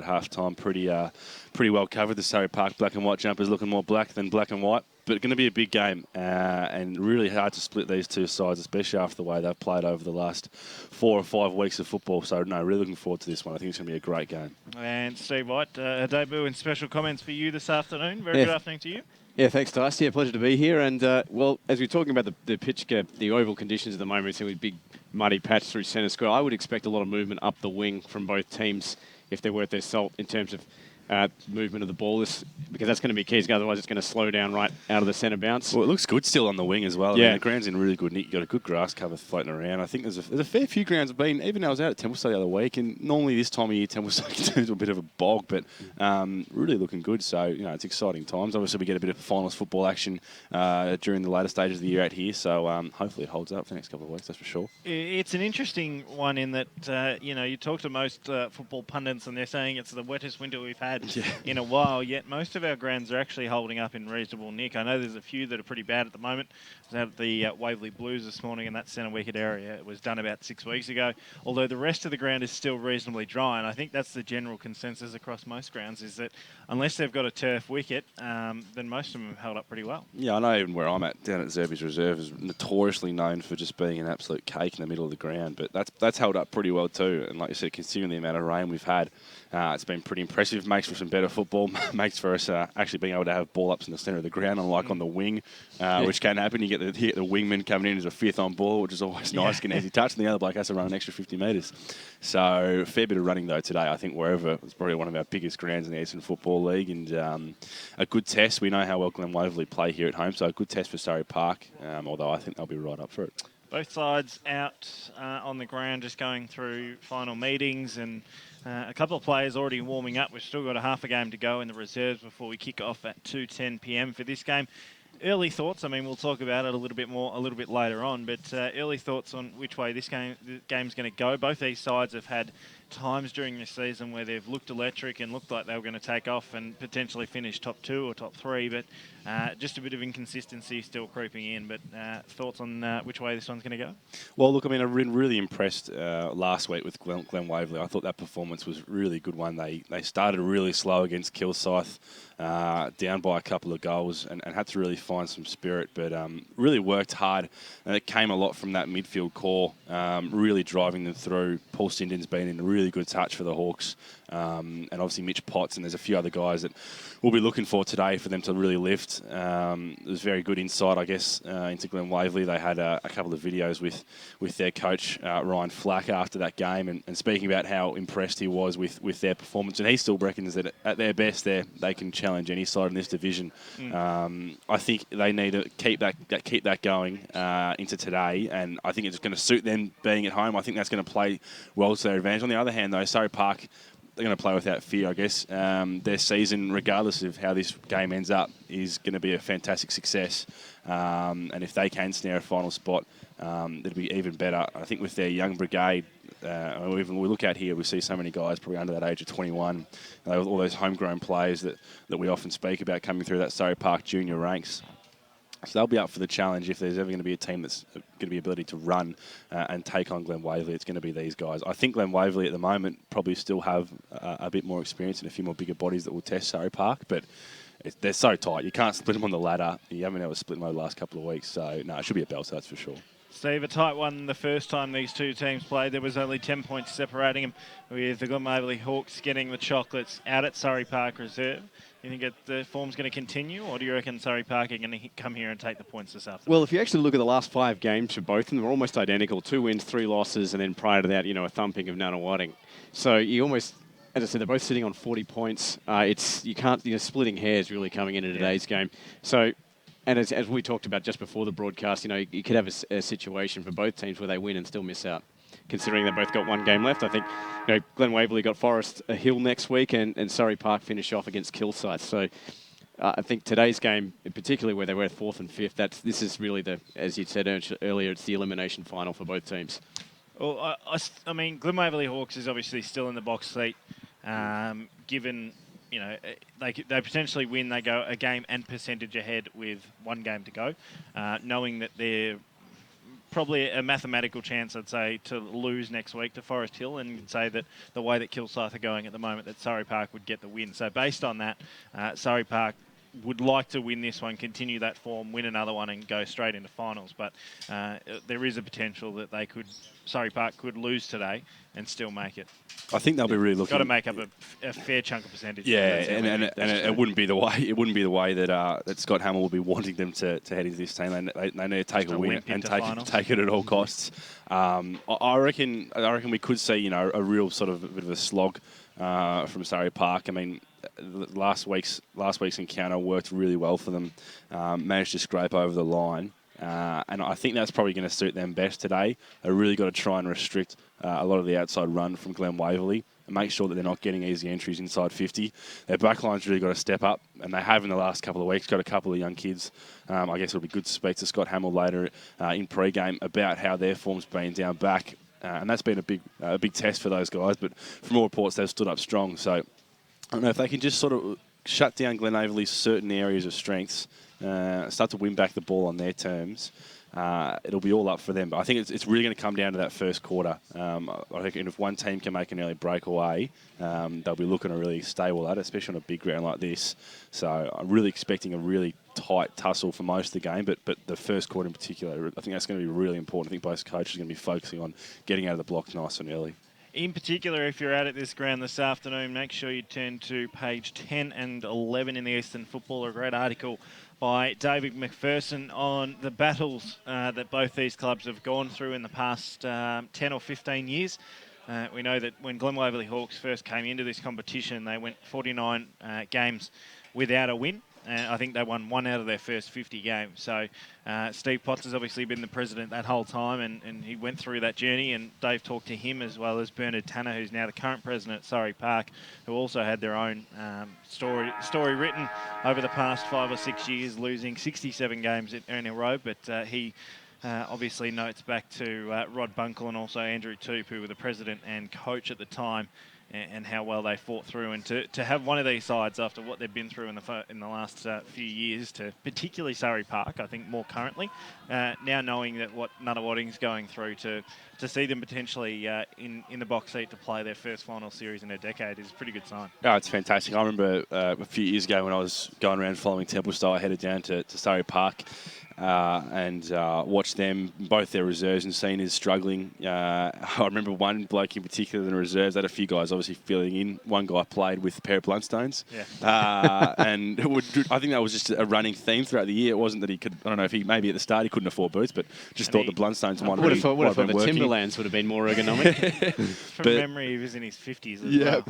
half-time. Pretty well covered. The Surrey Park black and white jumpers looking more black than black and white. But going to be a big game and really hard to split these two sides, especially after the way they've played over the last 4 or 5 weeks of football. So, no, really looking forward to this one. I think it's going to be a great game. And Steve White, a debut and special comments for you this afternoon. Very good afternoon to you. Yeah, thanks, Dice. Yeah, pleasure to be here. And, well, as we're talking about the pitch, the oval conditions at the moment, it's a big muddy patch through centre square. I would expect a lot of movement up the wing from both teams if they're worth their salt in terms of movement of the ball, because that's going to be key. Otherwise, it's going to slow down right out of the centre bounce. Well, it looks good still on the wing as well. Yeah. I mean, the ground's in really good nick. You've got a good grass cover floating around. I think there's a fair few grounds have been, even I was out at Templestowe the other week, and normally this time of year, Templestowe can turn into a bit of a bog, but really looking good. So, it's exciting times. Obviously, we get a bit of finals football action during the later stages of the year out here, so hopefully it holds up for the next couple of weeks, that's for sure. It's an interesting one in that, you talk to most football pundits and they're saying it's the wettest winter we've had in a while, yet most of our grounds are actually holding up in reasonable nick. I know there's a few that are pretty bad at the moment. I was out at the Waverley Blues this morning in that centre wicket area. It was done about 6 weeks ago, although the rest of the ground is still reasonably dry, and I think that's the general consensus across most grounds, is that unless they've got a turf wicket, then most of them have held up pretty well. Yeah, I know even where I'm at, down at Zerby's Reserve, is notoriously known for just being an absolute cake in the middle of the ground, but that's held up pretty well too, and like you said, considering the amount of rain we've had, it's been pretty impressive. Makes for some better football. Makes for us actually being able to have ball ups in the centre of the ground, unlike on the wing, which can happen. You get the wingman coming in as a fifth on ball, which is always nice, getting an easy touch, and the other bloke has to run an extra 50 metres. So, fair bit of running though today. I think wherever, it's probably one of our biggest grounds in the Eastern Football League, and a good test. We know how well Glen Waverley play here at home, so a good test for Surrey Park, although I think they'll be right up for it. Both sides out on the ground, just going through final meetings, and a couple of players already warming up. We've still got a half a game to go in the reserves before we kick off at 2:10 p.m. for this game. Early thoughts, I mean, we'll talk about it a little bit later on, but early thoughts on which way this game's going to go. Both these sides have had times during this season where they've looked electric and looked like they were going to take off and potentially finish top 2 or top 3, but just a bit of inconsistency still creeping in. But thoughts on which way this one's going to go? Well, look, I mean, I've been really impressed last week with Glen Waverley. I thought that performance was a really good one. They started really slow against Kilsyth, down by a couple of goals, and had to really find some spirit, but really worked hard, and it came a lot from that midfield core, really driving them through. Paul Sindon's been in a really good touch for the Hawks, and obviously Mitch Potts, and there's a few other guys that we'll be looking for today for them to really lift. It was very good insight, I guess, into Glen Waverley. They had a couple of videos with their coach, Ryan Flack, after that game, and speaking about how impressed he was with their performance, and he still reckons that at their best they can challenge any side in this division. I think they need to keep that going into today, and I think it's going to suit them being at home. I think that's going to play well to their advantage. On the other hand, though, Surrey Park, they're going to play without fear, I guess. Their season, regardless of how this game ends up, is going to be a fantastic success. And if they can snare a final spot, it'll be even better. I think with their young brigade, even we look out here, we see so many guys probably under that age of 21, all those homegrown players that we often speak about coming through that Surrey Park junior ranks. So they'll be up for the challenge. If there's ever going to be a team that's going to be ability to run and take on Glen Waverley, it's going to be these guys. I think Glen Waverley at the moment probably still have a bit more experience and a few more bigger bodies that will test Surrey Park, but they're so tight. You can't split them on the ladder. You haven't been able to split them over the last couple of weeks. So, no, it should be a belter, that's for sure. Steve, a tight one the first time these two teams played. There was only 10 points separating them, with the Glen Waverley Hawks getting the chocolates out at Surrey Park Reserve. You think the form's going to continue, or do you reckon Surrey Park are going to come here and take the points this afternoon? Well, if you actually look at the last 5 games for both of them, they're almost identical. 2 wins, 3 losses, and then prior to that, a thumping of Nunawading. So you almost, as I said, they're both sitting on 40 points. Splitting hairs really coming into today's game. So, and as we talked about just before the broadcast, you could have a situation for both teams where they win and still miss out. Considering they both got 1 game left, I think Glen Waverley got Forest Hill next week, and Surrey Park finish off against Kilsyth. So I think today's game, particularly where they were 4th and 5th, this is really as you said earlier, it's the elimination final for both teams. Well, I mean, Glen Waverley Hawks is obviously still in the box seat, given they potentially win. They go a game and percentage ahead with 1 game to go, knowing that they're probably a mathematical chance, I'd say, to lose next week to Forest Hill, and you'd say that the way that Kilsyth are going at the moment, that Surrey Park would get the win. So based on that, Surrey Park would like to win this one, continue that form, win another one, and go straight into finals. But there is a potential that Surrey Park could lose today and still make it. I think they'll be really looking. Got to make up a fair chunk of percentage. Yeah, and it wouldn't be the way. It wouldn't be the way that Scott Hamill will be wanting them to head into this team. They need to take a win and take it at all costs. I reckon we could see a real sort of a bit of a slog from Surrey Park. I mean, last week's encounter worked really well for them. Managed to scrape over the line. And I think that's probably going to suit them best today. They really got to try and restrict a lot of the outside run from Glen Waverley and make sure that they're not getting easy entries inside 50. Their backline's really got to step up, and they have in the last couple of weeks. Got a couple of young kids. I guess it'll be good to speak to Scott Hamill later in pre-game about how their form's been down back. And that's been a big test for those guys. But from all reports, they've stood up strong. So I don't know if they can just sort of shut down Glen Waverley's certain areas of strengths, start to win back the ball on their terms. It'll be all up for them. But I think it's really going to come down to that first quarter. I think if one team can make an early breakaway, they'll be looking to really stable that, especially on a big ground like this. So I'm really expecting a really tight tussle for most of the game, but the first quarter in particular, I think that's going to be really important. I think both coaches are going to be focusing on getting out of the blocks nice and early. In particular, if you're out at this ground this afternoon, make sure you turn to page 10 and 11 in the Eastern Footballer. A great article by David McPherson on the battles that both these clubs have gone through in the past 10 or 15 years. We know that when Glen Waverley Hawks first came into this competition, they went 49 games without a win. I think they won 1 out of their first 50 games. So Steve Potts has obviously been the president that whole time, and he went through that journey, and Dave talked to him as well as Bernard Tanner, who's now the current president at Surrey Park, who also had their own story written over the past 5 or 6 years, losing 67 games in a row. But he obviously notes back to Rod Bunkle and also Andrew Toop, who were the president and coach at the time, and how well they fought through, and to have one of these sides after what they've been through in the last few years, to particularly Surrey Park, I think more currently, now knowing that what Nunawading's going through, to see them potentially in the box seat to play their first final series in a decade is a pretty good sign. Oh, it's fantastic. I remember a few years ago when I was going around following Templestowe, I headed down to Surrey Park and watched them, both their reserves and seniors, struggling. I remember one bloke in particular in the reserves, had a few guys obviously filling in. One guy played with a pair of Blundstones. Yeah. And I think that was just a running theme throughout the year. It wasn't that he could, I don't know if maybe at the start he couldn't afford boots, but just thought the Blundstones might have been working. The Timberlands would have been more ergonomic. From memory, he was in his 50s as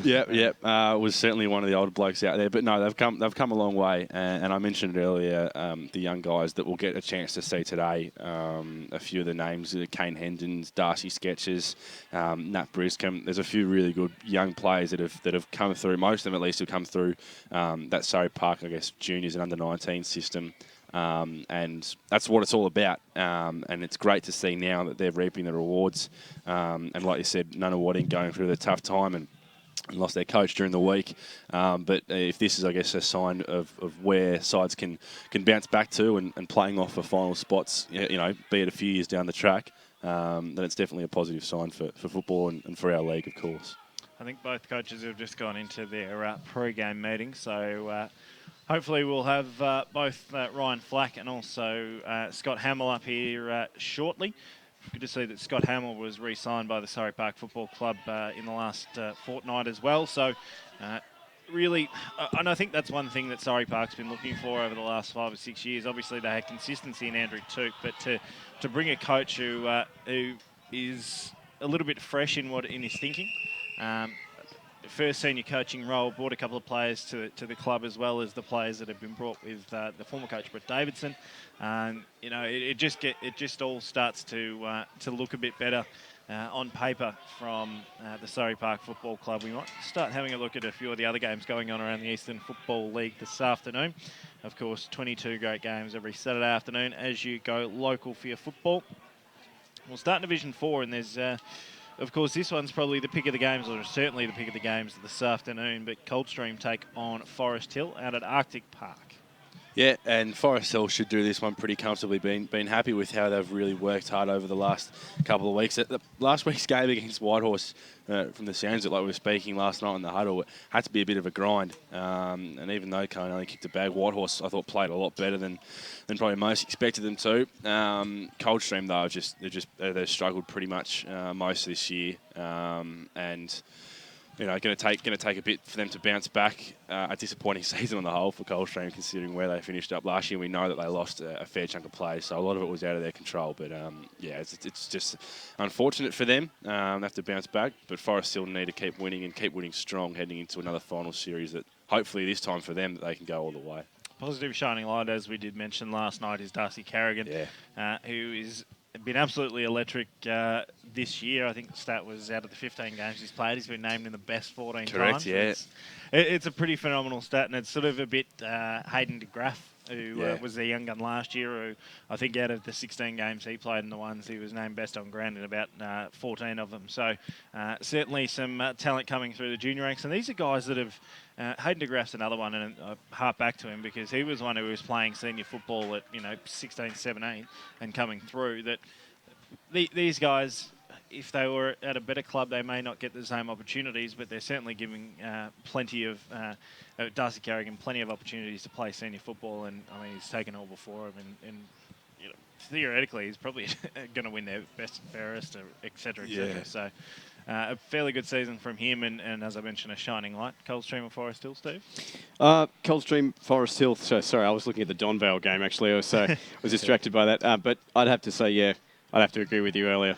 well. Was certainly one of the older blokes out there. But no, they've come a long way. And I mentioned earlier the young guys that will get a chance to see today. A few of the names, Kane Hendons, Darcy Sketches, Nat Briscombe. There's a few really good young players that have come through. Most of them, at least, have come through that Surrey Park, I guess, juniors and under-19 system. And that's what it's all about. And it's great to see now that they're reaping the rewards. And like you said, Nunawading going through the tough time and lost their coach during the week. But if this is, I guess, a sign of where sides can bounce back to and playing off for final spots, be it a few years down the track, then it's definitely a positive sign for football and for our league, of course. I think both coaches have just gone into their pre-game meeting, so hopefully we'll have both Ryan Flack and also Scott Hamill up here shortly. Good to see that Scott Hamill was re-signed by the Surrey Park Football Club in the last fortnight as well. So really, and I think that's one thing that Surrey Park's been looking for over the last 5 or 6 years. Obviously, they had consistency in Andrew Toop, but to bring a coach who is a little bit fresh in his thinking. First senior coaching role, brought a couple of players to the club, as well as the players that have been brought with the former coach Brett Davidson. It just all starts to look a bit better on paper from the Surrey Park Football Club. We might start having a look at a few of the other games going on around the Eastern Football League this afternoon. Of course, 22 great games every Saturday afternoon as you go local for your football. We'll start in Division 4, and there's of course, this one's probably the pick of the games, or certainly the pick of the games this afternoon, but Coldstream take on Forest Hill out at Arctic Park. Yeah, and Forest Hill should do this one pretty comfortably. Been happy with how they've really worked hard over the last couple of weeks. The last week's game against Whitehorse, from the sounds of it, like we were speaking last night in the huddle, it had to be a bit of a grind. And even though Cohen only kicked a bag, Whitehorse I thought played a lot better than probably most expected them to. Coldstream though, they've struggled pretty much most of this year, and going to take a bit for them to bounce back. A disappointing season on the whole for Coldstream, considering where they finished up last year. We know that they lost a fair chunk of players, so a lot of it was out of their control. But it's just unfortunate for them. They have to bounce back, but Forest still need to keep winning and keep winning strong, heading into another final series that hopefully this time for them that they can go all the way. Positive shining light, as we did mention last night, is Darcy Carrigan, who is been absolutely electric this year. I think the stat was out of the 15 games he's played, he's been named in the best 14 Correct, times. yeah. It's a pretty phenomenal stat, and it's sort of a bit Hayden de Graaf, who was the young gun last year, who I think out of the 16 games he played in the ones, he was named best on ground in about 14 of them. So certainly some talent coming through the junior ranks, and these are guys that have Hayden de Graaf's another one, and I harp back to him because he was one who was playing senior football at 16, 17 and coming through. That these guys, if they were at a better club, they may not get the same opportunities, but they're certainly giving plenty of Darcy Carrigan plenty of opportunities to play senior football, and I mean he's taken all before him, and theoretically he's probably going to win their best and fairest, etc. Yeah. So. A fairly good season from him, and as I mentioned, a shining light. Coldstream or Forest Hill, Steve? Coldstream, Forest Hill. Sorry, I was looking at the Donvale game, actually. I was distracted by that. But I'd have to say, I'd have to agree with you earlier.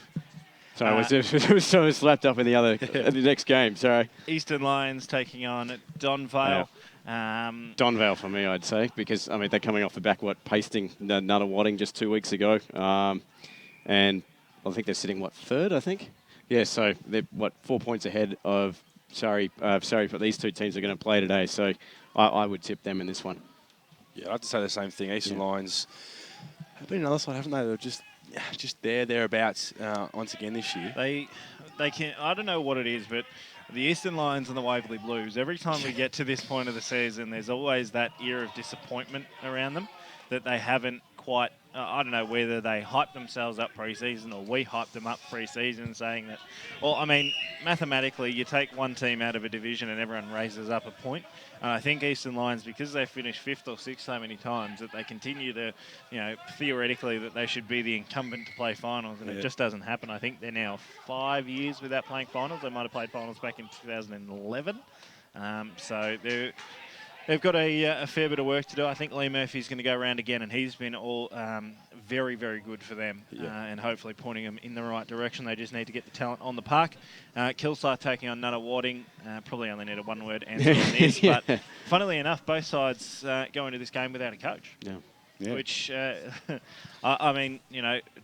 So I was slapped up in the next game, sorry. Eastern Lions taking on Donvale. Yeah. Donvale for me, I'd say, because, I mean, they're coming off the back, pasting Nunawading just 2 weeks ago. And I think they're sitting, third, I think? Yeah, so they're, 4 points ahead of Surrey, but these two teams are going to play today, so I would tip them in this one. Yeah, I'd have to say the same thing. Eastern Lions have been another side, haven't they? They're just thereabouts once again this year. They can. I don't know what it is, but the Eastern Lions and the Waverley Blues, every time we get to this point of the season, there's always that air of disappointment around them that they haven't quite. I don't know whether they hyped themselves up pre-season or we hyped them up pre-season, saying that, well, I mean, mathematically, you take one team out of a division and everyone raises up a point. And I think Eastern Lions, because they finished 5th or 6th so many times, that they continue to, theoretically, that they should be the incumbent to play finals, and it just doesn't happen. I think they're now 5 years without playing finals. They might have played finals back in 2011. So they've got a fair bit of work to do. I think Lee Murphy's going to go around again, and he's been all very, very good for them, and hopefully pointing them in the right direction. They just need to get the talent on the park. Kilsyth taking on Nunawading. Probably only need a one-word answer on this, but funnily enough, both sides go into this game without a coach. Yeah. Which, I mean,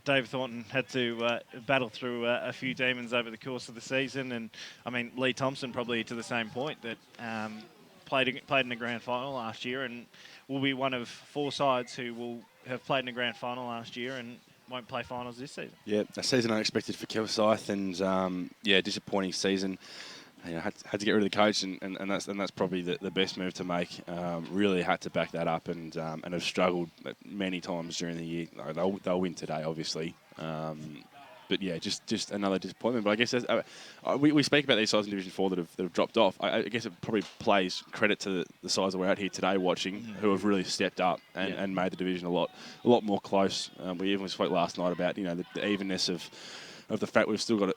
Dave Thornton had to battle through a few demons over the course of the season, and I mean, Lee Thompson probably to the same point that played in the grand final last year and will be one of 4 sides who will have played in the grand final last year and won't play finals this season. Yeah, a season unexpected for Kilsyth, and disappointing season. Had to get rid of the coach, and that's probably the best move to make. Really had to back that up, and have struggled many times during the year. They'll win today, obviously. But yeah, just another disappointment. But I guess we speak about these sides in Division 4 that have dropped off. I guess it probably plays credit to the sides that we're out here today watching, who have really stepped up and made the division a lot more close. We even spoke last night about the evenness of the fact we've still got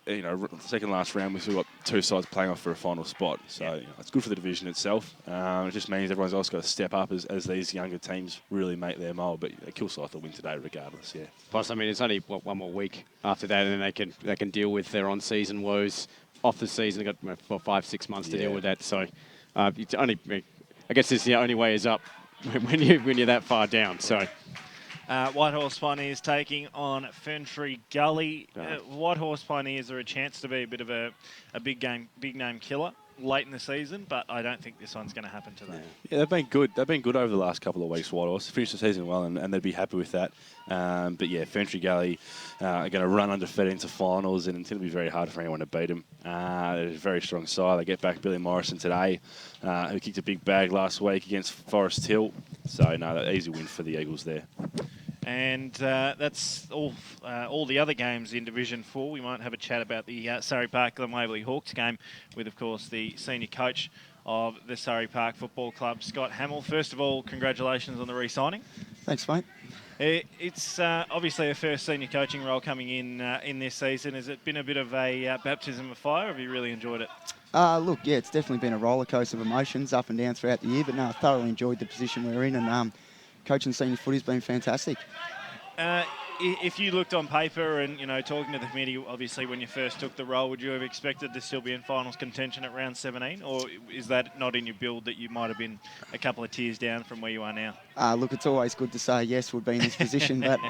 second last round, we've still got 2 sides playing off for a final spot. So it's good for the division itself. It just means everyone's else got to step up as these younger teams really make their mould. But Kilsyth will win today regardless. Yeah. Plus, I mean, it's only one more week after that, and then they can deal with their on-season woes. Off the season, they've got 5-6 months to deal with that. So it's only, I guess, the only way is up when you're that far down. So. Whitehorse Pioneers taking on Ferntree Gully. Whitehorse Pioneers are a chance to be a bit of a big name killer late in the season, but I don't think this one's going to happen today. Yeah, they've been good. They've been good over the last couple of weeks, Whitehorse. Finished the season well, and they'd be happy with that. But yeah, Ferntree Gully are going to run undefeated into finals, and it's going to be very hard for anyone to beat them. They're a very strong side. They get back Billy Morrison today, who kicked a big bag last week against Forest Hill. So, no, easy win for the Eagles there. And that's all the other games in Division 4. We might have a chat about the Surrey Park Glen Waverley Hawks game with, of course, the senior coach of the Surrey Park Football Club, Scott Hamill. First of all, congratulations on the re-signing. Thanks, mate. It's obviously a first senior coaching role coming in this season. Has it been a bit of a baptism of fire? Have you really enjoyed it? Look, yeah, it's definitely been a roller coaster of emotions up and down throughout the year, but no, I thoroughly enjoyed the position we're in, and coaching senior footy's been fantastic. If you looked on paper and, talking to the committee, obviously when you first took the role, would you have expected to still be in finals contention at round 17? Or is that not in your build that you might have been a couple of tiers down from where you are now? Look, it's always good to say yes, we'd be in this position, but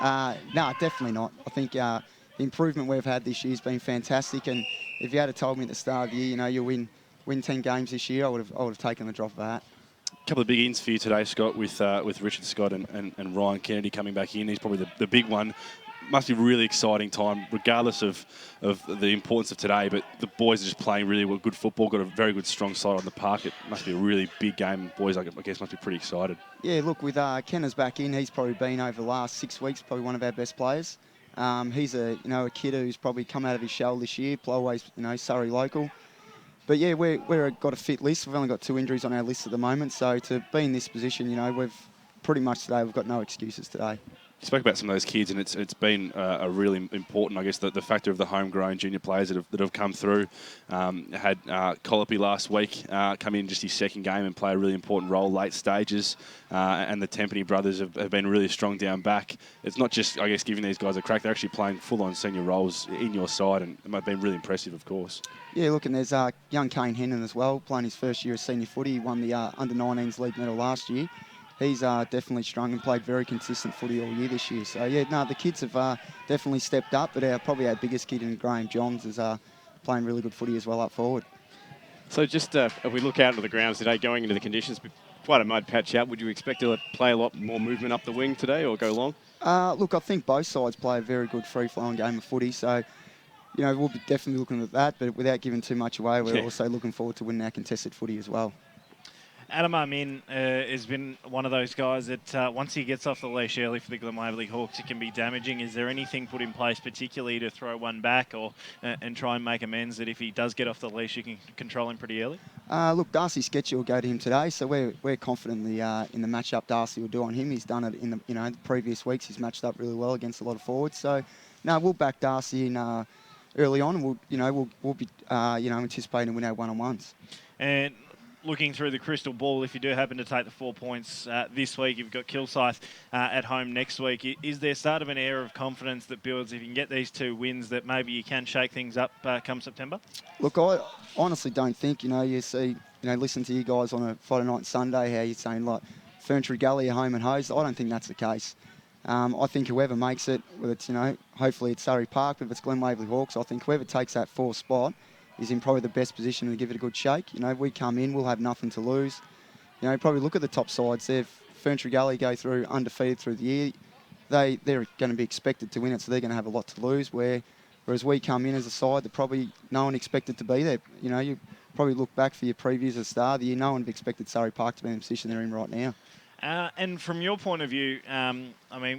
no, definitely not. I think the improvement we've had this year has been fantastic, and if you had told me at the start of the year, you'll win 10 games this year, I would have taken the drop of that. Couple of big ins for you today, Scott, with Richard Scott and Ryan Kennedy coming back in. He's probably the big one. Must be a really exciting time, regardless of the importance of today. But the boys are just playing really good football, got a very good, strong side on the park. It must be a really big game. Boys, I guess, must be pretty excited. Yeah, look, with Kenner's back in, he's probably been, over the last 6 weeks, probably one of our best players. He's a kid who's probably come out of his shell this year, always, Surrey local. But yeah, we've got a fit list. We've only got 2 injuries on our list at the moment. So to be in this position, we've pretty much today, we've got no excuses today. You spoke about some of those kids, and it's been a really important, I guess, the factor of the homegrown junior players that have come through. Had Colopy last week come in just his second game and play a really important role late stages. And the Tempany brothers have been really strong down back. It's not just, I guess, giving these guys a crack. They're actually playing full-on senior roles in your side, and it might have been really impressive, of course. Yeah, look, and there's young Kane Hennon as well, playing his first year of senior footy. He won the under-19s league medal last year. He's definitely strong and played very consistent footy all year this year. So, yeah, no, the kids have definitely stepped up, but probably our biggest kid in Graham Johns is playing really good footy as well up forward. So just if we look out into the grounds today, going into the conditions, quite a mud patch out, would you expect to play a lot more movement up the wing today or go long? Look, I think both sides play a very good free-flowing game of footy, so we'll be definitely looking at that, but without giving too much away, we're also looking forward to winning our contested footy as well. Adam Amin has been one of those guys that once he gets off the leash early for the Glen Waverley Hawks, it can be damaging. Is there anything put in place particularly to throw one back or and try and make amends that if he does get off the leash, you can control him pretty early? Look, Darcy Sketchy will go to him today, so we're confident in the matchup Darcy will do on him. He's done it in the previous weeks. He's matched up really well against a lot of forwards. So, no, we'll back Darcy in early on, and we'll be anticipating to win our one-on-ones. And looking through the crystal ball, if you do happen to take the 4 points this week, you've got Kilsyth at home next week. Is there start of an air of confidence that builds if you can get these 2 wins that maybe you can shake things up come September? Look, I honestly don't think, you see, listen to you guys on a Friday night and Sunday, how you're saying, like, Ferntree Gully are home and hosed. I don't think that's the case. I think whoever makes it, whether it's, hopefully it's Surrey Park, but if it's Glen Waverley Hawks, I think whoever takes that 4th spot is in probably the best position to give it a good shake. We come in, we'll have nothing to lose. Probably look at the top sides there. Ferntree Gully go through undefeated through the year. They're going to be expected to win it, so they're going to have a lot to lose. Whereas we come in as a side that probably no one expected to be there. You probably look back for your previews at the start of the year, no one expected Surrey Park to be in the position they're in right now. And from your point of view,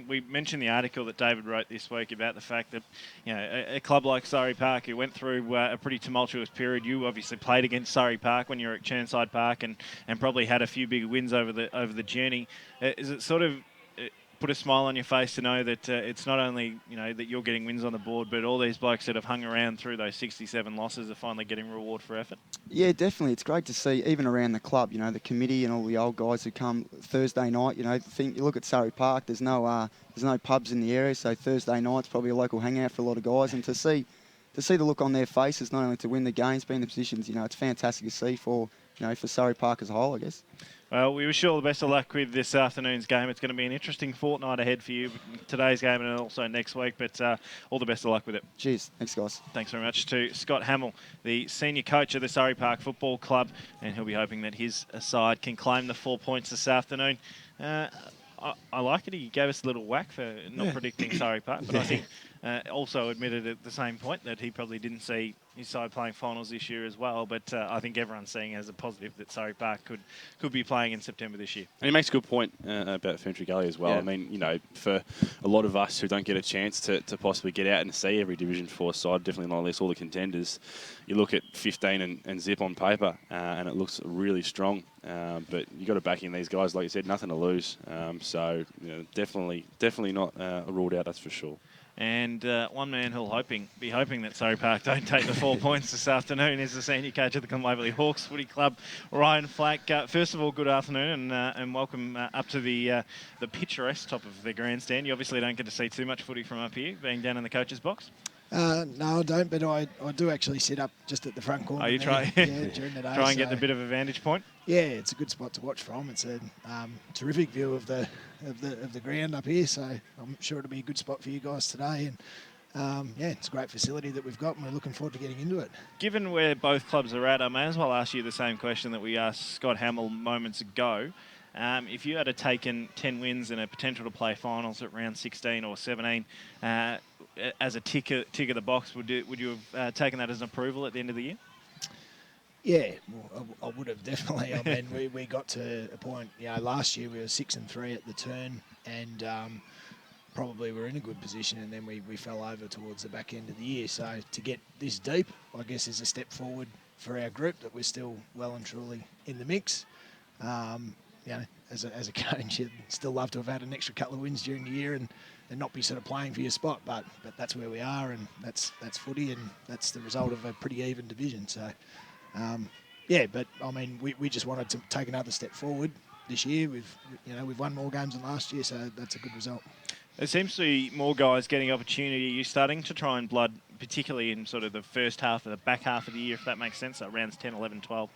we mentioned the article that David wrote this week about the fact that, a club like Surrey Park, who went through a pretty tumultuous period. You obviously played against Surrey Park when you were at Churnside Park, and probably had a few big wins over the journey. Is it sort of put a smile on your face to know that it's not only that you're getting wins on the board, but all these blokes that have hung around through those 67 losses are finally getting reward for effort? Yeah, definitely. It's great to see, even around the club, the committee and all the old guys who come Thursday night. You look at Surrey Park. There's no pubs in the area, so Thursday night's probably a local hangout for a lot of guys. And to see the look on their faces, not only to win the games, be in the positions, it's fantastic to see for Surrey Park as a whole, I guess. Well, we wish you all the best of luck with this afternoon's game. It's going to be an interesting fortnight ahead for you, today's game and also next week, but all the best of luck with it. Cheers. Thanks, guys. Thanks very much to Scott Hamill, the senior coach of the Surrey Park Football Club, and he'll be hoping that his side can claim the 4 points this afternoon. I like it. He gave us a little whack for not predicting Surrey Park, but I think also admitted at the same point that he probably didn't see his side playing finals this year as well. But I think everyone's seeing as a positive that Surrey Park could be playing in September this year. And he makes a good point about Ferntree Gully as well. Yeah. I mean, you know, for a lot of us who don't get a chance to possibly get out and see every Division 4 side, definitely not at least all the contenders, you look at 15 and Zip on paper, and it looks really strong. But you got to back in these guys, like you said, nothing to lose. So you know, definitely not ruled out. That's for sure. And one man who'll be hoping that Surrey Park don't take the 4 points this afternoon is the senior coach of the Glen Waverley Hawks Footy Club, Ryan Flack. First of all, good afternoon and welcome up to the picturesque top of the grandstand. You obviously don't get to see too much footy from up here, being down in the coach's box. No, I don't, but I do actually sit up just at the front corner. Oh, you try? Yeah, during the day. Try and get a bit of a vantage point? Yeah, it's a good spot to watch from. It's a terrific view of the ground up here, so I'm sure it'll be a good spot for you guys today. And yeah, it's a great facility that we've got, and we're looking forward to getting into it. Given where both clubs are at, I may as well ask you the same question that we asked Scott Hamill moments ago. If you had taken 10 wins and a potential to play finals at round 16 or 17 as a tick of the box, would you have taken that as an approval at the end of the year? Yeah, well, I would have definitely. I mean, we got to a point, you know, last year we were 6-3 at the turn, and probably were in a good position, and then we fell over towards the back end of the year. So to get this deep, I guess, is a step forward for our group, that we're still well and truly in the mix. You know, as a coach, you'd still love to have had an extra couple of wins during the year and not be sort of playing for your spot, but that's where we are, and that's footy, and that's the result of a pretty even division. So, yeah, but I mean, we just wanted to take another step forward this year. We've won more games than last year, so that's a good result. There seems to be more guys getting opportunity. You're starting to try and blood, particularly in sort of the first half of the back half of the year, if that makes sense, so rounds 10, 11, 12.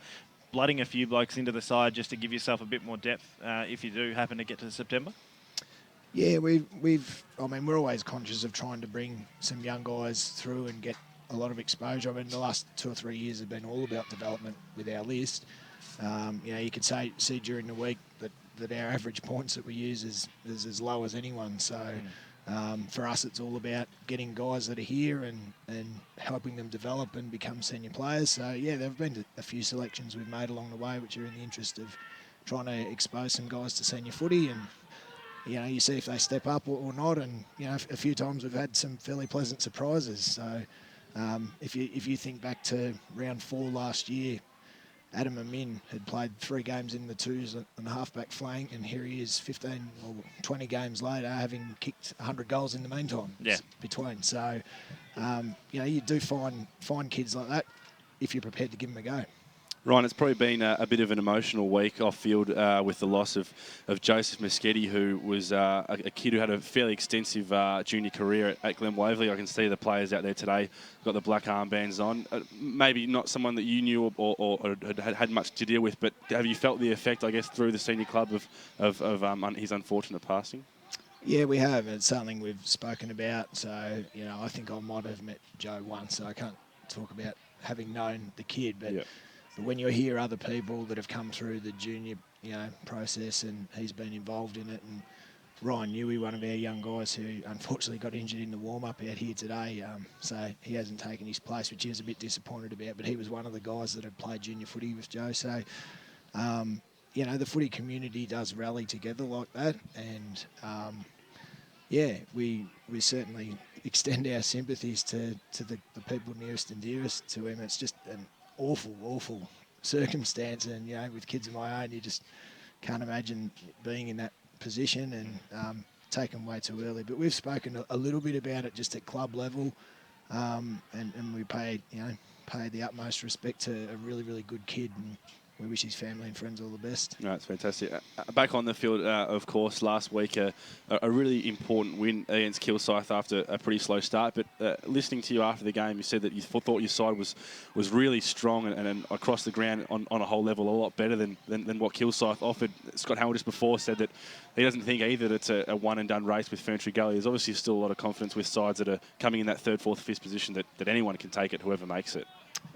Blooding a few blokes into the side just to give yourself a bit more depth if you do happen to get to September? Yeah, we're always conscious of trying to bring some young guys through and get a lot of exposure. I mean, the last 2 or 3 years have been all about development with our list. You know, you could see during the week that our average points that we use is as low as anyone. So for us, it's all about getting guys that are here and helping them develop and become senior players. So yeah, there have been a few selections we've made along the way, which are in the interest of trying to expose some guys to senior footy, and you know, you see if they step up or not. And you know, a few times we've had some fairly pleasant surprises. So if you think back to round 4 last year, Adam Amin had played 3 games in the twos and halfback flank, and here he is 15 or 20 games later, having kicked 100 goals in the meantime between. So, you know, you do find kids like that if you're prepared to give them a go. Ryan, it's probably been a bit of an emotional week off field with the loss of Joseph Moschetti, who was a kid who had a fairly extensive junior career at Glen Waverley. I can see the players out there today got the black armbands on. Maybe not someone that you knew or had much to deal with, but have you felt the effect, I guess, through the senior club of his unfortunate passing? Yeah, we have. It's something we've spoken about. So, you know, I think I might have met Joe once, so I can't talk about having known the kid, but... Yep. But when you hear other people that have come through the junior, you know, process, and he's been involved in it, and Ryan Newey, one of our young guys who unfortunately got injured in the warm-up out here today, so he hasn't taken his place, which he was a bit disappointed about, but he was one of the guys that had played junior footy with Joe. So, you know, the footy community does rally together like that, and, yeah, we certainly extend our sympathies to the people nearest and dearest to him. It's just an awful circumstance, and you know, with kids of my own, you just can't imagine being in that position, and taken way too early. But we've spoken a little bit about it just at club level, and we pay the utmost respect to a really good kid, and we wish his family and friends all the best. No, it's fantastic. Back on the field, of course, last week, a really important win against Kilsyth after a pretty slow start. But listening to you after the game, you said that you thought your side was really strong and across the ground on a whole level a lot better than what Kilsyth offered. Scott Hamill just before said that he doesn't think either that it's a one-and-done race with Ferntree Gully. There's obviously still a lot of confidence with sides that are coming in that 3rd, 4th, 5th position that anyone can take it, whoever makes it.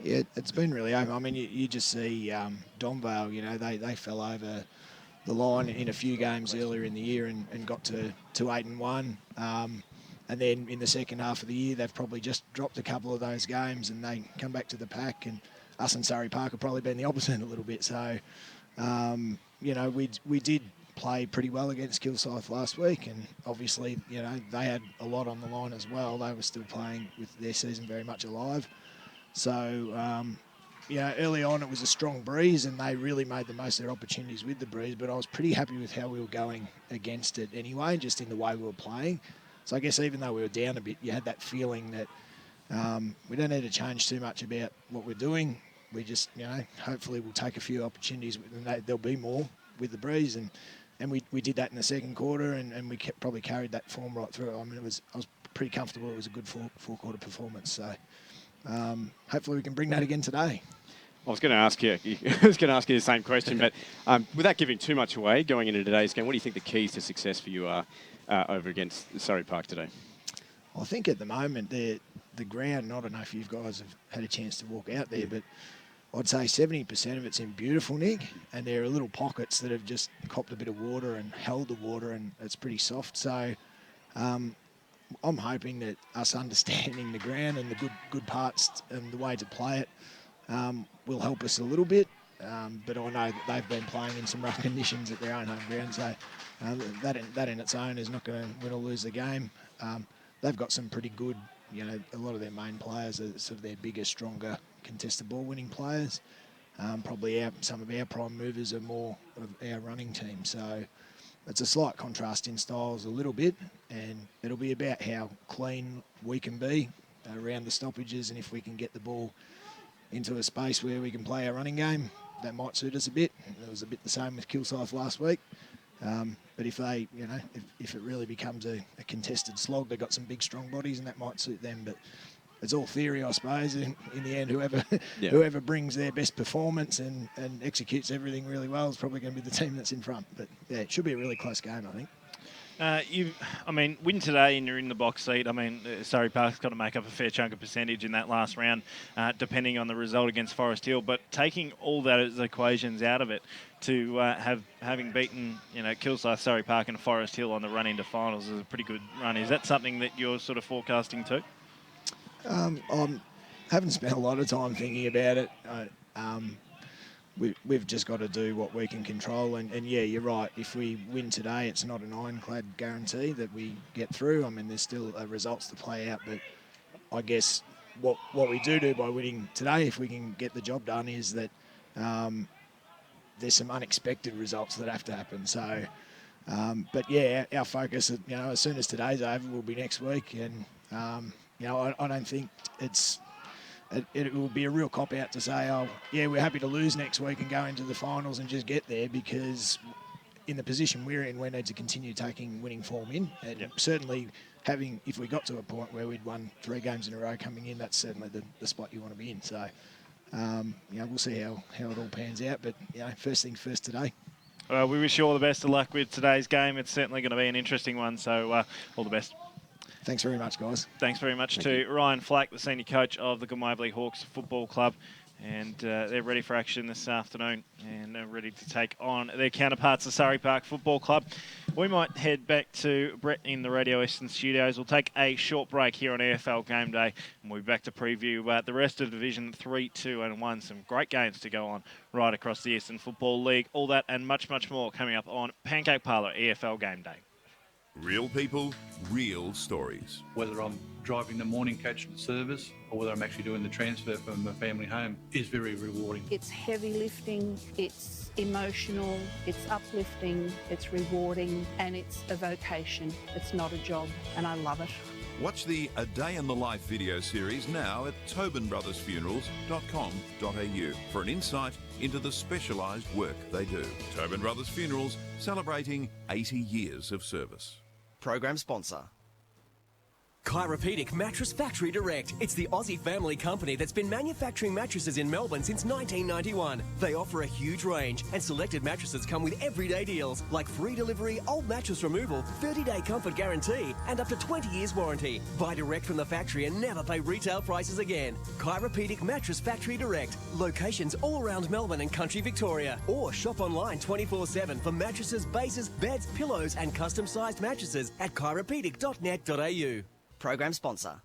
Yeah, it's been really open. I mean, you just see Donvale, you know, they fell over the line in a few games earlier in the year and got to 8-1. And then in the second half of the year, they've probably just dropped a couple of those games and they come back to the pack. And us and Surrey Park have probably been the opposite a little bit. So, you know, we did play pretty well against Kilsyth last week. And obviously, you know, they had a lot on the line as well. They were still playing with their season very much alive. So, yeah, early on it was a strong breeze and they really made the most of their opportunities with the breeze, but I was pretty happy with how we were going against it anyway, just in the way we were playing. So I guess even though we were down a bit, you had that feeling that we don't need to change too much about what we're doing. We just, you know, hopefully we'll take a few opportunities and there'll be more with the breeze. And we did that in the second quarter and we probably carried that form right through. I mean, I was pretty comfortable. It was a good full quarter performance. So hopefully we can bring that again today. I was going to ask you the same question, but without giving too much away, going into today's game, what do you think the keys to success for you are over against Surrey Park today? I think at the moment the ground, I don't know if you guys have had a chance to walk out there, but I'd say 70% of it's in beautiful nick, and there are little pockets that have just copped a bit of water and held the water, and it's pretty soft. So I'm hoping that us understanding the ground and the good parts and the way to play it will help us a little bit. But I know that they've been playing in some rough conditions at their own home ground, so that in its own is not going to win or lose the game. They've got some pretty good, you know, a lot of their main players are sort of their bigger, stronger, contested ball-winning players. Probably some of our prime movers are more of our running team. So it's a slight contrast in styles a little bit, and it'll be about how clean we can be around the stoppages, and if we can get the ball into a space where we can play our running game, that might suit us a bit. It was a bit the same with Kilsyth last week. But if they, you know, if it really becomes a contested slog, they've got some big, strong bodies, and that might suit them. But it's all theory, I suppose. In the end, whoever brings their best performance and executes everything really well is probably going to be the team that's in front. But yeah, it should be a really close game, I think. Win today and you're in the box seat. I mean, Surrey Park's got to make up a fair chunk of percentage in that last round, depending on the result against Forest Hill. But taking all those equations out of it, to having beaten, you know, Kilsyth, Surrey Park and Forest Hill on the run into finals is a pretty good run. Is that something that you're sort of forecasting too? I haven't spent a lot of time thinking about it. We've just got to do what we can control. And yeah, you're right. If we win today, it's not an ironclad guarantee that we get through. I mean, there's still results to play out. But I guess what we do by winning today, if we can get the job done, is that there's some unexpected results that have to happen. So, but yeah, our focus, you know, as soon as today's over, will be next week. And, you know, I don't think it will be a real cop-out to say, oh, yeah, we're happy to lose next week and go into the finals and just get there, because in the position we're in, we need to continue taking winning form in. And certainly if we got to a point where we'd won 3 games in a row coming in, that's certainly the spot you want to be in. So, you know, we'll see how it all pans out. But, you know, first things first today. Well, we wish you all the best of luck with today's game. It's certainly going to be an interesting one, so all the best. Thanks very much, guys. Thanks very much to Ryan Flack, the senior coach of the Waverley Hawks Football Club. And they're ready for action this afternoon and they're ready to take on their counterparts, the Surrey Park Football Club. We might head back to Brett in the Radio Eastern studios. We'll take a short break here on EFL Game Day and we'll be back to preview the rest of Division 3, 2 and 1. Some great games to go on right across the Eastern Football League. All that and much, much more coming up on Pancake Parlour EFL Game Day. Real people, real stories. Whether I'm driving the morning coach to service or whether I'm actually doing the transfer from my family home is very rewarding. It's heavy lifting, it's emotional, it's uplifting, it's rewarding, and it's a vocation. It's not a job, and I love it. Watch the A Day in the Life video series now at tobinbrothersfunerals.com.au for an insight into the specialised work they do. Tobin Brothers Funerals, celebrating 80 years of service. Program sponsor. Chiropedic Mattress Factory Direct. It's the Aussie family company that's been manufacturing mattresses in Melbourne since 1991. They offer a huge range, and selected mattresses come with everyday deals like free delivery, old mattress removal, 30-day comfort guarantee, and up to 20 years warranty. Buy direct from the factory and never pay retail prices again. Chiropedic Mattress Factory Direct. Locations all around Melbourne and country Victoria. Or shop online 24/7 for mattresses, bases, beds, pillows, and custom-sized mattresses at chiropedic.net.au. Program sponsor.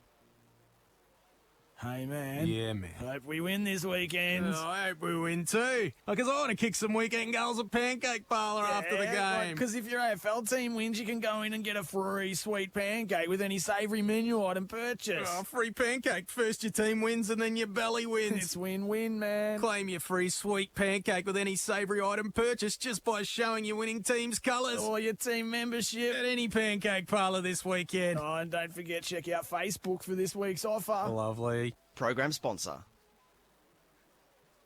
Hey, man. Yeah, man. Hope we win this weekend. Oh, I hope we win too. Because I want to kick some weekend goals at Pancake Parlour after the game. Because if your AFL team wins, you can go in and get a free sweet pancake with any savoury menu item purchase. Oh, free pancake. First your team wins and then your belly wins. It's win-win, man. Claim your free sweet pancake with any savoury item purchase just by showing your winning team's colours. Or your team membership. At any Pancake Parlour this weekend. Oh, and don't forget, check out Facebook for this week's offer. Lovely. Program sponsor.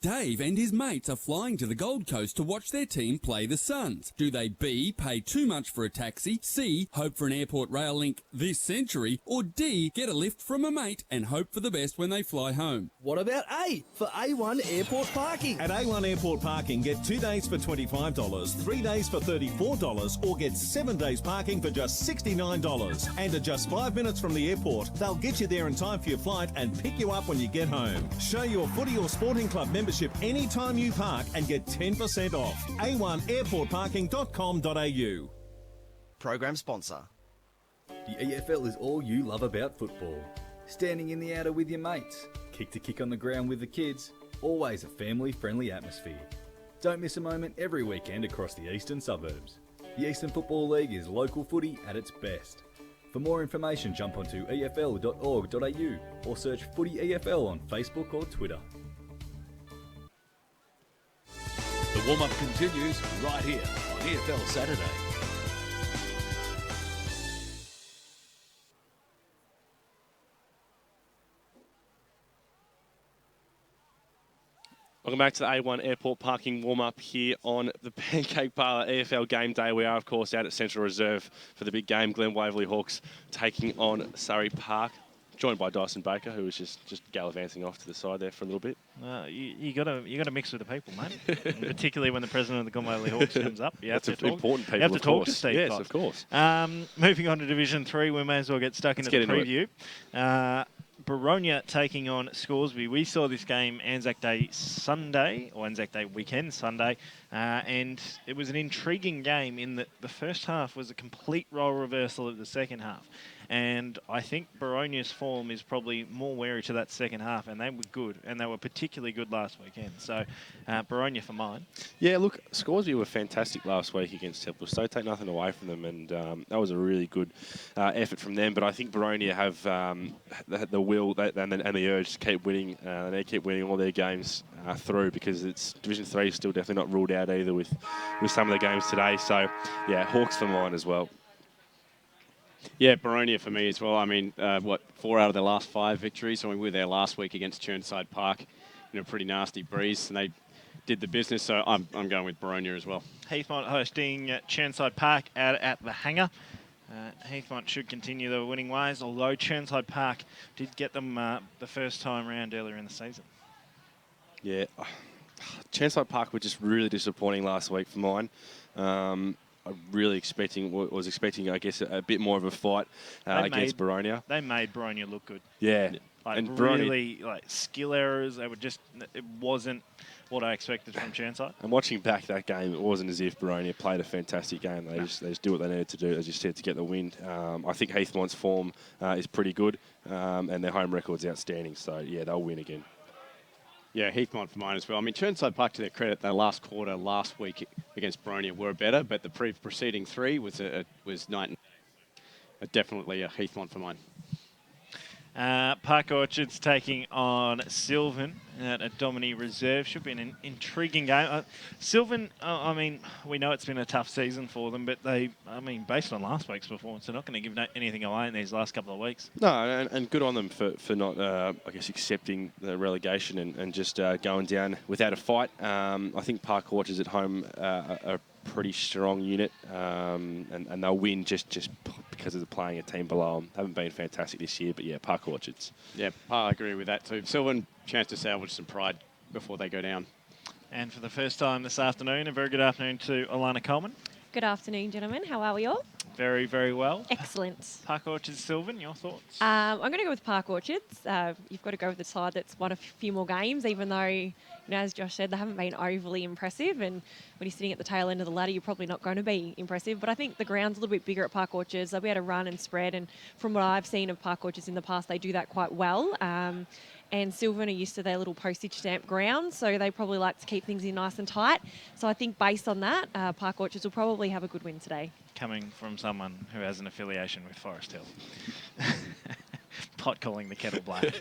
Dave and his mates are flying to the Gold Coast to watch their team play the Suns. Do they B, pay too much for a taxi, C, hope for an airport rail link this century, or D, get a lift from a mate and hope for the best when they fly home? What about A, for A1 Airport Parking? At A1 Airport Parking, get 2 days for $25, 3 days for $34, or get 7 days parking for just $69. And at just 5 minutes from the airport, they'll get you there in time for your flight and pick you up when you get home. Show your footy or sporting club membership anytime you park and get 10% off. A1airportparking.com.au. Program sponsor. The EFL is all you love about football. Standing in the outer with your mates, kick to kick on the ground with the kids, always a family-friendly atmosphere. Don't miss a moment every weekend across the eastern suburbs. The Eastern Football League is local footy at its best. For more information, jump onto efl.org.au or search Footy EFL on Facebook or Twitter. The warm-up continues right here on EFL Saturday. Welcome back to the A1 Airport Parking warm-up here on the Pancake Parlour EFL Game Day. We are, of course, out at Central Reserve for the big game. Glen Waverley Hawks taking on Surrey Park. Joined by Dyson Baker, who was just gallivanting off to the side there for a little bit. You got to mix with the people, mate. And particularly when the president of the Glen Waverley Hawks comes up, you have to talk. Important people. You have to talk to course. Steve. Yes, Cox. of course. Moving on to Division 3, we may as well get stuck into the preview. Baronia taking on Scoresby. We saw this game Anzac Day Sunday, or Anzac Day weekend Sunday, and it was an intriguing game in that the first half was a complete role reversal of the second half. And I think Baronia's form is probably more wary to that second half, and they were good, and they were particularly good last weekend. So, Baronia for mine. Yeah, look, Scoresby were fantastic last week against Templestowe. Take nothing away from them, and that was a really good effort from them. But I think Baronia have the will and the urge to keep winning. They keep winning all their games through, because it's Division 3 is still definitely not ruled out either with some of the games today. So, yeah, Hawks for mine as well. Yeah, Baronia for me as well. I mean, 4 out of their last 5 victories. I mean, we were there last week against Chirnside Park in a pretty nasty breeze, and they did the business, so I'm going with Baronia as well. Heathmont hosting Chirnside Park out at the Hangar. Heathmont should continue their winning ways, although Chirnside Park did get them the first time round earlier in the season. Yeah, Chirnside Park were just really disappointing last week for mine. Was expecting, I guess, a bit more of a fight against Baronia. They made Baronia look good. Yeah. And really, skill errors. It wasn't what I expected from Chirnside. And watching back that game, it wasn't as if Baronia played a fantastic game. They just do what they needed to do, as you said, to get the win. I think Heathmont's form is pretty good, and their home record's outstanding. So, yeah, they'll win again. Yeah, Heathmont for mine as well. I mean, Chirnside Park, to their credit, their last quarter last week against Baronia were better, but the preceding 3 was night and definitely a Heathmont for mine. Park Orchards taking on Sylvan at a Domini Reserve. Should be an intriguing game. Sylvan, I mean, we know it's been a tough season for them, but based on last week's performance, they're not going to give anything away in these last couple of weeks. No, and good on them for not, accepting the relegation and just going down without a fight. I think Park Orchards at home are pretty strong unit, and they'll win just because of playing a team below them. Haven't been fantastic this year, but yeah, Park Orchards. Yeah, I agree with that too. Sylvan, chance to salvage some pride before they go down. And for the first time this afternoon, a very good afternoon to Alana Coleman. Good afternoon, gentlemen. How are we all? very, very well. Excellent. Park Orchards, Sylvan, your thoughts? I'm going to go with Park Orchards. You've got to go with the side that's won a few more games, even though, you know, as Josh said, they haven't been overly impressive. And when you're sitting at the tail end of the ladder, you're probably not going to be impressive. But I think the ground's a little bit bigger at Park Orchards. They'll be able to run and spread. And from what I've seen of Park Orchards in the past, they do that quite well. And Sylvan are used to their little postage stamp ground, so they probably like to keep things in nice and tight. So I think based on that, Park Orchards will probably have a good win today. Coming from someone who has an affiliation with Forest Hill. Pot calling the kettle black.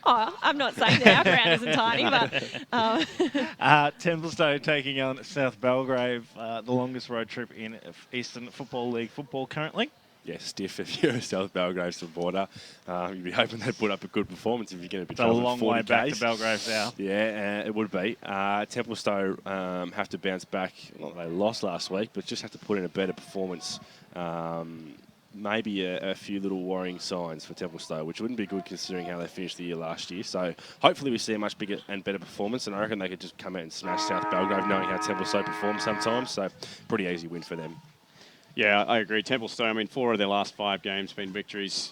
Oh, I'm not saying that our ground isn't tiny, but... Templestowe taking on South Belgrave, the longest road trip in Eastern Football League football currently. Yeah, stiff if you're a South Belgrave supporter. You'd be hoping they'd put up a good performance if you're going to be travelling 40 a long way back to Belgrave South. Yeah, it would be. Templestowe have to bounce back. Not that they lost last week, but just have to put in a better performance. Maybe a few little worrying signs for Templestowe, which wouldn't be good considering how they finished the year last year. So hopefully we see a much bigger and better performance, and I reckon they could just come out and smash South Belgrave, knowing how Templestowe performs sometimes. So pretty easy win for them. Yeah, I agree. Templestowe, I mean, 4 of their last 5 games been victories.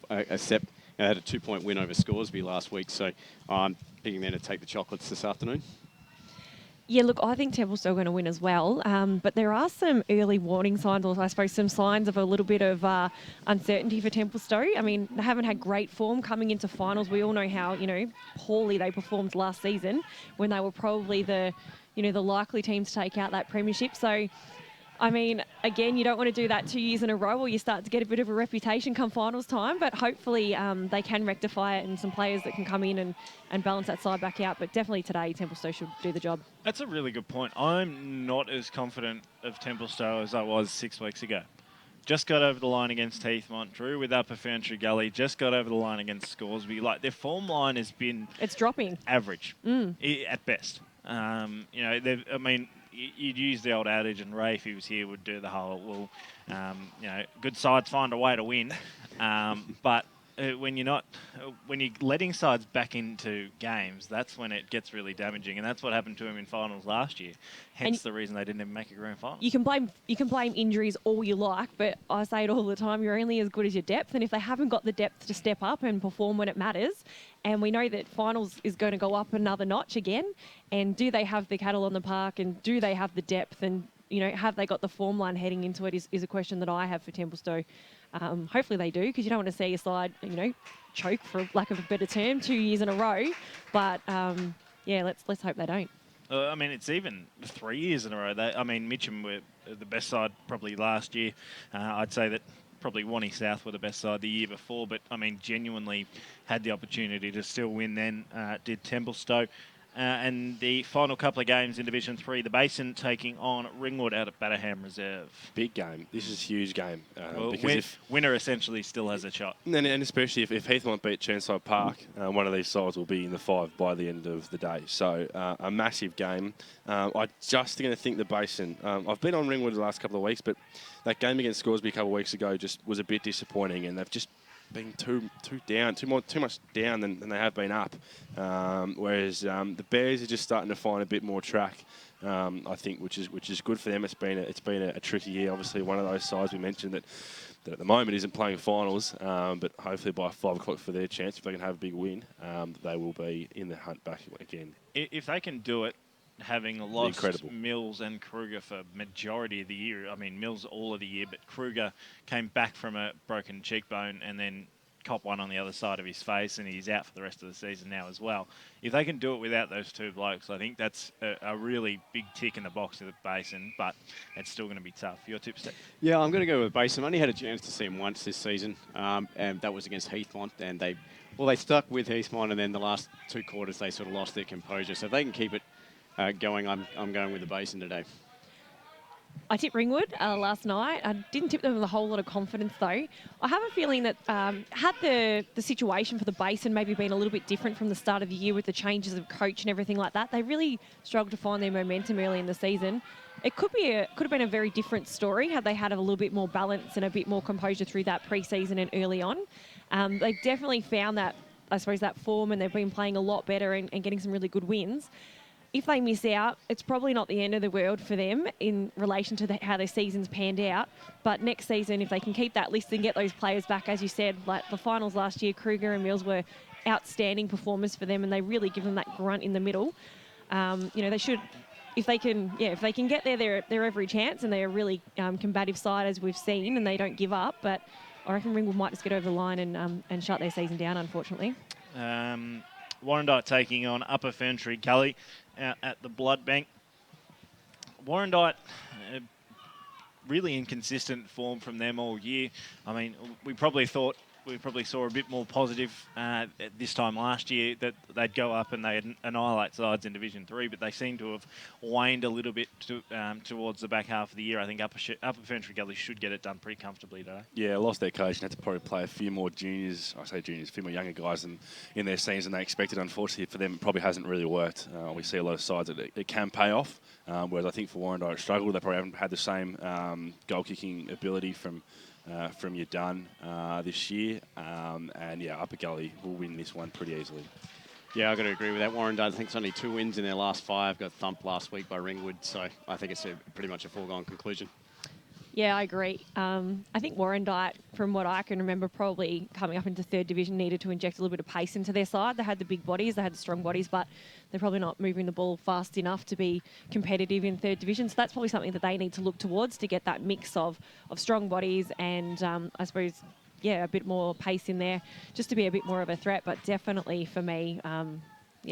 Except they had a 2-point win over Scoresby last week, so I'm picking them to take the chocolates this afternoon. Yeah, look, I think Templestowe are going to win as well, but there are some early warning signs, or I suppose some signs of a little bit of uncertainty for Templestowe. I mean, they haven't had great form coming into finals. We all know how, you know, poorly they performed last season when they were probably the, you know, the likely team to take out that premiership. So, I mean, again, you don't want to do that 2 years in a row or you start to get a bit of a reputation come finals time, but hopefully they can rectify it and some players that can come in and balance that side back out. But definitely today, Templestowe should do the job. That's a really good point. I'm not as confident of Templestowe as I was 6 weeks ago. Just got over the line against Heathmont, drew with Upper Ferntree Gully, just got over the line against Scoresby. Like, their form line has been... It's dropping. Average, at best. You know, I mean... You'd use the old adage, and Ray, if he was here, would do the whole, well, you know, good sides find a way to win. But when you're letting sides back into games, that's when it gets really damaging, and that's what happened to him in finals last year. Hence the reason they didn't even make a grand final. You can blame injuries all you like, but I say it all the time, you're only as good as your depth, and if they haven't got the depth to step up and perform when it matters, and we know that finals is going to go up another notch again, and do they have the cattle on the park, and do they have the depth, and you know, have they got the form line heading into it is a question that I have for Templestowe. Hopefully they do, because you don't want to see a side, you know, choke, for lack of a better term, 2 years in a row. But yeah, let's hope they don't. I mean, it's even 3 years in a row. I mean, Mitcham were the best side probably last year. I'd say that probably Wannie South were the best side the year before, but I mean, genuinely had the opportunity to still win then, did Templestowe. And the final couple of games in Division 3, the Basin taking on Ringwood out at Batterham Reserve. Big game. This is a huge game. Well, because winner essentially still has a shot. And especially if Heathmont beat Chermside Park, one of these sides will be in the 5 by the end of the day. So a massive game. I just going to think the Basin. I've been on Ringwood the last couple of weeks, but that game against Scoresby a couple of weeks ago just was a bit disappointing, and they've just been too much down than they have been up. Whereas the Bears are just starting to find a bit more track, I think, which is good for them. It's been a tricky year. Obviously, one of those sides we mentioned that at the moment isn't playing finals, but hopefully by 5 o'clock for their chance, if they can have a big win, they will be in the hunt back again. If they can do it, having lost Mills and Kruger for majority of the year. I mean, Mills all of the year, but Kruger came back from a broken cheekbone and then cop one on the other side of his face, and he's out for the rest of the season now as well. If they can do it without those two blokes, I think that's a really big tick in the box of the Basin, but it's still going to be tough. Your tip, Steve? Yeah, I'm going to go with Basin. I only had a chance to see him once this season, and that was against Heathmont, and they stuck with Heathmont, and then the last 2 quarters they sort of lost their composure. So if they can keep it going, I'm going with the Basin today. I tipped Ringwood last night. I didn't tip them with a whole lot of confidence, though. I have a feeling that had the situation for the Basin maybe been a little bit different from the start of the year with the changes of coach and everything like that, they really struggled to find their momentum early in the season. It could have been a very different story had they had a little bit more balance and a bit more composure through that pre-season and early on. They definitely found that, I suppose, that form, and they've been playing a lot better and getting some really good wins. if they miss out, it's probably not the end of the world for them in relation to how their season's panned out. But next season, if they can keep that list and get those players back, as you said, like the finals last year, Kruger and Mills were outstanding performers for them, and they really give them that grunt in the middle. They should, if they can get there, they're every chance, and they're a really combative side, as we've seen, and they don't give up. But I reckon Ringwood might just get over the line and shut their season down, unfortunately. Warrandyte taking on Upper Ferntree Gully out at the Blood Bank. Warrandyte, really inconsistent form from them all year. I mean, we probably saw a bit more positive at this time last year that they'd go up and they'd annihilate sides in Division 3, but they seem to have waned a little bit towards the back half of the year. I think Upper Ferntree Gully should get it done pretty comfortably today. Yeah, lost their coach and had to probably play a few more juniors, a few more younger guys in their scenes than they expected. Unfortunately for them, it probably hasn't really worked. We see a lot of sides that it can pay off, whereas I think for Warrandyte it struggled. They probably haven't had the same goal-kicking ability from your done this year. Upper Gully will win this one pretty easily. Yeah, I've got to agree with that. Warrandyte, I think it's only 2 wins in their last 5. Got thumped last week by Ringwood, so I think it's pretty much a foregone conclusion. Yeah, I agree. I think Warrandyte, from what I can remember, probably coming up into 3rd division, needed to inject a little bit of pace into their side. They had the big bodies, they had the strong bodies, but they're probably not moving the ball fast enough to be competitive in 3rd division. So that's probably something that they need to look towards to get that mix of strong bodies and, I suppose, a bit more pace in there just to be a bit more of a threat. But definitely for me,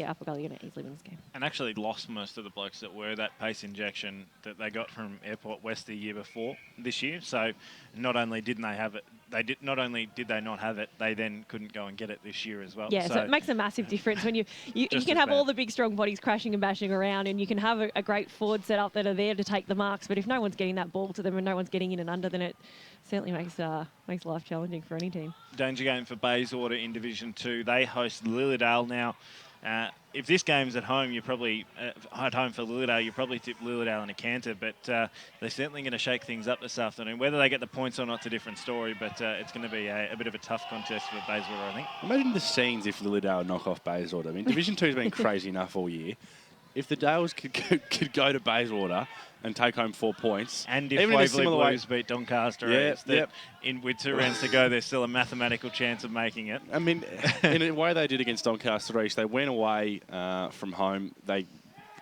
Upper Gully are going to easily win this game. And actually lost most of the blokes that were that pace injection that they got from Airport West the year before this year. So not only did they have it, not only did they not have it, they then couldn't go and get it this year as well. Yeah, so it makes a massive difference when you can have all the big strong bodies crashing and bashing around, and you can have a great forward setup that are there to take the marks. But if no one's getting that ball to them and no one's getting in and under, then it certainly makes life challenging for any team. Danger game for Bayswater in Division 2. They host Lilydale now. If this game's at home, you're probably at home for Lilydale. You probably tip Lilydale in a canter, but they're certainly going to shake things up this afternoon. Whether they get the points or not's a different story, but it's going to be a bit of a tough contest for Bayswater, I think. Imagine the scenes if Lilydale knock off Bayswater. I mean, Division 2's been crazy enough all year. If the Dales could go to Bayswater and take home 4 points. And if Waverley Blues beat Doncaster, with 2 rounds to go, there's still a mathematical chance of making it. I mean, in a way they did against Doncaster East, they went away from home. They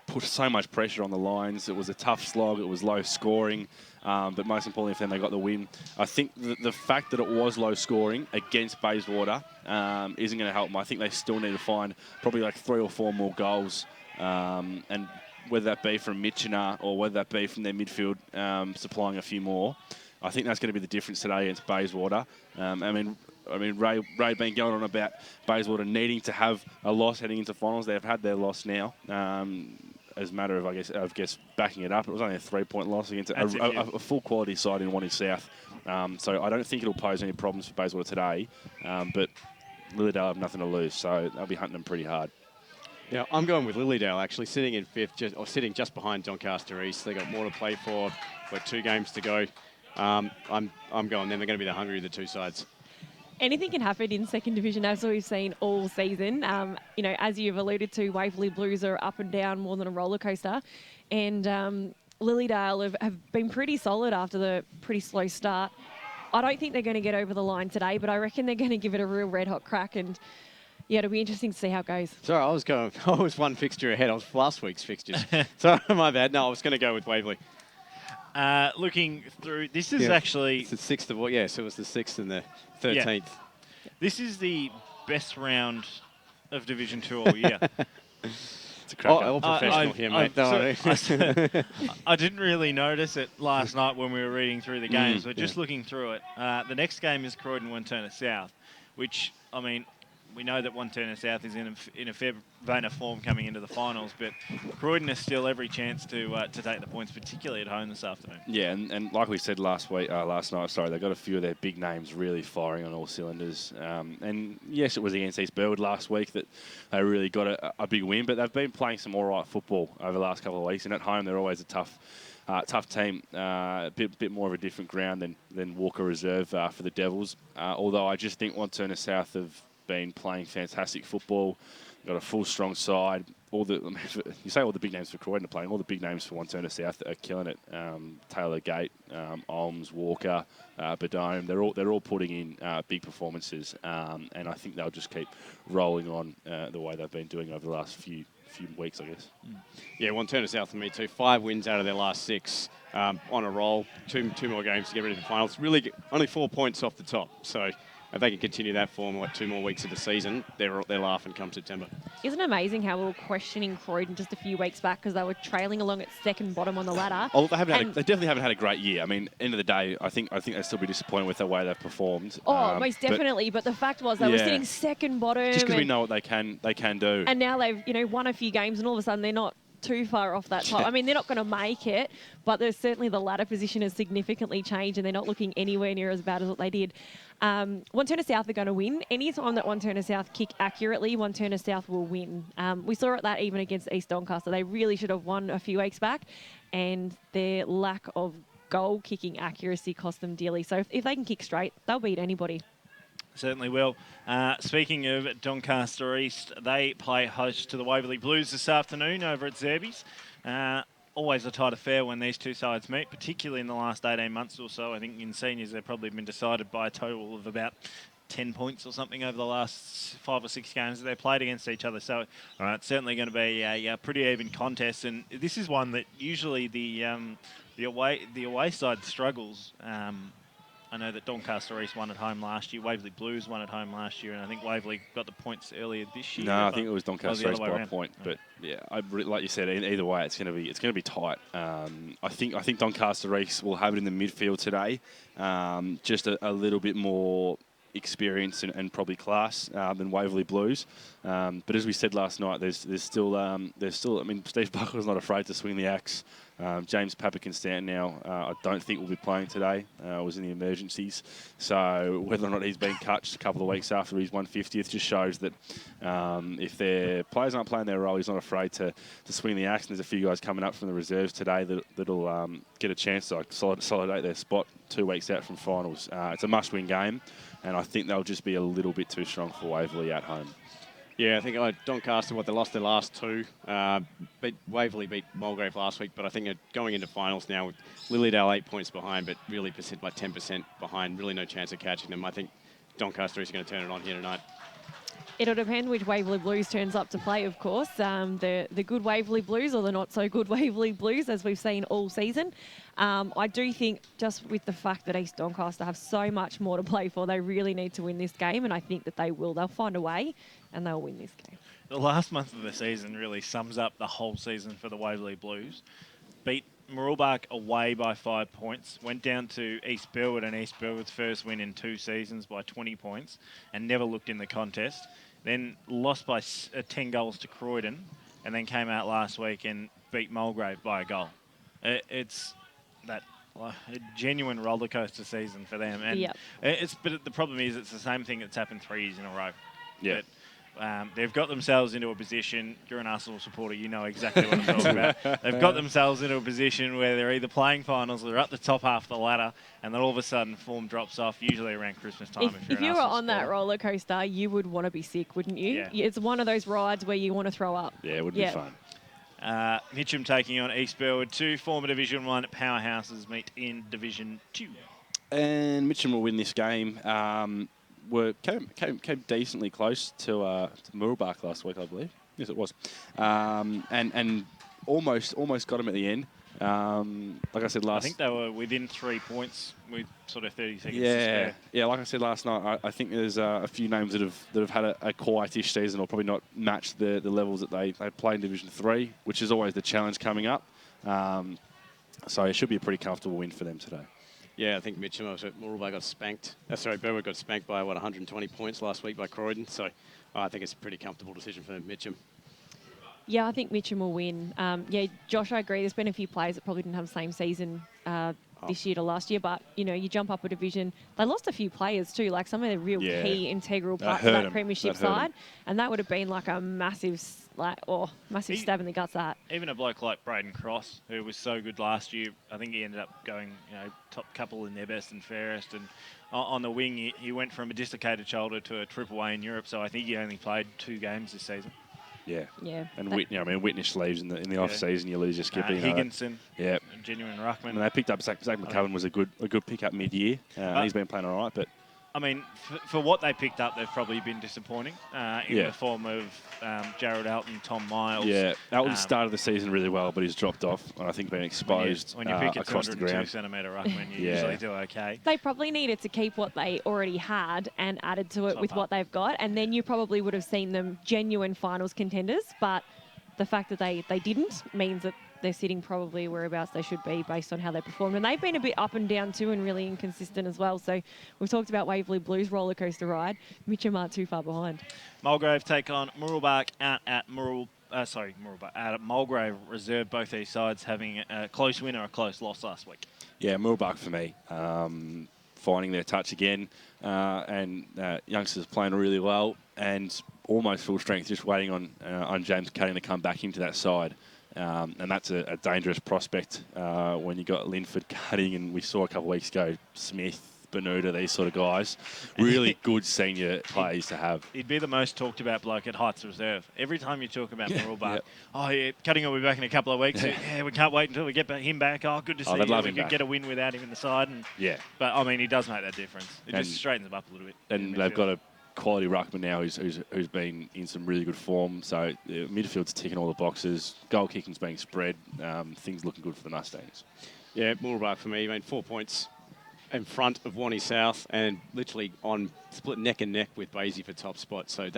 put so much pressure on the lines. It was a tough slog. It was low scoring. But most importantly for them, they got the win. I think the fact that it was low scoring against Bayswater isn't going to help them. I think they still need to find probably like 3 or 4 more goals. And whether that be from Mitchener or whether that be from their midfield supplying a few more, I think that's going to be the difference today against Bayswater. I mean, Ray been going on about Bayswater needing to have a loss heading into finals. They've had their loss now. As a matter of, I guess, backing it up, it was only a 3-point loss against a full quality side in Wanty South. So I don't think it'll pose any problems for Bayswater today. But Lilydale have nothing to lose, so they'll be hunting them pretty hard. Yeah, I'm going with Lilydale, actually, sitting in 5th, sitting just behind Doncaster East. They got more to play for. Got 2 games to go. I'm going them. They're going to be the hungry of the 2 sides. Anything can happen in 2nd division, as we've seen all season. As you've alluded to, Waverley Blues are up and down more than a roller coaster, and Lilydale have been pretty solid after the pretty slow start. I don't think they're going to get over the line today, but I reckon they're going to give it a real red-hot crack, and yeah, it'll be interesting to see how it goes. Sorry, I was 1 fixture ahead. I was last week's fixtures. Sorry, my bad. No, I was going to go with Waverley. Looking through, this is actually... It's the 6th of... Yeah, so it was the 6th and the 13th. Yeah. This is the best round of Division 2 all year. It's a cracker. All professional here, mate. I didn't really notice it last night when we were reading through the games, but just looking through it. The next game is Croydon-Wanturna South, which, I mean... We know that Wanturna South is in a fair vein of form coming into the finals, but Croydon has still every chance to take the points, particularly at home this afternoon. Yeah, and like we said last night, they've got a few of their big names really firing on all cylinders. And yes, it was against East Burwood last week that they really got a big win, but they've been playing some all right football over the last couple of weeks, and at home they're always a tough team, a bit more of a different ground than Walker Reserve for the Devils. Although I just think Wanturna South have been playing fantastic football, got a full strong side, you say all the big names for Croydon are playing, all the big names for Wantirna South are killing it. Taylor Gate, Olms, Walker, Badome, they're all putting in big performances, and I think they'll just keep rolling on the way they've been doing over the last few weeks, I guess. Yeah, Wantirna South for me too. 5 wins out of their last 6 on a roll. Two more games to get ready for the finals. Really, only 4 points off the top. So if they can continue that form, 2 more weeks of the season, they're laughing come September. Isn't it amazing how we were questioning Croydon just a few weeks back because they were trailing along at second bottom on the ladder? Oh, they definitely haven't had a great year. I mean, end of the day, I think they'll still be disappointed with the way they've performed. Oh, most definitely. But the fact was they were sitting second bottom. Just because we know what they can do. And now they've won a few games, and all of a sudden they're not too far off that top. I mean, they're not going to make it, but there's certainly the ladder position has significantly changed, and they're not looking anywhere near as bad as what they did. Wantirna South are going to win. Any time that Wantirna South kick accurately, Wantirna South will win. We saw it that even against East Doncaster. They really should have won a few weeks back, and their lack of goal kicking accuracy cost them dearly. So if they can kick straight, they'll beat anybody. Certainly will. Speaking of Doncaster East, they play host to the Waverley Blues this afternoon over at Zerby's. Always a tight affair when these two sides meet, particularly in the last 18 months or so. I think in seniors they've probably been decided by a total of about 10 points or something over the last 5 or 6 games that they've played against each other. So it's certainly going to be a pretty even contest. And this is one that usually the away side struggles. I know that Doncaster East won at home last year. Waverley Blues won at home last year, and I think Waverley got the points earlier this year. No, I think it was Doncaster East by a point. But yeah, like you said, either way, it's going to be tight. I think Doncaster East will have it in the midfield today. Just a little bit more experience and probably class than Waverley Blues. But as we said last night, there's still. I mean, Steve Buckler's not afraid to swing the axe. James Papa can stand now. I don't think will be playing today. Was in the emergencies. So whether or not he's been cut just a couple of weeks after his 150th just shows that if their players aren't playing their role, he's not afraid to swing the axe. And there's a few guys coming up from the reserves today that'll get a chance to consolidate their spot 2 weeks out from finals. It's a must-win game, and I think they'll just be a little bit too strong for Waverley at home. Yeah, I think Doncaster, they lost their last 2. Waverley beat Mulgrave last week, but I think going into finals now with Lilydale 8 points behind, but really like 10% behind, really no chance of catching them. I think Doncaster is going to turn it on here tonight. It'll depend which Waverley Blues turns up to play, of course. The good Waverley Blues or the not-so-good Waverley Blues, as we've seen all season. I do think just with the fact that East Doncaster have so much more to play for, they really need to win this game, and I think that they will. They'll find a way, and they'll win this game. The last month of the season really sums up the whole season for the Waverley Blues. Beat Mooroolbark away by 5 points, went down to East Burwood, and East Burwood's first win in 2 seasons by 20 points, and never looked in the contest. Then lost by 10 goals to Croydon, and then came out last week and beat Mulgrave by a goal. It's a genuine rollercoaster season for them. And but the problem is it's the same thing that's happened 3 years in a row. Yeah. They've got themselves into a position, you're an Arsenal supporter, you know exactly what I'm talking about. They've got themselves into a position where they're either playing finals or they're up the top half of the ladder, and then all of a sudden form drops off, usually around Christmas time. If you were on that roller coaster, you would want to be sick, wouldn't you? Yeah. It's one of those rides where you want to throw up. Yeah, it would be fun. Mitcham taking on East Burwood. 2 former Division 1 powerhouses meet in Division 2. And Mitcham will win this game. Came decently close to Mooroolbark last week, I believe. Yes, it was. And almost got him at the end. Like I said I think they were within 3 points with sort of 30 seconds to spare. Yeah, like I said last night, I think there's a few names that have had a quietish season or probably not matched the levels that they play in Division 3, which is always the challenge coming up. So it should be a pretty comfortable win for them today. Yeah, I think Mooroolbark got spanked. Burwood got spanked by, 120 points last week by Croydon. So I think it's a pretty comfortable decision for Mitcham. Yeah, I think Mitcham will win. Josh, I agree. There's been a few players that probably didn't have the same season this year to last year, but, you jump up a division. They lost a few players too, like some of the real key integral parts of that premiership side, and that would have been like a massive stab in the guts, that. Even a bloke like Braden Cross, who was so good last year, I think he ended up going, top couple in their best and fairest, and on the wing, he went from a dislocated shoulder to a triple A in Europe, so I think he only played 2 games this season. Yeah. Yeah. And Whitnish leaves in the off season. You lose your skipper. Higginson. Yeah. Genuine ruckman. And they picked up Zach McCullum was a good pick-up mid-year. He's been playing all right, but... I mean, for what they picked up, they've probably been disappointing in the form of Jared Alton, Tom Miles. Yeah, Alton started the season really well, but he's dropped off, and I think been exposed when you pick a across the ground. 202-centimetre ruckman, you usually do okay. They probably needed to keep what they already had and added to it with what they've got, and then you probably would have seen them genuine finals contenders, but the fact that they didn't means that they're sitting probably whereabouts they should be based on how they performed. And they've been a bit up and down too and really inconsistent as well. So we've talked about Waverley Blues roller coaster ride. Mitcham aren't too far behind. Mulgrave take on Murrelbach out at Mulgrave Reserve. Both these sides having a close win or a close loss last week. Yeah, Murrelbach for me. Finding their touch again, and youngsters playing really well and almost full strength, just waiting on James Cutting to come back into that side. And that's a dangerous prospect when you got Linford, Cutting, and we saw a couple of weeks ago Smith, Bermuda, these sort of guys. Really good senior players to have. He'd be the most talked about bloke at Heights Reserve. Every time you talk about Murrelbach, oh yeah, Cutting will be back in a couple of weeks. Yeah, we can't wait until we get him back. Oh, good to see they'd love we him could back. get a win without him in the side. And, but I mean, he does make that difference. It just straightens them up a little bit. And they've got a quality ruckman now who's been in some really good form. So the midfield's ticking all the boxes. Goal kicking's being spread. Things looking good for the Mustangs. Yeah, Murrelbach for me. I mean, 4 points in front of Wani South and literally on split neck and neck with Basie for top spot. So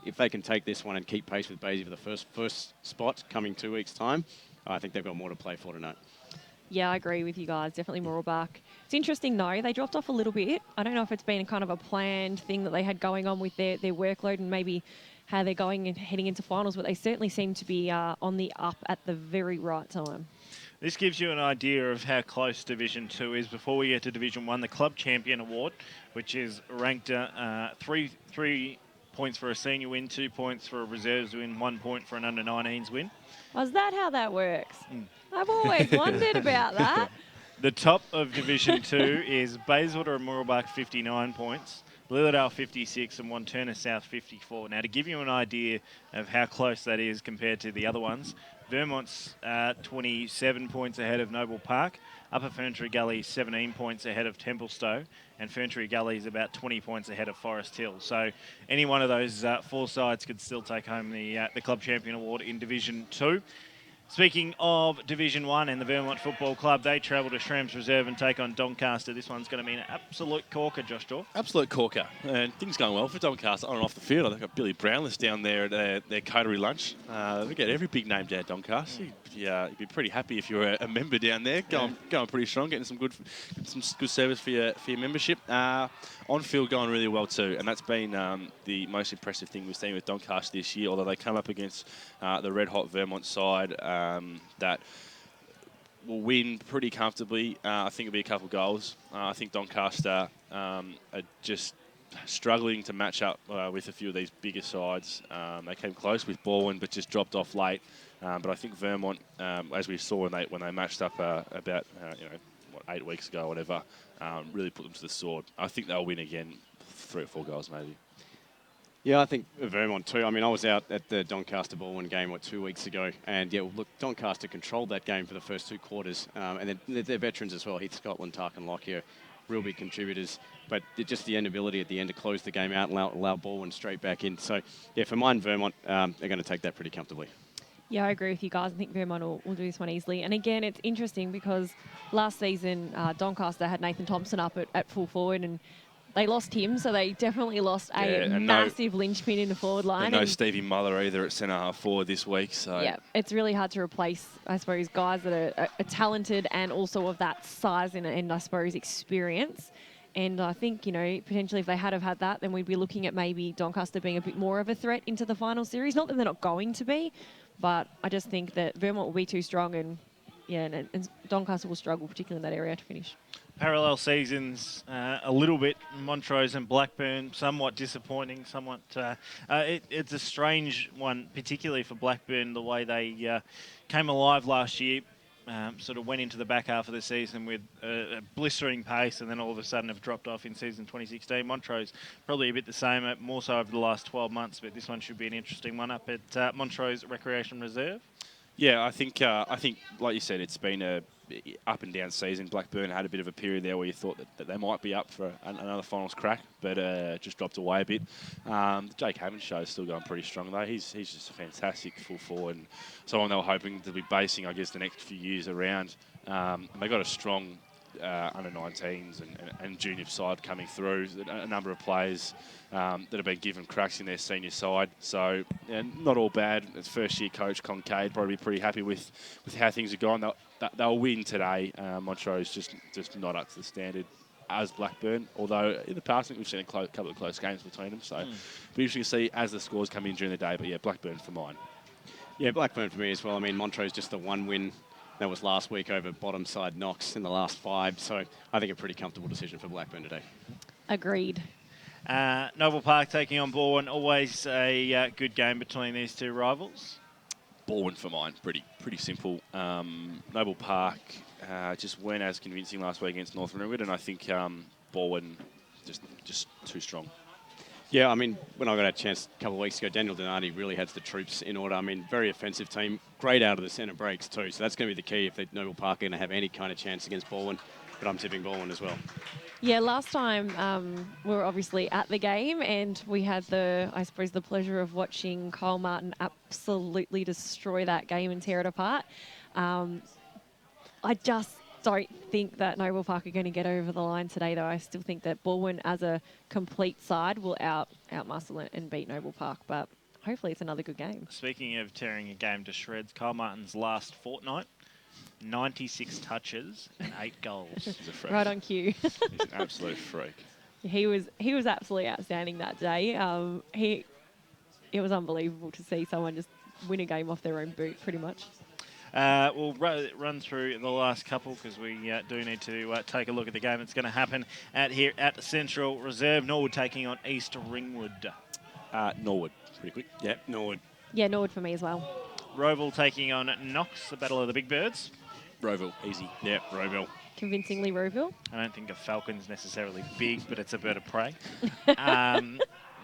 if they can take this one and keep pace with Basie for the first spot coming 2 weeks' time, I think they've got more to play for tonight. Yeah, I agree with you guys. Definitely Murrelbach. It's interesting, though. They dropped off a little bit. I don't know if it's been kind of a planned thing that they had going on with their workload and maybe how they're going and heading into finals, but they certainly seem to be on the up at the very right time. This gives you an idea of how close Division 2 is. Before we get to Division 1, the Club Champion Award, which is ranked 3 points for a senior win, 2 points for a reserves win, 1 point for an under-19s win. Was that how that works? I've always wondered about that. The top of Division 2 is Bayswater and Murrelbach, 59 points. Lilydale 56 and Wanturna South 54. Now, to give you an idea of how close that is compared to the other ones, Vermont's 27 points ahead of Noble Park. Upper Ferntree Gully 17 points ahead of Templestowe. And Ferntree Gully is about 20 points ahead of Forest Hill. So any one of those 4 sides could still take home the Club Champion Award in Division 2. Speaking of Division 1 and the Vermont Football Club, they travel to Shram's Reserve and take on Doncaster. This one's going to be an absolute corker, Josh Dawe. Absolute corker. And things going well for Doncaster on and off the field. They've got Billy Brownless down there at their coterie lunch. We get every big name down at Doncaster. You'd be pretty happy if you're a member down there. Going pretty strong, getting some good service for your membership. On field going really well too, and that's been the most impressive thing we've seen with Doncaster this year. Although they come up against the red hot Vermont side that will win pretty comfortably. I think it'll be a couple goals. I think Doncaster are just struggling to match up with a few of these bigger sides. They came close with Baldwin, but just dropped off late. But I think Vermont, as we saw when they matched up about 8 weeks ago or whatever, really put them to the sword. I think they'll win again, 3 or 4 goals maybe. Yeah, I think Vermont too. I mean, I was out at the Doncaster-Baldwin game, 2 weeks ago, and look, Doncaster controlled that game for the first 2 quarters, and then their veterans as well, Heath Scotland, Tarkin Lockyer, real big contributors, but just the inability at the end to close the game out and allow Baldwin straight back in. So, yeah, for mine, Vermont, they're going to take that pretty comfortably. Yeah, I agree with you guys. I think Vermont will do this one easily. And again, it's interesting because last season, Doncaster had Nathan Thompson up at full forward and they lost him, so they definitely lost a massive linchpin in the forward line. And no Stevie Muller either at centre half forward this week. So yeah, it's really hard to replace, I suppose, guys that are talented and also of that size and I suppose, experience. And I think, potentially if they had that, then we'd be looking at maybe Doncaster being a bit more of a threat into the final series. Not that they're not going to be, but I just think that Vermont will be too strong and Doncaster will struggle, particularly in that area, to finish. Parallel seasons, a little bit. Montrose and Blackburn, somewhat disappointing, somewhat... it's a strange one, particularly for Blackburn, the way they came alive last year. sort of went into the back half of the season with a blistering pace and then all of a sudden have dropped off in season 2016. Montrose probably a bit the same, more so over the last 12 months, but this one should be an interesting one up at Montrose Recreation Reserve. Yeah, I think like you said, it's been a up and down season. Blackburn had a bit of a period there where you thought that they might be up for another finals crack, but just dropped away a bit. The Jake Havens show is still going pretty strong though. He's just a fantastic full forward, and someone they were hoping to be basing, I guess, the next few years around. And they got a strong under-19s and junior side coming through. A number of players that have been given cracks in their senior side. So yeah, not all bad. As first-year coach Concade probably pretty happy with how things are going. They'll win today. Montrose just not up to the standard as Blackburn, although in the past I think we've seen a couple of close games between them. So we usually see as the scores come in during the day. But yeah, Blackburn for mine. Yeah, Blackburn for me as well. I mean, Montrose just the one win. That was last week over bottom side Knox in the last 5. So I think a pretty comfortable decision for Blackburn today. Agreed. Noble Park taking on Bourne. Always a good game between these two rivals. Bourne for mine. Pretty simple. Noble Park just weren't as convincing last week against North Ringwood, and I think Bourne just too strong. Yeah, I mean, when I got a chance a couple of weeks ago, Daniel Donati really has the troops in order. I mean, very offensive team, great out of the centre breaks too. So that's going to be the key if Noble Park are going to have any kind of chance against Bourne. But I'm tipping Bourne as well. Yeah, last time we were obviously at the game and we had the pleasure of watching Kyle Martin absolutely destroy that game and tear it apart. I just don't think that Noble Park are going to get over the line today, though. I still think that Bourne, as a complete side, will outmuscle and beat Noble Park. But hopefully it's another good game. Speaking of tearing a game to shreds, Kyle Martin's last fortnight, 96 touches and 8 goals. He's a freak. Right on cue. He's an absolute freak. He was absolutely outstanding that day. It was unbelievable to see someone just win a game off their own boot, pretty much. We'll run through the last couple because we do need to take a look at the game that's going to happen here at Central Reserve. Norwood taking on East Ringwood. Norwood, pretty quick. Yeah, Norwood. Yeah, Norwood for me as well. Roval taking on Knox, the Battle of the Big Birds. Roval, easy. Yeah, Roval. Convincingly Roval. I don't think a falcon's necessarily big, but it's a bird of prey.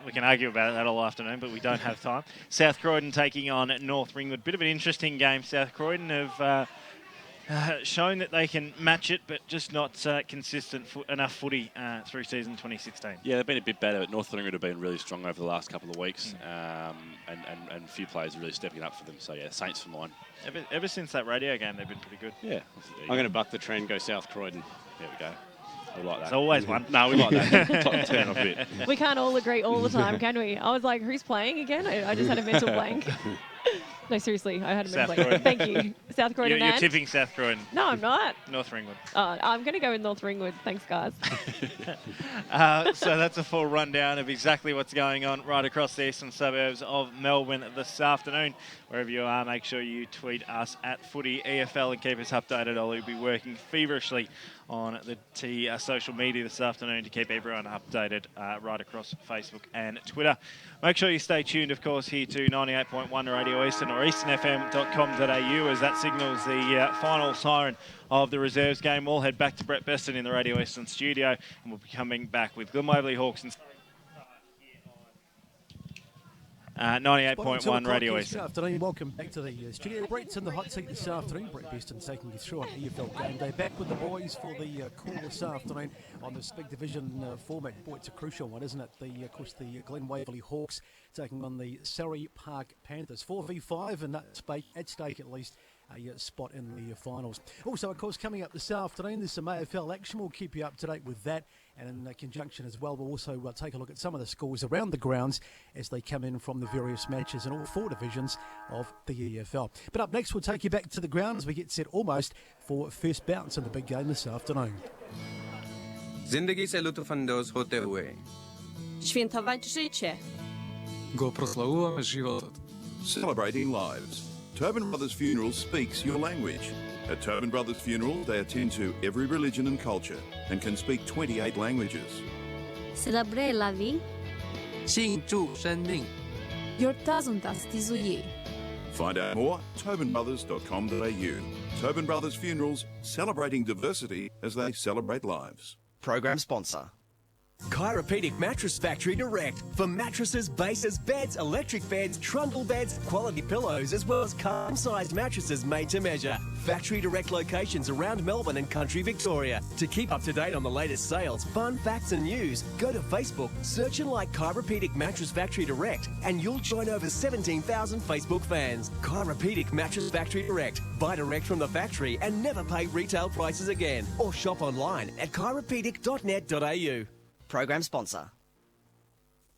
We can argue about that all afternoon, but we don't have time. South Croydon taking on North Ringwood. Bit of an interesting game. South Croydon have shown that they can match it, but just not consistent enough footy through season 2016. Yeah, they've been a bit better, but North Ringwood have been really strong over the last couple of weeks, and a few players are really stepping up for them. So yeah, Saints for mine. Ever since that radio game, they've been pretty good. Yeah. I'm going to buck the trend, go South Croydon. There we go. We like that. There's always one. No, we like that. Turn off a bit. We can't all agree all the time, can we? I was like, who's playing again? I just had a mental blank. No, seriously, I had a mental blank. Thank you. South Croydon. You're tipping South Croydon. No, I'm not. North Ringwood. I'm going to go with North Ringwood. Thanks, guys. So that's a full rundown of exactly what's going on right across the eastern suburbs of Melbourne this afternoon. Wherever you are, make sure you tweet us at Footy EFL and keep us updated. I'll be working feverishly on the social media this afternoon to keep everyone updated right across Facebook and Twitter. Make sure you stay tuned, of course, here to 98.1 Radio Eastern or easternfm.com.au as that signals the final siren of the reserves game. We'll head back to Brett Beston in the Radio Eastern studio, and we'll be coming back with Glen Waverley Hawks and 98.1 Radio Eastern. Good afternoon. Welcome back to the studio. Brett's in the hot seat this afternoon. Brett Beston taking you through on EFL Game Day. Back with the boys for the call this afternoon on this big division format. Boy, it's a crucial one, isn't it? Of course, the Glen Waverley Hawks taking on the Surrey Park Panthers. 4v5 and at stake at least a spot in the finals. Also, of course, coming up this afternoon, there's some AFL action. We'll keep you up to date with that. And in conjunction as well, we'll also take a look at some of the scores around the grounds as they come in from the various matches in all 4 divisions of the EFL. But up next, we'll take you back to the ground as we get set almost for first bounce in the big game this afternoon. Zindagi se lutofandos hote huए. Świętować życie. Go proslawujemy żywot. Celebrating lives. Tobin Brothers Funerals speaks your language. At Tobin Brothers Funerals, they attend to every religion and culture and can speak 28 languages. Celebrate la vie. 庆祝生命。 Yortazuntas tizuye. Find out more at tobinbrothers.com.au. Tobin Brothers Funerals, celebrating diversity as they celebrate lives. Program sponsor. Chiropedic Mattress Factory Direct for mattresses, bases, beds, electric beds, trundle beds, quality pillows, as well as custom-sized mattresses made to measure. Factory Direct locations around Melbourne and country Victoria. To keep up to date on the latest sales, fun facts and news, go to Facebook, search and like Chiropedic Mattress Factory Direct, and you'll join over 17,000 Facebook fans. Chiropedic Mattress Factory Direct. Buy direct from the factory and never pay retail prices again. Or shop online at chiropedic.net.au. Program sponsor.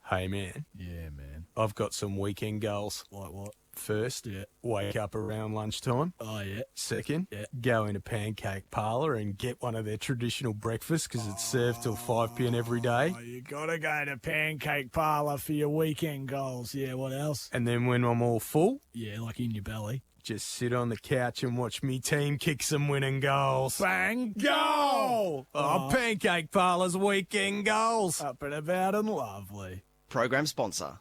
Hey, man. Yeah, man. I've got some weekend goals. Like what? First, wake up around lunchtime. Oh, yeah. Second, go into Pancake Parlour and get one of their traditional breakfasts because it's served till 5 p.m. every day. Oh, you got to go to Pancake Parlour for your weekend goals. Yeah, what else? And then when I'm all full, Yeah, like in your belly. just sit on the couch and watch me team kick some winning goals. Bang, goal! Pancake Parlour's weekend goals. Up and about and lovely. Program sponsor.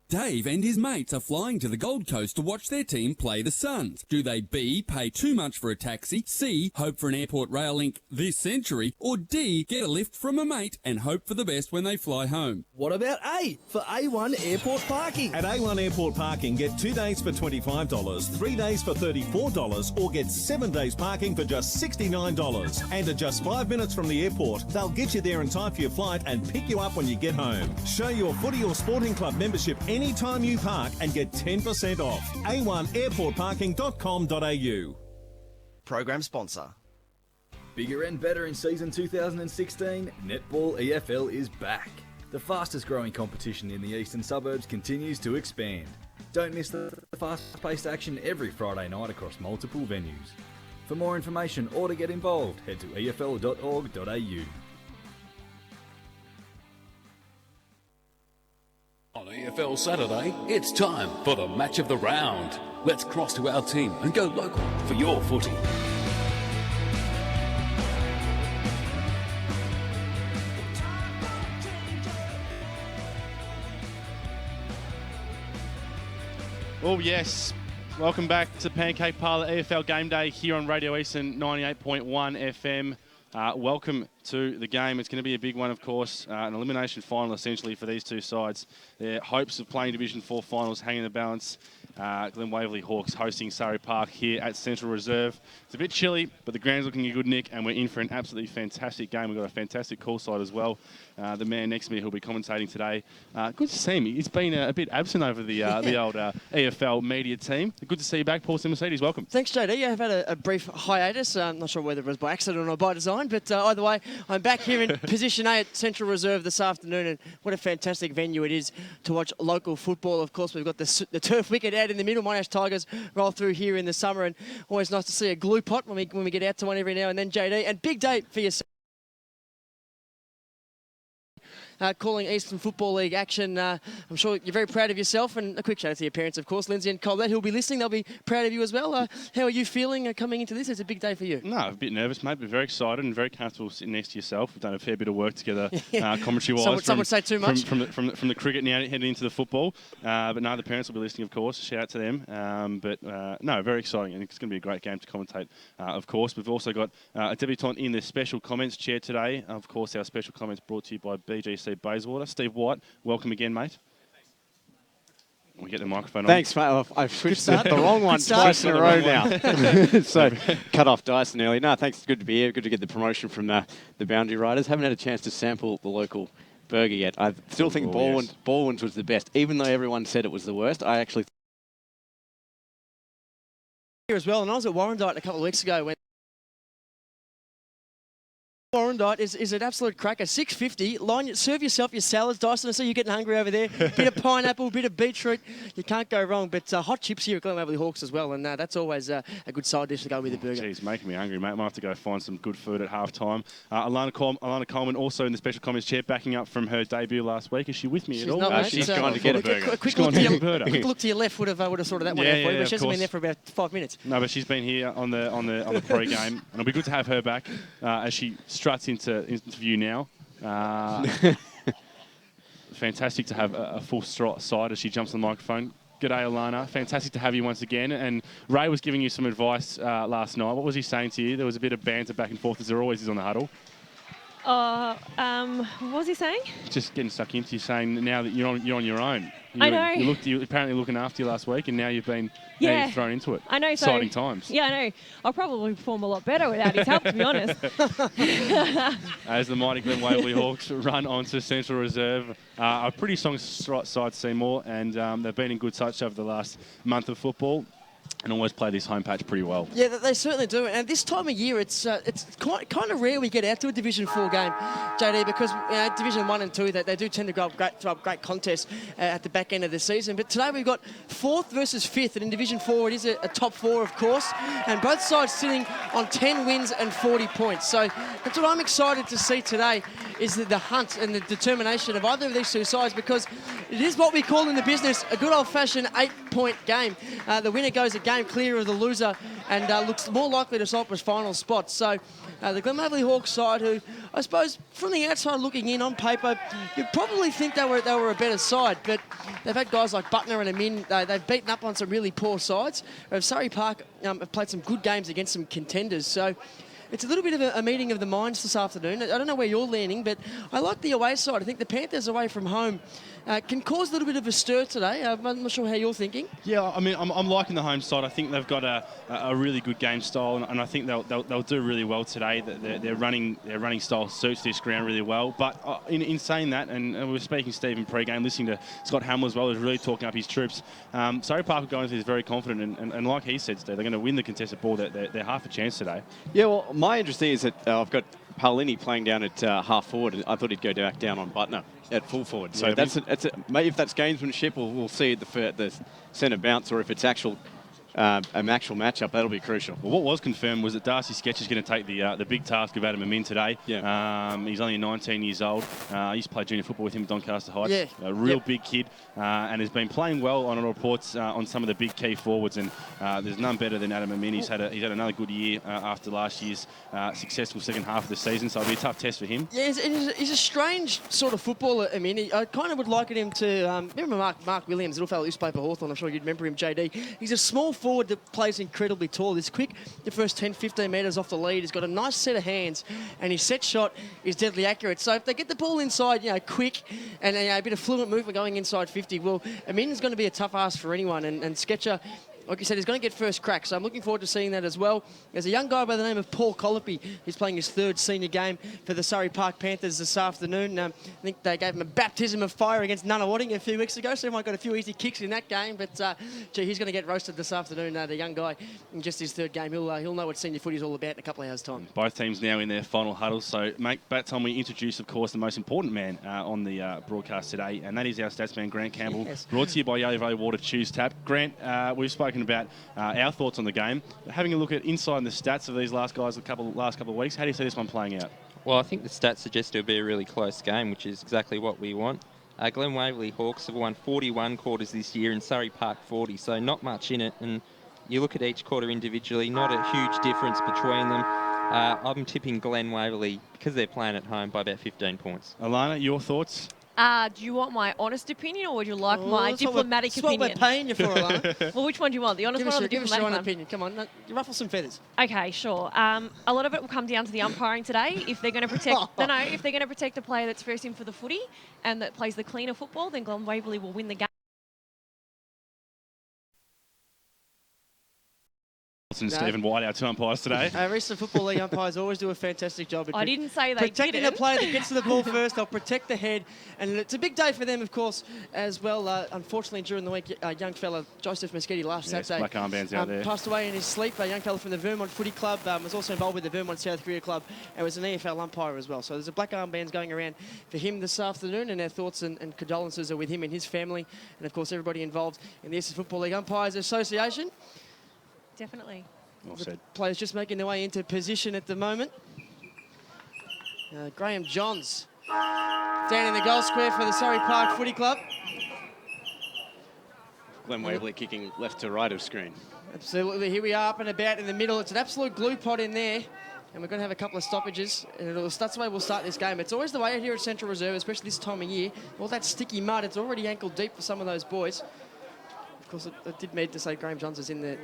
Dave and his mates are flying to the Gold Coast to watch their team play the Suns. Do they B, pay too much for a taxi, C, hope for an airport rail link this century, or D, get a lift from a mate and hope for the best when they fly home? What about A for A1 Airport Parking? At A1 Airport Parking, get 2 days for $25, 3 days for $34, or get 7 days parking for just $69. And at just 5 minutes from the airport, they'll get you there in time for your flight and pick you up when you get home. Show your footy or sporting club membership anytime you park and get 10% off. A1airportparking.com.au. Program sponsor. Bigger and better in season 2016, Netball EFL is back. The fastest growing competition in the eastern suburbs continues to expand. Don't miss the fast-paced action every Friday night across multiple venues. For more information or to get involved, head to efl.org.au. On EFL Saturday, it's time for the match of the round. Let's cross to our team and go local for your footy. Oh, yes. Welcome back to Pancake Parlour EFL Game Day here on Radio Eastern 98.1 FM. Welcome to the game. It's going to be a big one, of course. An elimination final, essentially, for these two sides. Their hopes of playing Division 4 finals hang in the balance. Glen Waverley Hawks hosting Surrey Park here at Central Reserve. It's a bit chilly, but the ground's looking a good nick, and we're in for an absolutely fantastic game. We've got a fantastic call side as well. The man next to me who'll be commentating today. Good to see him. He's been a bit absent over the old EFL media team. Good to see you back, Paul Semertzidis. Welcome. Thanks, JD. I've had a brief hiatus. I'm not sure whether it was by accident or by design, but either way, I'm back here in position A at Central Reserve this afternoon, and what a fantastic venue it is to watch local football. Of course, we've got the turf wicket out in the middle. Monash Tigers roll through here in the summer, and always nice to see a glue pot when we get out to one every now and then, JD. And big day for yourself. Calling Eastern Football League action. I'm sure you're very proud of yourself, and a quick shout out to your parents, of course, Lindsay and Coleman, who'll be listening. They'll be proud of you as well. How are you feeling coming into this? It's a big day for you. No, a bit nervous, mate, but very excited and very comfortable sitting next to yourself. We've done a fair bit of work together, commentary-wise. Some would say too much. From the cricket now heading into the football. But no, the parents will be listening, of course. Shout out to them. No, very exciting, and it's going to be a great game to commentate, of course. We've also got a debutant in the special comments chair today. Of course, our special comments brought to you by BGC Bayswater. Steve White, welcome again, mate. We get the microphone on. Thanks, mate. I've switched the wrong one twice in a row now. So, cut off Dyson early. No, thanks. Good to be here. Good to get the promotion from the Boundary Riders. Haven't had a chance to sample the local burger yet. I still think Baldwin's was the best, even though everyone said it was the worst. I actually Here as well, and I was at Warrandyte a couple of weeks ago when Warrandyte is an absolute cracker. $6.50. Serve yourself your salads, Dyson. I see you're getting hungry over there. Bit of pineapple, bit of beetroot. You can't go wrong. But hot chips here at Glen Waverley Hawks as well, and that's always a good side dish to go with the burger. Geez, making me hungry, mate. Might have to go find some good food at half-time. Alana Coleman also in the special comments chair, backing up from her debut last week. Is she with me at all? Not, she's trying to get a burger. A quick look to your left would have sorted that one out for you, but she hasn't been there for about 5 minutes. No, but she's been here on the pre-game, and it'll be good to have her back as she struts into view now. Fantastic to have a full side as she jumps on the microphone. G'day, Alana. Fantastic to have you once again. And Ray was giving you some advice last night. What was he saying to you? There was a bit of banter back and forth, as there always is on the huddle. What was he saying? Just getting stuck into you, saying now that you're on your own. I know. You were apparently looking after you last week, and now you've been now you're thrown into it. I know. Exciting times. Yeah, I know. I'll probably perform a lot better without his help, to be honest. As the mighty Glen Waverley Hawks run onto Central Reserve, a pretty strong side Seymour, and they've been in good touch over the last month of football. And always play this home patch pretty well. Yeah, they certainly do. And this time of year, it's kind of rare we get out to a Division 4 game, JD, because Division 1 and 2, they do tend to throw up great contests at the back end of the season. But today we've got 4th versus 5th, and in Division 4 it is a top 4, of course, and both sides sitting on 10 wins and 40 points. So that's what I'm excited to see today, is the hunt and the determination of either of these two sides, because it is what we call in the business a good old-fashioned 8-point game. The winner goes a game clear of the loser and looks more likely to stop his final spot. So the Glen Waverley Hawks side, who I suppose from the outside looking in on paper, you'd probably think they were a better side, but they've had guys like Butner and Amin. They've beaten up on some really poor sides. Surrey Park have played some good games against some contenders. So it's a little bit of a meeting of the minds this afternoon. I don't know where you're leaning, but I like the away side. I think the Panthers away from home can cause a little bit of a stir today. I'm not sure how you're thinking. Yeah, I mean, I'm liking the home side. I think they've got a really good game style, and I think they'll do really well today. Their running style suits this ground really well. But in saying that, and we were speaking to Stephen pre-game, listening to Scott Hamill as well, who's really talking up his troops. Surrey Park are going into this very confident, and like he said, Steve, they're going to win the contested ball. They're half a chance today. Yeah, well, my interest is that I've got Paolini playing down at half forward, and I thought he'd go back down on Butner at full forward. So yeah, maybe if that's gamesmanship, we'll see at the centre bounce, or if it's an actual matchup, that'll be crucial. Well, what was confirmed was that Darcy Sketch is going to take the big task of Adam Amin today. Yeah. He's only 19 years old. I used to play junior football with him at Doncaster Heights. Yeah. A real big kid, and has been playing well on reports on some of the big key forwards. And there's none better than Adam Amin. He's had another good year after last year's successful second half of the season. So it'll be a tough test for him. Yeah, he's a strange sort of footballer. I mean, I kind of would liken him to remember Mark Williams, little fellow who used to play for Hawthorn. I'm sure you'd remember him, JD. He's a small forward that plays incredibly tall. He's quick the first 10, 15 metres off the lead. He's got a nice set of hands, and his set shot is deadly accurate. So if they get the ball inside, quick, and a bit of fluent movement going inside 50, well, Amin is going to be a tough ask for anyone, and Sketcher, like you said, he's going to get first crack, so I'm looking forward to seeing that as well. There's a young guy by the name of Paul Colopy. He's playing his 3rd senior game for the Surrey Park Panthers this afternoon. I think they gave him a baptism of fire against Nunawading a few weeks ago, so he might got a few easy kicks in that game, but he's going to get roasted this afternoon, the young guy, in just his 3rd game. He'll know what senior footy is all about in a couple of hours' time. Both teams now in their final huddle, so make that time we introduce, of course, the most important man on the broadcast today, and that is our stats man, Grant Campbell, Yes. brought to you by Yovo Water Choose Tap. Grant, we've spoken about our thoughts on the game. Having a look at inside the stats of these last couple of weeks, how do you see this one playing out? Well, I think the stats suggest it'll be a really close game, which is exactly what we want. Glen Waverley Hawks have won 41 quarters this year and Surrey Park 40, so not much in it. And you look at each quarter individually, not a huge difference between them. I'm tipping Glen Waverley, because they're playing at home, by about 15 points. Alana, your thoughts? Do you want my honest opinion, or would you like my diplomatic opinion? That's what we're paying you for, Alana. Well, which one do you want? The honest one or the give us your diplomatic own one? opinion. Come on, you ruffle some feathers. Okay, sure. A lot of it will come down to the umpiring today. If they're going to protect, if they're going to protect the player that's first in for the footy and that plays the cleaner football, then Glen Waverley will win the game. And Stephen White, our 2 umpires today. Recent Football League umpires always do a fantastic job. I didn't say they protecting didn't. the player that gets to the ball first. They'll protect the head, and it's a big day for them, of course, as well. Unfortunately, during the week, a young fella, Joseph Moschetti, last Saturday, black armbands out there, passed away in his sleep. A young fella from the Vermont Footy Club, was also involved with the Vermont South Korea Club, and was an EFL umpire as well. So there's a black armbands going around for him this afternoon, and our thoughts and condolences are with him and his family, and of course everybody involved in the Eastern Football League Umpires Association. Definitely. Well said. Players just making their way into position at the moment. Graham Johns down in the goal square for the Surrey Park Footy Club. Glen Waverley kicking left to right of screen. Absolutely. Here we are up and about in the middle. It's an absolute glue pot in there. And we're going to have a couple of stoppages. And that's the way we'll start this game. It's always the way out here at Central Reserve, especially this time of year. All that sticky mud, it's already ankle deep for some of those boys. Of course, it did mean to say Graham Johns is in the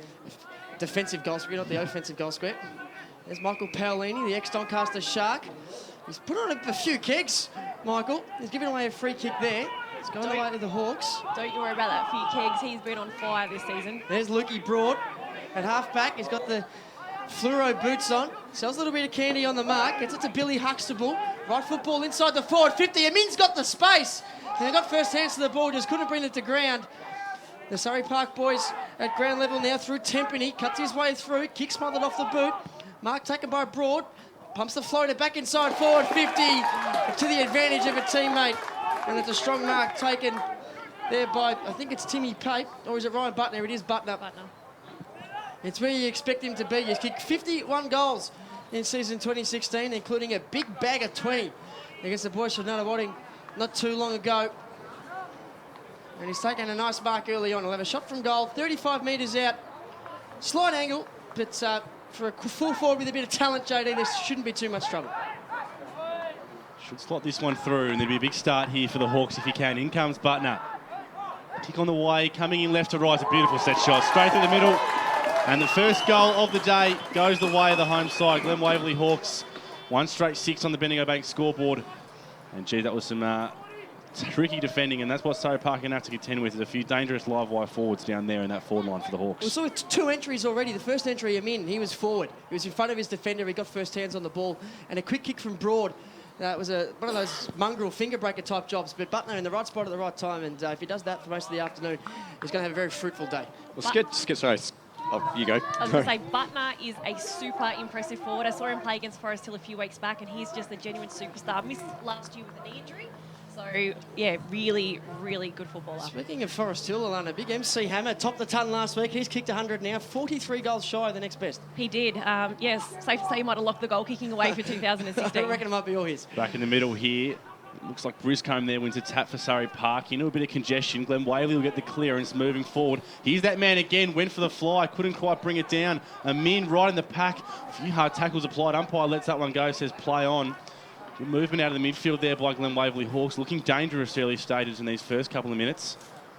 defensive goal square, not the offensive goal square. There's Michael Paolini, the ex-Doncaster Shark. He's put on a few kegs, Michael. He's given away a free kick there. It's going away to the Hawks. Don't you worry about that few kegs. He's been on fire this season. There's Lukey Broad at half-back. He's got the fluoro boots on. Sells a little bit of candy on the mark. Gets it to Billy Huxtable. Right football inside the forward 50. Amin's got the space. And they got first hands to the ball, just couldn't bring it to ground. The Surrey Park boys at ground level now through Tempany. Cuts his way through. Kick smothered off the boot. Mark taken by Broad. Pumps the floater back inside forward 50 to the advantage of a teammate. And it's a strong mark taken there by, I think it's Timmy Pape, or is it Ryan Butner? It is Butner. It's where you expect him to be. He's kicked 51 goals in season 2016, including a big bag of 20 against the boys from Nunawading not too long ago. And he's taken a nice mark early on. He'll have a shot from goal, 35 metres out. Slight angle, but for a full forward with a bit of talent, JD, there shouldn't be too much trouble. Should slot this one through, and there'll be a big start here for the Hawks if he can. In comes Butner. Kick on the way, coming in left to right. A beautiful set shot, straight through the middle. And the first goal of the day goes the way of the home side. Glen Waverley Hawks, 1 straight 6 on the Bendigo Bank scoreboard. And gee, that was some tricky defending, and that's what Surrey Park can have to contend with. There's a few dangerous live wire forwards down there in that forward line for the Hawks. We saw 2 entries already. The first entry, Amin, he was forward. He was in front of his defender. He got first hands on the ball. And a quick kick from Broad. It was one of those mongrel finger breaker type jobs, but Butner in the right spot at the right time, and if he does that for most of the afternoon, he's going to have a very fruitful day. Well, sorry, you go. I was going to say, Butner is a super impressive forward. I saw him play against Forest Hill a few weeks back, and he's just a genuine superstar. Missed last year with a knee injury. So, yeah, really, really good footballer. Speaking of Forest Hill, Alana, big MC Hammer topped the ton last week. He's kicked 100 now, 43 goals shy of the next best. He did. Yes, safe to say he might have locked the goal kicking away for 2016. I reckon it might be all his. Back in the middle here. Looks like Briscombe there wins a tap for Surrey Park. You know, a bit of congestion. Glen Waverley will get the clearance moving forward. Here's that man again. Went for the fly. Couldn't quite bring it down. Amin right in the pack. A few hard tackles applied. Umpire lets that one go. Says play on. Good movement out of the midfield there by Glen Waverley Hawks. Looking dangerous early stages in these first couple of minutes.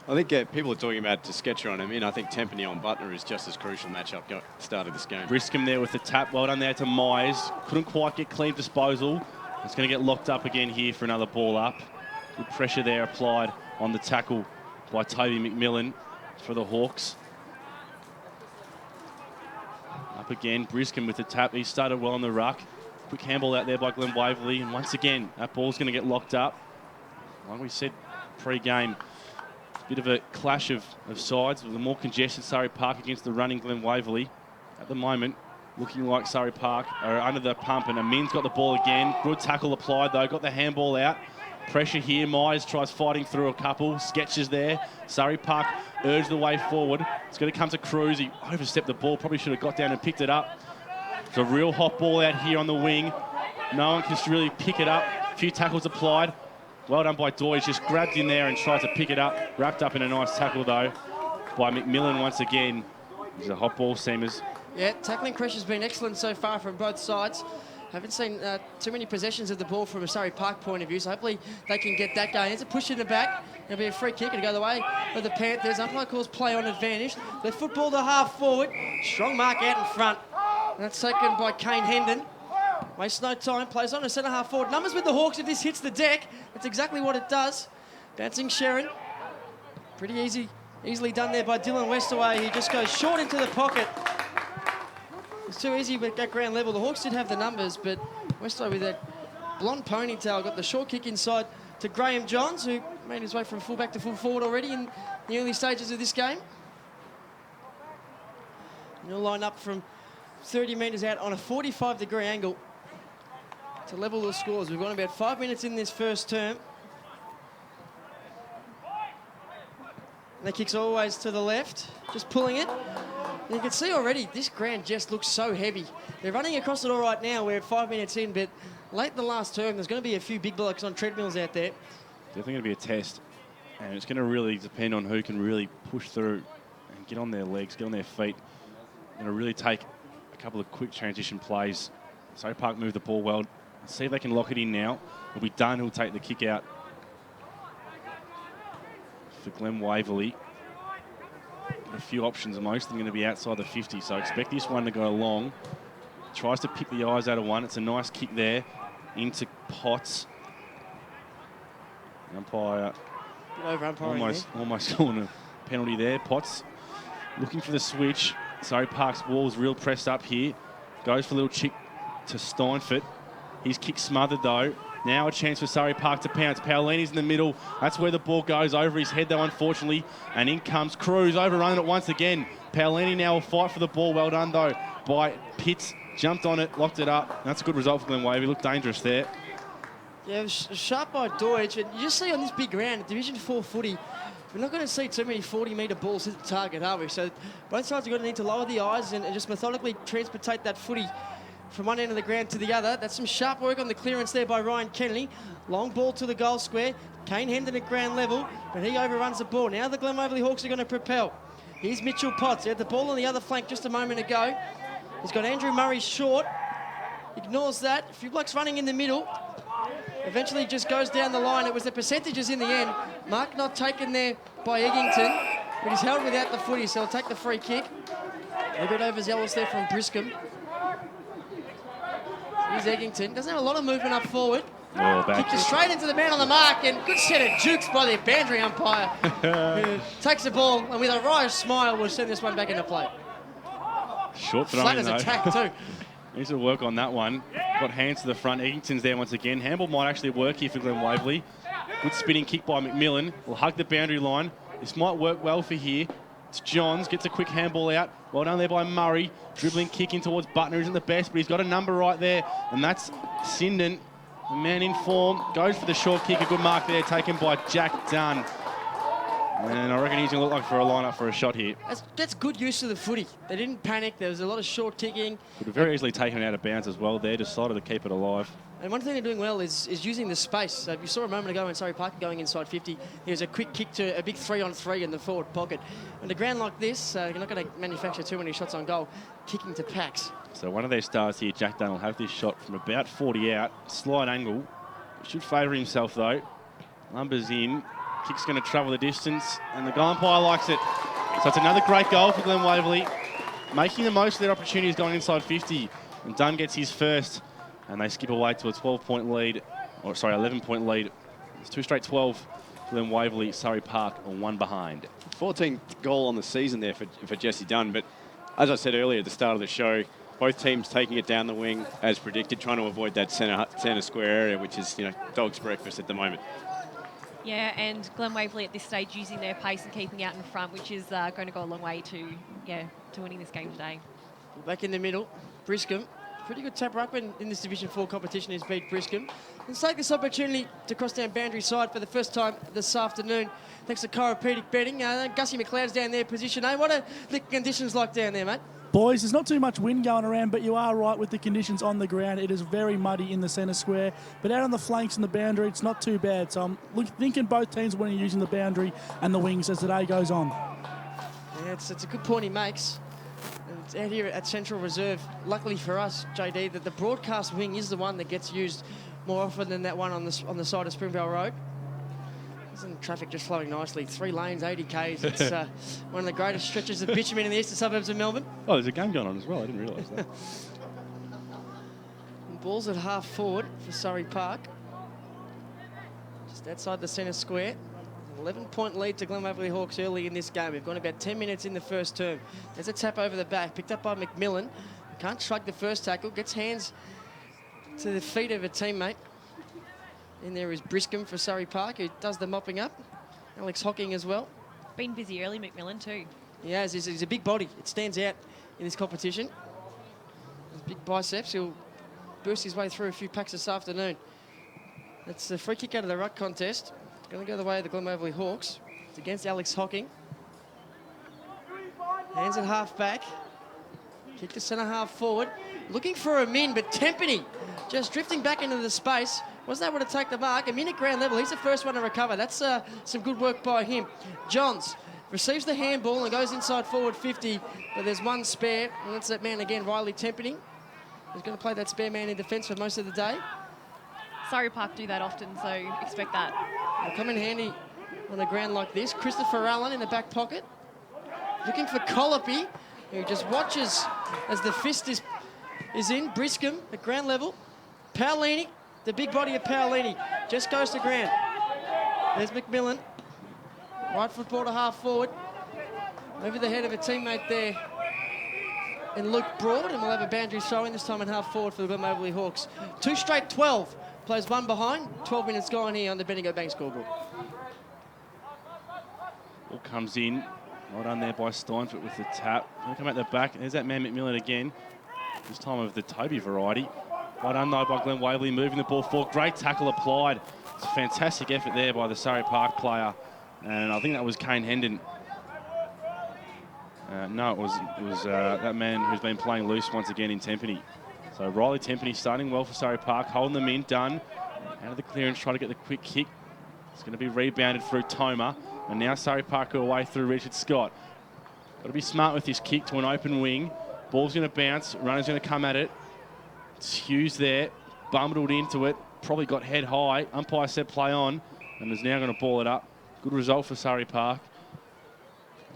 I think people are talking about to sketcher on him. I think Tempany on Butner is just as crucial matchup start of this game. Briscombe there with the tap. Well done there to Myers. Couldn't quite get clean disposal. It's going to get locked up again here for another ball up. Good pressure there applied on the tackle by Toby McMillan for the Hawks. Up again, Briscombe with the tap. He started well on the ruck. Quick handball out there by Glen Waverley. And once again, that ball's going to get locked up. Like we said pre-game, bit of a clash of sides with the more congested Surrey Park against the running Glen Waverley. At the moment, looking like Surrey Park are under the pump, and Amin's got the ball again. Good tackle applied though, got the handball out. Pressure here, Myers tries fighting through a couple, sketches there. Surrey Park urge the way forward. It's going to come to Cruz. He overstepped the ball, probably should have got down and picked it up. It's a real hot ball out here on the wing. No one can really pick it up. A few tackles applied. Well done by Dawe. He's just grabbed in there and tried to pick it up. Wrapped up in a nice tackle though by McMillan once again. He's a hot ball, Seamers. Yeah, tackling pressure's been excellent so far from both sides. Haven't seen too many possessions of the ball from a Surrey Park point of view, so hopefully they can get that going. It's a push in the back. It'll be a free kick. It'll go the way of the Panthers. Umpire calls play on advantage. The football to half forward. Strong mark out in front. And that's taken by Kane Hendon. Wastes no time. Plays on a centre half forward. Numbers with the Hawks if this hits the deck. That's exactly what it does. Bouncing Sharon. Pretty easily done there by Dylan Westaway. He just goes short into the pocket. It's too easy with that ground level. The Hawks did have the numbers, but Westaway with that blonde ponytail got the short kick inside to Graham Johns, who made his way from fullback to full forward already in the early stages of this game. And he'll line up from 30 metres out on a 45-degree angle to level the scores. We've gone about 5 minutes in this first term. And the kick's always to the left, just pulling it. And you can see already, this ground just looks so heavy. They're running across it all right now. We're 5 minutes in, but late in the last term, there's going to be a few big blokes on treadmills out there. Definitely going to be a test. And it's going to really depend on who can really push through and get on their legs, get on their feet. Going to really take a couple of quick transition plays. Surrey Park move the ball well. Let's see if they can lock it in now. It'll be Dunn who'll take the kick out for Glen Waverley. Got a few options, most of them going to be outside the 50, so expect this one to go long. Tries to pick the eyes out of one. It's a nice kick there into Potts. Umpire almost calling a penalty there. Potts looking for the switch. Surrey Park's wall's real pressed up here. Goes for a little chick to Steinfort. His kick smothered though. Now a chance for Surrey Park to pounce. Paolini's in the middle. That's where the ball goes over his head though, unfortunately. And in comes Cruz, overrunning it once again. Paolini now will fight for the ball. Well done though by Pitts. Jumped on it, locked it up. That's a good result for Glen Wavy. Looked dangerous there. Yeah, it was sharp by Deutsch. And you just see on this big ground, Division 4 footy, we're not going to see too many 40-metre balls hit the target, are we? So both sides are going to need to lower the eyes and just methodically transportate that footy from one end of the ground to the other. That's some sharp work on the clearance there by Ryan Kennedy. Long ball to the goal square. Kane Hendon at ground level, but he overruns the ball. Now the Glen Waverley Hawks are going to propel. Here's Mitchell Potts. He had the ball on the other flank just a moment ago. He's got Andrew Murray short. Ignores that. A few blokes running in the middle. Eventually just goes down the line. It was the percentages in the end. Mark not taken there by Eggington, but he's held without the footy, so he'll take the free kick. A bit overzealous there from Briscombe. Here's Eggington. Doesn't have a lot of movement up forward. Kicked it straight into the man on the mark, and good set of jukes by the boundary umpire, who takes the ball and with a wry smile will send this one back into play. Short throwing Flat as attack too. Needs to work on that one. Got hands to the front. Eggington's there once again. Handball might actually work here for Glen Waverley. Good spinning kick by McMillan. Will hug the boundary line. This might work well for here. It's Johns. Gets a quick handball out. Well done there by Murray. Dribbling kick in towards Butner. Isn't the best, but he's got a number right there. And that's Sinden. The man in form. Goes for the short kick. A good mark there taken by Jack Dunn. And I reckon he's going to look like for a lineup for a shot here. That's good use of the footy. They didn't panic. There was a lot of short kicking. Could have very easily taken it out of bounds as well there. Decided to keep it alive. And one thing they're doing well is using the space. So if you saw a moment ago when Surrey Park going inside 50, there was a quick kick to a big 3-on-3 in the forward pocket. On the ground like this, you're not going to manufacture too many shots on goal, kicking to packs. So one of their stars here, Jack Dunn, will have this shot from about 40 out. Slight angle. Should favour himself though. Numbers in. Kick's going to travel the distance, and the goal umpire likes it. So it's another great goal for Glen Waverley, making the most of their opportunities going inside 50. And Dunn gets his first, and they skip away to a 12-point lead, or sorry, 11-point lead. It's 2 straight 12. Glen Waverley, Surrey Park on 1 behind. 14th goal on the season there for Jesse Dunn, but as I said earlier at the start of the show, both teams taking it down the wing as predicted, trying to avoid that centre square area, which is, dog's breakfast at the moment. Yeah, and Glen Waverley at this stage using their pace and keeping out in front, which is going to go a long way to winning this game today. Back in the middle, Briscombe. Pretty good tap ruckman in this Division 4 competition has beat Briscombe. Let's take this opportunity to cross down boundary side for the first time this afternoon. Thanks to Chiropedic betting. Gussie McLeod's down there, position A. What are the conditions like down there, mate? Boys, there's not too much wind going around, but you are right with the conditions on the ground. It is very muddy in the centre square, but out on the flanks and the boundary, it's not too bad. So I'm thinking both teams will be using the boundary and the wings as the day goes on. Yeah, it's a good point he makes. And it's out here at Central Reserve, luckily for us, JD, that the broadcast wing is the one that gets used more often than that one on the side of Springvale Road. Isn't traffic just flowing nicely? 3 lanes, 80 Ks. It's one of the greatest stretches of bitumen in the eastern suburbs of Melbourne. Oh, there's a game going on as well. I didn't realise that. Ball's at half forward for Surrey Park. Just outside the centre square. 11-point lead to Glen Waverley Hawks early in this game. We've gone about 10 minutes in the first term. There's a tap over the back, picked up by McMillan. Can't shrug the first tackle. Gets hands to the feet of a teammate. In there is Briscombe for Surrey Park, who does the mopping up. Alex Hocking as well. Been busy early, McMillan too. He has. He's a big body. It stands out in this competition. His big biceps. He'll burst his way through a few packs this afternoon. That's the free kick out of the ruck contest. It's going to go the way of the Glen Waverley Hawks. It's against Alex Hocking. Hands at half back. Kick to centre half forward. Looking for a min, but Tempany just drifting back into the space. Wasn't able to take the mark. A min at ground level. He's the first one to recover. That's some good work by him. Johns receives the handball and goes inside forward 50, but there's one spare, and that's that man again, Riley Tempany. He's going to play that spare man in defence for most of the day. Surrey Park do that often, so expect that. They'll come in handy on the ground like this. Christopher Allen in the back pocket. looking for Colopy, who just watches as the fist is in. Briscombe at ground level. Paolini, the big body of Paolini, just goes to ground. There's McMillan. Right foot ball to half forward. Over the head of a teammate there. And Luke Broad, and we'll have a boundary throw-in this time in half forward for the Glen Waverley Hawks. 2 straight 12. Plays 1 behind. 12 minutes gone here on the Bendigo Bank scoreboard. Ball comes in. Well done there by Steinfort with the tap. He'll come at the back. There's that man McMillan again. This time of the Toby variety. Well done though by Glen Waverley, moving the ball forward. Great tackle applied. It's a fantastic effort there by the Surrey Park player. And I think that was Kane Hendon. No, it was that man who's been playing loose once again in Tempany. So Riley Tempany starting well for Surrey Park, holding them in, done. Out of the clearance, trying to get the quick kick. It's going to be rebounded through Toma. And now Surrey Park are away through Richard Scott. Got to be smart with this kick to an open wing. Ball's going to bounce, runner's going to come at it. It's Hughes there, bundled into it, probably got head high. Umpire said play on, and is now going to ball it up. Good result for Surrey Park.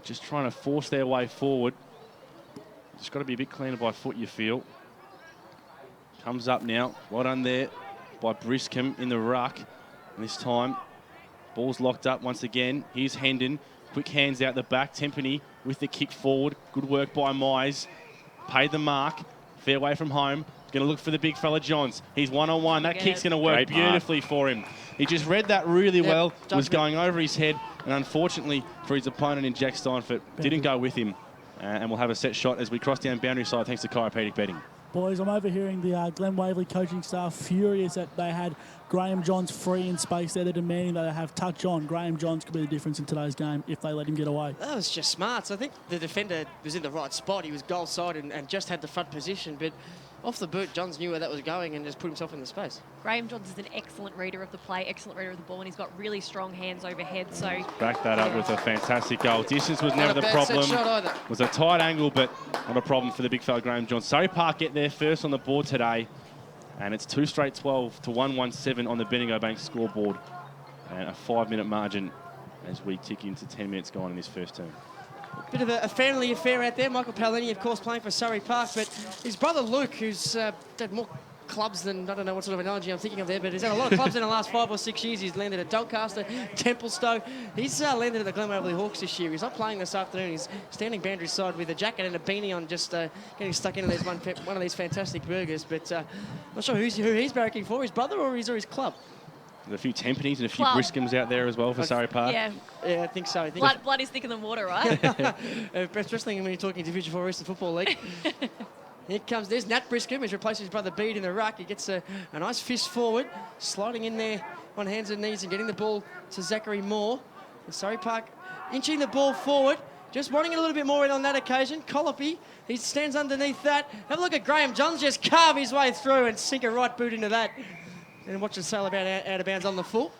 Just trying to force their way forward. Just got to be a bit cleaner by foot, you feel. Comes up now. Well done there by Briscombe in the ruck. And this time, ball's locked up once again. Here's Hendon. Quick hands out the back. Tempany with the kick forward. Good work by Mize. Paid the mark. Fair way from home. Going to look for the big fella Johns. He's one-on-one. That kick's going to work beautifully for him. He just read that really well. Was going over his head. And unfortunately for his opponent in Jack Steinfort, didn't go with him. And we'll have a set shot as we cross down boundary side thanks to Chiropedic betting. Boys, I'm overhearing the Glen Waverley coaching staff furious that they had Graham Johns free in space there. They're demanding that they have touch on. Graham Johns could be the difference in today's game if they let him get away. That was just smart. So I think the defender was in the right spot. He was goal side and just had the front position. But off the boot, Johns knew where that was going and just put himself in the space. Graham Johns is an excellent reader of the play, excellent reader of the ball, and he's got really strong hands overhead. So back that up with a fantastic goal. Distance was never the problem. It was a tight angle, but not a problem for the big fella Graham Johns. Surrey Park get there first on the board today, and it's 2 straight 12 to 117 on the Bendigo Bank scoreboard, and a 5-minute margin as we tick into 10 minutes gone in this first term. Bit of a family affair out there. Michael Paolini, of course, playing for Surrey Park, but his brother Luke, who's had more clubs than, I don't know what sort of analogy I'm thinking of there, but he's had a lot of clubs in the last 5 or 6 years. He's landed at Doncaster, Templestowe. He's landed at the Glen Waverley Hawks this year. He's not playing this afternoon. He's standing boundary side with a jacket and a beanie on, just getting stuck into one of these fantastic burgers. But not sure who he's barracking for, his brother or his club. There's a few Tempanys and a few Briscombes out there as well for Surrey Park. Yeah, I think so. Blood is thicker than water, right? Best wrestling when you're talking Division 4 Eastern Football League. Here comes, there's Nat Briscombe, who's replaced his brother Bede in the ruck. He gets a nice fist forward, sliding in there on hands and knees and getting the ball to Zachary Moore. And Surrey Park inching the ball forward, just wanting it a little bit more in on that occasion. Colopy, he stands underneath that. Have a look at Graham Johns just carve his way through and sink a right boot into that. And watch it sail about out of bounds on the full.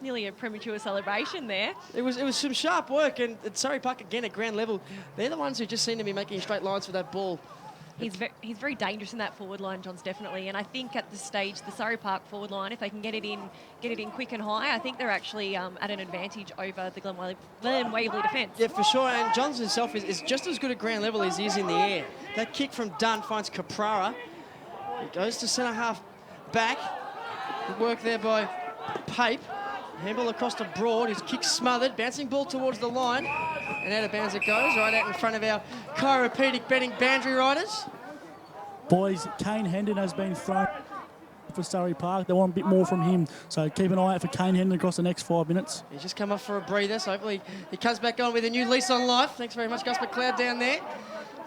Nearly a premature celebration there. It was some sharp work, and Surrey Park again at ground level. They're the ones who just seem to be making straight lines for that ball. He's very dangerous in that forward line, Johns, definitely. And I think at this stage, the Surrey Park forward line, if they can get it in quick and high, I think they're actually at an advantage over the Glen Waverley defence. Yeah, for sure. And Johns himself is just as good at ground level as he is in the air. That kick from Dunn finds Caprara. He goes to centre half back. Good work there by Pape. Handball across to Broad. His kick smothered. Bouncing ball towards the line. And out of bounds it goes, right out in front of our Chiropedic betting boundary riders. Boys, Kane Hendon has been thrown for Surrey Park. They want a bit more from him. So keep an eye out for Kane Hendon across the next 5 minutes. He's just come off for a breather, so hopefully he comes back on with a new lease on life. Thanks very much, Gus McLeod down there.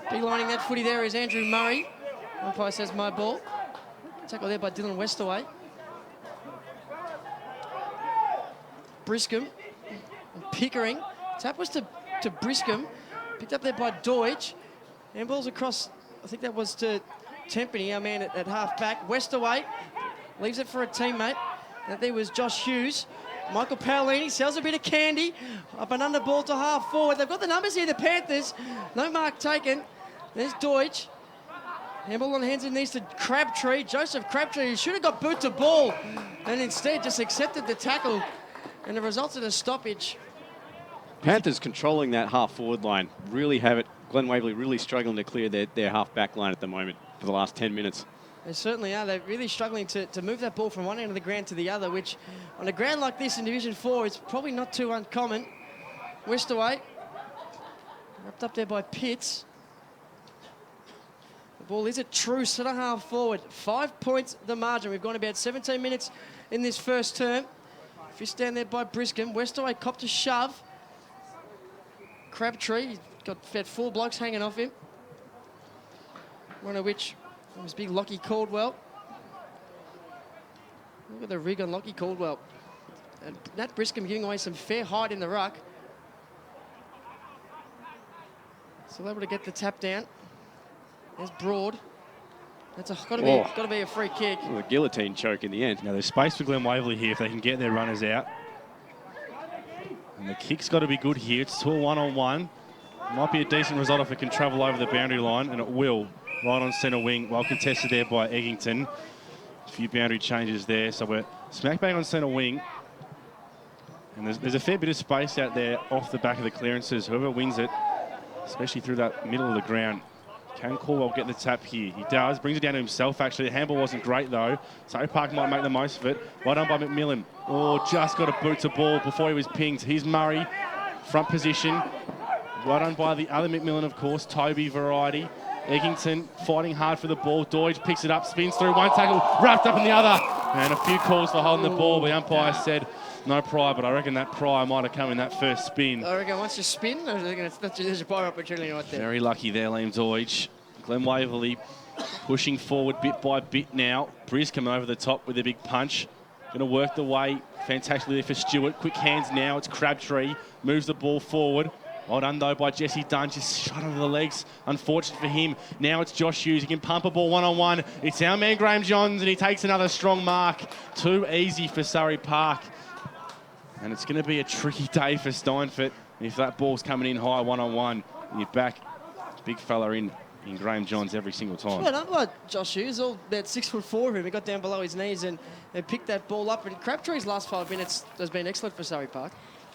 Beelining that footy there is Andrew Murray. Umpire says my ball. Tackle there by Dylan Westaway. Briscombe and Pickering. Tap was to Briscombe. Picked up there by Deutsch. And balls across, I think that was to Tempany, our man at half back. Westaway leaves it for a teammate. That there was Josh Hughes. Michael Paolini sells a bit of candy. Up and under ball to half forward. They've got the numbers here, the Panthers. No mark taken. There's Deutsch. Handball on hands and knees to Crabtree. Joseph Crabtree, who should have got boot to ball, and instead just accepted the tackle, and it results in a stoppage. Panthers controlling that half-forward line. Really have it. Glen Waverley really struggling to clear their half-back line at the moment for the last 10 minutes. They certainly are. They're really struggling to move that ball from one end of the ground to the other, which on a ground like this in Division 4 is probably not too uncommon. Westaway, wrapped up there by Pitts. The ball is a true centre-half forward. 5 points the margin. We've gone about 17 minutes in this first term. Fist down there by Briscombe. Westaway copped a shove. Crabtree, he's got about 4 blokes hanging off him. One of which was big Lockie Caldwell. Look at the rig on Lockie Caldwell. And Nat Briscombe giving away some fair height in the ruck. Still able to get the tap down. There's Broad. That's got to be a free kick. Well, a guillotine choke in the end. Now there's space for Glen Waverley here if they can get their runners out. And the kick's got to be good here. It's to a 1-on-1. Might be a decent result if it can travel over the boundary line, and it will. Right on centre wing, well contested there by Eggington. A few boundary changes there, so we're smack bang on centre wing. And there's a fair bit of space out there off the back of the clearances. Whoever wins it, especially through that middle of the ground, can Caldwell get the tap here? He does, brings it down to himself actually. The handball wasn't great though. Surrey Park might make the most of it. Well done by McMillan. Oh, just got a boot to ball before he was pinged. Here's Murray, front position. Well done by the other McMillan, of course, Toby variety. Eggington fighting hard for the ball. Deutsch picks it up, spins through, one tackle, wrapped up in the other. And a few calls for holding the ball. The umpire said no prior, but I reckon that prior might have come in that first spin. I reckon once you spin, there's a prior opportunity right there. Very lucky there, Liam Deutsch. Glen Waverley pushing forward bit by bit now. Briz coming over the top with a big punch. Going to work the way fantastically there for Stewart. Quick hands now, it's Crabtree. Moves the ball forward. Well done, though, by Jesse Dunn. Just shot over the legs. Unfortunate for him. Now it's Josh Hughes. He can pump a ball one-on-one. It's our man, Graham Johns, and he takes another strong mark. Too easy for Surrey Park. And it's going to be a tricky day for Steinfurt. If that ball's coming in high one-on-one, you're back. Big fella in Graham Johns every single time. Well done by Josh Hughes. All about 6'4" of him. He got down below his knees and picked that ball up. And Crabtree's last 5 minutes has been excellent for Surrey Park.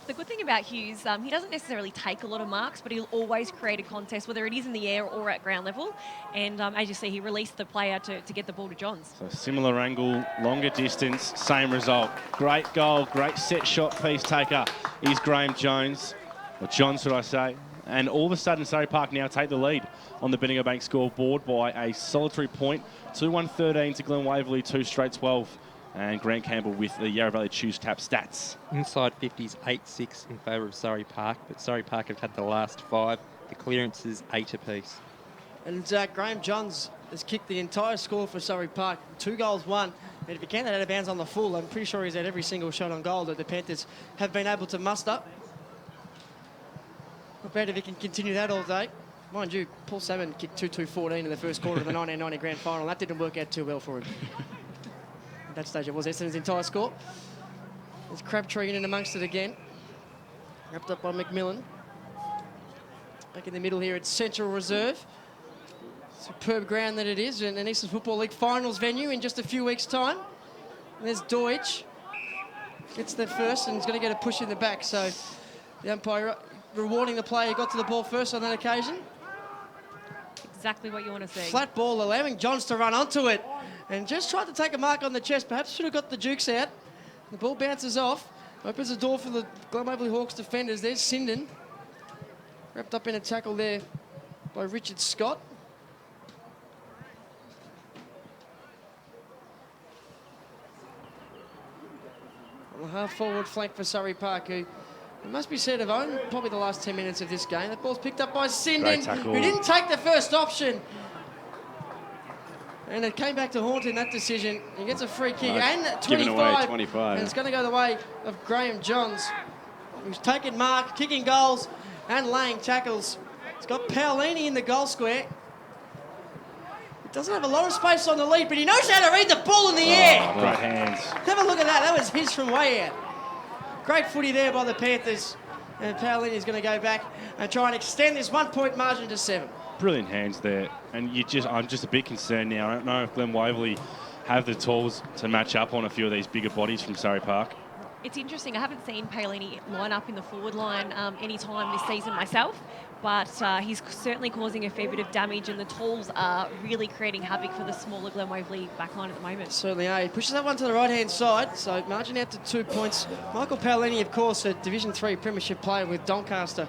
The good thing about Hughes, he doesn't necessarily take a lot of marks, but he'll always create a contest, whether it is in the air or at ground level. And as you see, he released the player to get the ball to Johns. So similar angle, longer distance, same result. Great goal, great set shot piece taker is Graham Jones, or Johns, should I say. And all of a sudden, Surrey Park now take the lead on the Bendigo Bank scoreboard by a solitary point. 2-1-13 to Glen Waverley, 2 straight 12. And Grant Campbell with the Yarra Valley Choose Tap stats. Inside 50s, 8-6 in favour of Surrey Park, but Surrey Park have had the last 5. The clearances 8 apiece. And Graham Johns has kicked the entire score for Surrey Park. 2 goals, 1. And if he can, that out of bounds on the full. I'm pretty sure he's had every single shot on goal that the Panthers have been able to muster. Not bad if he can continue that all day. Mind you, Paul Salmon kicked 2-2-14 in the first quarter of the 1990 grand final. That didn't work out too well for him. At that stage, it was Essendon's entire score. There's Crabtree in and amongst it again. Wrapped up by McMillan. Back in the middle here at Central Reserve. Superb ground that it is, and an Eastern Football League finals venue in just a few weeks' time. And there's Deutsch. Gets there first and he's going to get a push in the back. So the umpire rewarding the player who got to the ball first on that occasion. Exactly what you want to see. Flat ball, allowing Johns to run onto it. And just tried to take a mark on the chest. Perhaps should have got the jukes out. The ball bounces off. Opens the door for the Glen Waverley Hawks defenders. There's Sinden. Wrapped up in a tackle there by Richard Scott. On the half-forward flank for Surrey Park, who, it must be said, have owned probably the last 10 minutes of this game. That ball's picked up by Sinden, who didn't take the first option. And it came back to haunt in that decision. He gets a free kick and 25. Giving away 25. And it's going to go the way of Graham Johns, who's taking mark, kicking goals and laying tackles. He's got Paolini in the goal square. He doesn't have a lot of space on the lead, but he knows how to read the ball in the air. Great hands. Have a look at that. That was his from way out. Great footy there by the Panthers. And Paolini's going to go back and try and extend this 1-point margin to 7. Brilliant hands there, and I'm just a bit concerned now. I don't know if Glen Waverley have the tools to match up on a few of these bigger bodies from Surrey Park. It's interesting. I haven't seen Paolini line up in the forward line any time this season myself, but he's certainly causing a fair bit of damage, and the tools are really creating havoc for the smaller Glen Waverley backline at the moment. Certainly are. He pushes that one to the right-hand side, so margin out to 2 points. Michael Paolini, of course, a Division 3 premiership player with Doncaster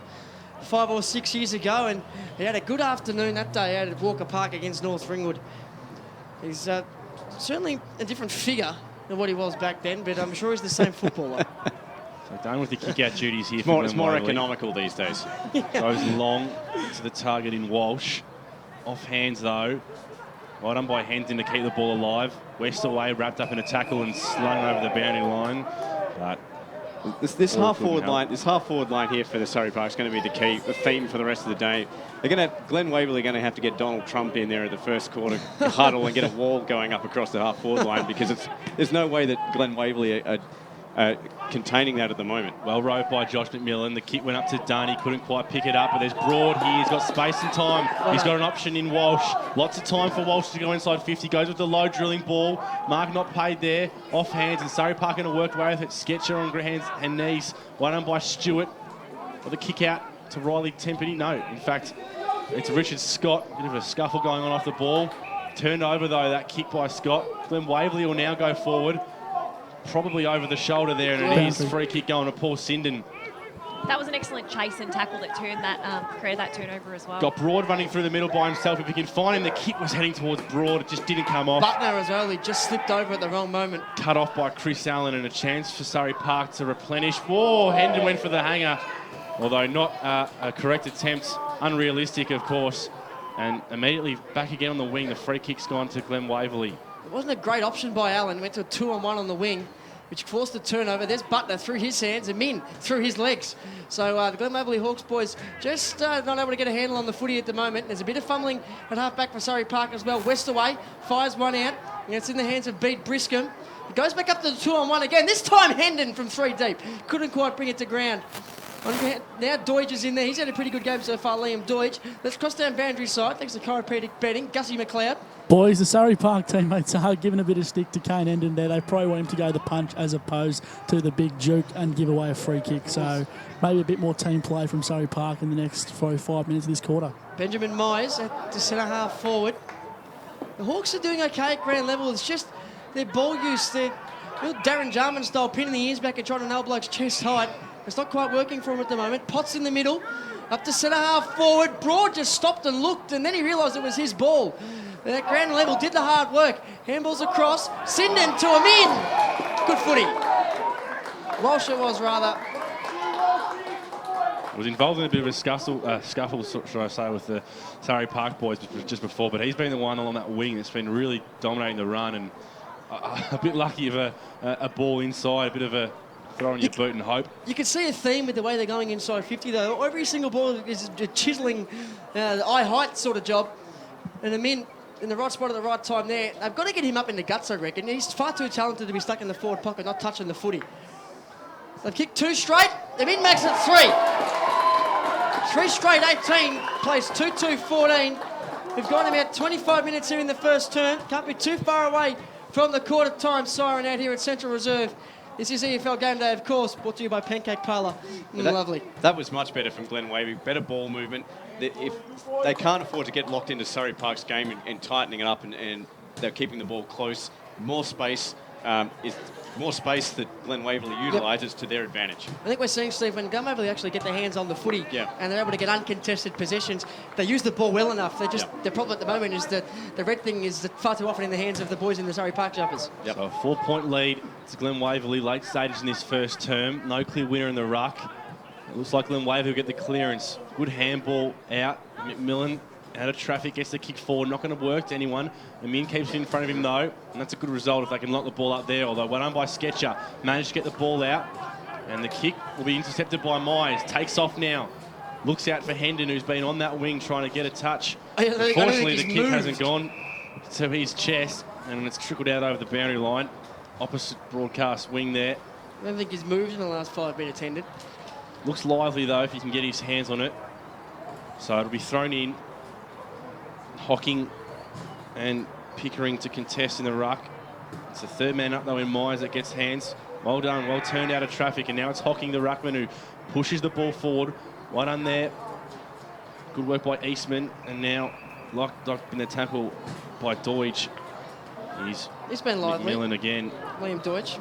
5 or 6 years ago, and he had a good afternoon that day out at Walker Park against North Ringwood. He's certainly a different figure than what he was back then, but I'm sure he's the same footballer. So done with the kick-out duties here. It's more economical these days. Goes long to the target in Walsh. Off hands though. Well done by Hendon to keep the ball alive. West away, wrapped up in a tackle and slung over the boundary line. But this half forward line here for the Surrey Park is going to be the theme for the rest of the day. Glen Waverley are going to have to get Donald Trump in there at the first quarter huddle and get a wall going up across the half forward line, because there's no way that Glen Waverley are containing that at the moment. Well rode by Josh McMillan. The kick went up to Dunn. He couldn't quite pick it up, but there's Broad here. He's got space and time. He's got an option in Walsh. Lots of time for Walsh to go inside 50. Goes with the low drilling ball. Mark not paid there. Off hands, and Surrey Park going to work away with it. Sketcher on hands and knees. One done by Stewart. Got the kick out to Riley Tempany. No, in fact, it's Richard Scott. Bit of a scuffle going on off the ball. Turned over, though, that kick by Scott. Glen Waverley will now go forward. Probably over the shoulder there, and an easy free kick going to Paul Sinden. That was an excellent chase and tackle that turned that, created that turnover as well. Got Broad running through the middle by himself. If he can find him, the kick was heading towards Broad. It just didn't come off. Butner as well, he just slipped over at the wrong moment. Cut off by Chris Allen, and a chance for Surrey Park to replenish. Whoa, Hendon went for the hanger. Although not a correct attempt. Unrealistic, of course. And immediately back again on the wing. The free kick's gone to Glen Waverley. It wasn't a great option by Allen. Went to a 2-on-1 on the wing, which forced the turnover. There's Butler through his hands and Min through his legs. So the Glen Waverley Hawks boys just not able to get a handle on the footy at the moment. There's a bit of fumbling at half-back for Surrey Park as well. Westaway fires one out, and it's in the hands of Beat Briscombe. It goes back up to the 2-on-1 again. This time Hendon from 3 deep. Couldn't quite bring it to ground. Now Deutsch is in there. He's had a pretty good game so far, Liam Deutsch. Let's cross down boundary side. Thanks to Chiropedic betting. Gussie McLeod. Boys, the Surrey Park teammates are giving a bit of stick to Kane Hendon there. They probably want him to go the punch as opposed to the big juke and give away a free kick. So maybe a bit more team play from Surrey Park in the next 5 minutes of this quarter. Benjamin Myers at the centre half forward. The Hawks are doing okay at ground level. It's just their ball use. Their little Darren Jarman style pin in the ears back and trying to nail blokes chest height. It's not quite working for him at the moment. Potts in the middle. Up to centre half forward. Broad just stopped and looked, and then he realised it was his ball. At ground level, did the hard work. Handballs across. Sinden to him in. Good footy. Walsh it was, rather. Was involved in a bit of a scuffle, should I say, with the Surrey Park boys just before, but he's been the one along that wing that's been really dominating the run, and a bit lucky of a ball inside, a bit of a throw on your boot and hope. You can see a theme with the way they're going inside 50, though. Every single ball is a chiselling, eye height sort of job, and the men in the right spot at the right time there. They've got to get him up in the guts, I reckon. He's far too talented to be stuck in the forward pocket, not touching the footy. They've kicked 2 straight. The min makes it 3. 3 straight, 18. Plays 2-2-14. We've got about 25 minutes here in the first term. Can't be too far away from the quarter time siren out here at Central Reserve. This is EFL Game Day, of course, brought to you by Pancake Parlour. Lovely. That was much better from Glen Waverley. Better ball movement. If they can't afford to get locked into Surrey Park's game and tightening it up, and they're keeping the ball close, more space that Glen Waverley utilises to their advantage. I think we're seeing, Steve, when Glen Waverley actually get their hands on the footy and they're able to get uncontested possessions, they use the ball well enough. They just the problem at the moment is that the red thing is far too often in the hands of the boys in the Surrey Park jumpers. So a 4-point lead to Glen Waverley, late stages in this first term. No clear winner in the ruck. It looks like Glen Waverley will get the clearance. Good handball out. McMillan out of traffic, gets the kick forward. Not going to work to anyone. The Min keeps it in front of him, though. And that's a good result if they can lock the ball up there. Although well done by Sketcher. Managed to get the ball out. And the kick will be intercepted by Myers. Takes off now. Looks out for Hendon, who's been on that wing trying to get a touch. Unfortunately, the kick hasn't gone to his chest. And it's trickled out over the boundary line. Opposite broadcast wing there. I don't think he's moved in the last 5 minutes, Hendon. Looks lively, though, if he can get his hands on it. So it'll be thrown in. Hocking and Pickering to contest in the ruck. It's the third man up, though, in Myers that gets hands. Well done, well turned out of traffic, and now it's Hocking the ruckman who pushes the ball forward. Well done there. Good work by Eastman, and now locked in the tackle by Deutsch. He's been lively. McMillan again. Liam Deutsch.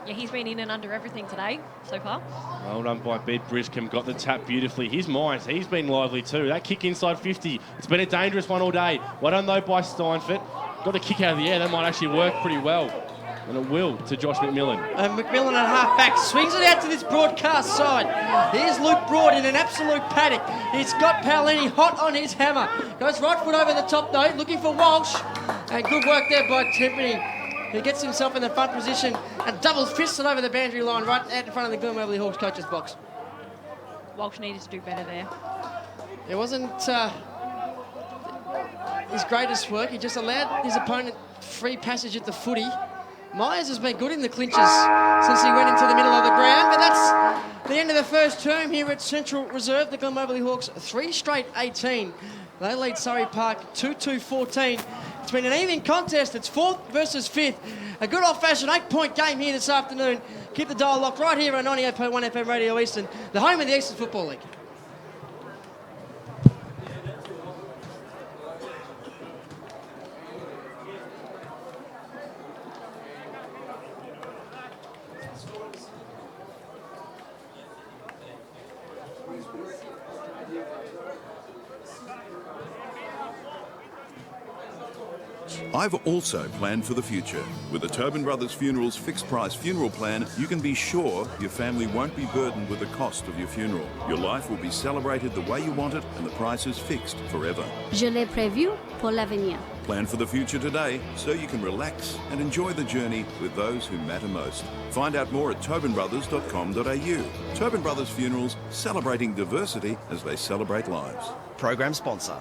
Yeah, he's been in and under everything today so far. Well done by Bed Briscombe, got the tap beautifully. Here's Myers, he's been lively too. That kick inside 50, it's been a dangerous one all day. Well done though by Steinfort. Got the kick out of the air, that might actually work pretty well. And it will to Josh McMillan. McMillan at half-back swings it out to this broadcast side. Here's Luke Broad in an absolute paddock. He's got Paolini hot on his hammer. Goes right foot over the top though, looking for Walsh. And good work there by Timpany. He gets himself in the front position and double fists it over the boundary line right out in front of the Glen Waverley Hawks coach's box. Walsh needed to do better there. It wasn't his greatest work. He just allowed his opponent free passage at the footy. Myers has been good in the clinches since he went into the middle of the ground, but that's the end of the first term here at Central Reserve. The Glen Waverley Hawks 3 straight 18. They lead Surrey Park 2-2-14. It's been an even contest. It's 4th versus 5th. A good old-fashioned 8-point game here this afternoon. Keep the dial locked right here on 98.1 FM Radio Eastern, the home of the Eastern Football League. I've also planned for the future. With the Tobin Brothers Funerals fixed price funeral plan, you can be sure your family won't be burdened with the cost of your funeral. Your life will be celebrated the way you want it, and the price is fixed forever. Je l'ai prévu pour l'avenir. Plan for the future today so you can relax and enjoy the journey with those who matter most. Find out more at tobinbrothers.com.au. Tobin Brothers Funerals, celebrating diversity as they celebrate lives. Program sponsor.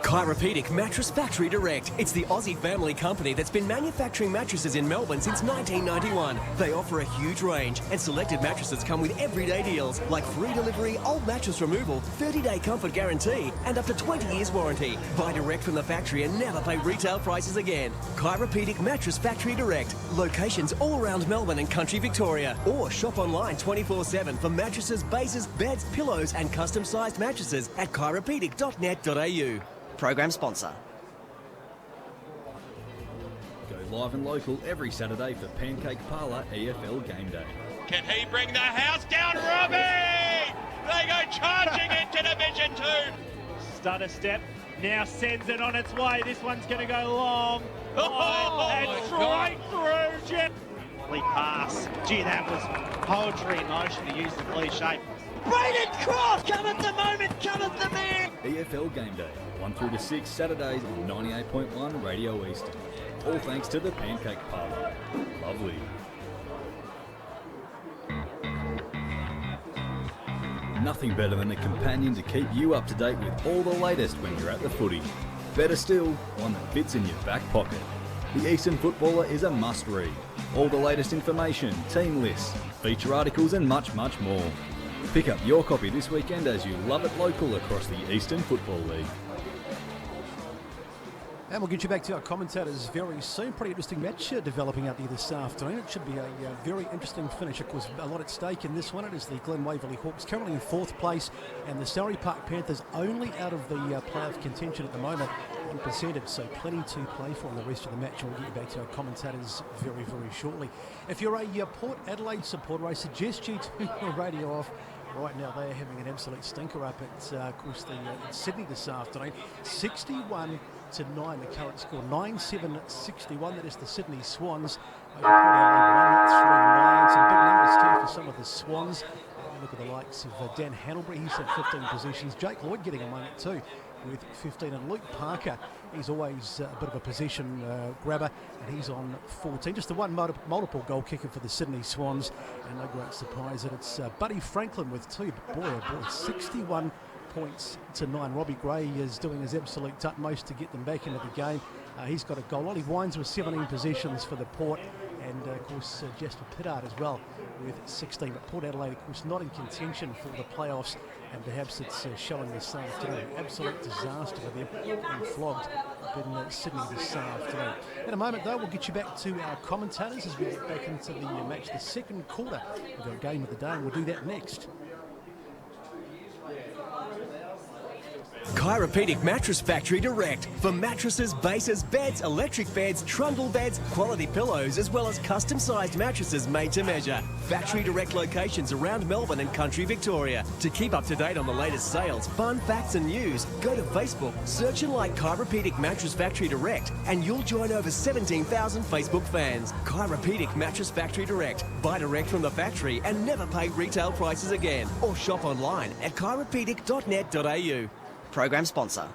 Chiropedic Mattress Factory Direct. It's the Aussie family company that's been manufacturing mattresses in Melbourne since 1991. They offer a huge range, and selected mattresses come with everyday deals like free delivery, old mattress removal, 30-day comfort guarantee, and up to 20 years warranty. Buy direct from the factory and never pay retail prices again. Chiropedic Mattress Factory Direct. Locations all around Melbourne and country Victoria. Or shop online 24/7 for mattresses, bases, beds, pillows, and custom-sized mattresses at chiropedic.net.au. Program sponsor. Go live and local every Saturday for Pancake Parlour EFL Game Day. Can he bring the house down, Robbie? They go charging into Division 2. Stutter step, now sends it on its way. This one's going to go long. And straight through, Jeff. Pass. Gee, that was poetry in motion, to use the cliche. Braden Croft, come at the moment, come at the man. EFL Game Day, 1 through to 6 Saturdays on 98.1 Radio Eastern. All thanks to the Pancake Parlour. Lovely. Nothing better than a companion to keep you up to date with all the latest when you're at the footy. Better still, one that fits in your back pocket. The Eastern Footballer is a must-read. All the latest information, team lists, feature articles and much, much more. Pick up your copy this weekend as you love it local across the Eastern Football League. And we'll get you back to our commentators very soon. Pretty interesting match developing out there this afternoon. It should be a very interesting finish. Of course, a lot at stake in this one. It is the Glen Waverley Hawks currently in 4th place, and the Surrey Park Panthers only out of the playoff contention at the moment, unpresented. So plenty to play for in the rest of the match. And we'll get you back to our commentators very, very shortly. If you're a Port Adelaide supporter, I suggest you turn your radio off. Right now, they are having an absolute stinker up at, of course, Sydney this afternoon. 61-9, the current score. 9-7-61. That is the Sydney Swans. Over Port Adelaide 1-3-9. Some big numbers too for some of the Swans. Look at the likes of Dan Hannelbury. He's had 15 possessions. Jake Lloyd getting among it too with 15. And Luke Parker, he's always a bit of a possession grabber, and he's on 14. Just the one multiple goal kicker for the Sydney Swans, and no great surprise that it's Buddy Franklin with 2. But boy, oh boy, 61 points to 9. Robbie Gray is doing his absolute utmost to get them back into the game. He's got a goal. Ollie Wines with 17 possessions for the Port, and of course Jasper Pittard as well worth 16. But Port Adelaide, of course, not in contention for the playoffs, and perhaps it's showing this afternoon. Absolute disaster for them, being flogged in Sydney this afternoon. In a moment, though, we'll get you back to our commentators as we get back into the match, the second quarter of our game of the day, and we'll do that next. Chiropedic Mattress Factory Direct for mattresses, bases, beds, electric beds, trundle beds, quality pillows, as well as custom-sized mattresses made to measure. Factory Direct locations around Melbourne and country Victoria. To keep up to date on the latest sales, fun facts and news, go to Facebook, search and like Chiropedic Mattress Factory Direct, and you'll join over 17,000 Facebook fans. Chiropedic Mattress Factory Direct. Buy direct from the factory and never pay retail prices again. Or shop online at chiropedic.net.au. Program sponsor.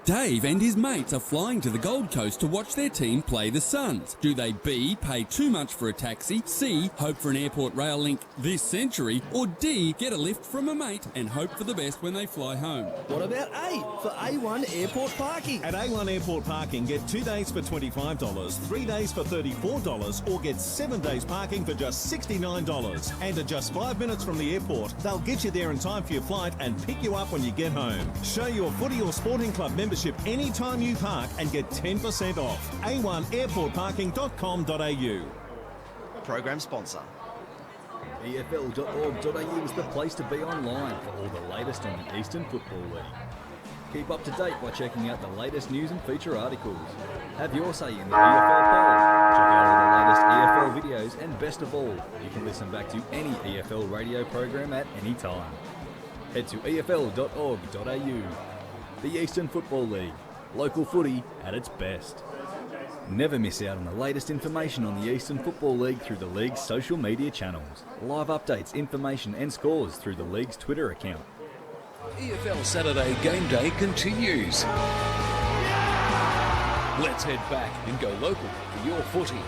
Dave and his mates are flying to the Gold Coast to watch their team play the Suns. Do they B, pay too much for a taxi, C, hope for an airport rail link this century, or D, get a lift from a mate and hope for the best when they fly home? What about A for A1 Airport Parking? At A1 Airport Parking, get 2 days for $25, 3 days for $34, or get 7 days parking for just $69. And at just 5 minutes from the airport, they'll get you there in time for your flight and pick you up when you get home. Show your footy or sporting club membership anytime you park and get 10% off. a1airportparking.com.au. Program sponsor. EFL.org.au is the place to be online for all the latest on the Eastern Football League. Keep up to date by checking out the latest news and feature articles. Have your say in the EFL poll. Check out all the latest EFL videos, and best of all, you can listen back to any EFL radio program at any time. Head to EFL.org.au. The Eastern Football League. Local footy at its best. Never miss out on the latest information on the Eastern Football League through the league's social media channels. Live updates, information and scores through the league's Twitter account. EFL Saturday Game Day continues. Let's head back and go local for your footy.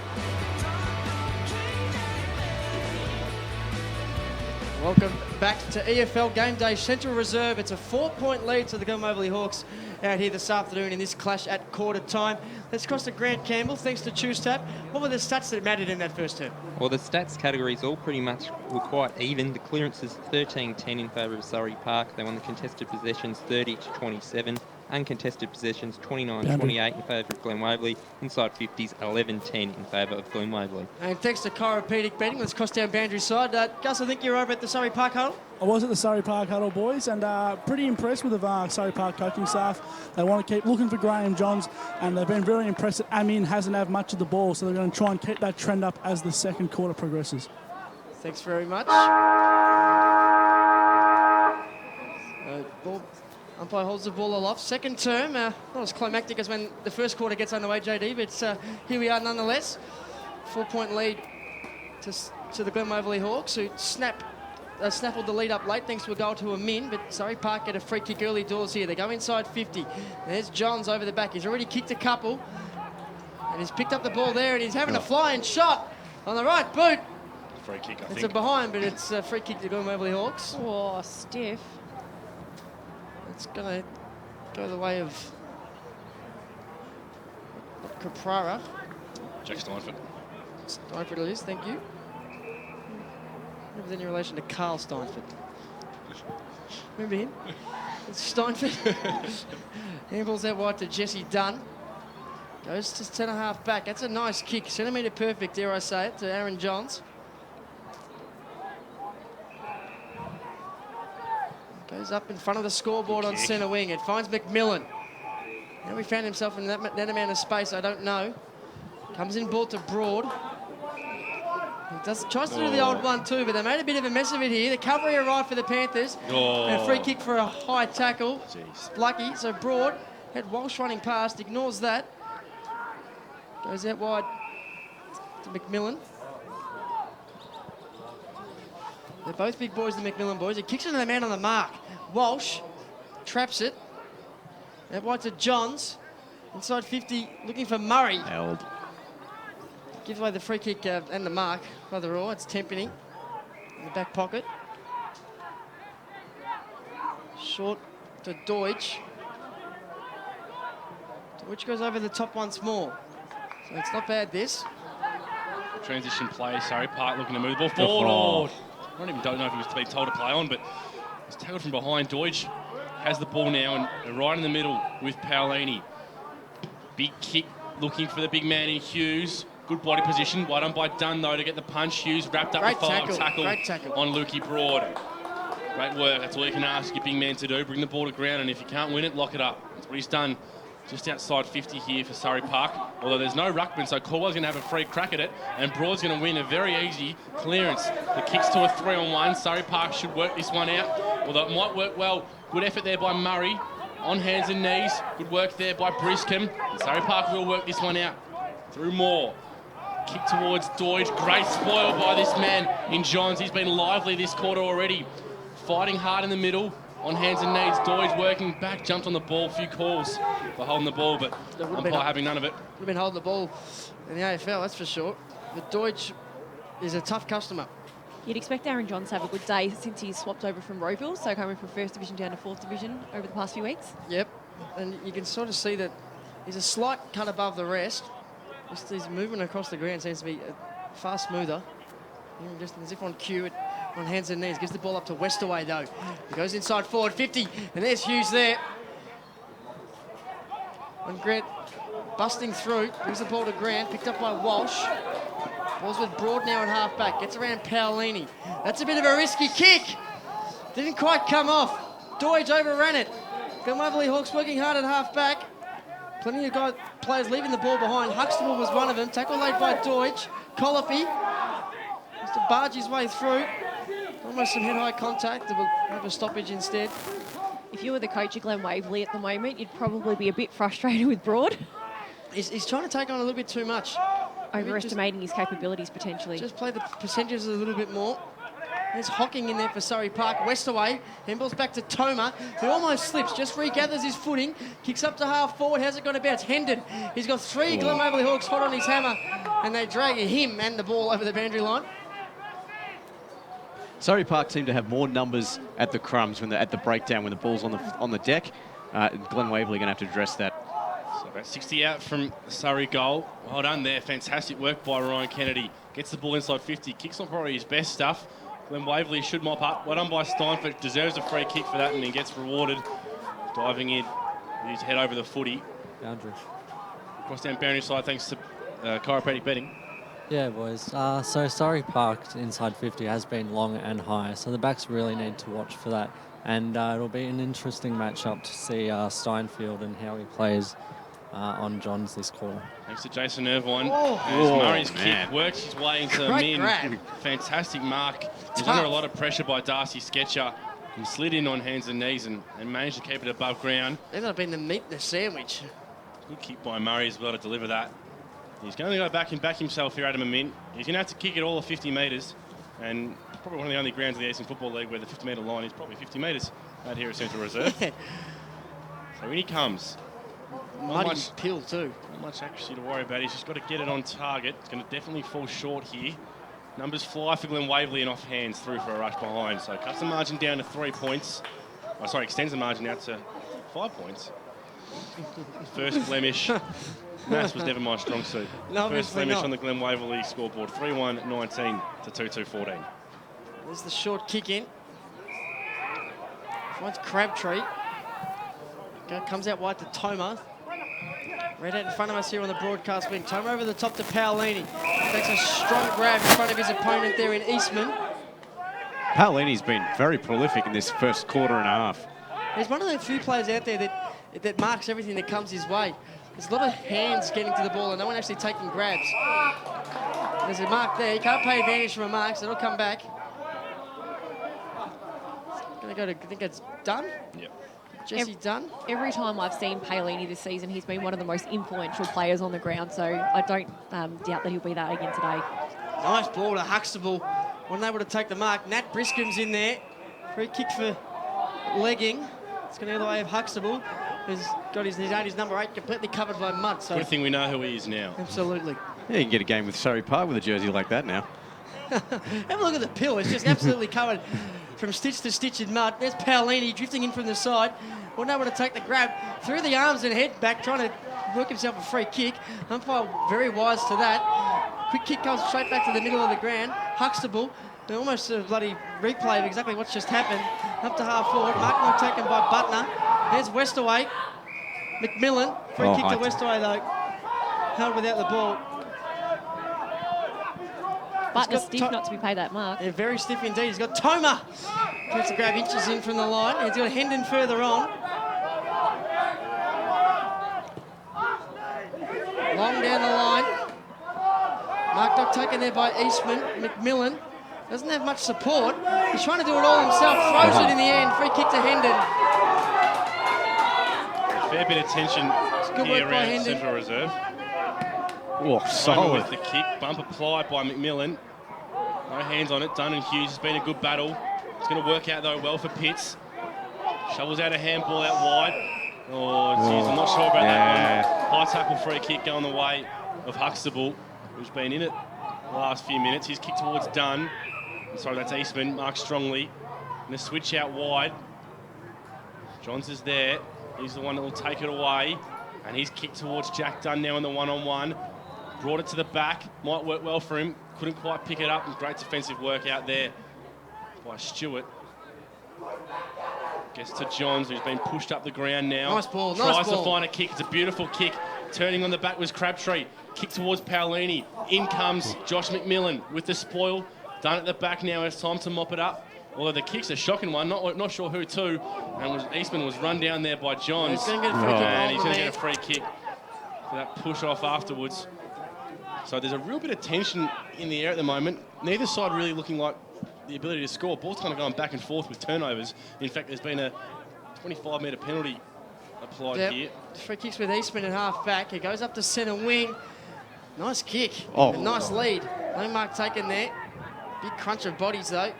Welcome back to EFL Game Day Central Reserve. It's a 4-point lead to the Glen Waverley Hawks out here this afternoon in this clash at quarter time. Let's cross to Grant Campbell, thanks to Choose Tap. What were the stats that mattered in that first term? Well, the stats categories all pretty much were quite even. The clearances 13-10 in favour of Surrey Park. They won the contested possessions 30-27. Uncontested possessions 29-28 in favour of Glen Waverley. Inside 50s 11-10 in favour of Glen Waverley. And thanks to Chiropedic betting, let's cross down boundary side. Gus, I think you're over at the Surrey Park huddle. I was at the Surrey Park huddle, boys, and pretty impressed with the Surrey Park coaching staff. They want to keep looking for Graham Johns, and they've been very impressed that Amin hasn't had much of the ball, so they're going to try and keep that trend up as the second quarter progresses. Thanks very much. Ball. Umpire holds the ball aloft. Second term, not as climactic as when the first quarter gets underway, JD, but here we are nonetheless. 4-point lead to the Glen Waverley Hawks, who snaffled the lead up late thanks to a goal to a min, but Surrey Park get a free kick early doors here. They go inside 50. There's Johns over the back. He's already kicked a couple, and he's picked up the ball there, and he's having a flying shot on the right boot. Free kick, I think. It's a behind, but it's a free kick to Glen Waverley Hawks. Oh, stiff. It's going to go the way of Caprara. Jack Steinford. Steinford it is, thank you. Never in relation to Carl Steinford. Remember him? It's Steinford. Handballs out wide to Jesse Dunn. Goes to centre-half back. That's a nice kick. Centimetre perfect, dare I say it, to Aaron Johns. Goes up in front of the scoreboard on centre wing. It finds McMillan. How he found himself in that amount of space, I don't know. Comes in ball to Broad. He tries to do the old 1-2, but they made a bit of a mess of it here. The cavalry arrived for the Panthers. And a free kick for a high tackle. Lucky, so Broad had Walsh running past, ignores that. Goes out wide to McMillan. They're both big boys, the McMillan boys. He kicks it to the man on the mark. Walsh traps it. Out wide to Johns. Inside 50, looking for Murray. Held. Gives away the free kick and the mark. Rather all, it's Tempany in the back pocket. Short to Deutsch. Deutsch goes over the top once more. So it's not bad, this. transition play. Surrey Park looking to move the ball forward. I don't know if he was being told to play on, but he's tackled from behind. Deutsch has the ball now and right in the middle with Paolini. Big kick looking for the big man in Hughes. Good body position. Well done by Dunn, though, to get the punch. Hughes wrapped up the follow-up tackle on Lukey Broad. Great work. That's all you can ask your big man to do. Bring the ball to ground, and if you can't win it, lock it up. That's what he's done. Just outside 50 here for Surrey Park. Although there's no ruckman, so Caldwell's going to have a free crack at it, and Broad's going to win a very easy clearance. The kick's to a 3-on-1. Surrey Park should work this one out, although it might work well. Good effort there by Murray. On hands and knees. Good work there by Briscombe. And Surrey Park will work this one out. Through Moore. Kick towards Deutsch. Great spoil by this man in Johns. He's been lively this quarter already. Fighting hard in the middle. On hands and knees. Deutsch working back. Jumped on the ball. A few calls for holding the ball, but umpire having none of it. Would have been holding the ball in the AFL, that's for sure. But Deutsch is a tough customer. You'd expect Aaron Johns to have a good day since he's swapped over from Roeville, so coming from 1st Division down to 4th Division over the past few weeks. Yep, and you can sort of see that he's a slight cut above the rest. Just his movement across the ground seems to be far smoother. Just as if on cue, on hands and knees. Gives the ball up to Westaway, though. He goes inside forward 50, and there's Hughes there. And Grant busting through, brings the ball to Grant, picked up by Walsh. Ball's with Broad now at half-back. Gets around Paolini. That's a bit of a risky kick. Didn't quite come off. Deutsch overran it. Glen Waverley Hawks working hard at half-back. Plenty of players leaving the ball behind. Huxtable was one of them. Tackle laid by Deutsch. Colopy has to barge his way through. Almost some head-high contact. But have a stoppage instead. If you were the coach of Glen Waverley at the moment, you'd probably be a bit frustrated with Broad. He's trying to take on a little bit too much. Overestimating his capabilities, potentially. Just play the percentages a little bit more. There's Hocking in there for Surrey Park. Westaway, handballs back to Toma, who almost slips, just regathers his footing, kicks up to half forward. How's it going to bounce? Hendon. He's got 3 Glen Waverley Hawks hot on his hammer, and they drag him and the ball over the boundary line. Surrey Park seem to have more numbers at the crumbs when at the breakdown when the ball's on the deck. Glen Waverley going to have to address that. So about 60 out from Surrey goal. Well done there. Fantastic work by Ryan Kennedy. Gets the ball inside 50. Kicks on probably his best stuff. Glen Waverley should mop up. Well done by Steinfort. Deserves a free kick for that, and he gets rewarded. Diving in with his head over the footy. Boundary. Cross down boundary side thanks to Chiropedic betting. Yeah, boys. So Surrey Park inside 50 has been long and high, so the backs really need to watch for that. And it'll be an interesting matchup to see Steinfield and how he plays on Johns this quarter. Thanks to Jason Irvine. As Murray's kick works his way into the min. Fantastic mark. He's under a lot of pressure by Darcy Sketcher. He slid in on hands and knees and managed to keep it above ground. They've not been the meat in the sandwich. Good kick by Murray as well to deliver that. He's going to go back and back himself here, Adam Mint. He's going to have to kick it all of 50 metres. And probably one of the only grounds in the Eastern Football League where the 50-metre line is probably 50 metres out here at Central Reserve. So in he comes. Muddy pill too. Not much accuracy to worry about. He's just got to get it on target. It's going to definitely fall short here. Numbers fly for Glen Waverley and off hands through for a rush behind. So cuts the margin down to 3 points. Oh, sorry, extends the margin out to 5 points. First blemish. Maths was never my strong suit. No, first blemish on the Glen Waverley scoreboard. 3-1-19 to 2-2-14. There's the short kick in. Finds Crabtree. Comes out wide to Toma. Right out in front of us here on the broadcast wing. Toma over the top to Paolini. Takes a strong grab in front of his opponent there in Eastman. Paolini's been very prolific in this first quarter and a half. He's one of the few players out there that marks everything that comes his way. There's a lot of hands getting to the ball and no one actually taking grabs. There's a mark there. You can't pay advantage from a mark, so it'll come back. It's going to go to, I think it's Dunn? Yep. Jesse Dunn. Every time I've seen Paolini this season, he's been one of the most influential players on the ground, so I don't doubt that he'll be that again today. Nice ball to Huxtable. Wasn't able to take the mark. Nat Briscombe's in there. Free kick for legging. It's going to go the way of Huxtable, who's got his number 8 completely covered by mud. So good thing we know who he is now. Absolutely. Yeah, you can get a game with Surrey Park with a jersey like that now. Have a look at the pill. It's just absolutely covered from stitch to stitch in mud. There's Paolini drifting in from the side. Wasn't able to take the grab. Through the arms and head back, trying to work himself a free kick. Umpire very wise to that. Quick kick goes straight back to the middle of the ground. Huxtable, almost a bloody replay of exactly what's just happened. Up to half forward. Mark not taken by Butner. There's Westaway. McMillan. Free kick to Westaway though. Held without the ball. Butner stiff not to be paid that mark. Yeah, very stiff indeed. He's got Toma. Tries to grab inches in from the line. He's got Hendon further on. Long down the line. Mark not taken there by Eastman. McMillan doesn't have much support. He's trying to do it all himself. Throws it in the end. Free kick to Hendon. Fair bit of tension here around Central Reserve. Oh, solid. With the kick. Bump applied by McMillan. No hands on it. Dunn and Hughes. It's been a good battle. It's going to work out, though, well for Pitts. Shovels out a handball out wide. Oh, geez, I'm not sure about that one. High tackle free kick going the way of Huxtable, who's been in it the last few minutes. He's kicked towards Dunn. Sorry, that's Eastman. Marked strongly. And a switch out wide. Johns is there. He's the one that will take it away. And he's kicked towards Jack Dunn now in the one-on-one. Brought it to the back. Might work well for him. Couldn't quite pick it up. And great defensive work out there by Stewart. Gets to Johns, who's been pushed up the ground now. Nice ball, Tries nice ball. to find a kick. It's a beautiful kick. Turning on the back was Crabtree. Kick towards Paolini. In comes Josh McMillan with the spoil. Done at the back now. It's time to mop it up. Although the kick's a shocking one. Not sure who to. And Eastman was run down there by Johns. He's going to get a free kick. And he's going to get a free kick for that push off afterwards. So there's a real bit of tension in the air at the moment. Neither side really looking like the ability to score. Ball's kind of going back and forth with turnovers. In fact, there's been a 25-metre penalty applied here. Free kicks with Eastman at half back. He goes up to centre wing. Nice kick. Oh. A nice lead. No mark taken there. Big crunch of bodies though.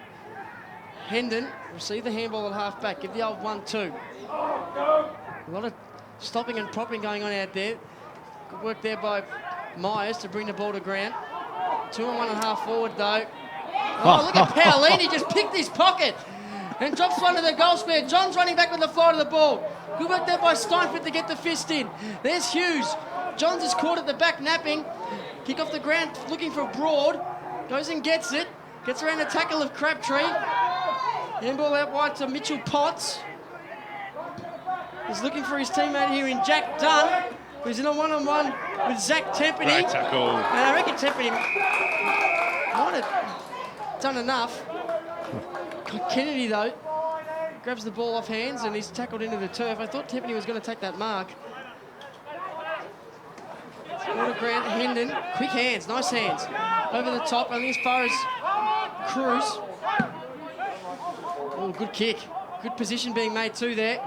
Hendon receive the handball at half back. Give the old 1-2. A lot of stopping and propping going on out there. Good work there by Myers to bring the ball to ground. 2 and 1.5 forward though. Oh, look at Paolini just picked his pocket and drops one to the goal square. John's running back with the fly to the ball. Good work there by Steinfeld to get the fist in. There's Hughes. Johns is caught at the back napping. Kick off the ground looking for Broad. Goes and gets it. Gets around the tackle of Crabtree. Handball out wide to Mitchell Potts. He's looking for his teammate here in Jack Dunn, who's in a one-on-one with Zach Tempany. Great tackle. And I reckon Tempany might have done enough. Kennedy, though, grabs the ball off hands and he's tackled into the turf. I thought Tempany was going to take that mark. Ball to ground, Hendon. Quick hands, nice hands. Over the top, only as far as Cruz. Oh, good kick. Good position being made too there.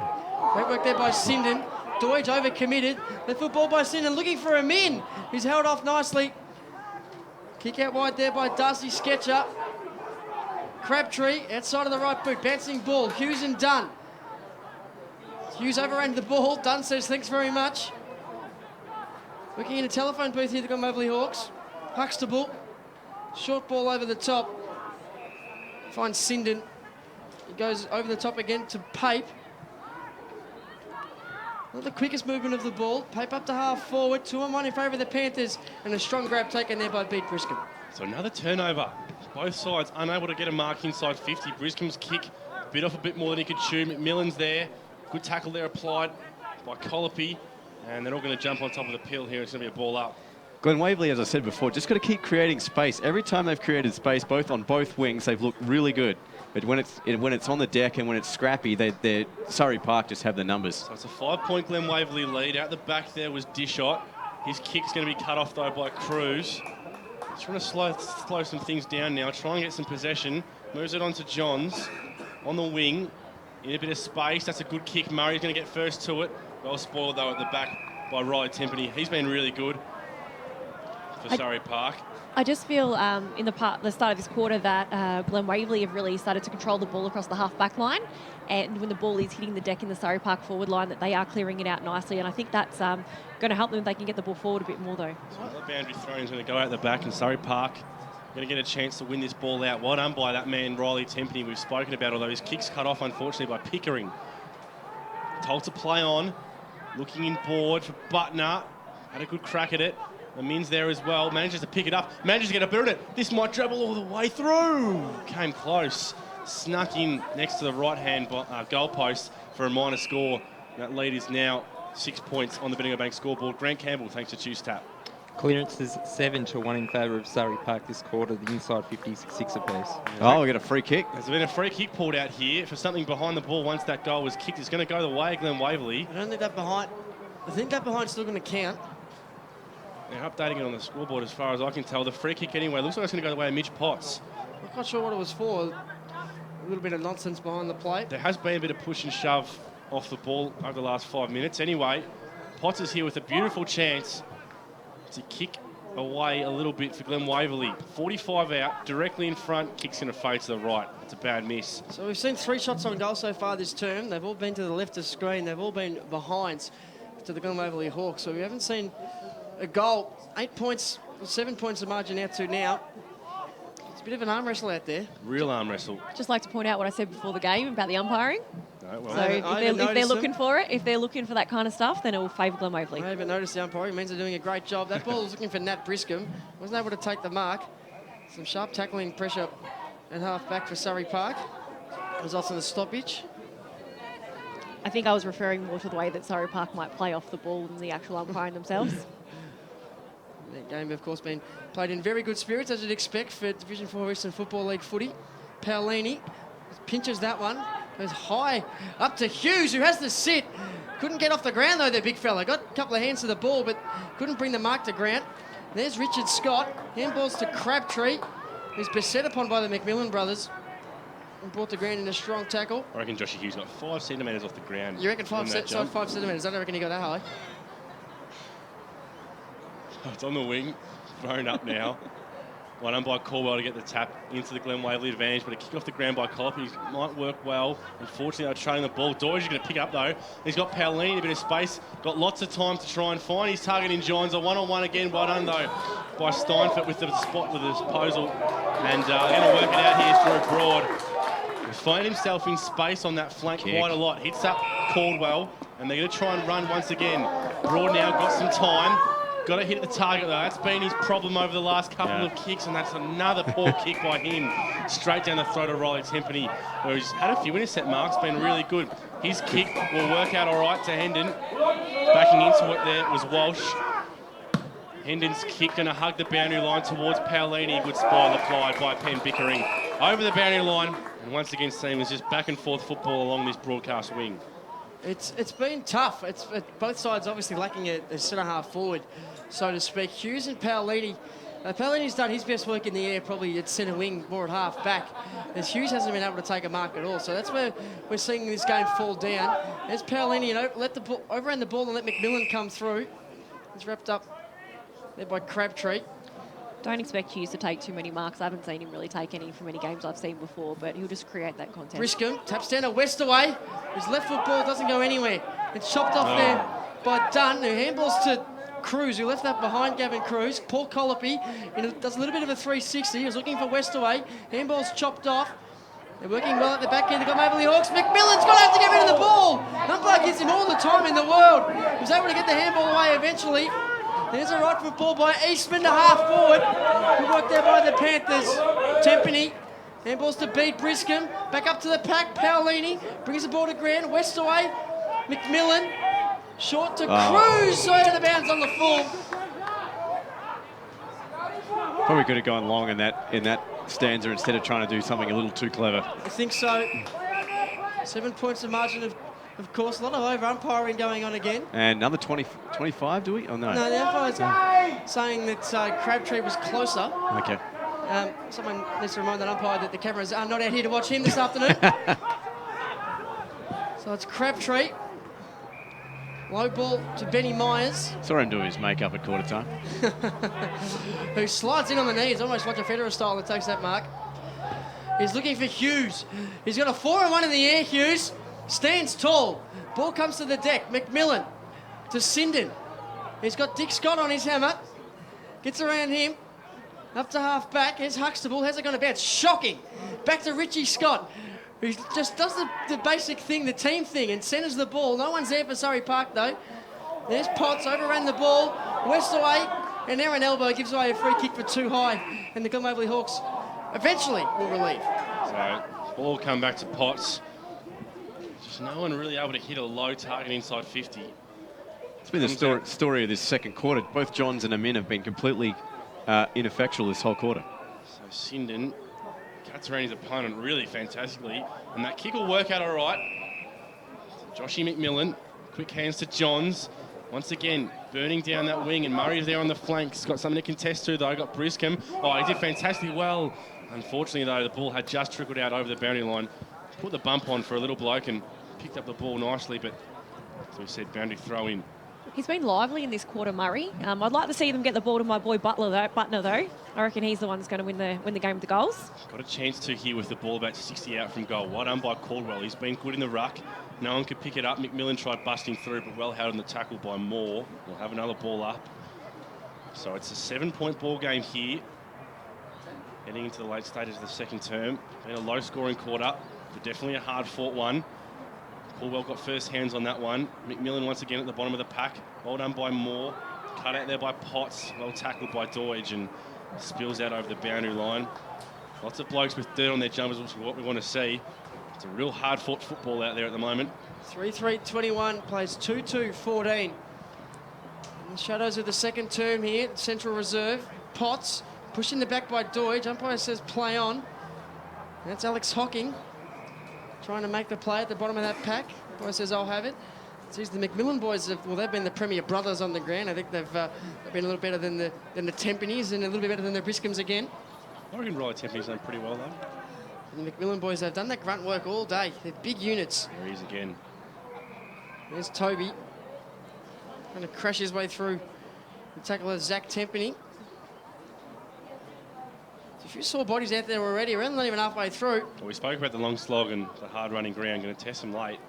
Great work there by Sinden. Deutsch overcommitted. The football by Sinden looking for a min. He's held off nicely. Kick out wide there by Darcy Sketcher. Crabtree outside of the right boot. Bouncing ball. Hughes and Dunn. Hughes overran the ball. Dunn says thanks very much. Looking in a telephone booth here, the Mobley Hawks. Huxtable. Short ball over the top. Finds Sinden. He goes over the top again to Pape. Not the quickest movement of the ball. Pape up to half forward. 2 and 1 in favour of the Panthers. And a strong grab taken there by Beat Briscombe. So another turnover. Both sides unable to get a mark inside 50. Briscoe's kick bit off a bit more than he could chew. McMillan's there. Good tackle there applied by Colopy. And they're all going to jump on top of the pill here. It's going to be a ball up. Glenn Waverley, as I said before, just got to keep creating space. Every time they've created space, on both wings, they've looked really good. But when it's on the deck and when it's scrappy, Surrey Park just have the numbers. So it's a 5-point Glen Waverley lead. Out the back there was Dishot. His kick's going to be cut off though by Cruz. He's trying to slow some things down now. Try and get some possession. Moves it on to Johns on the wing. In a bit of space. That's a good kick. Murray's going to get first to it. Well spoiled though at the back by Riley Tempany. He's been really good for Surrey Park. I just feel in the start of this quarter that Glen Waverley have really started to control the ball across the half-back line, and when the ball is hitting the deck in the Surrey Park forward line, that they are clearing it out nicely, and I think that's going to help them if they can get the ball forward a bit more though. So another boundary throw is going to go out the back, and Surrey Park going to get a chance to win this ball out. Well done by that man Riley Tempany we've spoken about, although his kick's cut off unfortunately by Pickering. Told to play on, looking in board for Butner. Had a good crack at it. The Min's there as well. Manages to pick it up. Manages to get a bit of it. This might travel all the way through. Came close. Snuck in next to the right-hand goalpost for a minor score. That lead is now 6 points on the Bendigo Bank scoreboard. Grant Campbell, thanks to Choose Tap. Clearances 7-1 in favour of Surrey Park this quarter. The inside 56 apiece. Oh, we got a free kick. There's been a free kick pulled out here for something behind the ball. Once that goal was kicked, it's going to go the way of Glen Waverley. I don't think that behind. I think that behind's still going to count. They're updating it on the scoreboard as far as I can tell. The free kick anyway. Looks like it's going to go the way of Mitch Potts. I'm not sure what it was for. A little bit of nonsense behind the plate. There has been a bit of push and shove off the ball over the last 5 minutes. Anyway, Potts is here with a beautiful chance to kick away a little bit for Glen Waverley. 45 out, directly in front, kicks going to fade to the right. It's a bad miss. So we've seen 3 shots on goal so far this term. They've all been to the left of screen. They've all been behinds to the Glen Waverley Hawks. So we haven't seen a goal. 8 points, 7 points of margin out to now. It's a bit of an arm wrestle out there. Real arm wrestle. Just like to point out what I said before the game about the umpiring. No, well, So if they're looking for it, if they're looking for that kind of stuff, then it will favour Glen Waverley. I haven't noticed the umpiring. It means they're doing a great job. That ball was looking for Nat Briscombe. Wasn't able to take the mark. Some sharp tackling pressure at half back for Surrey Park. Results in a stoppage. I think I was referring more to the way that Surrey Park might play off the ball than the actual umpiring themselves. That game, of course, been played in very good spirits, as you'd expect for Division 4 Eastern Football League footy. Paolini pinches that one. Goes high up to Hughes, who has to sit. Couldn't get off the ground, though, the big fella. Got a couple of hands to the ball, but couldn't bring the mark to Grant. There's Richard Scott. Handballs to Crabtree, who's beset upon by the McMillan brothers. And brought to ground in a strong tackle. I reckon Joshy Hughes got 5 centimetres off the ground. You reckon 5 centimetres? I don't reckon he got that high. It's on the wing, thrown up now. Well done by Caldwell to get the tap into the Glen Waverley advantage, but a kick off the ground by Colopy might work well. Unfortunately, they're trailing the ball. Dawe's going to pick up, though. He's got Paolini, a bit of space, got lots of time to try and find his target in Johns. A one-on-one again, well done, though, by Steinfort with the spot with the disposal. And they're going to work it out here through Broad. He's finding himself in space on that flank quite a lot. Hits up Caldwell, and they're going to try and run once again. Broad now got some time. Got to hit the target, though. That's been his problem over the last couple of kicks, and that's another poor kick by him. Straight down the throat of Riley Tempany, who's had a few intercept marks, been really good. His kick will work out all right to Hendon. Backing into it there was Walsh. Hendon's kick going to hug the boundary line towards Paolini. Good spoil applied by Penn Bickering. Over the boundary line, and once again, seems just back and forth football along this broadcast wing. It's been tough. It's both sides obviously lacking a centre-half forward, so to speak. Hughes and Paolini. Paolini's done his best work in the air, probably at centre wing, more at half back, as Hughes hasn't been able to take a mark at all. So that's where we're seeing this game fall down. There's Paolini, let the ball, overran the ball and let McMillan come through. He's wrapped up there by Crabtree. Don't expect Hughes to take too many marks. I haven't seen him really take any from any games I've seen before, but he'll just create that content. Briscombe taps down to Westaway. His left foot ball doesn't go anywhere. It's chopped off there by Dunn, who handballs to Cruz, who left that behind Gavin Cruz. Paul Colopy does a little bit of a 360. He was looking for Westaway. Handball's chopped off. They're working well at the back end. They've got Waverley Hawks. McMillan's going to have to get rid of the ball. Umpire gives him all the time in the world. He was able to get the handball away eventually. There's a right foot ball by Eastman to half forward. Good work there by the Panthers. Tempany. Handballs to beat Briscombe. Back up to the pack. Paolini brings the ball to ground. Westaway. McMillan. Short to Cruz. So out of bounds on the full. Probably could have gone long in that stanza instead of trying to do something a little too clever. I think so. 7 points of margin of course, a lot of over-umpiring going on again. And another 25, do we? Oh, no. No, the umpire's saying that Crabtree was closer. Okay. Someone needs to remind that umpire that the cameras are not out here to watch him this afternoon. So it's Crabtree. Low ball to Benny Myers. Saw him do his makeup at quarter time. Who slides in on the knees, almost like a Federer style that takes that mark. He's looking for Hughes. He's got a 4-1 in the air, Hughes. Stands tall. Ball comes to the deck. McMillan to Sinden. He's got Dick Scott on his hammer. Gets around him. Up to half back. Here's Huxtable. How's it going to bounce? Shocking. Back to Richie Scott, who just does the basic thing, the team thing, and centres the ball. No one's there for Surrey Park, though. There's Potts. Overran the ball. Westaway. An errant elbow gives away a free kick for too high, and the Glen Waverley Hawks eventually will relieve. So, ball come back to Potts. Just no one really able to hit a low target inside 50. It's been the story of this second quarter. Both Johns and Amin have been completely ineffectual this whole quarter. So Sinden cuts around his opponent really fantastically, and that kick will work out all right. Joshy McMillan, quick hands to Johns. Once again, burning down that wing, and Murray's there on the flank. He's got something to contest to, though. Got Briscombe. Oh, he did fantastically well. Unfortunately, though, the ball had just trickled out over the boundary line. Put the bump on for a little bloke and picked up the ball nicely, but as we said, boundary throw in. He's been lively in this quarter, Murray. I'd like to see them get the ball to my boy Butner, though. I reckon he's the one that's going to win the game with the goals. Got a chance to here with the ball about 60 out from goal. Well done by Caldwell. He's been good in the ruck. No one could pick it up. McMillan tried busting through, but well held in the tackle by Moore. We'll have another ball up. So it's a 7-point ball game here. Heading into the late stages of the second term. Been a low-scoring quarter, but definitely a hard-fought one. Caldwell got first hands on that one. McMillan once again at the bottom of the pack. Well done by Moore. Cut out there by Potts. Well tackled by Doidge and spills out over the boundary line. Lots of blokes with dirt on their jumpers, which is what we want to see. It's a real hard-fought football out there at the moment. 3-3-21 plays 2-2-14. In the shadows of the second term here, Central Reserve. Potts pushing the back by Doidge. Umpire says play on. That's Alex Hocking trying to make the play at the bottom of that pack. Umpire says I'll have it. Sees the McMillan boys, they've been the premier brothers on the ground. I think they've been a little better than the Tempeneys and a little bit better than the Briscombes again. I reckon Riley Tempeneys done pretty well, though. And the McMillan boys, they've done that grunt work all day. They're big units. There he is again. There's Toby. Trying to crash his way through the tackle of Zach Tempany. A few sore bodies out there already. We're not even halfway through. Well, we spoke about the long slog and the hard-running ground. Going to test them late.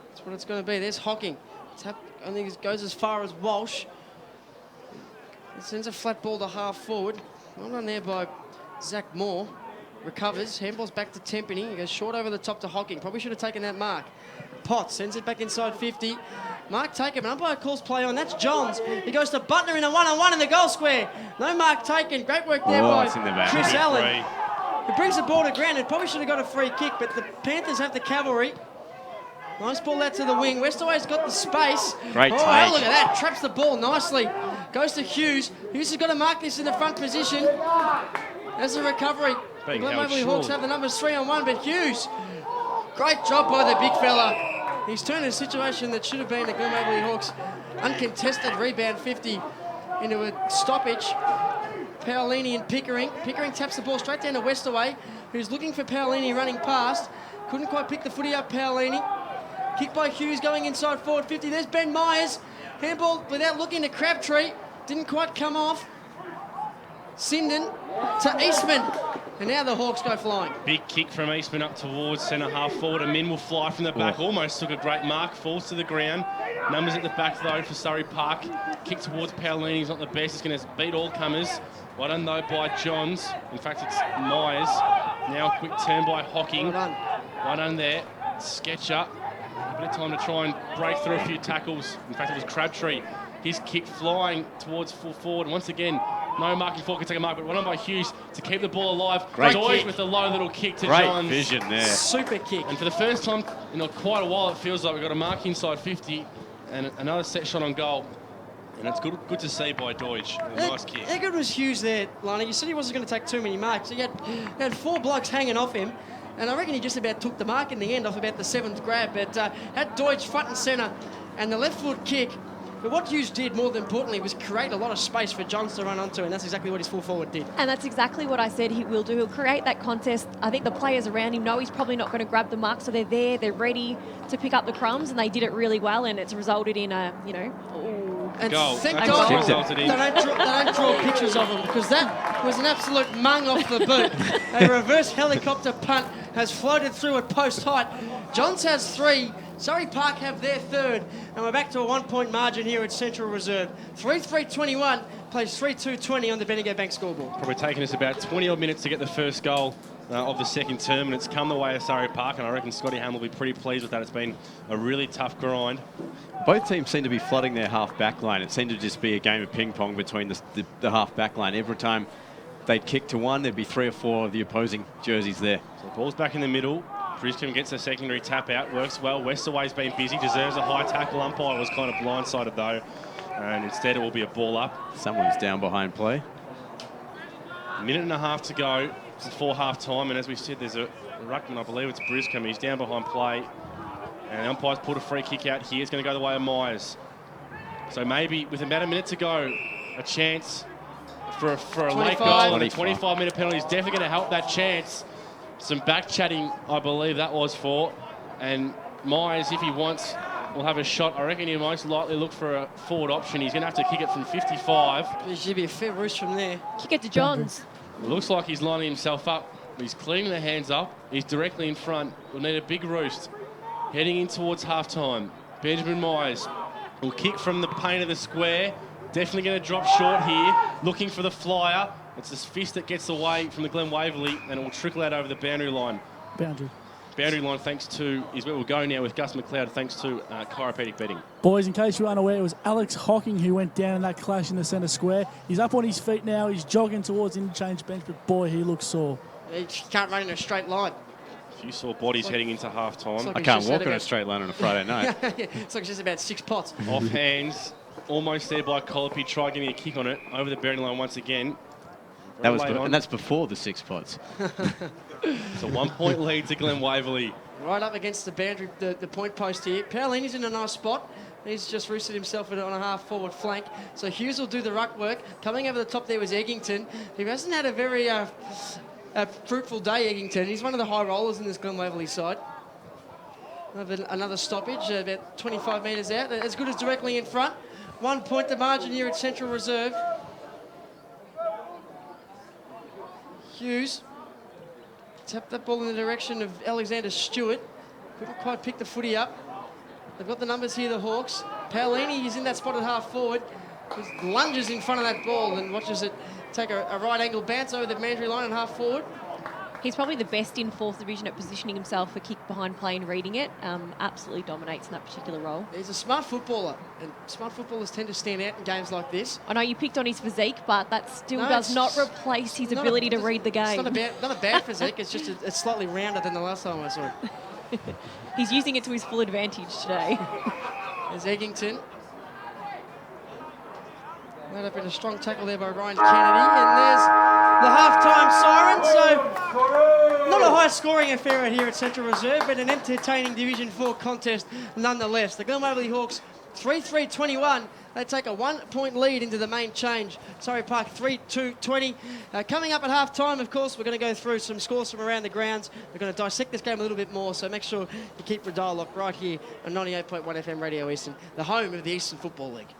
That's what it's going to be. There's Hocking. I think it goes as far as Walsh. It sends a flat ball to half forward. Well done there by Zach Moore. Recovers, handballs back to Tempany. He goes short over the top to Hocking. Probably should have taken that mark. Potts sends it back inside 50. Mark taken, but umpire calls play on. That's Johns. He goes to Butner in a one-on-one in the goal square. No mark taken. Great work there by Chris Allen. He brings the ball to ground and probably should have got a free kick, but the Panthers have the cavalry. Nice ball out to the wing. Westaway's got the space. Great take. Oh, look at that. Traps the ball nicely. Goes to Hughes. Hughes has got to mark this in the front position. There's a recovery. Glen Waverley Hawks have the numbers 3-on-1, but Hughes, great job by the big fella. He's turned a situation that should have been the Glen Waverley Hawks uncontested rebound 50 into a stoppage. Paolini and Pickering. Pickering taps the ball straight down to Westaway, who's looking for Paolini running past. Couldn't quite pick the footy up, Paolini. Kick by Hughes going inside forward 50. There's Ben Myers. Handball without looking to Crabtree. Didn't quite come off. Sinden to Eastman. And now the Hawks go flying. Big kick from Eastman up towards centre half forward. A min will fly from the back. Almost took a great mark. Falls to the ground. Numbers at the back though for Surrey Park. Kick towards Paolini. He's not the best. He's going to beat all comers. Well done though by Johns. In fact, it's Myers. Now a quick turn by Hocking. Well done there. Sketch up. A bit of time to try and break through a few tackles. In fact, it was Crabtree. His kick flying towards full forward. Once again, no marking for can take a mark, but well done by Hughes to keep the ball alive. Great Doidge kick. with a low little kick to Great Johns. vision there. Super kick. And for the first time in quite a while, it feels like we've got a mark inside 50 and another set shot on goal. And it's good to see by Doidge. A nice kick. How good was Hughes there, Lana? You said he wasn't going to take too many marks. He had 4 blokes hanging off him. And I reckon he just about took the mark in the end off about the 7th grab. But had Doidge front and centre and the left foot kick. But what Hughes did, more than importantly, was create a lot of space for Johns to run onto, and that's exactly what his full forward did. And that's exactly what I said he will do. He'll create that contest. I think the players around him know he's probably not going to grab the mark, so they're there, they're ready to pick up the crumbs, and they did it really well, and it's resulted in a, And goal. thank That's God resulted in. they don't draw pictures of him, because that was an absolute mung off the boot. A reverse helicopter punt has floated through at post height. Johns has 3. Surrey Park have their 3rd, and we're back to a 1-point margin here at Central Reserve. 3-3-21 plays 3-2-20 on the Bendigo Bank scoreboard. Probably taken us about 20-odd minutes to get the first goal of the second term, and it's come the way of Surrey Park, and I reckon Scotty Ham will be pretty pleased with that. It's been a really tough grind. Both teams seem to be flooding their half-back line. It seemed to just be a game of ping-pong between the half-back line. Every time they'd kick to one, there'd be 3 or 4 of the opposing jerseys there. So the ball's back in the middle. Brisbane gets a secondary tap out, works well. Westaway's been busy, deserves a high tackle. Umpire was kind of blindsided though, and instead it will be a ball up. Someone's down behind play. A minute and a half to go before half time, and as we said, there's a ruckman, I believe it's Brisbane. He's down behind play, and the umpire's pulled a free kick out here. It's going to go the way of Myers. So maybe with about a minute to go, a chance for a late goal, and a 25-minute penalty is definitely going to help that chance. Some back chatting, I believe that was for, and Myers, if he wants, will have a shot. I reckon he'll most likely look for a forward option. He's going to have to kick it from 55. There should be a fair roost from there. Kick it to Johns. It looks like he's lining himself up. He's cleaning the hands up. He's directly in front. We'll need a big roost. Heading in towards half-time. Benjamin Myers will kick from the paint of the square. Definitely going to drop short here. Looking for the flyer. It's this fist that gets away from the Glen Waverley, and it will trickle out over the boundary line. Boundary line, thanks to, is where we'll go now with Gus McLeod, thanks to Chiropedic Betting. Boys, in case you're unaware, it was Alex Hocking who went down in that clash in the centre square. He's up on his feet now. He's jogging towards interchange bench, but boy, he looks sore. He can't run in a straight line. A few sore bodies heading into half-time. Like I can't walk on a straight line on a Friday night. It's like it's just about 6 pots. Off hands, almost there by Colopy. Tried getting a kick on it over the boundary line once again. That was, and that's before the 6 pots. It's a 1-point lead to Glen Waverley. Right up against the boundary, the point post here. Paolini's in a nice spot. He's just roosted himself on a half-forward flank. So Hughes will do the ruck work. Coming over the top there was Eggington, who hasn't had a very fruitful day, Eggington. He's one of the high rollers in this Glen Waverley side. Another stoppage, about 25 metres out. As good as directly in front. 1 point the margin here at Central Reserve. Hughes tapped that ball in the direction of Alexander Stewart. Couldn't quite pick the footy up. They've got the numbers here, the Hawks. Paolini is in that spot at half forward. He lunges in front of that ball and watches it take a right angle bounce over the boundary line and half forward. He's probably the best in 4th Division at positioning himself for kick behind play and reading it. Absolutely dominates in that particular role. He's a smart footballer, and smart footballers tend to stand out in games like this. I know you picked on his physique, but that still does not replace his ability to read the game. It's not a bad physique, it's just it's slightly rounder than the last time I saw him. He's using it to his full advantage today. There's Eggington. Led up in a strong tackle there by Ryan Kennedy, and there's the half-time siren. So not a high-scoring affair here at Central Reserve, but an entertaining Division 4 contest nonetheless. The Glen Waverley Hawks 3-3-21. They take a 1-point lead into the main change. Surrey Park 3-2-20. Coming up at half-time, of course, we're going to go through some scores from around the grounds. We're going to dissect this game a little bit more, so make sure you keep your dial locked right here on 98.1 FM Radio Eastern, the home of the Eastern Football League.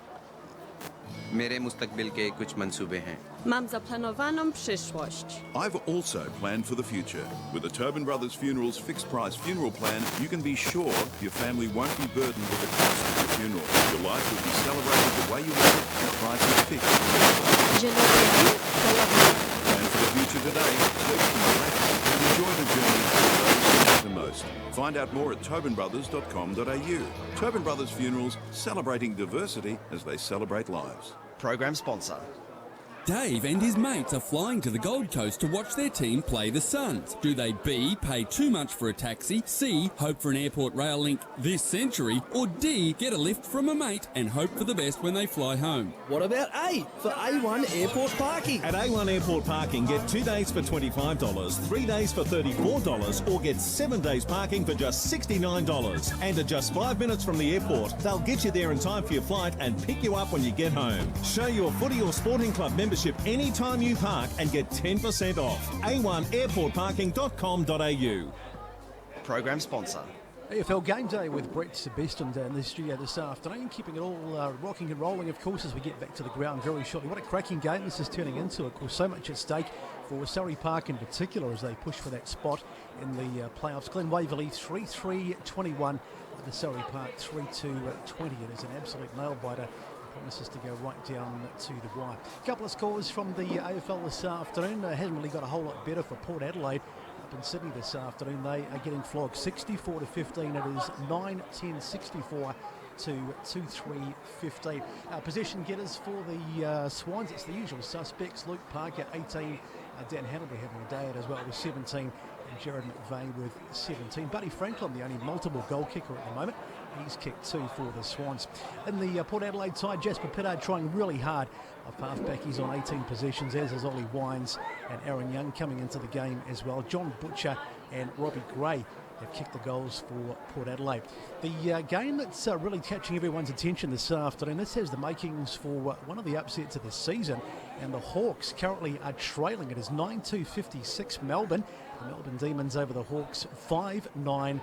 मेरे मुस्तकबिल के कुछ मंसूबे हैं. Mam zaplanowano przyszłość. I've also planned for the future. With the Tobin Brothers Funerals fixed price funeral plan, you can be sure your family won't be burdened with the cost of your funeral. Your life will be celebrated the way you want it, and the price is fixed. Plan for the future today, sleep and relax, and enjoy the journey for those who matter most. Find out more at tobinbrothers.com.au. Tobin Brothers Funerals, celebrating diversity as they celebrate lives. Program sponsor. Dave and his mates are flying to the Gold Coast to watch their team play the Suns. Do they B, pay too much for a taxi, C, hope for an airport rail link this century, or D, get a lift from a mate and hope for the best when they fly home? What about A for A1 Airport Parking? At A1 Airport Parking, get 2 days for $25, 3 days for $34, or get 7 days parking for just $69. And at just 5 minutes from the airport, they'll get you there in time for your flight and pick you up when you get home. Show your footy or sporting club membership anytime you park and get 10% off. A1airportparking.com.au. Program sponsor. EFL Game Day with Brett Sebeston in the studio this afternoon, keeping it all rocking and rolling, of course, as we get back to the ground very shortly. What a cracking game this is turning into. Of course, so much at stake for Surrey Park in particular as they push for that spot in the playoffs. Glen Waverley 3-3-21, the Surrey Park 3-2-20. It is an absolute nail-biter promises to go right down to the wire. A couple of scores from the AFL this afternoon. Hasn't really got a whole lot better for Port Adelaide. Up in Sydney this afternoon, they are getting flogged 64-15. It is 9-10-64 to 2-3-15. Possession getters for the Swans, it's the usual suspects. Luke Parker, 18. Dan Hannibal having a day out as well with 17. And Jared McVeigh with 17. Buddy Franklin, the only multiple goal kicker at the moment. He's kicked 2 for the Swans. In the Port Adelaide side, Jasper Pittard trying really hard off halfback. He's on 18 possessions, as is Ollie Wines and Aaron Young coming into the game as well. John Butcher and Robbie Gray have kicked the goals for Port Adelaide. The game that's really catching everyone's attention this afternoon, this has the makings for one of the upsets of the season, and the Hawks currently are trailing. It is 9-2-56 Melbourne. The Melbourne Demons over the Hawks 5-9-39.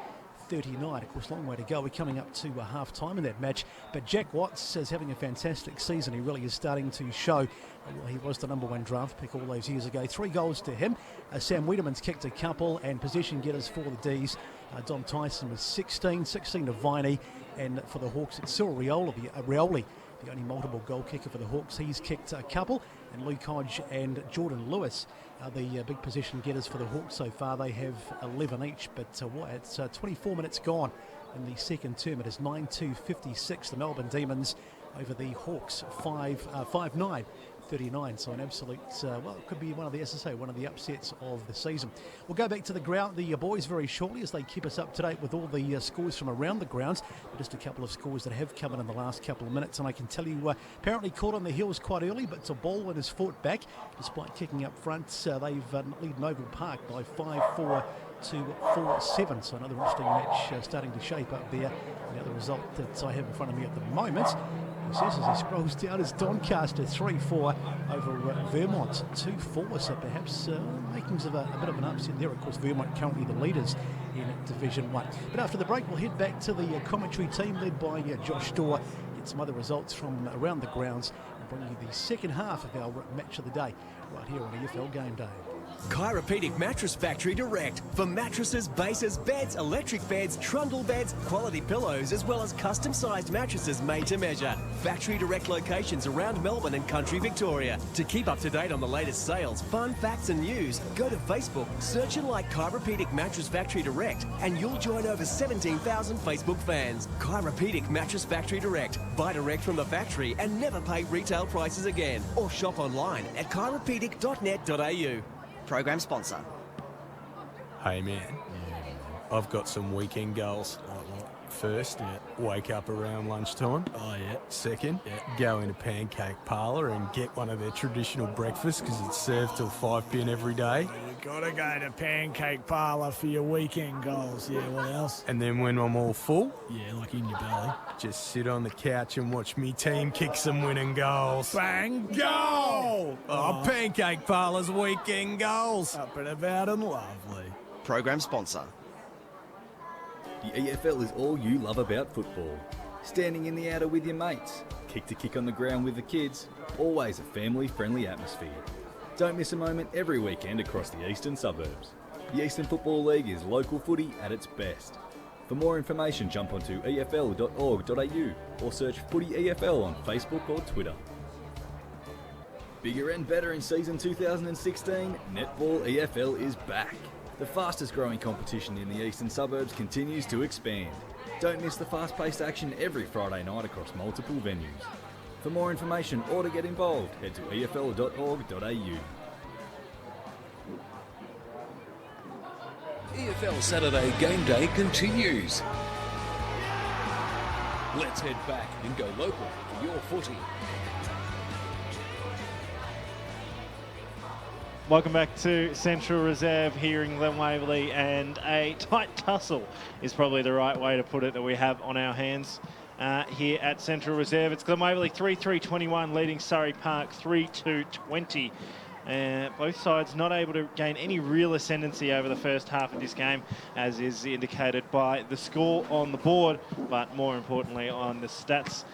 Of course, long way to go. We're coming up to half-time in that match. But Jack Watts is having a fantastic season. He really is starting to show. Well, he was the #1 draft pick all those years ago. 3 goals to him. Sam Wiedemann's kicked a couple, and possession getters for the D's. Dom Tyson with 16 to Viney. And for the Hawks, it's Cyril Rioli, the only multiple goal kicker for the Hawks. He's kicked a couple. And Luke Hodge and Jordan Lewis are the big possession getters for the Hawks so far. They have 11 each, but it's 24 minutes gone in the second term. It is 9-2-56. The Melbourne Demons over the Hawks 5-9. 39, so an absolute, well, it could be one of the, as I say, one of the upsets of the season. We'll go back to the ground, the boys, very shortly as they keep us up to date with all the scores from around the grounds. Just a couple of scores that have come in the last couple of minutes, and I can tell you, apparently caught on the heels quite early, but Baldwin has fought back despite kicking up front. They've lead Oval Park by 5-4 to 4-7, so another interesting match starting to shape up there. The other result that I have in front of me at the moment, as he scrolls down, is Doncaster 3-4 over Vermont 2-4, so perhaps makings of a bit of an upset there. Of course, Vermont currently the leaders in Division 1. But after the break, we'll head back to the commentary team led by Josh Dawe, get some other results from around the grounds, and bring you the second half of our match of the day right here on EFL Game Day. Chiropedic Mattress Factory Direct for mattresses, bases, beds, electric beds, trundle beds, quality pillows, as well as custom-sized mattresses made to measure. Factory Direct locations around Melbourne and country Victoria. To keep up to date on the latest sales, fun facts and news, go to Facebook, search and like Chiropedic Mattress Factory Direct, and you'll join over 17,000 Facebook fans. Chiropedic Mattress Factory Direct. Buy direct from the factory and never pay retail prices again. Or shop online at chiropedic.net.au. Program sponsor. Hey man, I've got some weekend goals. First, wake up around lunchtime. Oh yeah. Second, go into Pancake Parlour and get one of their traditional breakfasts because it's served till 5 p.m. every day. You gotta go to Pancake Parlour for your weekend goals. Yeah, what else? And then when I'm all full, yeah, like in your belly, just sit on the couch and watch me team kick some winning goals. Bang, goal! Oh, Pancake Parlour's weekend goals. Up and about and lovely. Program sponsor. The EFL is all you love about football. Standing in the outer with your mates, kick to kick on the ground with the kids, always a family-friendly atmosphere. Don't miss a moment every weekend across the eastern suburbs. The Eastern Football League is local footy at its best. For more information, jump onto efl.org.au or search Footy EFL on Facebook or Twitter. Bigger and better in season 2016, Netball EFL is back. The fastest growing competition in the eastern suburbs continues to expand. Don't miss the fast-paced action every Friday night across multiple venues. For more information or to get involved, head to efl.org.au. EFL Saturday Game Day continues. Let's head back and go local for your footy. Welcome back to Central Reserve here in Glen Waverley, and a tight tussle is probably the right way to put it that we have on our hands here at Central Reserve. It's Glen Waverley 3-3-21 leading Surrey Park 3-2-20. Both sides not able to gain any real ascendancy over the first half of this game, as is indicated by the score on the board, but more importantly on the stats.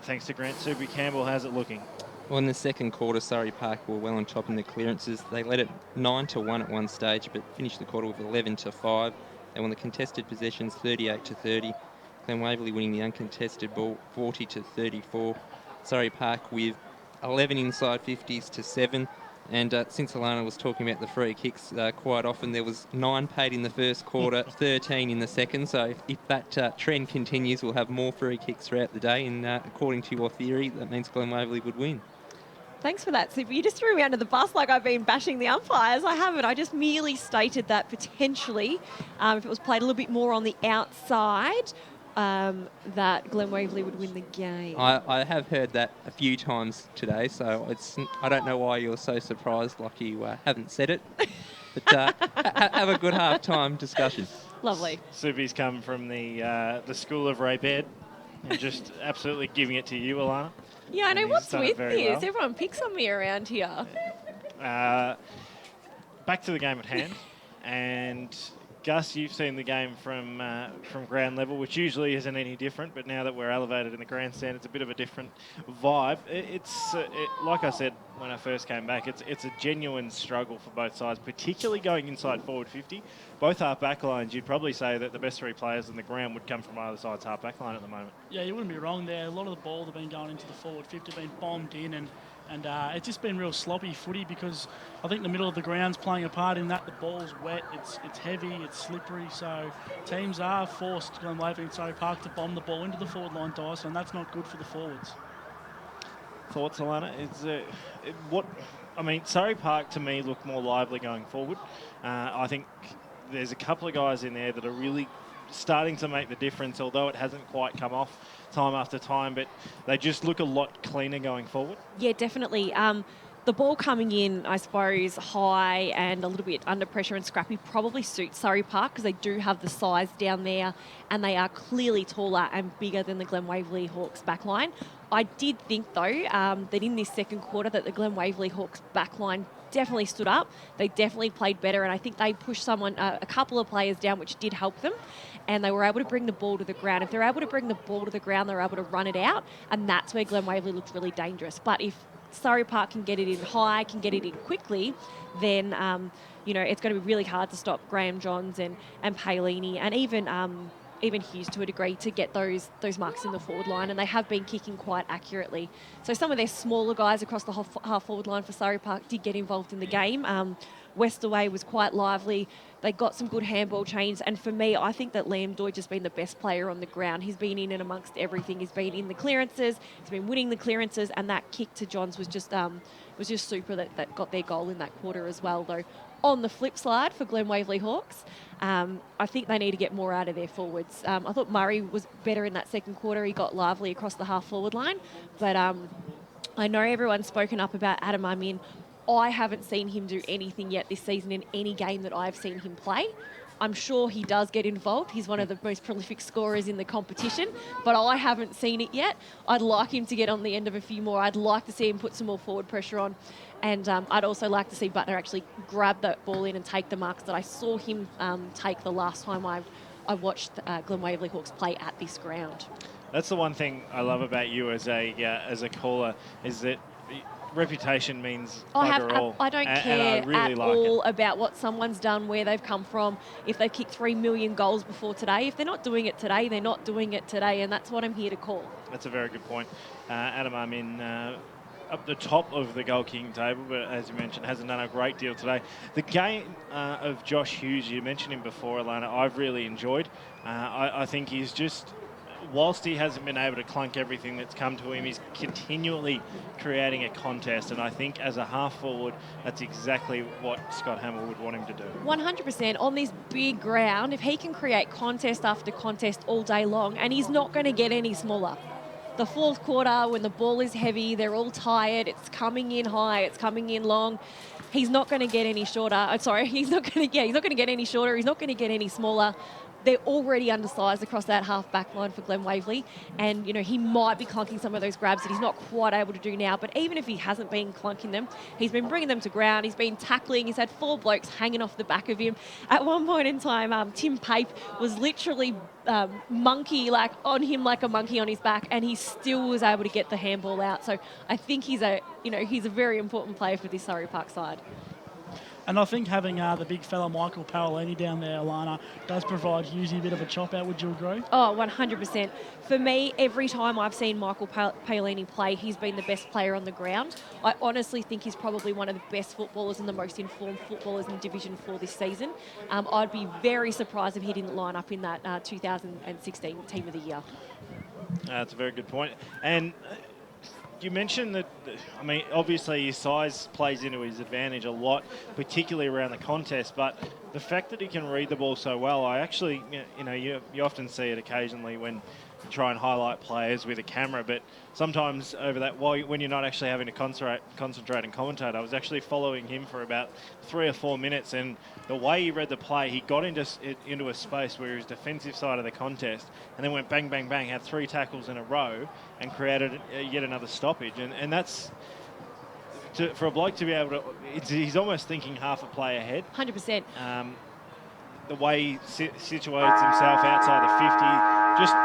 Thanks to Grant Subi, Campbell, how's it looking? Well, in the second quarter, Surrey Park were well on top in the clearances. They led it 9-1 at one stage, but finished the quarter with 11-5. They won the contested possessions 38-30. Glen Waverley winning the uncontested ball 40-34. Surrey Park with 11 inside 50s to 7. And since Alana was talking about the free kicks, quite often there was 9 paid in the first quarter, 13 in the second. So if that trend continues, we'll have more free kicks throughout the day. And according to your theory, that means Glen Waverley would win. Thanks for that, Super. You just threw me under the bus like I've been bashing the umpires. I haven't. I just merely stated that potentially, if it was played a little bit more on the outside, that Glen Waverley would win the game. I have heard that a few times today, so I don't know why you're so surprised like you haven't said it. But have a good half-time discussion. Lovely. Subi's come from the school of Ray Baird and just absolutely giving it to you, Alana. Yeah, I know. And What's he's done it with very this? well. Everyone picks on me around here. Back to the game at hand. And Gus, you've seen the game from ground level, which usually isn't any different, but now that we're elevated in the grandstand, it's a bit of a different vibe. It's like I said when I first came back, it's a genuine struggle for both sides, particularly going inside forward 50. Both half-back lines, you'd probably say that the best 3 players on the ground would come from either side's half-back line at the moment. Yeah, you wouldn't be wrong there. A lot of the balls have been going into the forward 50, been bombed in, and it's just been real sloppy footy because I think the middle of the ground's playing a part in that. The ball's wet, it's heavy, it's slippery, so teams are forced, Glen Waverley and Surrey Park, to bomb the ball into the forward line, Dyson, and that's not good for the forwards. Thoughts, Alana? Surrey Park to me look more lively going forward. I think there's a couple of guys in there that are really starting to make the difference, although it hasn't quite come off time after time, but they just look a lot cleaner going forward. Yeah, definitely. The ball coming in, I suppose, high and a little bit under pressure and scrappy probably suits Surrey Park because they do have the size down there and they are clearly taller and bigger than the Glen Waverley Hawks backline. I did think, though, that in this second quarter that the Glen Waverley Hawks backline definitely stood up. They definitely played better, and I think they pushed a couple of players down, which did help them, and they were able to bring the ball to the ground. If they're able to bring the ball to the ground, they're able to run it out, and that's where Glen Waverley looked really dangerous. But if Surrey Park can get it in high, can get it in quickly, then it's going to be really hard to stop Graham Johns and Palini and even Hughes to a degree to get those marks in the forward line, and they have been kicking quite accurately. So some of their smaller guys across the half forward line for Surrey Park did get involved in the game. Westerway was quite lively. They got some good handball chains, and for me, I think that Liam Deutsch has been the best player on the ground. He's been in and amongst everything. He's been in the clearances. He's been winning the clearances, and that kick to Johns was just super that got their goal in that quarter as well, though. On the flip side for Glen Waverley Hawks, I think they need to get more out of their forwards. I thought Murray was better in that second quarter. He got lively across the half-forward line. But I know everyone's spoken up about Adam Amin. I haven't seen him do anything yet this season in any game that I've seen him play. I'm sure he does get involved. He's one of the most prolific scorers in the competition, but I haven't seen it yet. I'd like him to get on the end of a few more. I'd like to see him put some more forward pressure on. And I'd also like to see Butner actually grab that ball in and take the marks that I saw him take the last time I watched Glen Waverley Hawks play at this ground. That's the one thing I love about you as a caller, is that reputation means bugger all. I don't care at all about what someone's done, where they've come from, if they've kicked 3 million goals before today. If they're not doing it today, they're not doing it today, and that's what I'm here to call. That's a very good point. Adam Amin up the top of the goal kicking table, but as you mentioned, hasn't done a great deal today. The game of Josh Hughes, you mentioned him before, Alana, I've really enjoyed. I think he's just, whilst he hasn't been able to clunk everything that's come to him, he's continually creating a contest, and I think as a half-forward, that's exactly what Scott Hamill would want him to do. 100% on this big ground, if he can create contest after contest all day long, and he's not going to get any smaller. The fourth quarter, when the ball is heavy, they're all tired, it's coming in high, it's coming in long. He's not going to get any shorter. He's not going to get any shorter. He's not going to get any smaller. They're already undersized across that half-back line for Glen Waverley. And, he might be clunking some of those grabs that he's not quite able to do now. But even if he hasn't been clunking them, he's been bringing them to ground. He's been tackling. He's had 4 blokes hanging off the back of him. At one point in time, Tim Pape was literally on him like a monkey on his back, and he still was able to get the handball out. So I think he's a very important player for this Surrey Park side. And I think having the big fella Michael Parolini down there, Alana, does provide Husey a bit of a chop out. Would you agree? Oh, 100%. For me, every time I've seen Michael Paolini play, he's been the best player on the ground. I honestly think he's probably one of the best footballers and the most informed footballers in Division 4 this season. I'd be very surprised if he didn't line up in that 2016 Team of the Year. That's a very good point. And you mentioned that, I mean, obviously his size plays into his advantage a lot, particularly around the contest, but the fact that he can read the ball so well, I actually, you know, you often see it occasionally when you try and highlight players with a camera, but sometimes over that, when you're not actually having to concentrate and commentate, I was actually following him for about 3 or 4 minutes, and the way he read the play, he got into a space where he was defensive side of the contest, and then went bang, bang, bang, had 3 tackles in a row, and created yet another stoppage, and that's, for a bloke to be able to, he's almost thinking half a play ahead. 100%. The way he situates himself outside the 50, just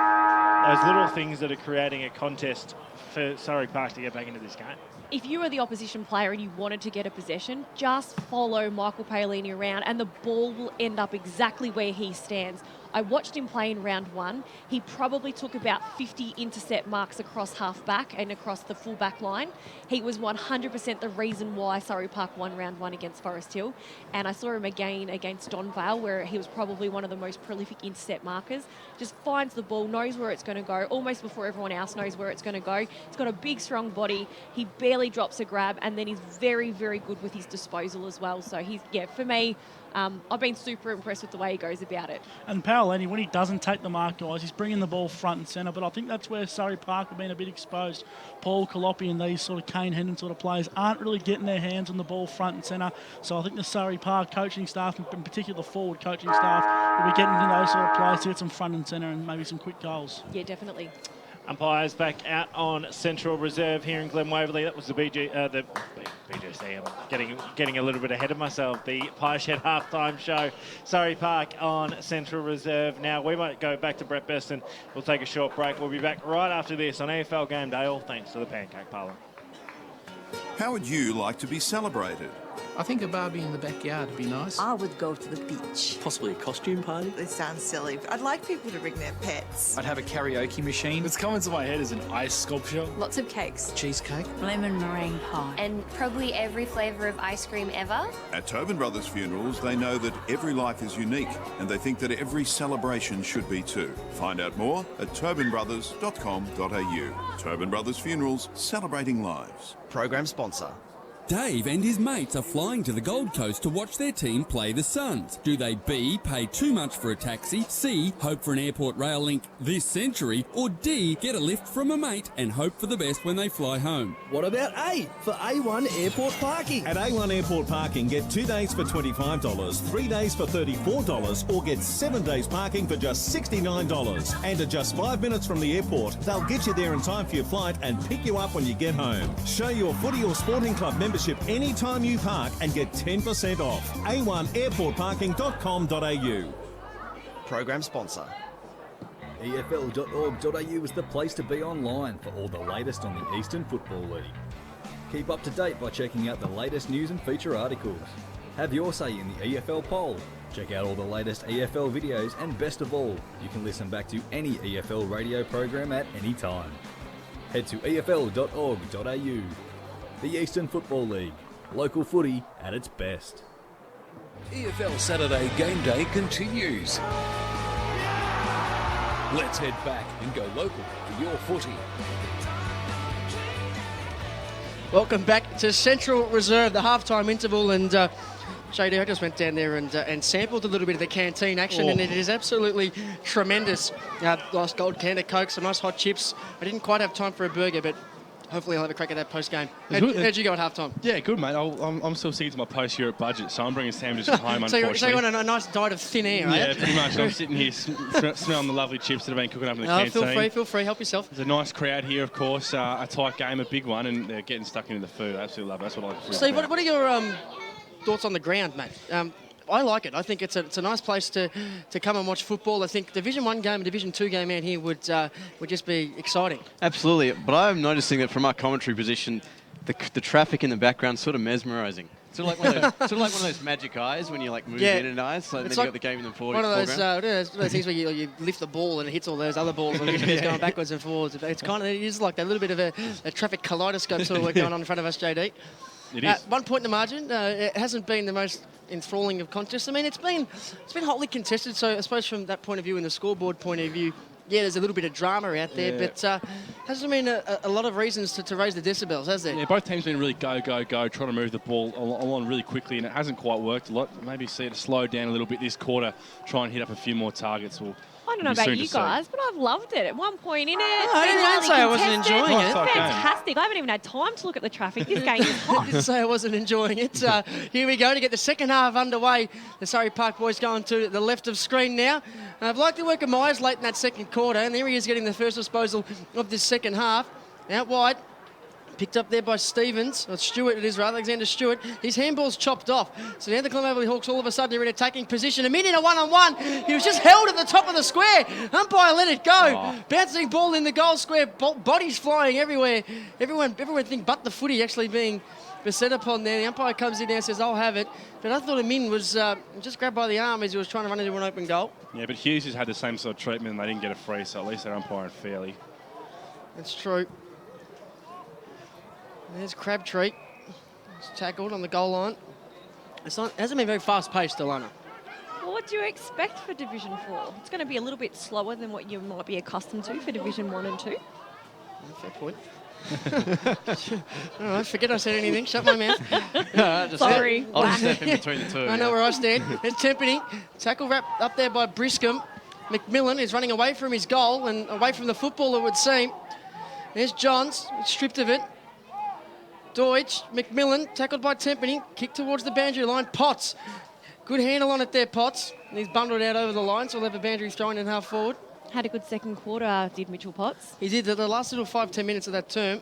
those little things that are creating a contest for Surrey Park to get back into this game. If you were the opposition player and you wanted to get a possession, just follow Michael Paolini around and the ball will end up exactly where he stands. I watched him play in round 1. He probably took about 50 intercept marks across half-back and across the full-back line. He was 100% the reason why Surrey Park won round 1 against Forest Hill. And I saw him again against Don Vale, where he was probably one of the most prolific intercept markers. Just finds the ball, knows where it's going to go, almost before everyone else knows where it's going to go. He's got a big, strong body. He barely drops a grab, and then he's very, very good with his disposal as well. So he's, yeah, for me, I've been super impressed with the way he goes about it. And Paolini, when he doesn't take the mark, guys, he's bringing the ball front and centre, but I think that's where Surrey Park have been a bit exposed. Paul Calopi and these sort of Kane Hendon sort of players aren't really getting their hands on the ball front and centre, so I think the Surrey Park coaching staff, in particular the forward coaching staff, will be getting into those sort of players to get some front and centre and maybe some quick goals. Yeah, definitely. Umpires back out on Central Reserve here in Glen Waverley. That was the BGC. I'm getting a little bit ahead of myself. The Pie Shed halftime show. Surrey Park on Central Reserve. Now we might go back to Brett Beston. We'll take a short break. We'll be back right after this on EFL Game Day. All thanks to the Pancake Parlour. How would you like to be celebrated? I think a barbie in the backyard would be nice. I would go to the beach. Possibly a costume party. It sounds silly. I'd like people to bring their pets. I'd have a karaoke machine. What's coming to my head is an ice sculpture. Lots of cakes. Cheesecake. Lemon meringue pie. And probably every flavour of ice cream ever. At Tobin Brothers Funerals, they know that every life is unique, and they think that every celebration should be too. Find out more at tobinbrothers.com.au. Tobin Brothers Funerals, celebrating lives. Program sponsor. Dave and his mates are flying to the Gold Coast to watch their team play the Suns. Do they B, pay too much for a taxi, C, hope for an airport rail link this century, or D, get a lift from a mate and hope for the best when they fly home? What about A for A1 Airport Parking? At A1 Airport Parking, get 2 days for $25, 3 days for $34, or get 7 days parking for just $69. And at just 5 minutes from the airport, they'll get you there in time for your flight and pick you up when you get home. Show your footy or sporting club membership anytime you park and get 10% off. A1airportparking.com.au. Program sponsor. EFL.org.au is the place to be online for all the latest on the Eastern Football League. Keep up to date by checking out the latest news and feature articles. Have your say in the EFL poll. Check out all the latest EFL videos, and best of all, you can listen back to any EFL radio program at any time. Head to EFL.org.au. The Eastern Football League. Local footy at its best. EFL Saturday Game Day continues. Let's head back and go local for your footy. Welcome back to Central Reserve, the halftime interval, and JD, I just went down there and sampled a little bit of the canteen action, and it is absolutely tremendous. Nice gold can of Coke, some nice hot chips. I didn't quite have time for a burger, but hopefully I'll have a crack at that post-game. How'd you go at halftime? Yeah, good, mate. I'm still sticking to my post-Europe budget, so I'm bringing sandwiches from home, unfortunately. So you're on a nice diet of thin air, Yeah, pretty much. I'm sitting here smelling the lovely chips that have been cooking up in the canteen. Feel free, help yourself. There's a nice crowd here, of course. A tight game, a big one, and they're getting stuck into the food. I absolutely love it. That's what I like. Steve, what are your thoughts on the ground, mate? I like it. I think it's a nice place to come and watch football. I think Division 1 game and Division 2 game out here would just be exciting. Absolutely, but I'm noticing that from our commentary position, the traffic in the background sort of mesmerising. Sort of like one of those magic eyes when you like move in and eyes. So then you got the game in the forward. One of those things where you lift the ball and it hits all those other balls and it's going backwards and forwards. It's kind of, it is like a little bit of a traffic kaleidoscope sort of work going on in front of us, JD. It is. 1 point in the margin. It hasn't been the most enthralling of contests. I mean, it's been hotly contested. So I suppose from that point of view and the scoreboard point of view, yeah, there's a little bit of drama out there, but hasn't been a lot of reasons to raise the decibels, has there? Yeah, both teams been really go, trying to move the ball along really quickly, and it hasn't quite worked a lot. Maybe see it slow down a little bit this quarter, try and hit up a few more targets. I don't know about you guys, but I've loved it. At one point in it, I didn't say I wasn't enjoying it. It's fantastic. I haven't even had time to look at the traffic. This game is hot. I didn't say I wasn't enjoying it. Here we go to get the second half underway. The Surrey Park boys going to the left of screen now. I've liked the work of Myers late in that second quarter, and there he is getting the first disposal of this second half. Out wide. Picked up there by Stevens, or Stewart it is rather, Alexander Stewart. His handball's chopped off. So now the Glen Hawks all of a sudden are in attacking position. A minute a one-on-one. He was just held at the top of the square. Umpire let it go. Bouncing ball in the goal square. Bodies flying everywhere. Everyone think but the footy actually being beset upon there. The umpire comes in there and says, I'll have it. But I thought Amin was just grabbed by the arm as he was trying to run into an open goal. Yeah, but Hughes has had the same sort of treatment and they didn't get a free, so at least they're umpiring fairly. That's true. There's Crabtree. He's tackled on the goal line. It hasn't been very fast-paced, Alana. Well, what do you expect for Division 4? It's going to be a little bit slower than what you might be accustomed to for Division 1 and 2. Fair point. All right, forget I said anything. Shut my mouth. Sorry. I'll just step in between the two. I know where I stand. There's Tempany. Tackle wrapped up there by Briscombe. McMillan is running away from his goal and away from the football, it would seem. There's Johns, stripped of it. Deutsch, McMillan, tackled by Tempany, kick towards the boundary line. Potts, good handle on it there, Potts. And he's bundled out over the line, so we'll have a boundary thrown in half forward. Had a good second quarter, did Mitchell Potts. He did the last little 5-10 minutes of that term.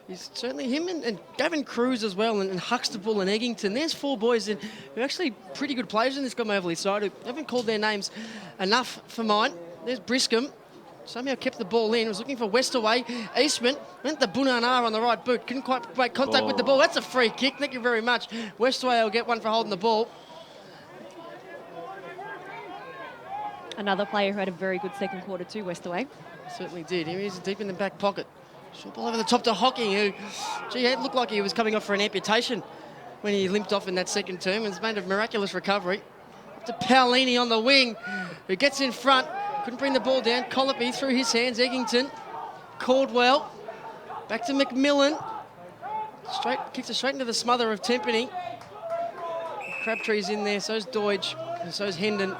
He's certainly him and Gavin Cruz as well, and Huxtable and Eggington. There's four boys who are actually pretty good players in this Glen Waverley side who haven't called their names enough for mine. There's Briscombe. Somehow kept the ball in, was looking for Westaway. Eastman went the Bunanar on the right boot. Couldn't quite make contact with the ball. That's a free kick. Thank you very much. Westaway will get one for holding the ball. Another player who had a very good second quarter too, Westaway. Certainly did. He was deep in the back pocket. Short ball over the top to Hocking, who, gee, it looked like he was coming off for an amputation when he limped off in that second term. And has made a miraculous recovery. Up to Paolini on the wing, who gets in front. Couldn't bring the ball down. Colopy through his hands. Eggington. Caldwell. Back to McMillan. Kicks it straight into the smother of Tempany. Crabtree's in there. So's Deutsch. And so's Hendon.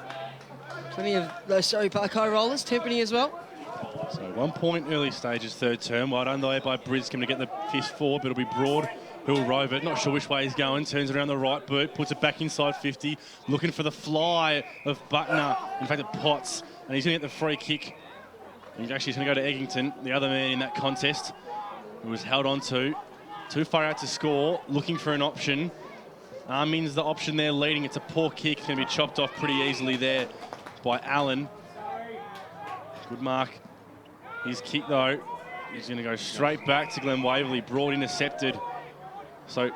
Plenty of those Surrey Park high rollers. Tempany as well. So 1 point early stages, third term. Well done there by Briscombe to get the fist forward, but it'll be Broad who'll rove it. Not sure which way he's going. Turns around the right boot. Puts it back inside 50. Looking for the fly of Butner. In fact, it Potts. And he's going to get the free kick. And actually, he's going to go to Eggington, the other man in that contest, who was held on to. Too far out to score, looking for an option. Armin's the option there leading. It's a poor kick. It's going to be chopped off pretty easily there by Allen. Good mark. His kick, though, is going to go straight back to Glen Waverley. Broad intercepted. So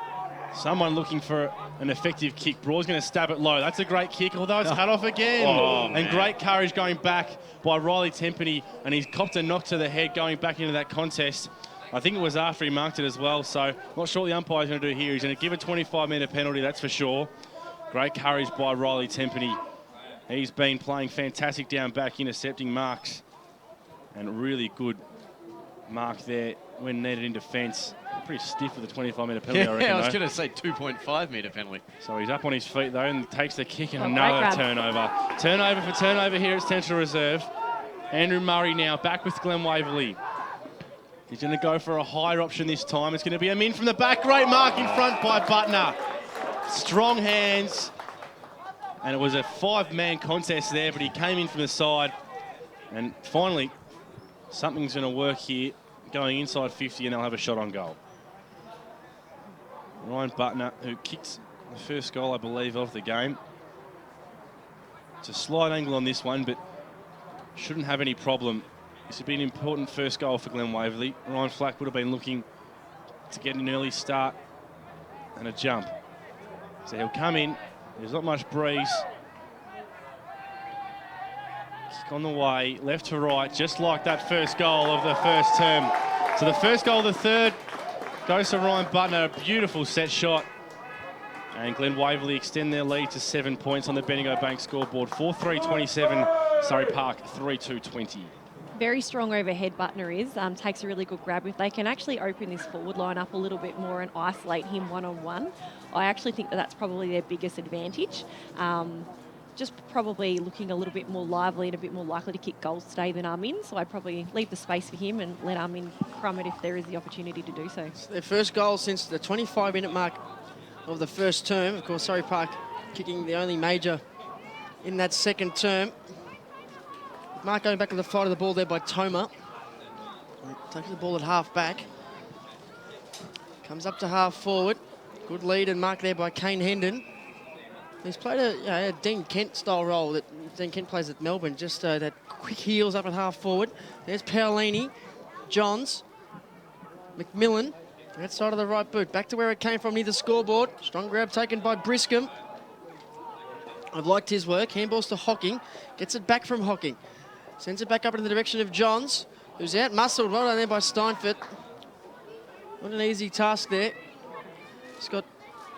someone looking for an effective kick. Broad's going to stab it low. That's a great kick, although it's cut off again. And great courage going back by Riley Tempany, and he's copped a knock to the head going back into that contest. I think it was after he marked it as well, so not sure what the umpire's going to do here. He's going to give a 25-metre penalty, that's for sure. Great courage by Riley Tempany. He's been playing fantastic down back, intercepting marks. And really good mark there when needed in defence. Pretty stiff with a 25-metre penalty, I reckon. Yeah, I was going to say 2.5-metre penalty. So he's up on his feet, though, and takes the kick and another turnover. Turnover for turnover here at Central Reserve. Andrew Murray now back with Glen Waverley. He's going to go for a higher option this time. It's going to be a min from the back. Great mark in front by Butner. Strong hands. And it was a 5-man contest there, but he came in from the side. And finally, something's going to work here. Going inside 50, and they'll have a shot on goal. Ryan Butner, who kicked the first goal, I believe, of the game. It's a slight angle on this one, but shouldn't have any problem. This would be an important first goal for Glen Waverley. Ryan Flack would have been looking to get an early start and a jump. So he'll come in. There's not much breeze. Kick on the way, left to right, just like that first goal of the first term. So the first goal of the third goes to Ryan Butner. A beautiful set shot. And Glen Waverley extend their lead to 7 points on the Bendigo Bank scoreboard. 4-3-27, Surrey Park 3-2-20. Very strong overhead, Butner is. Takes a really good grab. If they can actually open this forward line up a little bit more and isolate him one-on-one, I actually think that that's probably their biggest advantage. Just probably looking a little bit more lively and a bit more likely to kick goals today than Armin. So I'd probably leave the space for him and let Armin crumb it if there is the opportunity to do so. It's their first goal since the 25-minute mark of the first term. Of course, Surrey Park kicking the only major in that second term. Mark going back to the fight of the ball there by Toma. Taking the ball at half back. Comes up to half forward. Good lead and mark there by Kane Hendon. He's played a Dean Kent style role that Dean Kent plays at Melbourne. Just that quick heels up at half forward. There's Paolini, Johns, McMillan. That side of the right boot. Back to where it came from near the scoreboard. Strong grab taken by Briscombe. I've liked his work. Handballs to Hocking. Gets it back from Hocking. Sends it back up in the direction of Johns, who's out muscled. Well done there by Steinfurt. Not an easy task there. He's got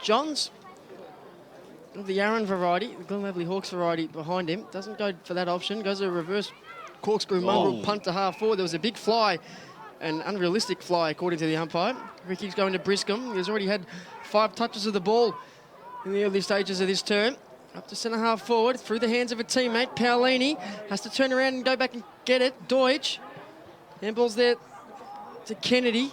Johns of the Aaron variety, the Glen Waverley Hawks variety behind him. Doesn't go for that option. Goes a reverse corkscrew mongrel punt to half forward. There was a big fly, an unrealistic fly according to the umpire. Ricky's going to Briscombe. He's already had 5 touches of the ball in the early stages of this term. Up to centre half forward, through the hands of a teammate. Paolini has to turn around and go back and get it. Deutsch. Handball's there to Kennedy.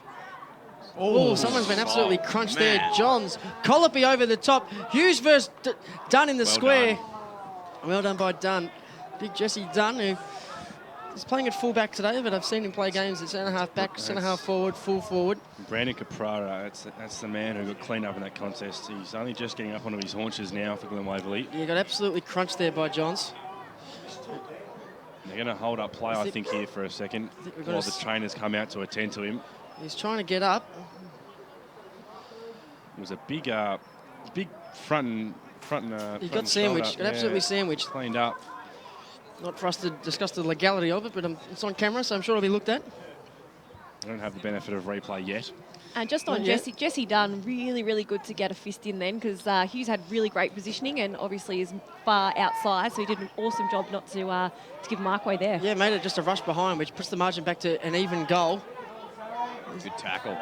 Oh, someone's been absolutely crunched there. Johns. Colopy over the top. Hughes versus Dunn in the square. Well done by Dunn. Big Jesse Dunn, who is playing at full-back today, but I've seen him play games at centre-half back, centre-half forward, full forward. Brandon Caprara, that's the man who got cleaned up in that contest. He's only just getting up onto his haunches now for Glen Waverley. Yeah, got absolutely crunched there by Johns. They're going to hold up play, I think, here for a second, while the trainers come out to attend to him. He's trying to get up. It was a big front. He got sandwiched, got absolutely sandwiched. Cleaned up. Not for us to discuss the legality of it, but it's on camera, so I'm sure it'll be looked at. I don't have the benefit of replay yet. And just on Jesse Dunn, really, really good to get a fist in then, because Hughes had really great positioning and obviously is far outside, so he did an awesome job not to give Markway there. Yeah, made it just a rush behind, which puts the margin back to an even goal. Good tackle.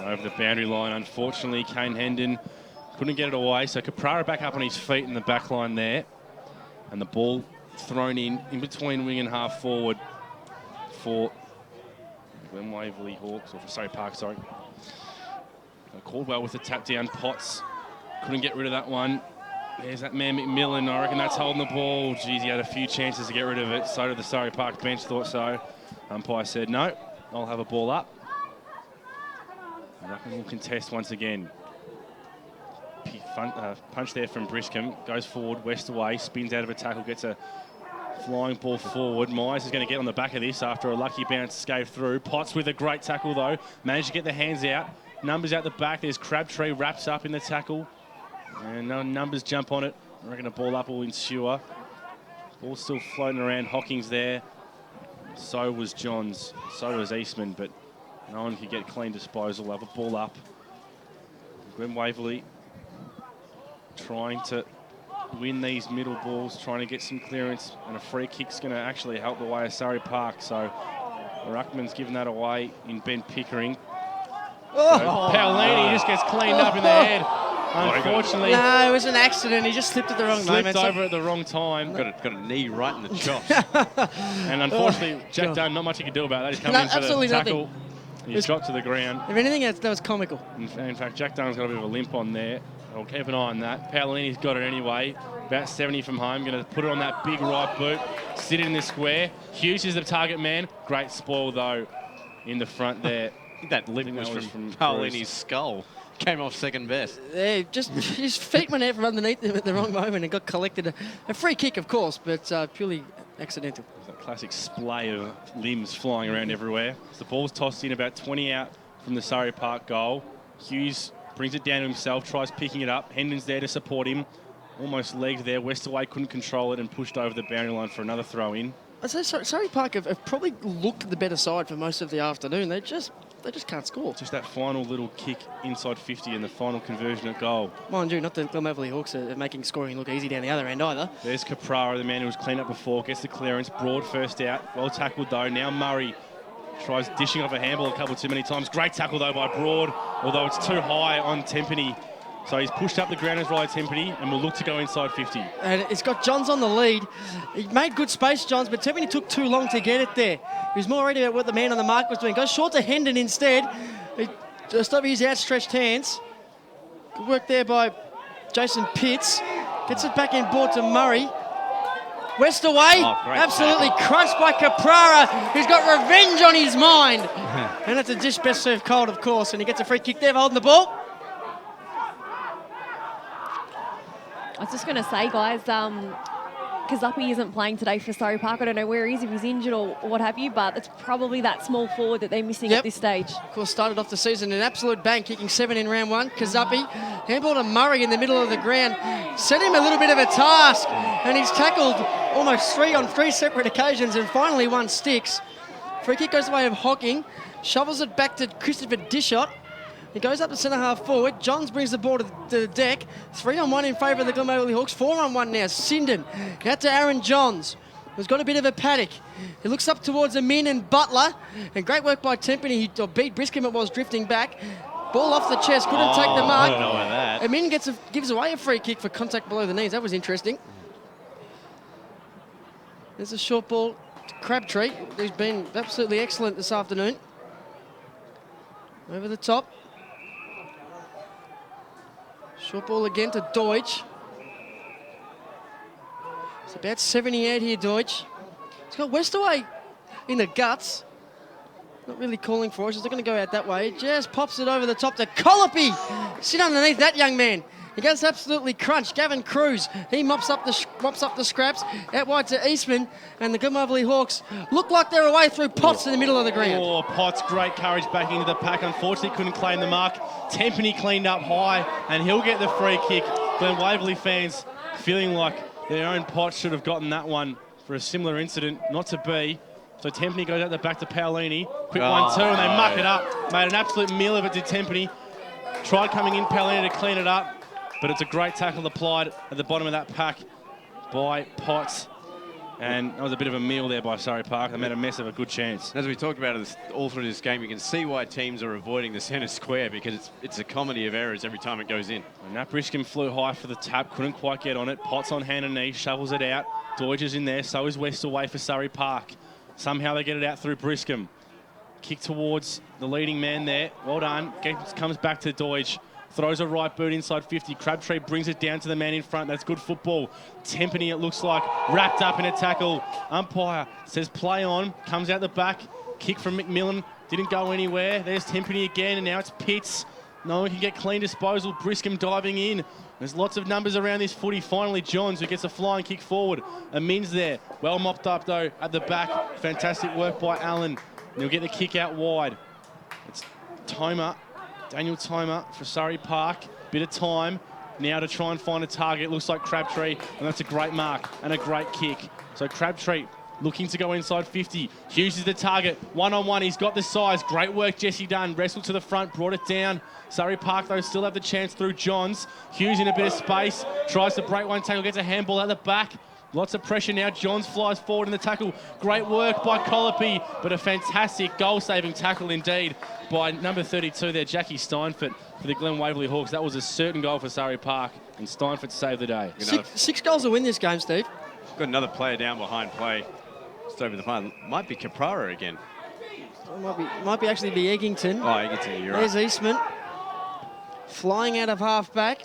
Over the boundary line, unfortunately, Kane Hendon couldn't get it away, so Caprara back up on his feet in the back line there. And the ball thrown in between wing and half forward for Glen Waverley Hawks, or for Surrey Park, sorry. Caldwell with the tap down. Potts couldn't get rid of that one. There's that man McMillan. I reckon that's holding the ball. Geez, he had a few chances to get rid of it. So did the Surrey Park bench, thought so. Umpire said, no, I'll have a ball up. I reckon we'll contest once again. Punch there from Briscombe. Goes forward, west away, spins out of a tackle, gets a flying ball forward. Myers is going to get on the back of this after a lucky bounce scathed through. Potts with a great tackle though. Managed to get the hands out. Numbers out the back. There's Crabtree wraps up in the tackle. And Numbers jump on it. I reckon a ball up will ensue. Ball still floating around. Hocking's there. So was Johns. So was Eastman. But no one could get clean disposal. Have a ball up. Glen Waverley trying to win these middle balls, trying to get some clearance, and a free kick's going to actually help the way of Surrey Park. So Ruckman's given that away in Ben Pickering. Paolini just gets cleaned up in the head. Unfortunately, no, it was an accident. He just slipped at the wrong moment. Slipped over at the wrong time. Got a knee right in the chops. And unfortunately, Jack Dunn, not much he could do about that. He's coming in for the tackle. He's dropped to the ground. If anything, that was comical. In fact, Jack Dunn's got a bit of a limp on there. I'll keep an eye on that. Paolini's got it anyway. About 70 from home. Going to put it on that big right boot. Sit it in the square. Hughes is the target man. Great spoil, though, in the front there. I think that limp was from Paolini's skull. Came off second best. Yeah, just his feet went out from underneath him at the wrong moment and got collected. A free kick, of course, but purely accidental. That classic splay of limbs flying around everywhere. So the ball's tossed in about 20 out from the Surrey Park goal. Hughes Brings it down to himself, tries picking it up. Hendon's there to support him. Almost legged there. Westaway couldn't control it and pushed over the boundary line for another throw in. I'd say Surrey Park have probably looked the better side for most of the afternoon. They just can't score. Just that final little kick inside 50 and the final conversion at goal. Mind you, not the Glen Waverley Hawks are making scoring look easy down the other end either. There's Caprara, the man who was cleaned up before, gets the clearance. Broad first out. Well tackled though. Now Murray tries dishing off a handball a couple too many times. Great tackle though by Broad, although it's too high on Tempany. So he's pushed up the ground as Riley Tempany and will look to go inside 50. And it's got Johns on the lead. He made good space, Johns, but Tempany took too long to get it there. He was more worried about what the man on the mark was doing. Goes short to Hendon instead. He just over his outstretched hands. Good work there by Jason Pitts. Gets it back in board to Murray. Westaway, absolutely crushed by Caprara, who's got revenge on his mind. And that's a dish best served cold, of course, and he gets a free kick there for holding the ball. I was just going to say, guys, Kazupi isn't playing today for Surrey Park. I don't know where he is, if he's injured or what have you, but it's probably that small forward that they're missing at this stage. Of course, started off the season in an absolute bang, kicking 7 in round 1. Kazupi, handball to Murray in the middle of the ground, set him a little bit of a task, and he's tackled almost 3 on 3 separate occasions, and finally 1 sticks. Free kick goes the way of Hocking, shovels it back to Christopher Dishot. He goes up to centre-half forward. Johns brings the ball to the deck. 3-on-1 in favour of the Glen Waverley Hawks. 4-on-1 now. Sinden out to Aaron Johns, who's got a bit of a paddock. He looks up towards Amin and Butler. And great work by Tempany. He beat Briscombe. It was drifting back. Ball off the chest. Couldn't take the mark. I don't know about that. Amin gives away a free kick for contact below the knees. That was interesting. There's a short ball to Crabtree, who's been absolutely excellent this afternoon. Over the top. Short ball again to Deutsch. It's about 78 here, Deutsch. He's got Westaway in the guts. Not really calling for us. He's not going to go out that way. Just pops it over the top to Colopy. Sit underneath that young man. He goes absolutely crunched. Gavin Cruz, he mops up the scraps. Out wide to Eastman, and the Glen Waverley Hawks look like they're away through Potts in the middle of the ground. Oh, Potts, great courage back into the pack. Unfortunately, couldn't claim the mark. Tempany cleaned up high, and he'll get the free kick. Glen Waverley fans feeling like their own Potts should have gotten that one for a similar incident. Not to be. So Tempany goes out the back to Paolini. Quick 1-2, and they muck it up. Made an absolute meal of it, did Tempany. Tried coming in Paolini to clean it up. But it's a great tackle applied at the bottom of that pack by Potts. And that was a bit of a meal there by Surrey Park. They made a mess of a good chance. As we talked about all through this game, you can see why teams are avoiding the centre square, because it's a comedy of errors every time it goes in. And Nat Briscombe flew high for the tap, couldn't quite get on it. Potts on hand and knee, shovels it out. Deutsch is in there, so is Westaway for Surrey Park. Somehow they get it out through Briscombe. Kick towards the leading man there. Well done. Comes back to Deutsch. Throws a right boot inside 50. Crabtree brings it down to the man in front. That's good football. Tempany, it looks like, wrapped up in a tackle. Umpire says play on. Comes out the back. Kick from McMillan. Didn't go anywhere. There's Tempany again, and now it's Pitts. No one can get clean disposal. Briscombe diving in. There's lots of numbers around this footy. Finally, Johns, who gets a flying kick forward. Amin's there. Well mopped up, though, at the back. Fantastic work by Allen. And he'll get the kick out wide. It's Tomer. Daniel Tomer for Surrey Park. Bit of time now to try and find a target. It looks like Crabtree, and that's a great mark and a great kick. So Crabtree looking to go inside 50. Hughes is the target. 1-on-1, he's got the size. Great work, Jesse Dunn. Wrestled to the front, brought it down. Surrey Park, though, still have the chance through Johns. Hughes in a bit of space. Tries to break one tackle, gets a handball at the back. Lots of pressure now. Johns flies forward in the tackle. Great work by Colopy, but a fantastic goal-saving tackle indeed by number 32 there, Jackie Steinfort, for the Glen Waverley Hawks. That was a certain goal for Surrey Park, and Steinfort saved the day. Six goals to win this game, Steve. Got another player down behind play. Just over the front. Might be Caprara again. Might be actually be Eggington. Oh, Eggington, you're right. There's Eastman. Flying out of half-back.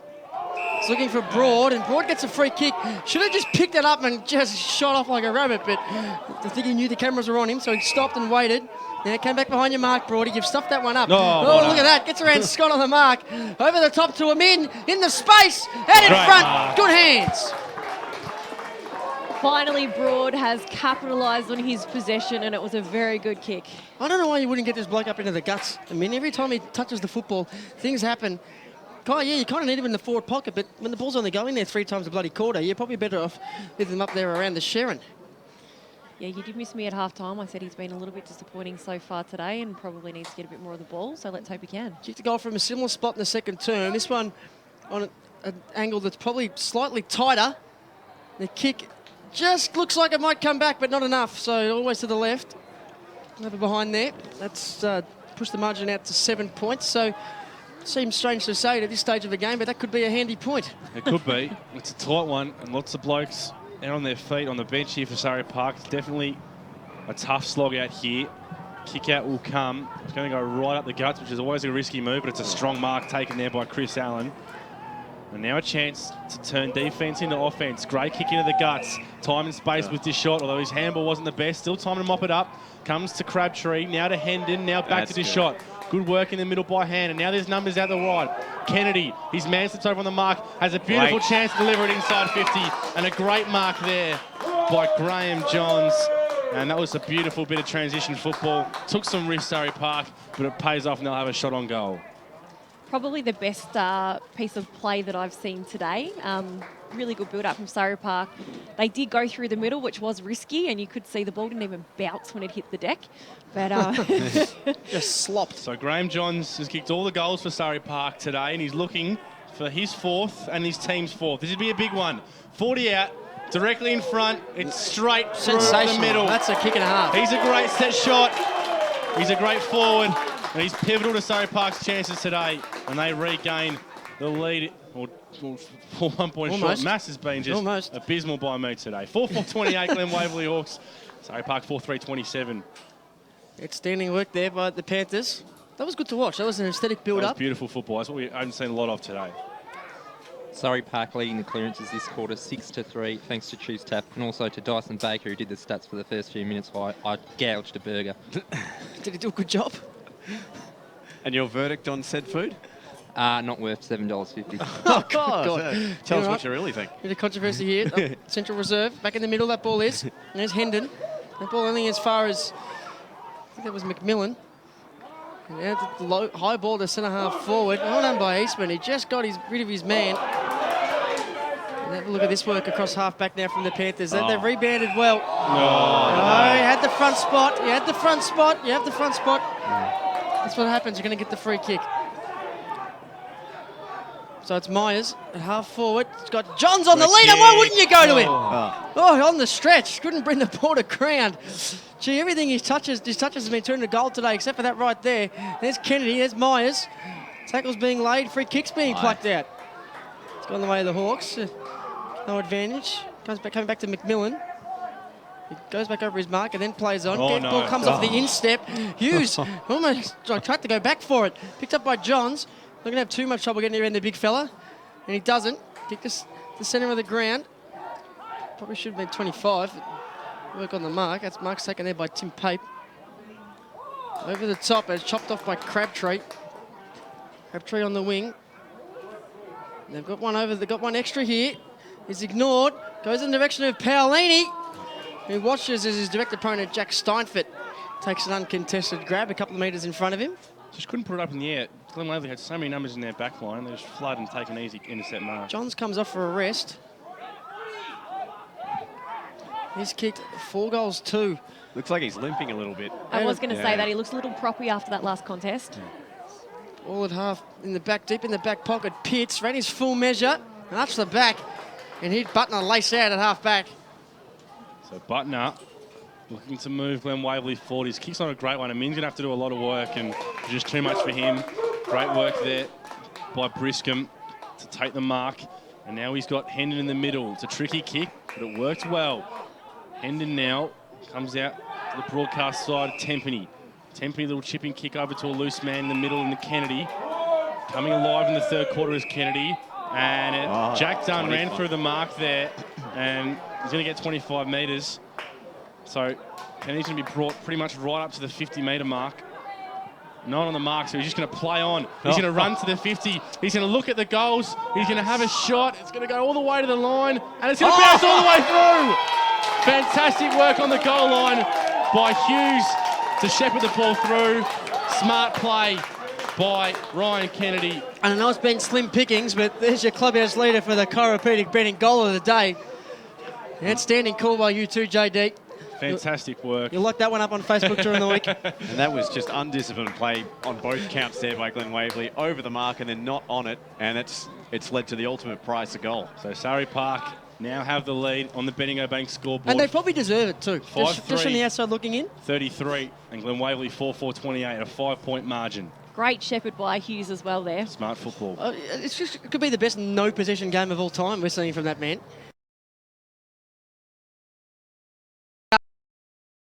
He's looking for Broad, and Broad gets a free kick. Should have just picked it up and just shot off like a rabbit, but I think he knew the cameras were on him, so he stopped and waited. Now came back behind your mark, Broady. You've stuffed that one up. Oh, look at that. Gets around Scott on the mark. Over the top to Amin. In the space. Out in front. Good hands. Finally, Broad has capitalised on his possession, and it was a very good kick. I don't know why you wouldn't get this bloke up into the guts. I mean, every time he touches the football, things happen. You kind of need him in the forward pocket, but when the ball's only going there 3 times a bloody quarter, you're probably better off with him up there around the Sharon. Yeah, you did miss me at half-time. I said he's been a little bit disappointing so far today and probably needs to get a bit more of the ball, so let's hope he can. Kicked a goal from a similar spot in the second term. This one on an angle that's probably slightly tighter. The kick just looks like it might come back, but not enough, so always to the left. Over behind there. That's pushed the margin out to 7 points, so seems strange to say at this stage of the game, but that could be a handy point. It could be. It's a tight one, and lots of blokes out on their feet on the bench here for Surrey Park. It's definitely a tough slog out here. Kick out will come. It's going to go right up the guts, which is always a risky move, but it's a strong mark taken there by Chris Allen. And now a chance to turn defence into offence. Great kick into the guts. Time and space with this shot, although his handball wasn't the best. Still time to mop it up. Comes to Crabtree, now to Hendon, now back to this shot. Good work in the middle by hand, and now there's numbers out the right. Kennedy, his man sits over on the mark, has a beautiful chance to deliver it inside 50, and a great mark there by Graham Johns. And that was a beautiful bit of transition football. Took some risks, Surrey Park, but it pays off and they'll have a shot on goal. Probably the best piece of play that I've seen today. Really good build-up from Surrey Park. They did go through the middle, which was risky, and you could see the ball didn't even bounce when it hit the deck. But just slopped. So Graham Johns has kicked all the goals for Surrey Park today, and he's looking for his 4th and his team's 4th. This would be a big one. 40 out, directly in front. It's straight through the middle. That's a kick and a half. He's a great set shot. He's a great forward, and he's pivotal to Surrey Park's chances today, and they regain the lead. Or 1 point short. Mass has been just abysmal by me today. 4-4-28, Glen Waverley Hawks. Surrey Park 4-3-27. Outstanding work there by the Panthers. That was good to watch. That was an aesthetic build-up. That was beautiful football. That's what we haven't seen a lot of today. Surrey Park leading the clearances this quarter 6-3, thanks to Choose Tap and also to Dyson Baker, who did the stats for the first few minutes while I gouged a burger. Did he do a good job? And your verdict on said food? Not worth $7.50. Oh, God. Tell us what you really think. Bit of controversy here. Oh, Central Reserve, back in the middle, that ball is. And there's Hendon. That ball only as far as, I think that was McMillan. And now the low, high ball to centre-half forward. Well done by Eastman. He just got rid of his man. And have a look at this work across half-back now from the Panthers. They've rebounded well. No, he had the front spot. You had the front spot. You have the front spot. That's what happens. You're going to get the free kick. So it's Myers at half forward. It's got Johns on the lead, and why wouldn't you go to him? Oh, on the stretch. Couldn't bring the ball to ground. Gee, everything his touches has been turned to goal today, except for that right there. There's Kennedy, there's Myers. Tackles being laid, free kicks being plucked out. It's gone the way of the Hawks. No advantage. Coming back to McMillan. He goes back over his mark and then plays on. Ball comes off the instep. Hughes almost tried to go back for it. Picked up by Johns. Not going to have too much trouble getting around the big fella. And he doesn't. Kick the centre of the ground. Probably should have been 25. Work on the mark. That's mark's taken there by Tim Pape. Over the top, it's chopped off by Crabtree. Crabtree on the wing. They've got one over. They've got one extra here. He's ignored. Goes in the direction of Paolini, who watches as his direct opponent, Jack Steinfort, takes an uncontested grab a couple of metres in front of him. Just couldn't put it up in the air. Glen Waverley had so many numbers in their back line, they just flood and take an easy intercept mark. Johns comes off for a rest. He's kicked 4 goals, 2. Looks like he's limping a little bit. I was going to say that. He looks a little proppy after that last contest. All at half in the back, deep in the back pocket. Pitts ran his full measure and up to the back. And he'd Butner lace out at half back. So Butner looking to move Glen Waverley forward. His kick's not a great one. I mean, he's going to have to do a lot of work and just too much for him. Great work there by Briscombe to take the mark. And now he's got Hendon in the middle. It's a tricky kick, but it worked well. Hendon now comes out to the broadcast side of Tempany. Tempany, little chipping kick over to a loose man in the middle into Kennedy. Coming alive in the third quarter is Kennedy. And Jack Dunn ran through the mark there, and he's going to get 25 metres. So Kennedy's going to be brought pretty much right up to the 50-metre mark. Not on the mark, so he's just going to play on. He's going to run to the 50. He's going to look at the goals. He's going to have a shot. It's going to go all the way to the line, and it's going to bounce all the way through. Fantastic work on the goal line by Hughes to shepherd the ball through. Smart play by Ryan Kennedy. And I know it's been slim pickings, but there's your clubhouse leader for the Chiropedic betting goal of the day. Outstanding call by you too, JD. Fantastic work. You'll lock that one up on Facebook during the week. And that was just undisciplined play on both counts there by Glenn Waverley. Over the mark and then not on it. And it's led to the ultimate prize, a goal. So Surrey Park now have the lead on the Bendigo Bank scoreboard. And they probably deserve it too. 5-3. Just from the outside looking in. 33. And Glen Waverley 4-4-28, a 5-point margin. Great shepherd by Hughes as well there. Smart football. It could be the best no-possession game of all time we're seeing from that man.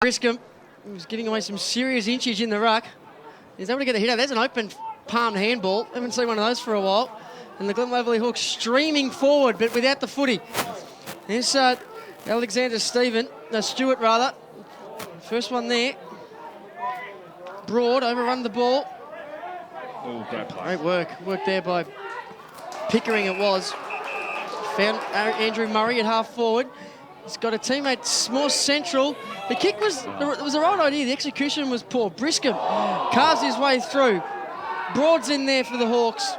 Briscombe was giving away some serious inches in the ruck. He's able to get a hit out. There's an open palmed handball. Haven't seen one of those for a while. And the Glen Waverley Hawks streaming forward, but without the footy. There's Alexander Stewart rather. First one there. Broad, overrun the ball. Oh, great play. Great work. Work there by Pickering it was. Found Andrew Murray at half forward. He's got a teammate more central. The kick was the right idea. The execution was poor. Briscombe carves his way through. Broad's in there for the Hawks.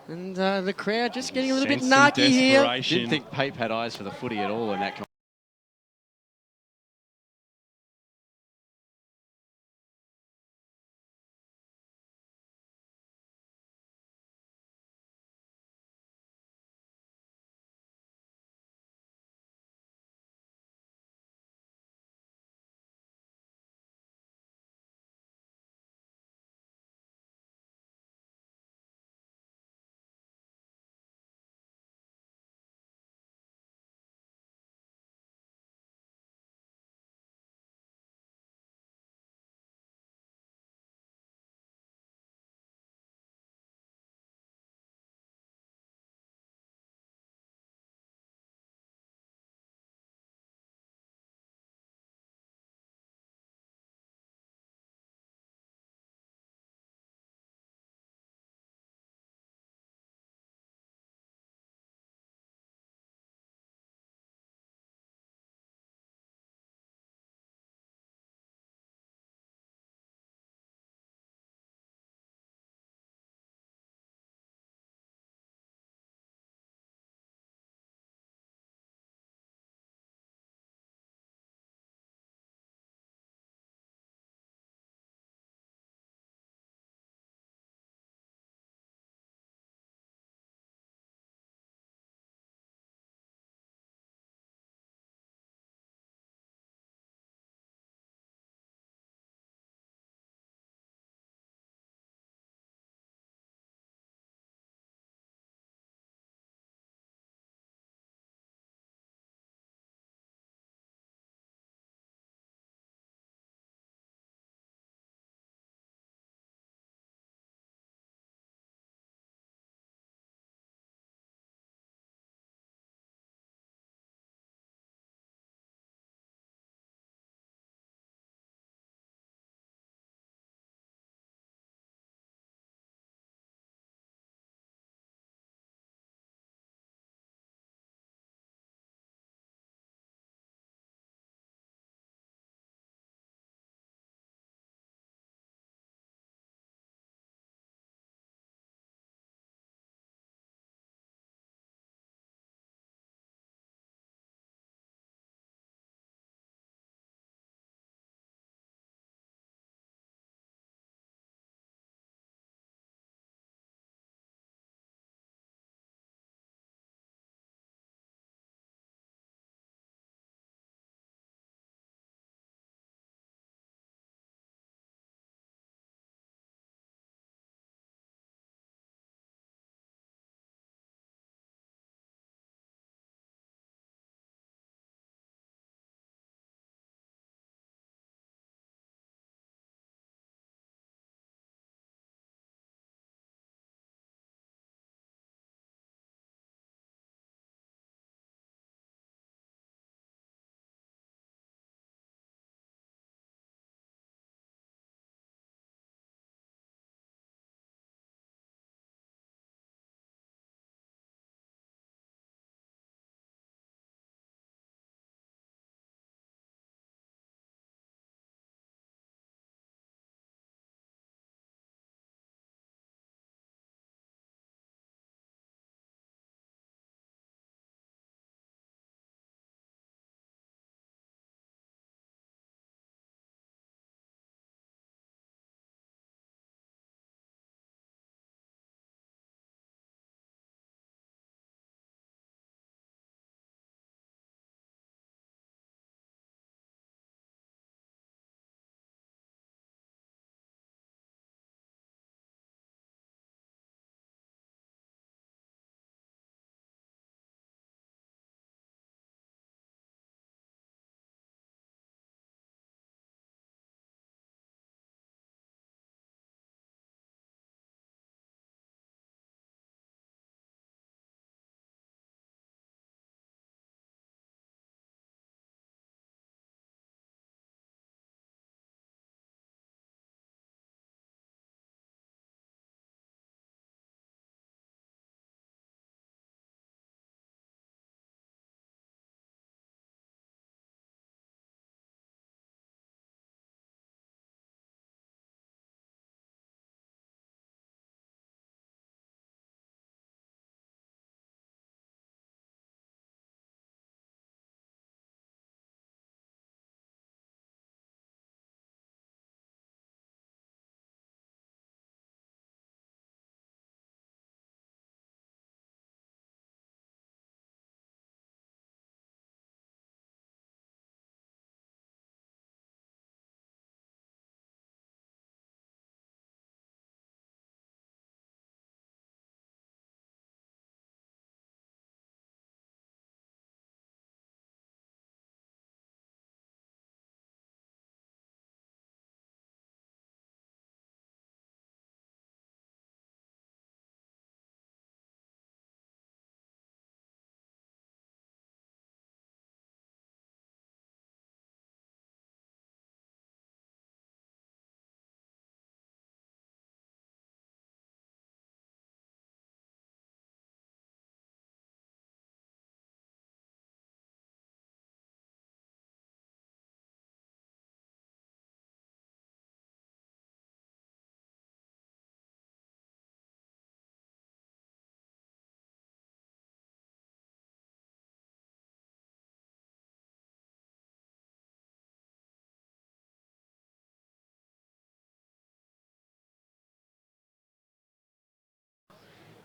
And the crowd just getting a little bit narky here. Didn't think Pape had eyes for the footy at all in that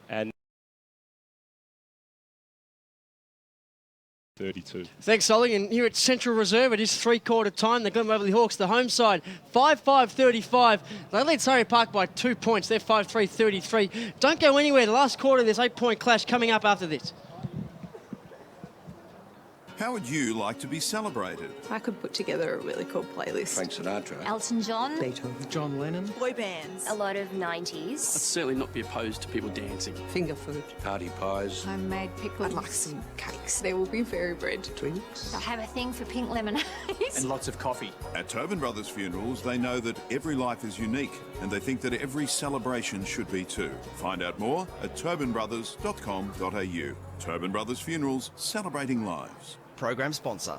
And 32. Thanks, Solly. And here at Central Reserve, it is three-quarter time. The Glen Waverley Hawks, the home side, 5-5-35. They lead Surrey Park by 2 points. They're 5-3-33. Don't go anywhere. The last quarter, there's 8-point clash coming up after this. How would you like to be celebrated? I could put together a really cool playlist. Frank Sinatra. Elton John. Beethoven. John Lennon. Boy bands. A lot of 90s. I'd certainly not be opposed to people dancing. Finger food. Party pies. Homemade pickles. I'd like some cakes. There will be fairy bread. Drinks. I have a thing for pink lemonade. And lots of coffee. At Tobin Brothers Funerals, they know that every life is unique, and they think that every celebration should be too. Find out more at tobinbrothers.com.au. Tobin Brothers Funerals, celebrating lives. Program sponsor.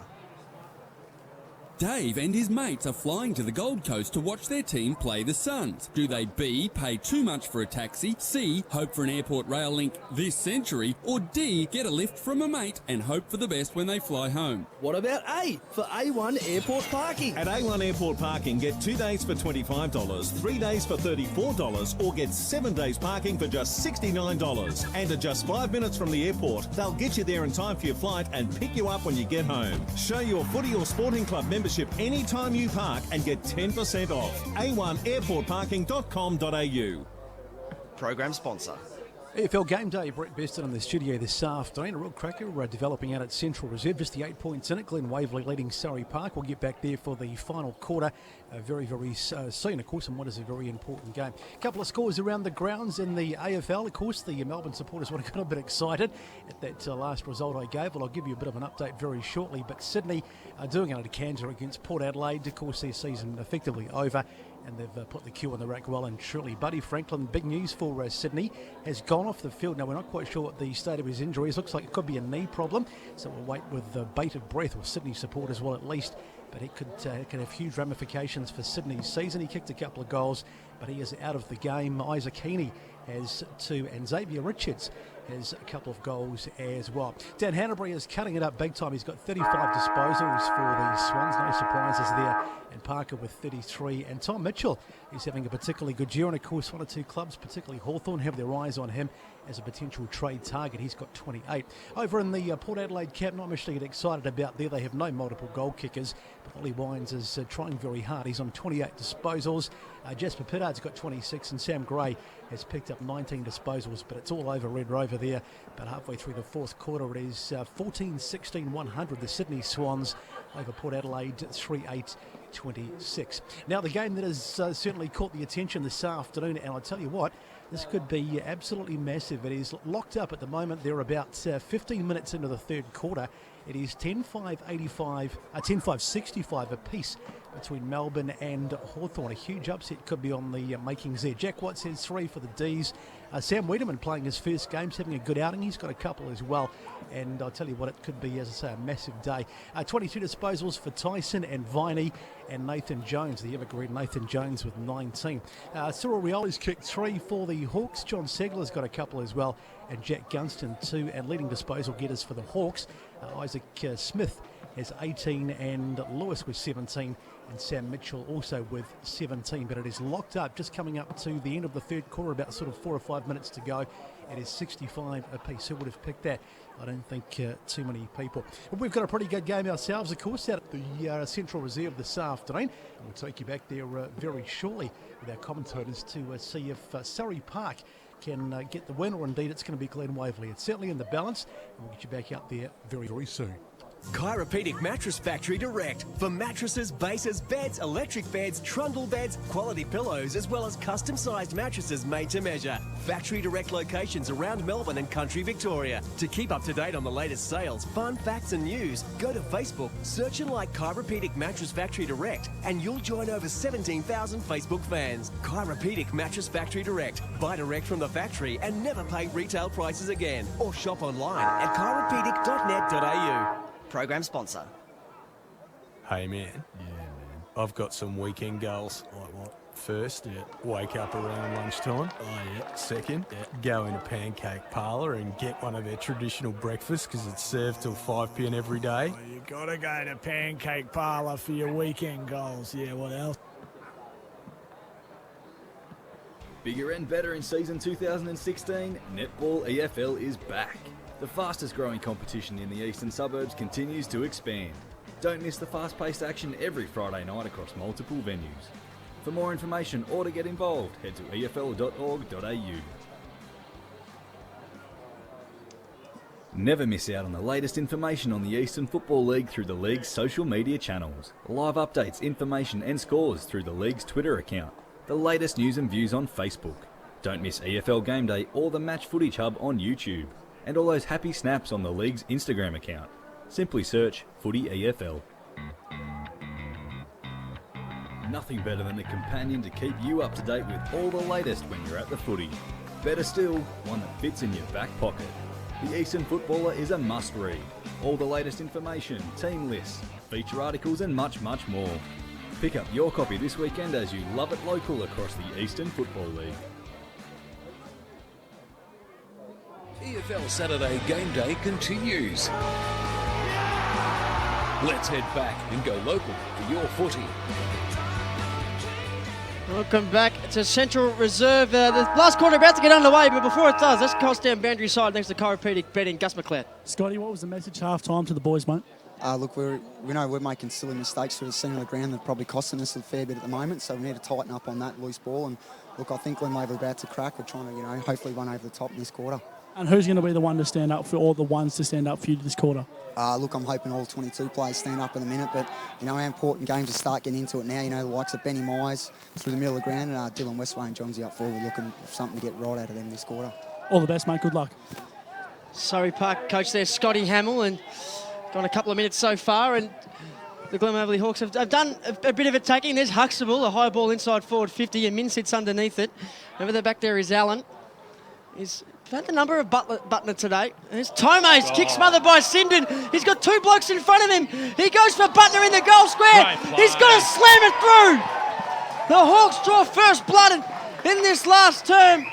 Dave and his mates are flying to the Gold Coast to watch their team play the Suns. Do they B, pay too much for a taxi, C, hope for an airport rail link this century, or D, get a lift from a mate and hope for the best when they fly home? What about A for A1 Airport Parking? At A1 Airport Parking, get 2 days for $25, 3 days for $34, or get 7 days parking for just $69. And at just 5 minutes from the airport, they'll get you there in time for your flight and pick you up when you get home. Show your footy or sporting club membership anytime you park and get 10% off. A1airportparking.com.au. Program sponsor. EFL Game Day, Brett Beston in the studio this afternoon. A real cracker developing out at Central Reserve. Just the 8 points in it. Glen Waverley leading Surrey Park. We'll get back there for the final quarter very soon, of course, and what is a very important game. A couple of scores around the grounds in the AFL. Of course, the Melbourne supporters would have got a bit excited at that last result I gave. Well, I'll give you a bit of an update very shortly. But Sydney are doing it at Kansas against Port Adelaide. Of course, their season effectively over, and they've put the cue on the rack well and truly. Buddy Franklin, big news for Sydney, has gone off the field. Now, we're not quite sure what the state of his injury is. Looks like it could be a knee problem, so we'll wait with bated breath, or Sydney supporters will at least. But it could have huge ramifications for Sydney's season. He kicked a couple of goals, but he is out of the game. Isaac Heaney has 2, and Xavier Richards has a couple of goals as well. Dan Hanbury is cutting it up big time. He's got 35 disposals for the Swans. No surprises there. And Parker with 33. And Tom Mitchell is having a particularly good year. And of course, 1 or 2 clubs, particularly Hawthorn, have their eyes on him as a potential trade target. He's got 28. Over in the Port Adelaide camp, not much to get excited about there. They have no multiple goal kickers, but Ollie Wines is trying very hard. He's on 28 disposals. Jasper Pittard's got 26, and Sam Gray has picked up 19 disposals, but it's all over Red Rover there. But halfway through the fourth quarter, it is 14-16-100. The Sydney Swans over Port Adelaide, 3-8-26. Now, the game that has certainly caught the attention this afternoon, and I'll tell you what, this could be absolutely massive. It is locked up at the moment. They're about 15 minutes into the third quarter. It is 10-5-65 apiece between Melbourne and Hawthorn. A huge upset could be on the makings there. Jack Watts has 3 for the D's. Sam Wiedemann playing his first game, having a good outing. He's got a couple as well. And I'll tell you what, it could be, as I say, a massive day. 22 disposals for Tyson and Viney and Nathan Jones, the evergreen Nathan Jones with 19. Cyril Rioli's kicked 3 for the Hawks. John Segler's got a couple as well. And Jack Gunston 2. And leading disposal getters for the Hawks, Isaac Smith has 18 and Lewis with 17. And Sam Mitchell also with 17, but it is locked up, just coming up to the end of the third quarter, about sort of 4 or 5 minutes to go. It is 65 apiece. Who would have picked that? I don't think too many people. But we've got a pretty good game ourselves, of course, out at the Central Reserve this afternoon. And we'll take you back there very shortly with our commentators to see if Surrey Park can get the win, or indeed it's going to be Glen Waverley. It's certainly in the balance, and we'll get you back out there very, very soon. Chiropedic Mattress Factory Direct for mattresses, bases, beds, electric beds, trundle beds, quality pillows, as well as custom-sized mattresses made to measure. Factory Direct locations around Melbourne and country Victoria. To keep up to date on the latest sales, fun facts and news, go to Facebook, search and like Chiropedic Mattress Factory Direct, and you'll join over 17,000 Facebook fans. Chiropedic Mattress Factory Direct. Buy direct from the factory and never pay retail prices again. Or shop online at chiropedic.net.au. Program sponsor. Hey man. Yeah, man. I've got some weekend goals. Like what? First, wake up around lunchtime. Oh yeah. Second, go into Pancake Parlour and get one of their traditional breakfasts because it's served till 5 p.m. every day. Oh, you gotta go to Pancake Parlour for your weekend goals. Yeah, what else? Bigger and better in season 2016, Netball EFL is back. The fastest growing competition in the eastern suburbs continues to expand. Don't miss the fast-paced action every Friday night across multiple venues. For more information or to get involved, head to efl.org.au. Never miss out on the latest information on the Eastern Football League through the league's social media channels. Live updates, information and scores through the league's Twitter account. The latest news and views on Facebook. Don't miss EFL Gameday or the Match Footage Hub on YouTube. And all those happy snaps on the league's Instagram account. Simply search Footy EFL. Nothing better than a companion to keep you up to date with all the latest when you're at the footy. Better still, one that fits in your back pocket. The Eastern Footballer is a must-read. All the latest information, team lists, feature articles and much, much more. Pick up your copy this weekend as you love it local across the Eastern Football League. EFL Saturday Game Day continues. Let's head back and go local for your footy. Welcome back to Central Reserve. The last quarter about to get underway, but before it does, let's cross down boundary side next to Chiropedic betting. Gus McLeod. Scotty, what was the message half-time to the boys, mate? Look, we know we're making silly mistakes through the centre of the ground that are probably costing us a fair bit at the moment, so we need to tighten up on that loose ball. And look, I think Glen Waverley about to crack. We're trying to, hopefully run over the top in this quarter. And who's going to be the one to stand up for, or the ones to stand up for you this quarter? Look, I'm hoping all 22 players stand up in a minute, but, our important games to start getting into it now. The likes of Benny Myers through the middle of the ground and Dylan Westway and Johnsy up forward looking for something to get right out of them this quarter. All the best, mate. Good luck. Surrey Park coach there, Scotty Hamill, and gone a couple of minutes so far, and the Glen Waverley Hawks have done a bit of attacking. There's Huxtable, a high ball inside forward 50, and Min sits underneath it. Over the back there is Allen. He's found the number of Butler today. There's Tomes, kick smothered by Sinden. He's got two blokes in front of him. He goes for Butler in the goal square. He's got to slam it through. The Hawks draw first blood in this last term.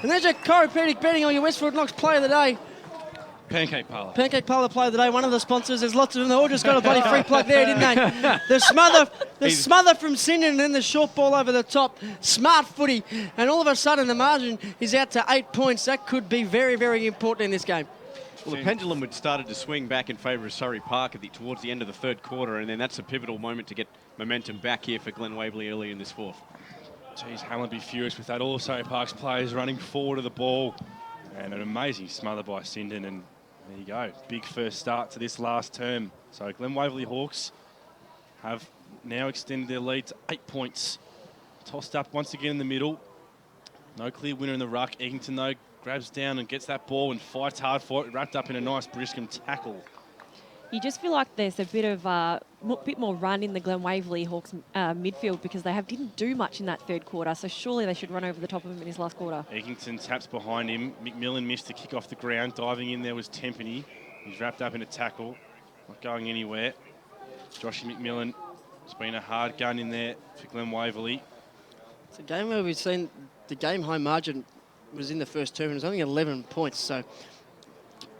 And there's your Chiropedic betting on your Westfield Knox player of the day. Pancake Parlour. Pancake Parlour player of the day, one of the sponsors. There's lots of them. They all just got a bloody free plug there, didn't they? The smother from Sinden and then the short ball over the top. Smart footy. And all of a sudden the margin is out to 8 points. That could be very, very important in this game. Well, the pendulum had started to swing back in favour of Surrey Park towards the end of the third quarter, and then that's a pivotal moment to get momentum back here for Glen Waverley early in this fourth. Geez, Hamlin would be furious with that. All of Surrey Park's players running forward of the ball. And an amazing smother by Sinden, and there you go. Big first start to this last term. So Glen Waverley Hawks have now extended their lead to 8 points. Tossed up once again in the middle. No clear winner in the ruck. Eggington, though, grabs down and gets that ball and fights hard for it. Wrapped up in a nice Briscombe tackle. You just feel like there's a bit more run in the Glen Waverley Hawks midfield because they didn't do much in that third quarter, so surely they should run over the top of him in his last quarter. Eggington taps behind him. McMillan missed the kick off the ground. Diving in there was Tempany. He's wrapped up in a tackle. Not going anywhere. Joshy McMillan. It's been a hard gun in there for Glen Waverley. It's a game where we've seen the game high margin was in the first term and it was only 11 points, so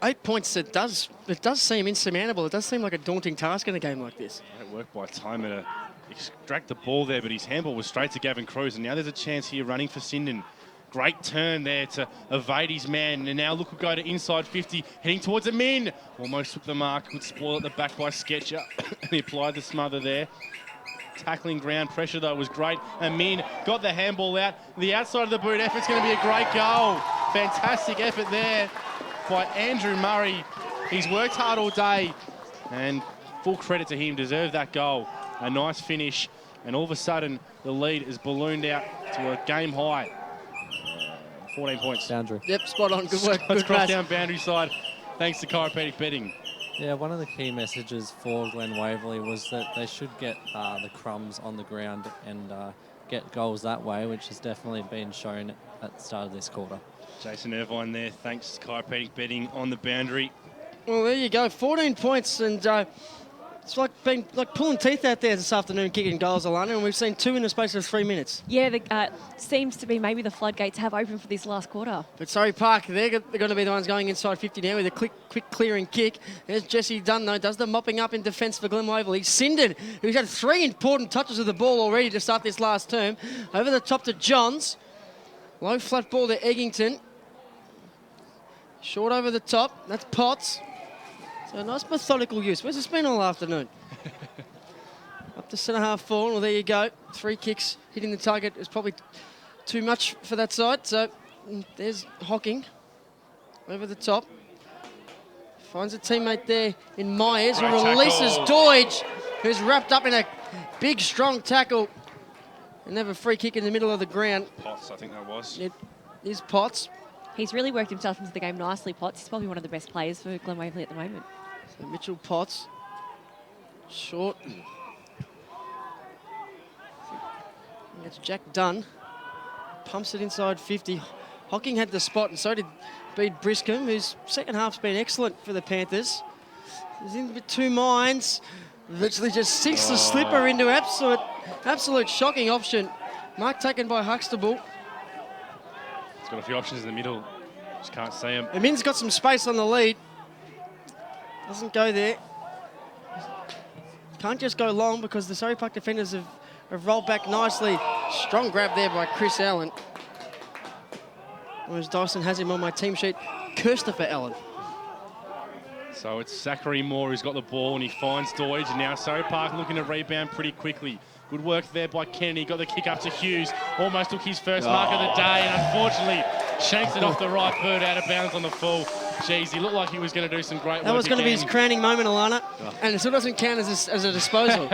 8 points, it does seem insurmountable. It does seem like a daunting task in a game like this. Great work by Timer to extract the ball there, but his handball was straight to Gavin Cruz. And now there's a chance here running for Sinden. Great turn there to evade his man. And now look will go to inside 50, heading towards a min. Almost took the mark, could spoil at the back by Sketcher. And he applied the smother there. Tackling ground pressure, though, was great. And Min got the handball out. The outside of the boot effort's going to be a great goal. Fantastic effort there by Andrew Murray. He's worked hard all day, and full credit to him, deserved that goal. A nice finish, and all of a sudden the lead is ballooned out to a game high. 14 points. Boundary. Yep, spot on. Good work. Let's cross down boundary side, thanks to Chiropedic betting. Yeah, one of the key messages for Glen Waverley was that they should get the crumbs on the ground and get goals that way, which has definitely been shown at the start of this quarter. Jason Irvine there, thanks to Chiropedic betting on the boundary. Well, there you go, 14 points, and it's like pulling teeth out there this afternoon, kicking goals, Alana, and we've seen two in the space of 3 minutes. Yeah, seems to be maybe the floodgates have opened for this last quarter. But Surrey Park, they're going to be the ones going inside 50 now with a quick clearing kick. There's Jesse Dunn, though, does the mopping up in defence for Glen Waverley. Sinden, who's had 3 important touches of the ball already to start this last term. Over the top to Johns. Low flat ball to Eggington. Short over the top. That's Potts. So a nice methodical use. Where's this been all afternoon? Up to centre half forward. Well, there you go. 3 kicks hitting the target is probably too much for that side. So there's Hocking over the top. Finds a teammate there in Myers, who releases Deutsch, who's wrapped up in a big, strong tackle. And have a free kick in the middle of the ground. Potts, I think that was. It is Potts. He's really worked himself into the game nicely, Potts. He's probably one of the best players for Glen Waverley at the moment. So Mitchell Potts. Short. That's Jack Dunn. Pumps it inside 50. Hocking had the spot, and so did Bede Briscombe, whose second half's been excellent for the Panthers. He's in with 2 minds. Literally just sinks the slipper into absolute shocking option. Mark taken by Huxtable. He's got a few options in the middle. Just can't see him. Amin's got some space on the lead. Doesn't go there. Can't just go long because the Surrey Park defenders have rolled back nicely. Strong grab there by Chris Allen. Whereas Dyson has him on my team sheet, Christopher Allen. So it's Zachary Moore who's got the ball, and he finds Deutsch. And now Surrey Park looking to rebound pretty quickly. Good work there by Kennedy. Got the kick up to Hughes. Almost took his first mark of the day, and unfortunately shanks it off the right foot, out of bounds on the full. Jeez, he looked like he was going to do some great work. That was going to be his crowning moment, Alana. And it still doesn't count as a disposal.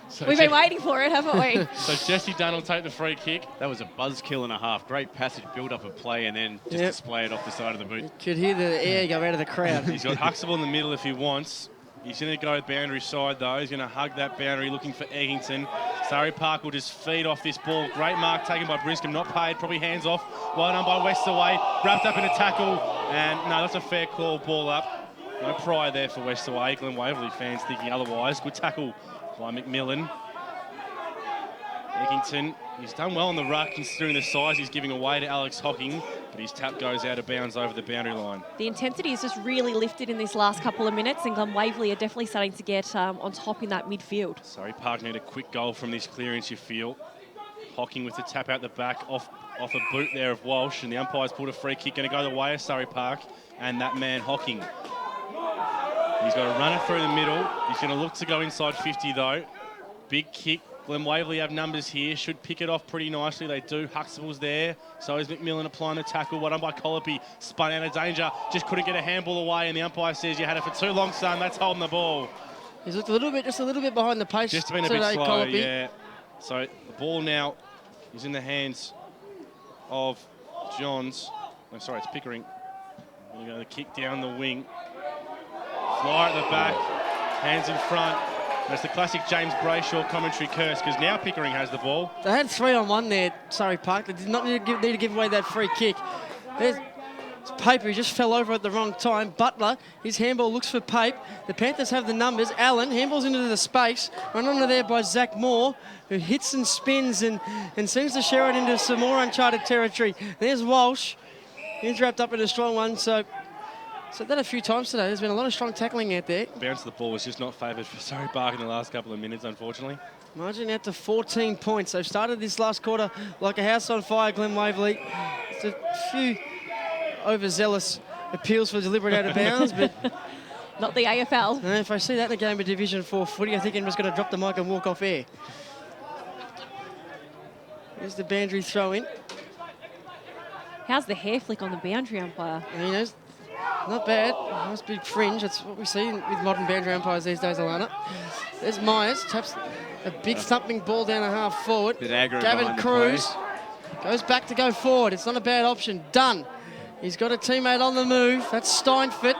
So we've been waiting for it, haven't we? So Jesse Dunn will take the free kick. That was a buzzkill and a half. Great passage, build up a play, and then just display it off the side of the boot. You could hear the air go out of the crowd. He's got Huxtable in the middle if he wants. He's going to go boundary side, though. He's going to hug that boundary, looking for Eggington. Surrey Park will just feed off this ball. Great mark taken by Briscombe, not paid, probably hands off. Well done by Westerway, wrapped up in a tackle. And no, that's a fair call, ball up. No pride there for Westerway. Glen Waverley fans thinking otherwise. Good tackle by McMillan. Eggington, he's done well on the ruck considering the size he's giving away to Alex Hocking, but his tap goes out of bounds over the boundary line. The intensity has just really lifted in this last couple of minutes, and Glen Waverley are definitely starting to get on top in that midfield. Surrey Park need a quick goal from this clearance, you feel. Hocking with the tap out the back off a boot there of Walsh, and the umpire's pulled a free kick, going to go the way of Surrey Park, and that man Hocking. He's got to run it through the middle. He's going to look to go inside 50 though. Big kick. Glen Waverley have numbers here, should pick it off pretty nicely. They do. Huxtable's there. So is McMillan applying the tackle. Well done by Colopy. Spun out of danger. Just couldn't get a handball away, and the umpire says you had it for too long, son. That's holding the ball. He's looked just a little bit behind the pace. Just been a bit slow, Colopy. Yeah. So the ball now is in the hands of Johns. Oh, sorry, it's Pickering. Going to go the kick down the wing. Fly at the back. Hands in front. That's the classic James Brayshaw commentary curse, because now Pickering has the ball. They had 3-on-1 there, Surrey Park. They did not need to give away that free kick. There's Pape, who just fell over at the wrong time. Butler, his handball looks for Pape. The Panthers have the numbers. Allen, handballs into the space. Run under there by Zach Moore, who hits and spins and seems to share it into some more uncharted territory. There's Walsh. He's wrapped up in a strong one, so that a few times today. There's been a lot of strong tackling out there. Bounce of the ball was just not favoured for Surrey Park in the last couple of minutes, unfortunately. Margin out to 14 points. They've started this last quarter like a house on fire, Glen Waverley. It's a few overzealous appeals for deliberate out of bounds, but not the AFL. No, if I see that in a game of Division 4 footy, I think I'm just going to drop the mic and walk off air. Here's the boundary throw in. How's the hair flick on the boundary umpire? You know, not bad. Nice big fringe. That's what we see with modern boundary umpires these days, Alana. There's Myers. Taps a big thumping ball down a half forward. Gavin Cruz goes back to go forward. It's not a bad option. Dunn. He's got a teammate on the move. That's Steinfort.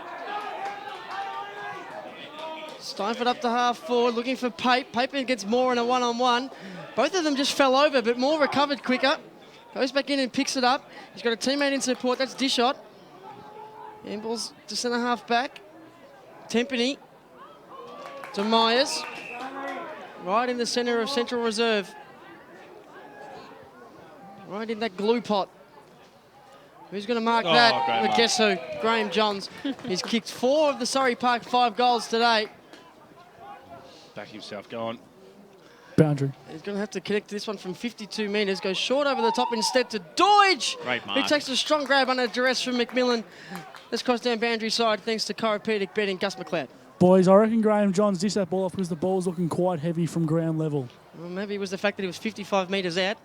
Steinfort up to half forward, looking for Pape. Pape gets Moore in a one-on-one. Both of them just fell over, but Moore recovered quicker. Goes back in and picks it up. He's got a teammate in support. That's Dishot. Handballs to centre half back. Tempany to Myers. Right in the centre of Central Reserve. Right in that glue pot. Who's going to mark that? Well, guess who? Graham Johns. He's kicked 4 of the Surrey Park 5 goals today. Back himself, go on. Boundary. He's going to have to connect this one from 52 metres. Goes short over the top instead to Deutsch. Great mark. He takes a strong grab under duress from McMillan. Let's cross down boundary side thanks to Chiropedic betting Gus McLeod. Boys, I reckon Graham Johns dished that ball off because the ball's looking quite heavy from ground level. Well, maybe it was the fact that he was 55 metres out.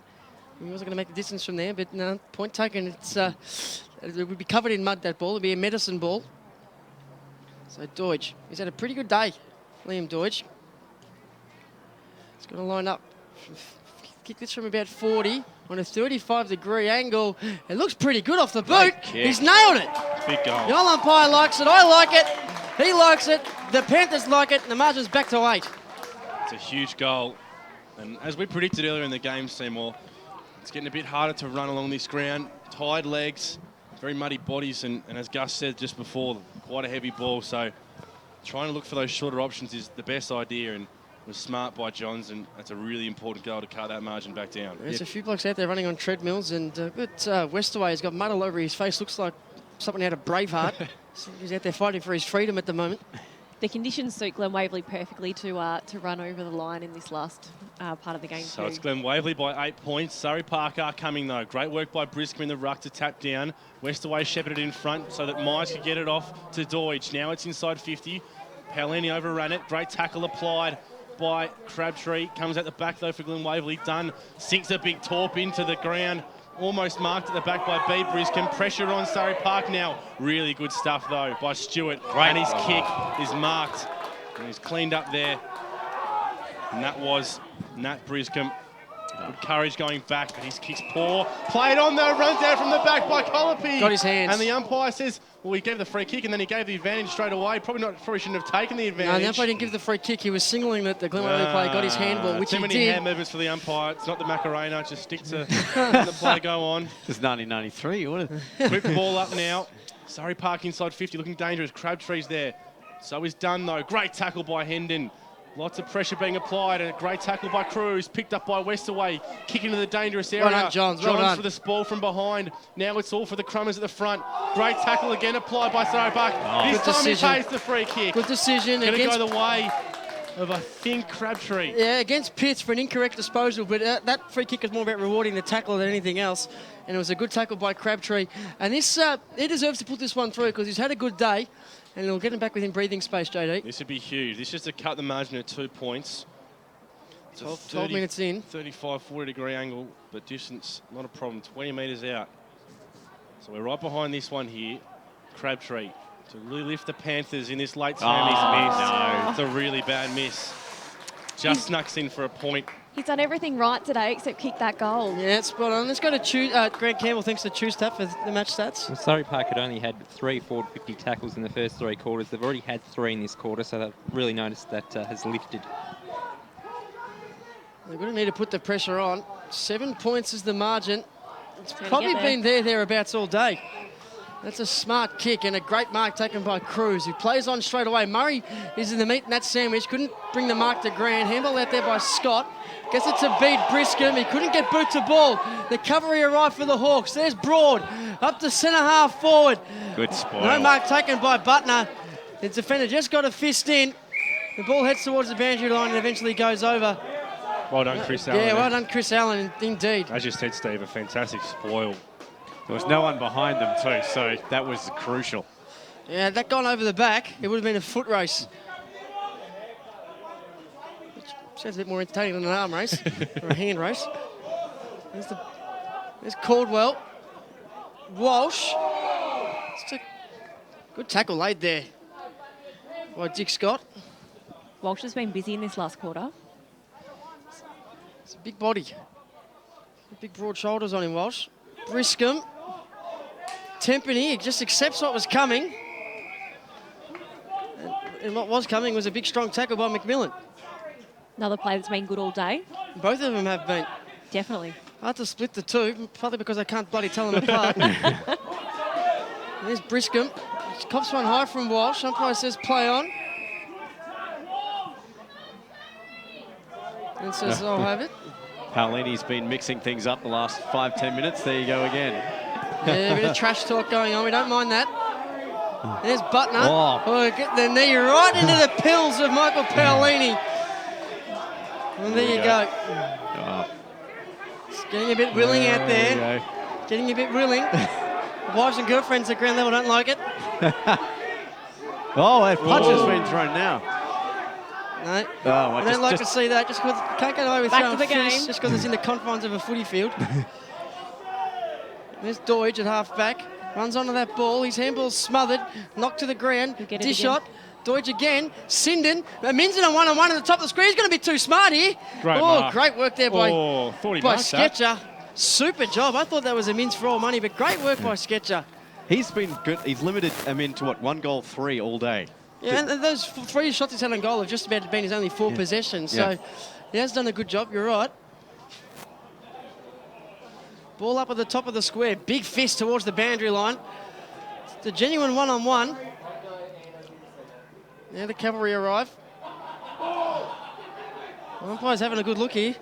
He wasn't going to make the distance from there, but no, point taken. It would be covered in mud, that ball. It would be a medicine ball. So Deutsch, he's had a pretty good day, Liam Deutsch. He's going to line up. Kick this from about 40 on a 35-degree angle. It looks pretty good off the boot. He's nailed it. Big goal. The old umpire likes it. I like it. He likes it. The Panthers like it. And the margin's back to 8. It's a huge goal. And as we predicted earlier in the game, Seymour, it's getting a bit harder to run along this ground. Tired legs, very muddy bodies, and as Gus said just before, quite a heavy ball. So trying to look for those shorter options is the best idea, and was smart by Johns, and that's a really important goal to cut that margin back down. There's a few blokes out there running on treadmills, and Westaway has got mud all over his face. Looks like something out of Braveheart. So he's out there fighting for his freedom at the moment. The conditions suit Glen Waverley perfectly to run over the line in this last part of the game. So it's Glen Waverley by 8 points. Surrey Park are coming though. Great work by Briscombe in the ruck to tap down. Westaway shepherded in front so that Myers could get it off to Deutsch. Now it's inside 50. Paolini overran it. Great tackle applied by Crabtree. Comes at the back though for Glen Waverley. Dunn sinks a big torp into the ground. Almost marked at the back by B. Briscombe. Pressure on Surrey Park now. Really good stuff though by Stewart. And his kick is marked. And he's cleaned up there. And that was Nat Briscombe. Good courage going back, but his kick's poor. Played on though, runs out from the back by Colopy. Got his hands. And the umpire says, well, he gave the free kick and then he gave the advantage straight away. Probably shouldn't have taken the advantage. No, the umpire didn't give the free kick. He was signaling that the Glen Waverley player got his handball, which he did. Too many hand movements for the umpire. It's not the Macarena. Just stick to let the play go on. It's 1993. What Quick ball up now. Surrey Park inside 50, looking dangerous. Crabtree's there. So he's done though. Great tackle by Hendon. Lots of pressure being applied, and a great tackle by Cruz, picked up by Westaway, kicking into the dangerous area. Well done, Johns. Well done. for the ball from behind. Now it's all for the Crummers at the front. Great tackle again applied by Surrey Park. This time decision. he pays the free kick. Good decision. Going to go the way of, I think, Crabtree. Yeah, against Pitts for an incorrect disposal, but that free kick is more about rewarding the tackle than anything else. And it was a good tackle by Crabtree. And this, he deserves to put this one through because he's had a good day. And it'll get him back within breathing space, JD. This would be huge. This is to cut the margin at 2 points. It's 12 minutes in. 35, 40-degree angle, but distance, not a problem. 20 metres out. So we're right behind this one here. Crabtree to really lift the Panthers in this late term. He's missed. No. It's a really bad miss. Just snucks in for a point. He's done everything right today except kick that goal. Yeah, it's spot on. Let's go to Grant Campbell, thanks to Choose-Tap for the match stats. Well, Surrey Park had only had 3 forward 50 tackles in the first 3 quarters. They've already had 3 in this quarter, so they've really noticed that has lifted. They're going to need to put the pressure on. 7 points is the margin. It's probably been thereabouts all day. That's a smart kick and a great mark taken by Cruz, who plays on straight away. Murray is in the meat in that sandwich. Couldn't bring the mark to Grant. Handball out there by Scott. Gets it to beat Briscombe. He couldn't get boot to ball. The cavalry arrived for the Hawks. There's Broad up to centre half forward. Good spoil. No mark taken by Butner. The defender just got a fist in. The ball heads towards the boundary line and eventually goes over. Well done, Chris Allen. Yeah, well done, Chris Allen, indeed. As you said, Steve, a fantastic spoil. There was no one behind them too, so that was crucial. Yeah, that gone over the back, it would have been a foot race. Which sounds a bit more entertaining than an arm race or a hand race. There's Caldwell. Walsh. It's a good tackle laid there by Dick Scott. Walsh has been busy in this last quarter. It's a big body. Big broad shoulders on him, Walsh. Briscombe. Tempany, he just accepts what was coming. And what was coming was a big, strong tackle by McMillan. Another player that's been good all day. Both of them have been. Definitely. Hard to split the two, partly because I can't bloody tell them apart. There's Briscombe. Cops one high from Walsh. Umpire says play on. And says I'll have it. Paolini's been mixing things up the last 5-10 minutes. There you go again. Yeah, a bit of trash talk going on. We don't mind that. There's Butner. Oh. Get the knee right into the pills of Michael Paolini. And there you go. It's getting a bit willing out there. Getting a bit willing. Wives and girlfriends at ground level don't like it. Oh, that punch has been thrown now. No, Oh, I don't like to see that. Just because can't get away with Back throwing to the fists game. just because it's in the confines of a footy field. There's Dawe at half back. Runs onto that ball. His handball's smothered. Knocked to the ground. Get it Dish again. shot. Deutsch again. Sinden. Minson on one-on-one at the top of the screen. He's going to be too smart here. Great oh, mark. great work there by thought he marked that. Sketcher. Super job. I thought that was a Mins for all money, but great work by Sketcher. He's been good. He's limited to what, 1 goal, 3 all day. Yeah, and those 3 shots he's had on goal have just about been his only 4 possessions. So he has done a good job. You're right. Ball up at the top of the square. Big fist towards the boundary line. It's a genuine one-on-one. Now the cavalry arrive. The umpire's having a good look here.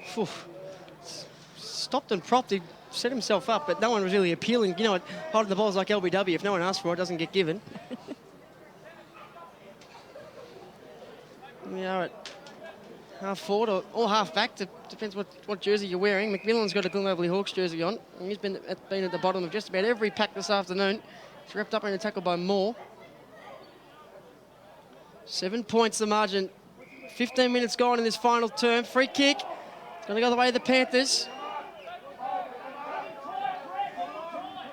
Phew. Stopped and propped. He set himself up, but no one was really appealing. You know what? Holding the ball's like LBW. If no one asks for it, it doesn't get given. We are at half forward or half back. Depends what jersey you're wearing. McMillan's got a Glen Waverley Hawks jersey on. And he's been at the bottom of just about every pack this afternoon. He's wrapped up in a tackle by Moore. 7 points the margin. 15 minutes gone in this final term. Free kick. It's going to go the way of the Panthers.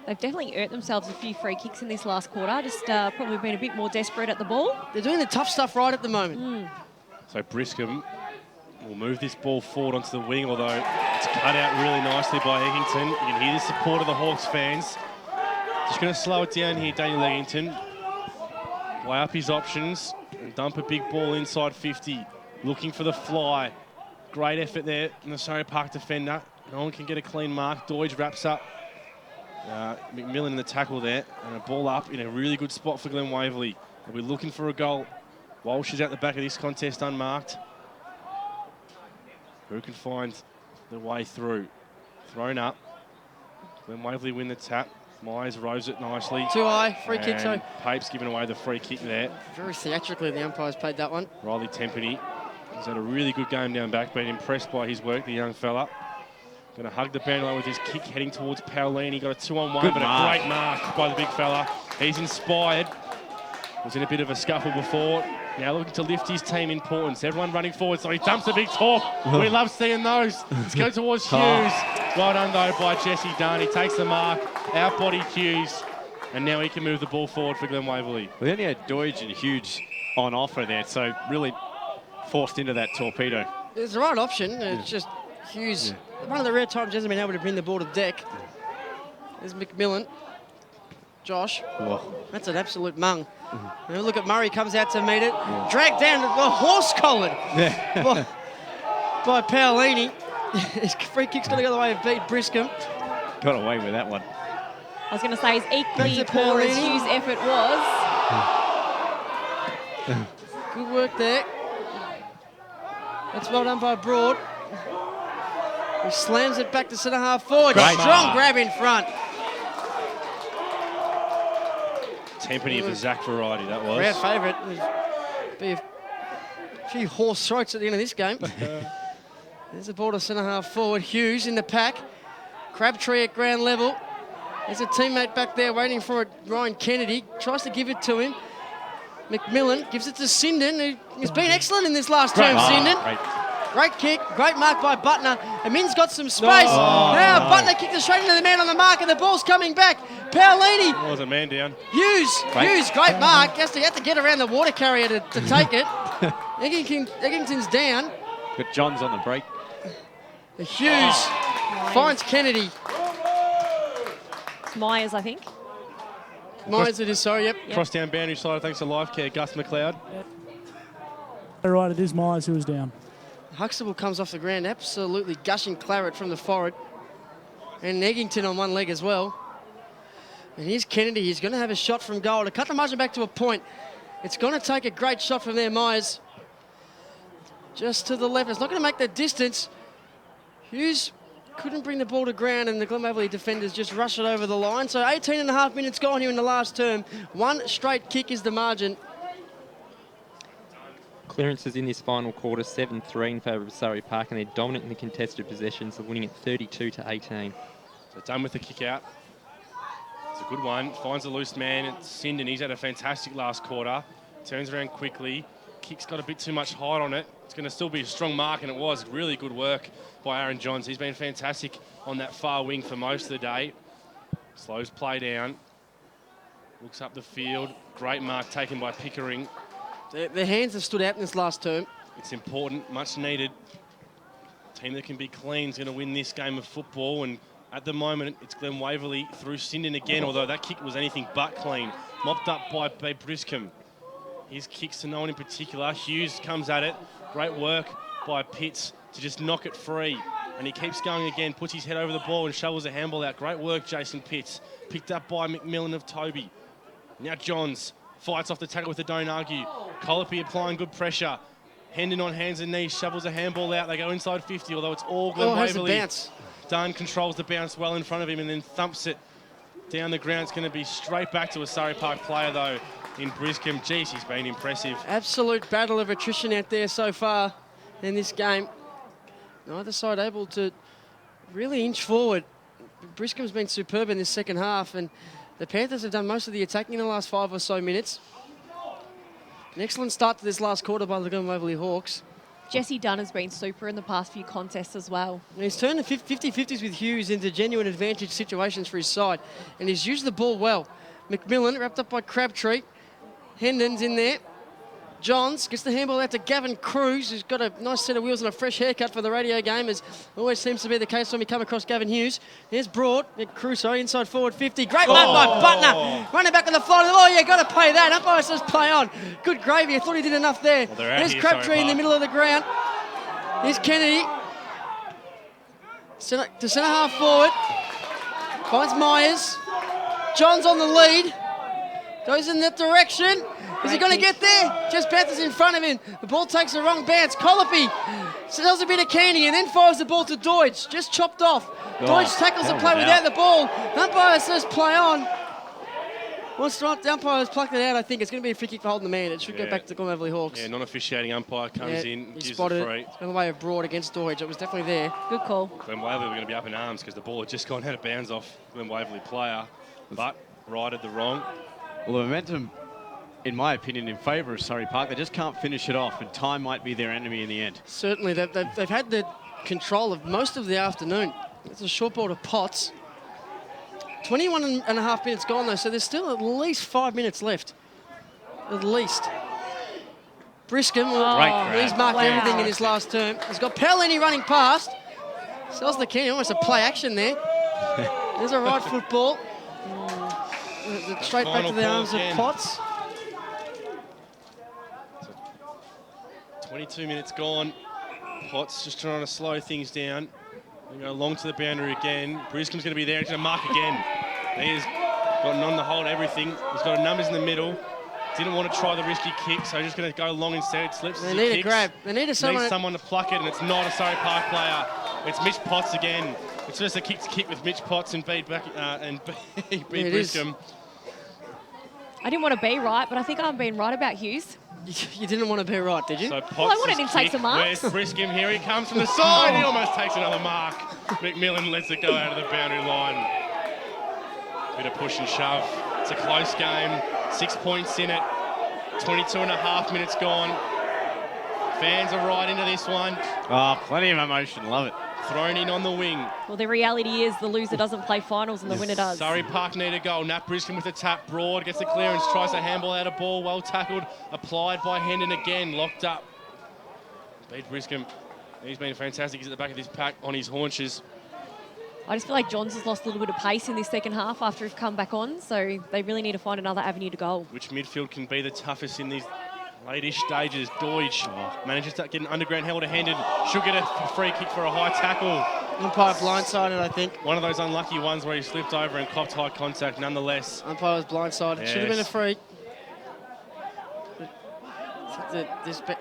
They've definitely earned themselves a few free kicks in this last quarter. Just probably been a bit more desperate at the ball. They're doing the tough stuff right at the moment. So Briscombe will move this ball forward onto the wing, although it's cut out really nicely by Eggington. You can hear the support of the Hawks fans. Just going to slow it down here, Daniel Eggington. Weigh up his options and dump a big ball inside 50. Looking for the fly. Great effort there in the Surrey Park defender. No one can get a clean mark. Deutsch wraps up McMillan in the tackle there. And a ball up in a really good spot for Glen Waverley. They'll be looking for a goal. Walsh is at the back of this contest unmarked. Who can find the way through? Thrown up. Glen Waverley win the tap. Myers rows it nicely. Too high. Free kick, so. Pape's giving away the free kick there. Very theatrically, the umpires played that one. Riley Tempany. He's had a really good game down back. Been impressed by his work, the young fella. Going to hug the boundary line with his kick, heading towards Paolini. Got a 2-on-1, but a great mark by the big fella. He's inspired. Was in a bit of a scuffle before. Now looking to lift his team importance. Everyone running forward, so he dumps a big talk. We love seeing those. Let's go towards Hughes. Well done, though, by Jesse Dunn. He takes the mark, outbody Hughes, and now he can move the ball forward for Glen Waverley. We only had Deutsch and Hughes on offer there, so really forced into that torpedo. It's the right option. It's just Hughes. One of the rare times he hasn't been able to bring the ball to deck. There's McMillan. Josh. That's an absolute mung. And look at Murray, comes out to meet it. Dragged down, horse collared by Paolini. His free kick's going to go the way of Pete Briscombe. Got away with that one. I was going to say, as equally poor as Hughes' effort was. Good work there. That's well done by Broad. He slams it back to centre half forward. Strong grab in front. Tempany of the Zach variety, that was. Crowd favourite. Be a few horse throats at the end of this game. There's the ball to centre half forward. Hughes in the pack. Crabtree at ground level. There's a teammate back there waiting for it. Ryan Kennedy tries to give it to him. McMillan gives it to Sinden, who has been excellent in this last term. Sinden. Great kick, great mark by Butner. Amin's got some space. Butner kicked it straight into the man on the mark, and the ball's coming back. Paolini. There was a man down. Hughes, great mark. Has to get around the water carrier to take it. Eggington's down. Got Johns on the break. Hughes finds Kennedy. It's Myers, I think. Myers it is, sorry, yep. Cross down boundary side, thanks to Life Care, Gus McLeod. Right, it is Myers who was down. Huxtable comes off the ground, absolutely gushing claret from the forward. And Eggington on one leg as well. And here's Kennedy. He's going to have a shot from goal to cut the margin back to a point. It's going to take a great shot from there, Myers. Just to the left. It's not going to make the distance. Hughes couldn't bring the ball to ground, and the Glen Waverley defenders just rush it over the line. So 18.5 minutes gone here in the last term. One straight kick is the margin. Clearances in this final quarter, 7-3 in favour of Surrey Park, and they're dominant in the contested possessions, winning at 32-18. So done with the kick out. It's a good one. Finds a loose man. It's Sinden. He's had a fantastic last quarter. Turns around quickly. Kick's got a bit too much height on it. It's going to still be a strong mark, and it was really good work by Aaron Johns. He's been fantastic on that far wing for most of the day. Slows play down. Looks up the field. Great mark taken by Pickering. Their hands have stood out in this last term. It's important, much needed. Team that can be clean is going to win this game of football, and at the moment it's Glen Waverley through Sinden again, although that kick was anything but clean. Mopped up by Briscombe. His kicks to no one in particular. Hughes comes at it. Great work by Pitts to just knock it free. And he keeps going again, puts his head over the ball and shovels a handball out. Great work, Jason Pitts. Picked up by McMillan of Toby. Now Johns fights off the tackle with the don't argue. Colopy applying good pressure. Hendon on hands and knees, shovels a handball out. They go inside 50, although it's all Glen Waverley. Bounce. Dunn controls the bounce well in front of him and then thumps it down the ground. It's going to be straight back to a Surrey Park player, though, in Briscombe. Geez, he's been impressive. Absolute battle of attrition out there so far in this game. Neither side able to really inch forward. Briscomb's been superb in this second half, and the Panthers have done most of the attacking in the last 5 or so minutes. An excellent start to this last quarter by the Glen Waverley Hawks. Jesse Dunn has been super in the past few contests as well. And he's turned the 50-50s with Hughes into genuine advantage situations for his side, and he's used the ball well. McMillan wrapped up by Crabtree. Hendon's in there. Johns gets the handball out to Gavin Cruz, who's got a nice set of wheels and a fresh haircut for the radio game, as always seems to be the case when we come across Gavin Hughes. There's Broad, Crusoe, inside forward 50. Great mark by Butner. Running back on the fly. Oh, yeah, got to pay that. Umpire says play on. Good gravy. I thought he did enough there. Well, there's Crabtree in the middle of the ground. Here's Kennedy. To centre half forward. Finds Myers. Johns on the lead. Goes in that direction. Is he going to get there? Just Panthers in front of him. The ball takes the wrong bounce. Colopy sells a bit of candy and then fires the ball to Deutsch. Just chopped off. Deutsch tackles the play without the ball. Umpire says play on. Once the umpire has plucked it out, I think it's going to be a free kick for holding the man. It should go back to Glen Waverley Hawks. Yeah, non-officiating umpire comes in, he gives spotted the free. It's on the way of Broad against Deutsch. It was definitely there. Good call. Glen Waverley were going to be up in arms because the ball had just gone out of bounds off Glen Waverley player, but righted the wrong. Well, the momentum, in my opinion, in favour of Surrey Park. They just can't finish it off, and time might be their enemy in the end. Certainly, they've had the control of most of the afternoon. It's a short ball to Potts. 21 and a half minutes gone, though, so there's still at least 5 minutes left. At least. Briscombe, he's marked everything in his last term. He's got Paolini running past. Sells the candy, almost a play action there. There's a right football. Straight back to the arms of Potts. 22 minutes gone. Potts just trying to slow things down. They go long to the boundary again. Briscomb's going to be there. He's going to mark again. He's got none to hold everything. He's got numbers in the middle. Didn't want to try the risky kick, so he's just going to go long instead. It slips as he kicks. They need a grab. They need someone to pluck it, and it's not a Surrey Park player. It's Mitch Potts again. It's just a kick with Mitch Potts and beat Briscombe. I didn't want to be right, but I think I'm being right about Hughes. You didn't want to be right, did you? So Potts well, I wanted him to take some marks. Where's Briscombe? Here he comes from the side. He almost takes another mark. McMillan lets it go out of the boundary line. Bit of push and shove. It's a close game. 6 points in it. 22 and a half minutes gone. Fans are right into this one. Oh, plenty of emotion. Love it. Thrown in on the wing. Well, the reality is the loser doesn't play finals and the winner does. Surrey Park need a goal. Nat Briscombe with the tap. Broad gets the clearance, tries to handball out of ball. Well tackled. Applied by Hendon again. Locked up. Beat Briscombe. He's been fantastic. He's at the back of this pack on his haunches. I just feel like Johns has lost a little bit of pace in this second half after he's come back on, so they really need to find another avenue to goal. Which midfield can be the toughest in these late-ish stages? Deutsch manages to get an underground held to Hendon. Should get a free kick for a high tackle. Umpire blindsided, I think. One of those unlucky ones where he slipped over and copped high contact nonetheless. Umpire was blindsided. Yes. Should have been a free.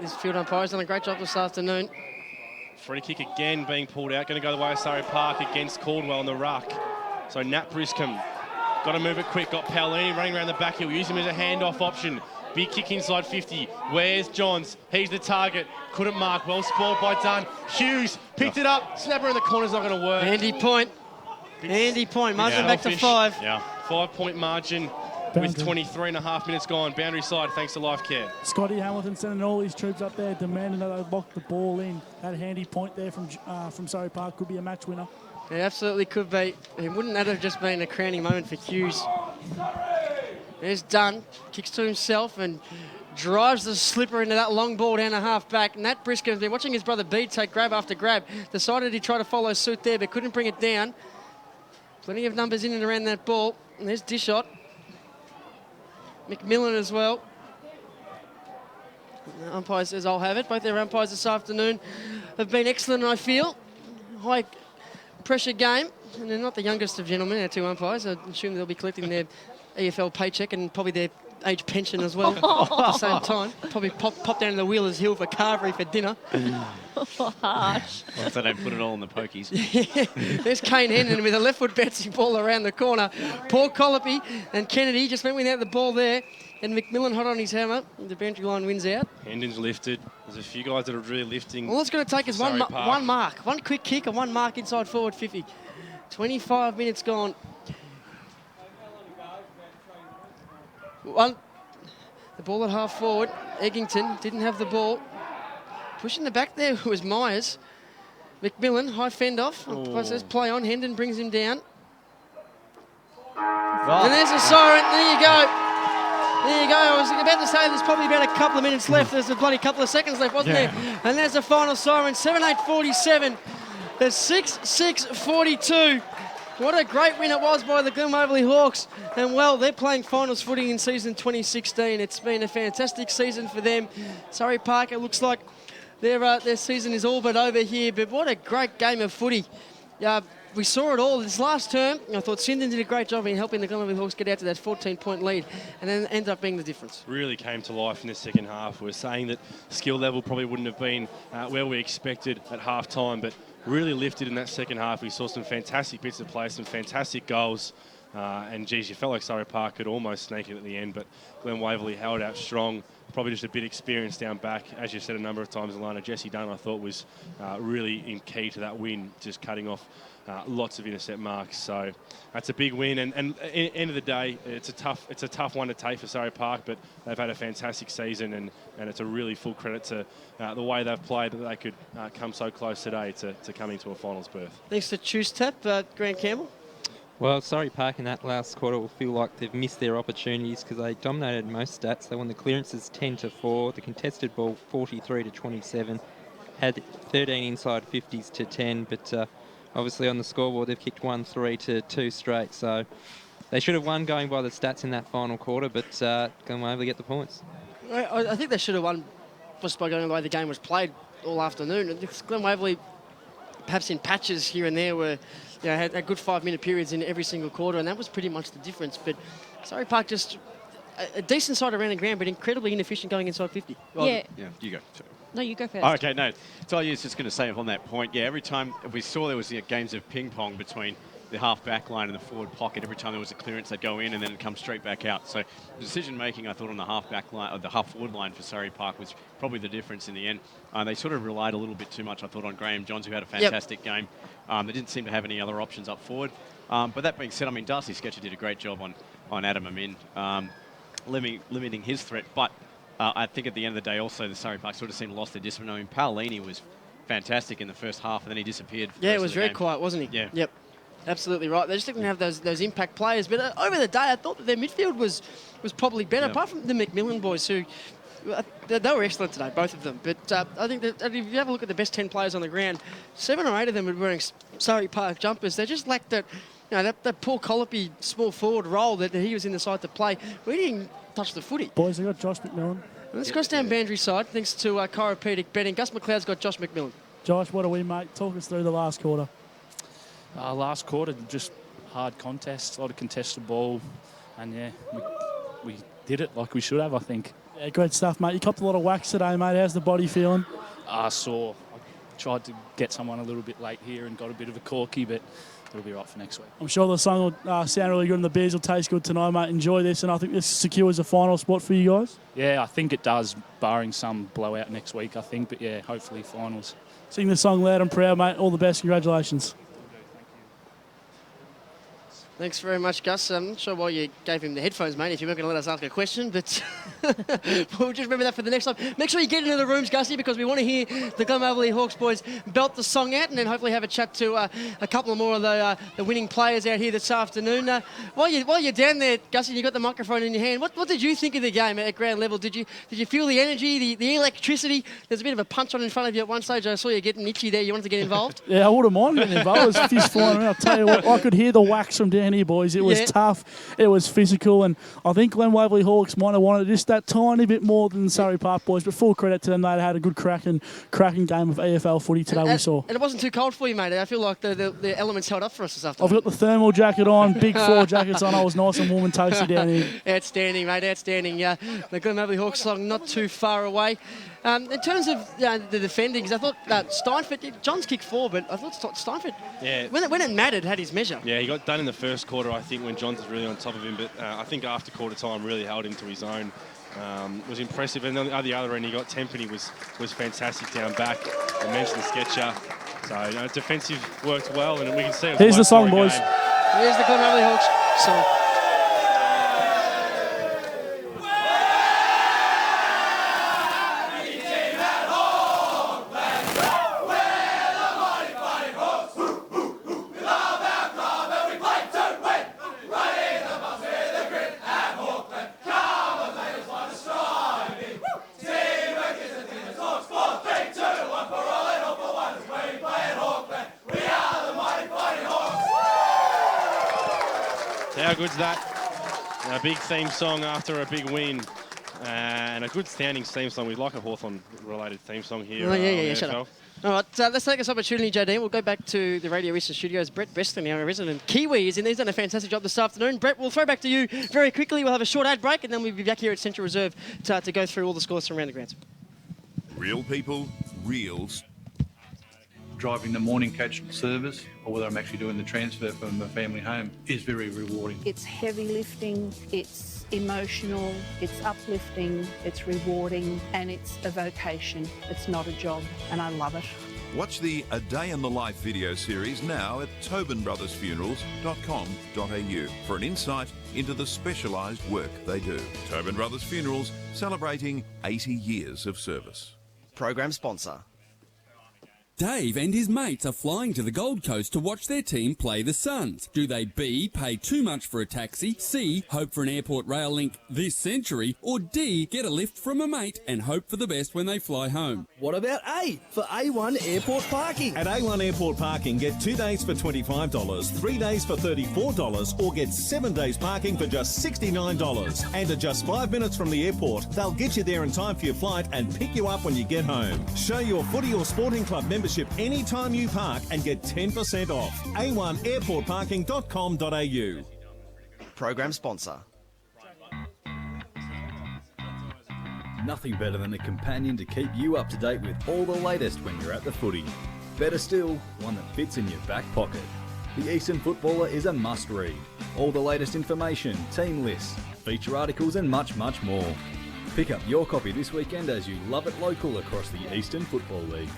This field umpire's done a great job this afternoon. Free kick again being pulled out. Going to go the way of Surrey Park against Caldwell in the ruck. So Nat Briscombe got to move it quick. Got Paolini running around the back. He'll use him as a handoff option. Big kick inside 50. Where's Johns? He's the target. Couldn't mark. Well spoiled by Dunn. Hughes picked it up. Snapper in the corner's not going to work. Handy point. Handy point. Margin back to 5. Yeah. 5-point margin with 23.5 minutes gone. Boundary side, thanks to Life Care. Scotty Hamilton sending all his troops up there, demanding that they lock the ball in. That handy point there from Surrey Park could be a match winner. It absolutely could be. And wouldn't that have just been a crowning moment for Hughes? There's Dunn. Kicks to himself and drives the slipper into that long ball down a half back. Nat Briscoe has been watching his brother Bede take grab after grab. Decided he'd try to follow suit there, but couldn't bring it down. Plenty of numbers in and around that ball. And there's Dishot. McMillan as well. The umpires says I'll have it. Both their umpires this afternoon have been excellent, I feel. High pressure game. And they're not the youngest of gentlemen, our two umpires. I assume they'll be collecting their EFL paycheck and probably their age pension as well at the same time. Probably pop down to the Wheelers Hill for carvery for dinner. Harsh. Well, if they don't put it all in the pokies. There's Kane Hendon with a left foot bouncy ball around the corner. Paul Colopy and Kennedy just went without the ball there. And McMillan hot on his hammer. The boundary line wins out. Hendon's lifted. There's a few guys that are really lifting. All it's going to take is one mark. One quick kick and one mark inside forward 50. 25 minutes gone. The ball at half forward. Eggington didn't have the ball. Pushing the back there was Myers. McMillan, high fend off. Says play on. Hendon brings him down. And there's a siren. There you go. There you go. I was about to say there's probably about a couple of minutes left. There's a bloody couple of seconds left, wasn't there? And there's the final siren. 7:8:47. There's 6:6:42. What a great win it was by the Glen Waverley Hawks. And, well, they're playing finals footing in season 2016. It's been a fantastic season for them. Surrey Park, it looks like their season is all but over here. But what a great game of footy. We saw it all this last term. I thought Sindon did a great job in helping the Glen Waverley Hawks get out to that 14-point lead and then ended up being the difference. Really came to life in the second half. We're saying that skill level probably wouldn't have been where we expected at half-time, but really lifted in that second half. We saw some fantastic bits of play, some fantastic goals. And, geez, you felt like Surrey Park could almost sneak it at the end, but Glen Waverley held out strong. Probably just a bit experienced down back. As you said a number of times, Alana, Jesse Dunn, I thought, was really in key to that win, just cutting off lots of intercept marks. So that's a big win. And end of the day, it's a tough one to take for Surrey Park, but they've had a fantastic season, and it's a really full credit to the way they've played that they could come so close today to coming to a finals berth. Thanks to Choose Tap, Grant Campbell. Well, Surrey Park in that last quarter will feel like they've missed their opportunities because they dominated most stats. They won the clearances 10-4, the contested ball 43-27, had 13 inside 50s to 10, but obviously on the scoreboard they've kicked 1-3 to 2 straight. So they should have won going by the stats in that final quarter, but Glen Waverley get the points. I think they should have won just by going the way the game was played all afternoon. Glen Waverley, perhaps in patches here and there, were had a good 5-minute periods in every single quarter, and that was pretty much the difference. But Surrey Park just a decent side around the ground, but incredibly inefficient going inside 50. Yeah. Yeah, you go. Sorry. No, you go first. Oh, okay, no. So I was just going to say on that point, every time we saw there was games of ping-pong between the half-back line and the forward pocket. Every time there was a clearance, they'd go in and then come straight back out. So the decision-making, I thought, on the half-back line, or the half-forward line for Surrey Park was probably the difference in the end. They sort of relied a little bit too much, I thought, on Graham Johns, who had a fantastic game. They didn't seem to have any other options up forward. But that being said, I mean, Darcy Sketcher did a great job on Adam Amin, limiting his threat. But I think at the end of the day, also, the Surrey Park sort of seemed lost their discipline. I mean, Paolini was fantastic in the first half, and then he disappeared. For the rest it was of the very game. quiet, wasn't he? Yeah. Yep. Absolutely right. They just didn't have those impact players. But over the day, I thought that their midfield was probably better, apart from the McMillan boys, who they were excellent today, both of them. But I think that if you have a look at the best 10 players on the ground, 7 or 8 of them were wearing Surrey Park jumpers. They just lacked that, that Paul Colopy small forward role that he was in the side to play. We didn't touch the footy. Boys, they got Josh McMillan. Let's cross down boundary side, thanks to Chiropedic betting. Gus McLeod's got Josh McMillan. Josh, what do we, mate? Talk us through the last quarter. Last quarter, just hard contests, a lot of contested ball, and we did it like we should have, I think. Yeah, great stuff, mate. You copped a lot of wax today, mate. How's the body feeling? Sore. tried to get someone a little bit late here and got a bit of a corky, but it'll be right for next week. I'm sure the song will sound really good and the beers will taste good tonight, mate. Enjoy this, and I think this secures a final spot for you guys. Yeah, I think it does, barring some blowout next week, I think. But, yeah, hopefully finals. Sing the song loud and proud, mate. All the best. Congratulations. Thanks very much, Gus. I'm not sure why you gave him the headphones, mate, if you weren't going to let us ask a question, but we'll just remember that for the next time. Make sure you get into the rooms, Gussie, because we want to hear the Glen Waverley Hawks boys belt the song out and then hopefully have a chat to a couple more of the winning players out here this afternoon. While you're down there, Gussie, you got the microphone in your hand. What did you think of the game at ground level? Did you feel the energy, the electricity? There's a bit of a punch on in front of you at one stage. I saw you getting itchy there. You wanted to get involved? Yeah, I wouldn't mind getting involved. There's fist flying around. I'll tell you what, I could hear the wax from down here, boys. It was tough. It was physical, and I think Glen Waverley Hawks might have wanted just that tiny bit more than the Surrey Park boys, but full credit to them. They had a good cracking game of EFL footy today, we saw. And it wasn't too cold for you, mate. I feel like the elements held up for us this afternoon. I've got the thermal jacket on, big 4 jackets on. I was nice and warm and toasty down here. Outstanding, mate, outstanding. The Glen Waverley Hawks song not too far away. In terms of the defending, because I thought Steinfeld, John's kicked 4, but I thought Steinfeld, when it mattered, had his measure. Yeah, he got done in the first quarter, I think, when Johns was really on top of him, but I think after quarter time really held him to his own. Was impressive, and on the other end he got Tempany was fantastic down back. I mentioned the sketcher, so defensive worked well, and we can see it. Here's the song, boys. Here's the Glen Waverley Hawks song. How good's that? A big theme song after a big win. And a good sounding theme song. We'd like a Hawthorn-related theme song here. Yeah, shut up. All right, let's take this opportunity, JD. We'll go back to the Radio Eastern Studios. Brett Bestley, our resident Kiwi, is in there. He's done a fantastic job this afternoon. Brett, we'll throw back to you very quickly. We'll have a short ad break, and then we'll be back here at Central Reserve to go through all the scores from around the grounds. Real people, reals. Driving the morning coach service, or whether I'm actually doing the transfer from the family home, is very rewarding. It's heavy lifting, it's emotional, it's uplifting, it's rewarding, and it's a vocation. It's not a job, and I love it. Watch the A Day in the Life video series now at tobinbrothersfunerals.com.au for an insight into the specialised work they do. Tobin Brothers Funerals, celebrating 80 years of service. Program sponsor. Dave and his mates are flying to the Gold Coast to watch their team play the Suns. Do they B, pay too much for a taxi, C, hope for an airport rail link this century, or D, get a lift from a mate and hope for the best when they fly home? What about A for A1 Airport Parking? At A1 Airport Parking, get 2 days for $25, 3 days for $34, or get 7 days parking for just $69. And at just 5 minutes from the airport, they'll get you there in time for your flight and pick you up when you get home. Show your footy or sporting club membership anytime you park and get 10% off. A1airportparking.com.au. Program sponsor. Nothing better than a companion to keep you up to date with all the latest when you're at the footy. Better still, one that fits in your back pocket. The Eastern Footballer is a must-read. All the latest information, team lists, feature articles and much, much more. Pick up your copy this weekend as you love it local across the Eastern Football League.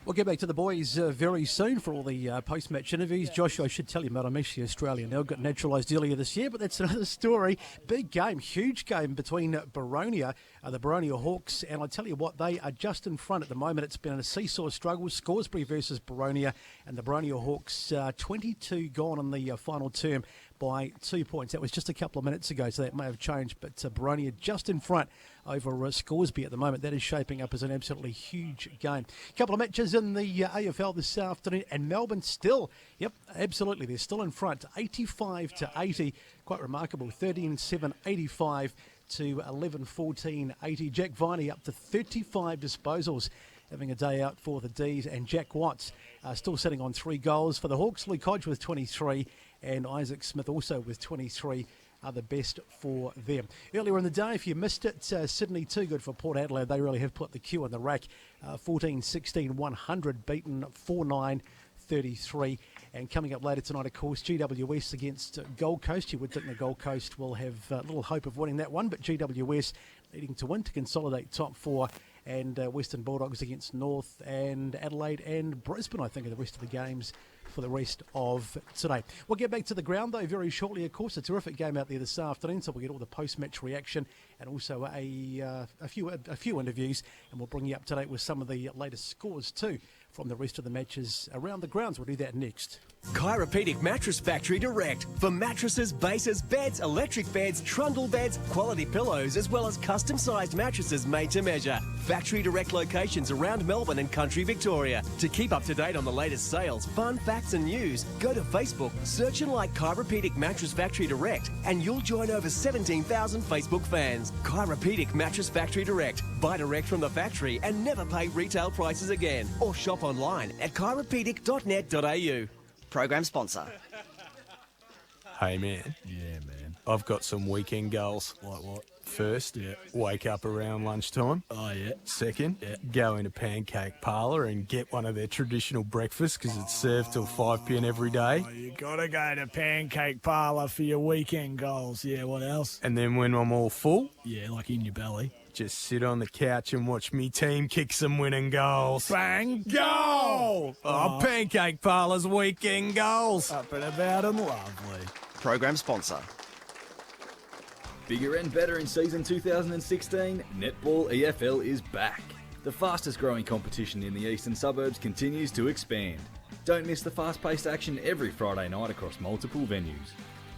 We'll get back to the boys very soon for all the post-match interviews. Josh, I should tell you, mate, I'm actually Australian now. Got naturalised earlier this year, but that's another story. Big game, huge game between Boronia, the Boronia Hawks, and I tell you what, they are just in front at the moment. It's been a seesaw struggle. Scoresbury versus Boronia, and the Boronia Hawks 22 gone in the final term by 2 points. That was just a couple of minutes ago, so that may have changed, but Boronia just in front over Scoresby at the moment. That is shaping up as an absolutely huge game. A couple of matches in the AFL this afternoon, and Melbourne still, yep, absolutely, they're still in front, 85-80. Quite remarkable, 13-7, 85 to 11-14-80. Jack Viney up to 35 disposals, having a day out for the D's, and Jack Watts still sitting on 3 goals for the Hawks. Luke Hodge with 23, and Isaac Smith also with 23 are the best for them. Earlier in the day, if you missed it, Sydney too good for Port Adelaide. They really have put the queue on the rack. 14-16-100 beaten 4-9-33. And coming up later tonight, of course, GWS against Gold Coast. You would think the Gold Coast will have little hope of winning that one, but GWS needing to win to consolidate top four. And Western Bulldogs against North and Adelaide and Brisbane, I think, are the rest of the games for the rest of today. We'll get back to the ground, though, very shortly, of course. A terrific game out there this afternoon, so we'll get all the post-match reaction and also a few interviews, and we'll bring you up to date with some of the latest scores, too, from the rest of the matches around the grounds. We'll do that next. Chiropedic Mattress Factory Direct for mattresses, bases, beds, electric beds, trundle beds, quality pillows, as well as custom-sized mattresses made to measure. Factory Direct locations around Melbourne and country Victoria. To keep up to date on the latest sales, fun facts and news, go to Facebook, search and like Chiropedic Mattress Factory Direct, and you'll join over 17,000 Facebook fans. Chiropedic Mattress Factory Direct. Buy direct from the factory and never pay retail prices again. Or shop online at chiropedic.net.au. Program sponsor. Hey, man. Yeah, man. I've got some weekend goals. Like what? First, wake up around lunchtime. Oh, yeah. Second, go into Pancake Parlour and get one of their traditional breakfasts because it's served till 5 p.m. every day. Oh, you got to go to Pancake Parlour for your weekend goals. Yeah, what else? And then when I'm all full, Yeah, like in your belly. just sit on the couch and watch me team kick some winning goals. Bang, goal! Oh, Pancake Parlour's weekend goals. Up and about and lovely. Program sponsor. Bigger and better in season 2016, Netball EFL is back. The fastest growing competition in the eastern suburbs continues to expand. Don't miss the fast-paced action every Friday night across multiple venues.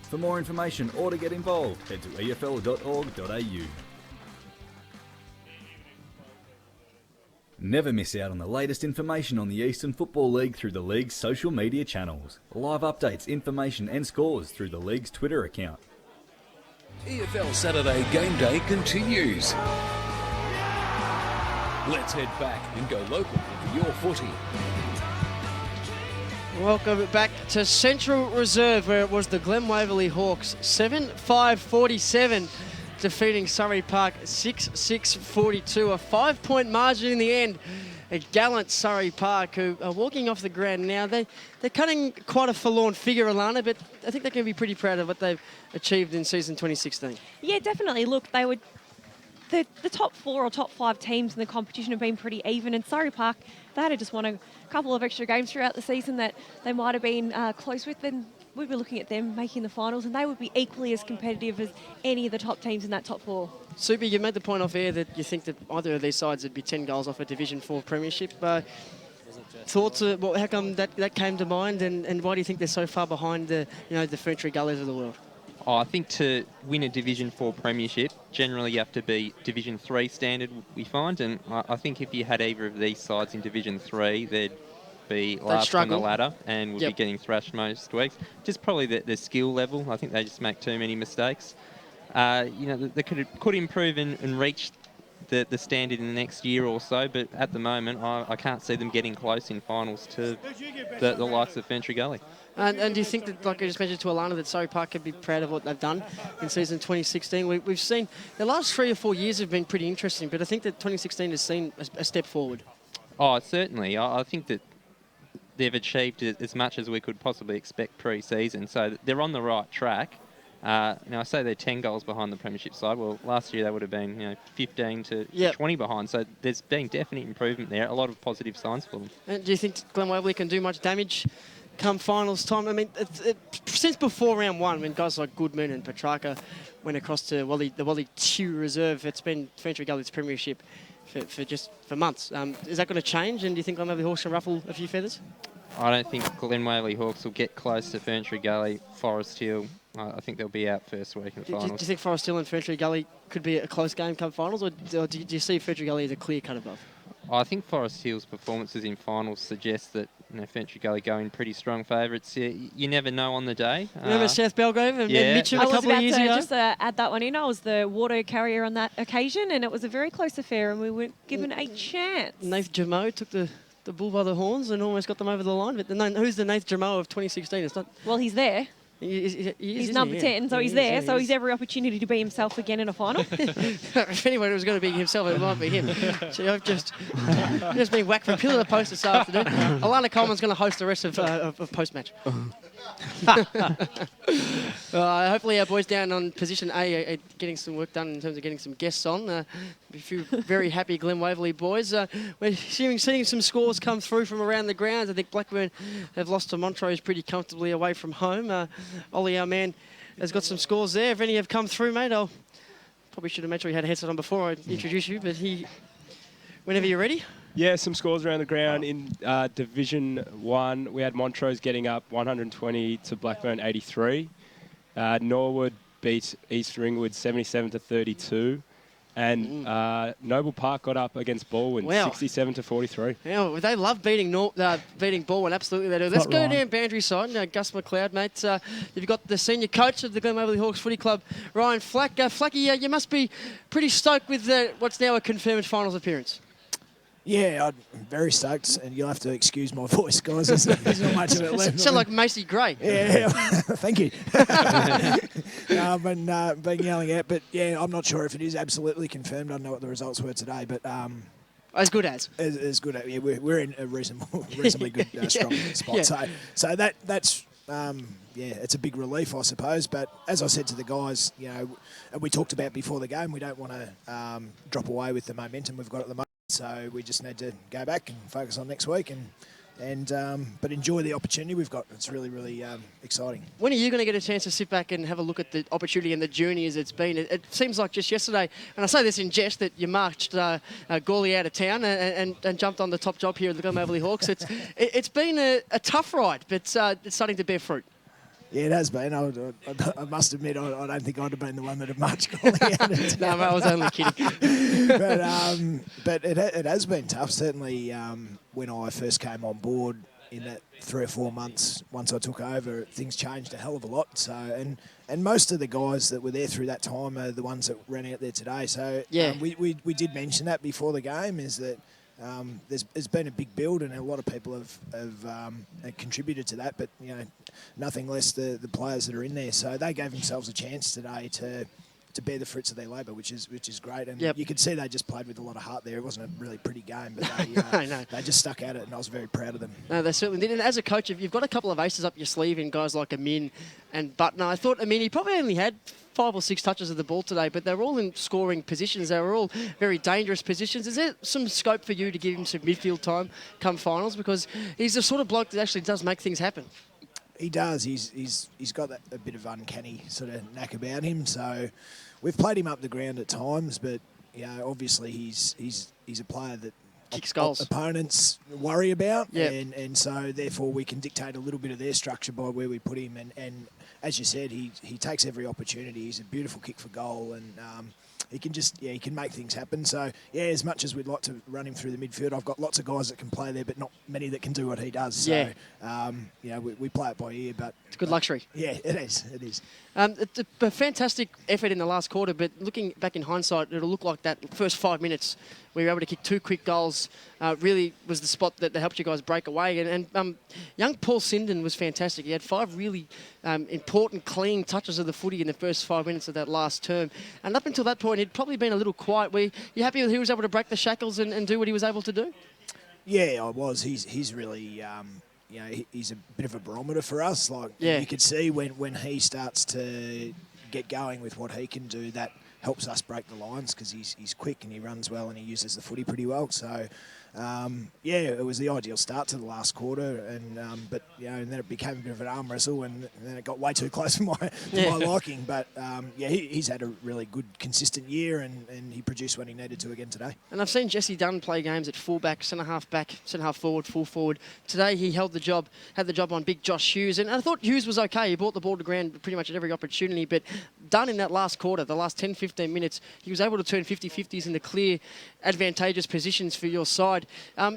For more information or to get involved, head to efl.org.au. Never miss out on the latest information on the Eastern Football League through the league's social media channels. Live updates, information and scores through the league's Twitter account. EFL Saturday Game Day continues. Let's head back and go local for your footy. Welcome back to Central Reserve, where it was the Glen Waverley Hawks 7-5-47 defeating Surrey Park 6-6-42. A 5-point margin in the end. A gallant Surrey Park who are walking off the ground now. They're cutting quite a forlorn figure, Alana, but I think they can be pretty proud of what they've achieved in season 2016. Yeah, definitely. Look, they would. The top 4 or top 5 teams in the competition have been pretty even, and Surrey Park, they had just won a couple of extra games throughout the season that they might have been close with, then we'd be looking at them making the finals, and they would be equally as competitive as any of the top teams in that top 4. Super, you made the point off air that you think that either of these sides would be 10 goals off a Division 4 premiership. Thoughts? How come that came to mind, and why do you think they're so far behind the Ferntree Gullies of the world? Oh, I think to win a Division 4 premiership, generally you have to be Division 3 standard, we find, and I think if you had either of these sides in Division 3, they'd be last on the ladder and would be getting thrashed most weeks. Just probably the skill level. I think they just make too many mistakes. They could improve and reach the standard in the next year or so, but at the moment I can't see them getting close in finals to the likes of Ferntree Gully. And do you think that, like I just mentioned to Alana, that Surrey Park could be proud of what they've done in season 2016? We've seen the last 3 or 4 years have been pretty interesting, but I think that 2016 has seen a step forward. Oh, certainly. I think that they've achieved as much as we could possibly expect pre-season, so they're on the right track. Now, I say they're 10 goals behind the premiership side. Well, last year they would have been 15 to 20 behind, so there's been definite improvement there, a lot of positive signs for them. And do you think Glen Waverley can do much damage come finals time? I mean, since before round 1, when guys like Goodman and Petrarca went across to the Wally 2 reserve, it's been Ferntree Gully's premiership for months. Is that going to change, and do you think Glen Waverley Hawks can ruffle a few feathers? I don't think Glen Waverley Hawks will get close to Ferntree Gully. Forest Hill, I think they'll be out first week in the finals. Do you think Forest Hill and Ferntree Gully could be a close game come finals, or do you see Ferntree Gully as a clear cut above? I think Forest Hill's performances in finals suggest that Ferntree Gully go in pretty strong favourites. You never know on the day. Remember South Belgrave and Mitcham a couple of years ago? I was about to just add that one in. I was the water carrier on that occasion, and it was a very close affair, and we weren't given a chance. Nath Jameau took the bull by the horns and almost got them over the line. But who's the Nath Jameau of 2016? It's not. Well, he's there. He's number 10, so he's there. So he's every opportunity to be himself again in a final. If anyone was going to be himself, it might be him. So I've just been whacked from pillar to post this afternoon. Alana Coleman's going to host the rest of post-match. Hopefully our boys down on position A are getting some work done in terms of getting some guests on. A few very happy Glen Waverley boys. We're seeing some scores come through from around the grounds. I think Blackburn have lost to Montrose pretty comfortably away from home. Ollie, our man, has got some scores there. If any have come through, mate, I'll probably should have made sure you had a headset on before I introduce you, but whenever you're ready. Yeah, some scores around the ground. In Division 1, we had Montrose getting up 120 to Blackburn 83. Norwood beat East Ringwood 77 to 32. And Noble Park got up against Baldwin 67 to 43. Yeah, they love beating Baldwin. Absolutely, they do. Let's go down Boundary side. Gus McLeod, mate. You've got the senior coach of the Glen Waverley Hawks Footy Club, Ryan Flack. Flacky, you must be pretty stoked with what's now a confirmed finals appearance. Yeah, I'm very stoked, and you'll have to excuse my voice, guys. There's not much of it left. Sound like Macy Gray. Yeah, thank you. I've been yelling out, but yeah, I'm not sure if it is absolutely confirmed. I don't know what the results were today, but as good as. As good as. Yeah, we're in a reasonably good, strong spot. Yeah. So that's. It's a big relief, I suppose. But as I said to the guys, and we talked about before the game, we don't want to drop away with the momentum we've got at the moment. So we just need to go back and focus on next week but enjoy the opportunity we've got. It's really, really exciting. When are you going to get a chance to sit back and have a look at the opportunity and the journey as it's been? It seems like just yesterday, and I say this in jest, that you marched Gawley out of town and jumped on the top job here at the Glen Waverley Hawks. It's been a tough ride, but it's starting to bear fruit. Yeah, it has been. I must admit, I don't think I'd have been the one that had marched Gawley out of town. No, mate, I was only kidding. But it has been tough. Certainly, when I first came on board in that 3 or 4 months, once I took over, things changed a hell of a lot. So, and most of the guys that were there through that time are the ones that ran out there today. So, we did mention that before the game, is that there's been a big build, and a lot of people have contributed to that. But nothing less the players that are in there. So they gave themselves a chance today to bear the fruits of their labour, which is great. And you could see they just played with a lot of heart there. It wasn't a really pretty game, but they just stuck at it, and I was very proud of them. No, they certainly did. And as a coach, you've got a couple of aces up your sleeve in guys like Amin and Butner. I thought Amin, he probably only had 5 or 6 touches of the ball today, but they were all in scoring positions. They were all very dangerous positions. Is there some scope for you to give him some midfield time come finals? Because he's the sort of bloke that actually does make things happen. He does. He's got a bit of uncanny sort of knack about him. So we've played him up the ground at times, but obviously he's a player that kicks goals opponents worry about, and so therefore we can dictate a little bit of their structure by where we put him. And as you said, he takes every opportunity. He's a beautiful kick for goal, and he can make things happen. So as much as we'd like to run him through the midfield, I've got lots of guys that can play there, but not many that can do what he does. So we play it by ear, but it's a good luxury. Yeah, it is. It is. It's a fantastic effort in the last quarter, but looking back in hindsight, it'll look like that first 5 minutes where you were able to kick 2 quick goals really was the spot that helped you guys break away. And young Paul Sinden was fantastic. He had 5 really important, clean touches of the footy in the first 5 minutes of that last term. And up until that point, he'd probably been a little quiet. Were you happy that he was able to break the shackles and do what he was able to do? Yeah, I was. He's really... he's a bit of a barometer for us. You could see when he starts to get going with what he can do, that helps us break the lines, because he's quick and he runs well and he uses the footy pretty well. So, it was the ideal start to the last quarter, and and then it became a bit of an arm wrestle, and then it got way too close for my liking. But he's had a really good, consistent year, and he produced when he needed to again today. And I've seen Jesse Dunn play games at fullback, centre half back, centre half forward, full forward. Today he had the job on big Josh Hughes, and I thought Hughes was okay. He brought the ball to ground pretty much at every opportunity, but Dunn in that last quarter, the last 10-15 minutes, he was able to turn 50-50s into clear, advantageous positions for your side.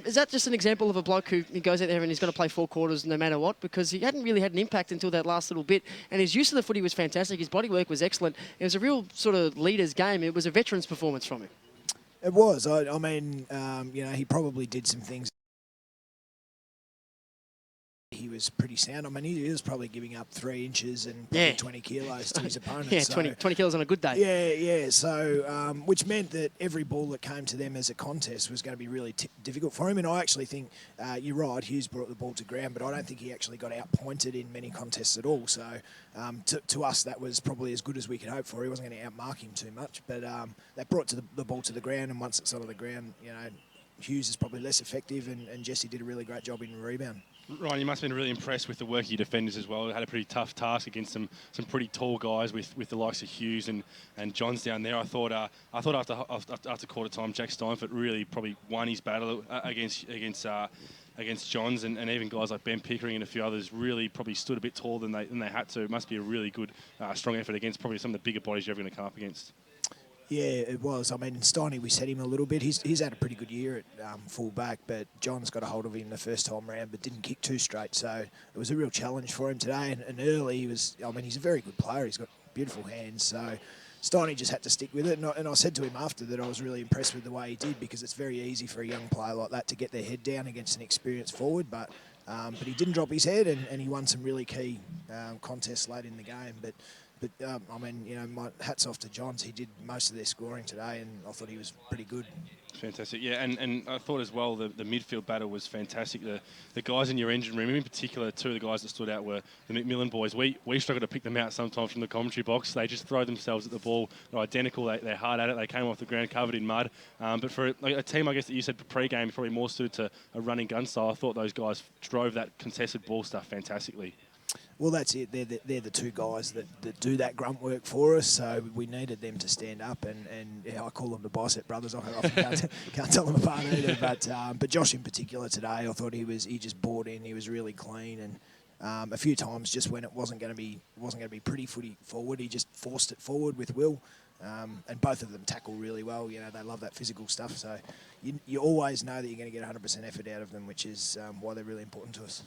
Is that just an example of a bloke who goes out there and he's going to play 4 quarters no matter what? Because he hadn't really had an impact until that last little bit, and his use of the footy was fantastic. His body work was excellent. It was a real sort of leader's game. It was a veteran's performance from him. It was. I mean, he probably did some things. He was pretty sound. I mean, he was probably giving up 3 inches and probably 20 kilos to his opponent. Yeah, so, 20 kilos on a good day. Yeah. So, which meant that every ball that came to them as a contest was going to be really difficult for him. And I actually think, you're right, Hughes brought the ball to ground, but I don't think he actually got outpointed in many contests at all. So, to us, that was probably as good as we could hope for. He wasn't going to outmark him too much, but that brought the ball to the ground, and once it's on the ground, Hughes is probably less effective, and Jesse did a really great job in rebound. Ryan, you must have been really impressed with the work of your defenders as well. You had a pretty tough task against some pretty tall guys with the likes of Hughes and Johns down there. I thought after quarter time, Jack Steinfort really probably won his battle against Johns, and even guys like Ben Pickering and a few others really probably stood a bit taller than they had to. It must be a really good, strong effort against probably some of the bigger bodies you're ever going to come up against. Yeah, it was. I mean, Steiny, we set him a little bit. He's had a pretty good year at full back, but John's got a hold of him the first time round, but didn't kick 2 straight. So it was a real challenge for him today. And early, he's a very good player. He's got beautiful hands. So Steiny just had to stick with it. And I said to him after that I was really impressed with the way he did, because it's very easy for a young player like that to get their head down against an experienced forward. But he didn't drop his head, and he won some really key contests late in the game. But my hats off to Johns. He did most of their scoring today, and I thought he was pretty good. Fantastic, yeah, and I thought as well the midfield battle was fantastic. The guys in your engine room, in particular, 2 of the guys that stood out were the McMillan boys. We struggled to pick them out sometimes from the commentary box. They just throw themselves at the ball. They're identical. They're hard at it. They came off the ground covered in mud. But for a team, I guess that you said pre-game, probably more suited to a running gun style, I thought those guys drove that contested ball stuff fantastically. Well, that's it. They're the 2 guys that do that grunt work for us. So we needed them to stand up, and I call them the Bicep brothers. I often can't tell them apart either. But Josh in particular today, I thought he just bought in. He was really clean, and a few times just when it wasn't going to be pretty footy forward, he just forced it forward with will. And both of them tackle really well. They love that physical stuff. So you always know that you're going to get 100% effort out of them, which is why they're really important to us.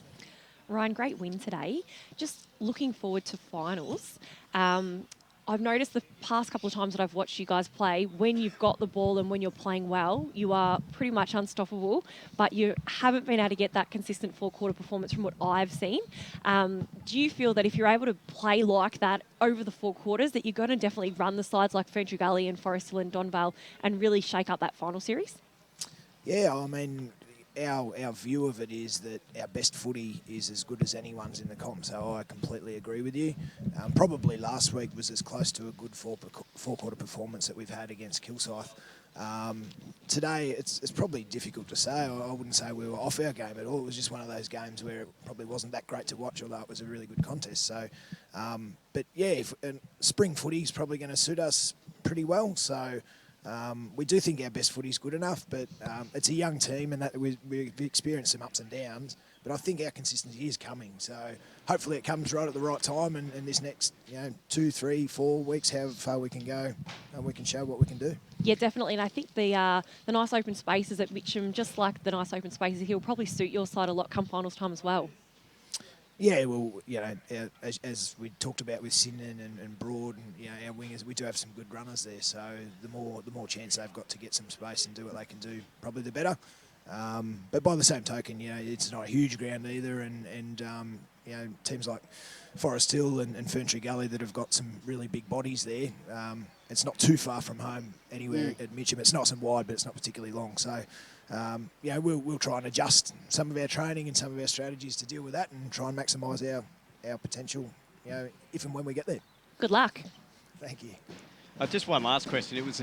Ryan, great win today. Just looking forward to finals. I've noticed the past couple of times that I've watched you guys play, when you've got the ball and when you're playing well, you are pretty much unstoppable, but you haven't been able to get that consistent 4-quarter performance from what I've seen. Do you feel that if you're able to play like that over the 4 quarters, that you're going to definitely run the sides like Ferntree Gully and Forest Hill and Donvale and really shake up that final series? Yeah, I mean, our view of it is that our best footy is as good as anyone's in the comp, so I completely agree with you. Probably last week was as close to a good 4-quarter performance that we've had against Kilsyth. Today, it's probably difficult to say. I wouldn't say we were off our game at all. It was just one of those games where it probably wasn't that great to watch, although it was a really good contest. So, but yeah, spring footy is probably going to suit us pretty well. So we do think our best footy is good enough, but it's a young team, and that we've experienced some ups and downs. But I think our consistency is coming. So hopefully it comes right at the right time, and this next 2, 3, 4 weeks, how far we can go, and we can show what we can do. Yeah, definitely. And I think the nice open spaces at Mitcham, just like the nice open spaces here, will probably suit your side a lot come finals time as well. Yeah, well, as we talked about with Sinan and Broad, and our wingers, we do have some good runners there. So the more chance they've got to get some space and do what they can do, probably the better. But by the same token, it's not a huge ground either, and teams like Forest Hill and Ferntree Gully that have got some really big bodies there. It's not too far from home anywhere at Mitcham. It's nice and wide, but it's not particularly long. So, we'll try and adjust some of our training and some of our strategies to deal with that, and try and maximise our potential, if and when we get there. Good luck. Thank you. Just one last question. It was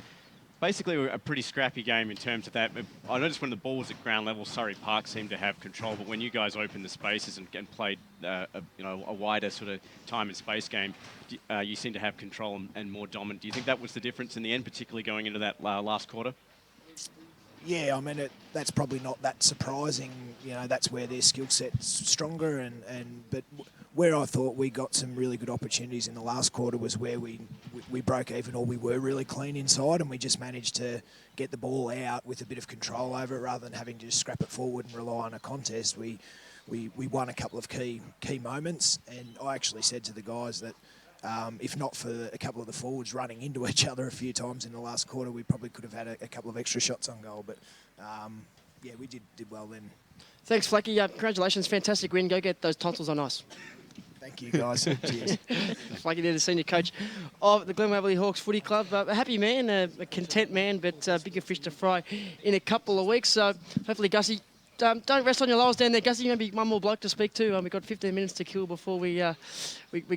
basically a pretty scrappy game in terms of that. I noticed when the ball was at ground level, Surrey Park seemed to have control, but when you guys opened the spaces and played a wider sort of time and space game, you seem to have control and more dominant. Do you think that was the difference in the end, particularly going into that last quarter? Yeah, I mean, that's probably not that surprising. That's where their skill set's stronger, but where I thought we got some really good opportunities in the last quarter was where we broke even, or we were really clean inside, and we just managed to get the ball out with a bit of control over it rather than having to just scrap it forward and rely on a contest. We won a couple of key moments, and I actually said to the guys that if not for a couple of the forwards running into each other a few times in the last quarter, we probably could have had a couple of extra shots on goal. But we did well then Thanks, Flacky. Congratulations, fantastic win. Go get those tonsils on ice. Thank you, guys. Cheers. Flacky there, the senior coach of the Glen Waverley Hawks Footy Club. A happy man, a content man, but bigger fish to fry in a couple of weeks. So hopefully, Gussie, don't rest on your laurels down there, Gussie. Maybe one more bloke to speak to. We've got 15 minutes to kill before we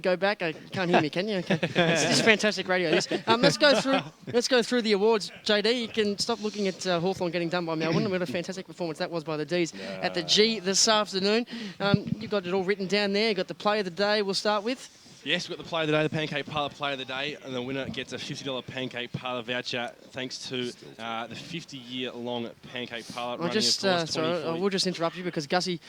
go back. You can't hear me, can you? Okay. This is fantastic radio. This. Let's go through the awards, JD. You can stop looking at Hawthorn getting done by Melbourne. What a fantastic performance that was by the Ds at the G this afternoon. You've got it all written down there. You've got the play of the day. We'll start with. Yes, we've got the player of the day, the Pancake Parlour player of the day, and the winner gets a $50 Pancake Parlour voucher thanks to the 50-year-long Pancake Parlour. We'll just interrupt you because Gussie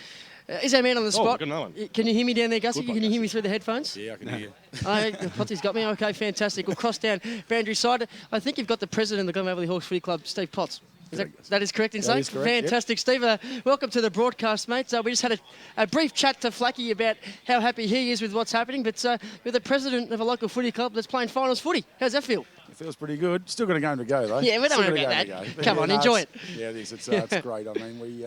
is our man on the spot. We've got another one. Can you hear me down there, Gussie? Can you hear me through the headphones? Yeah, I can hear you. Potsy's got me. Okay, fantastic. We'll cross down boundary side. I think you've got the president of the Glen Waverley Hawks Footy Club, Steve Potts. That is correct in saying? Fantastic, Steve. Welcome to the broadcast, mate. We just had a brief chat to Flacky about how happy he is with what's happening, but you're the president of a local footy club that's playing finals footy. How's that feel? It feels pretty good. Still got a game to go, though. Yeah, we don't worry about that. Come on, enjoy it. Yeah, it is. It's great. I mean, we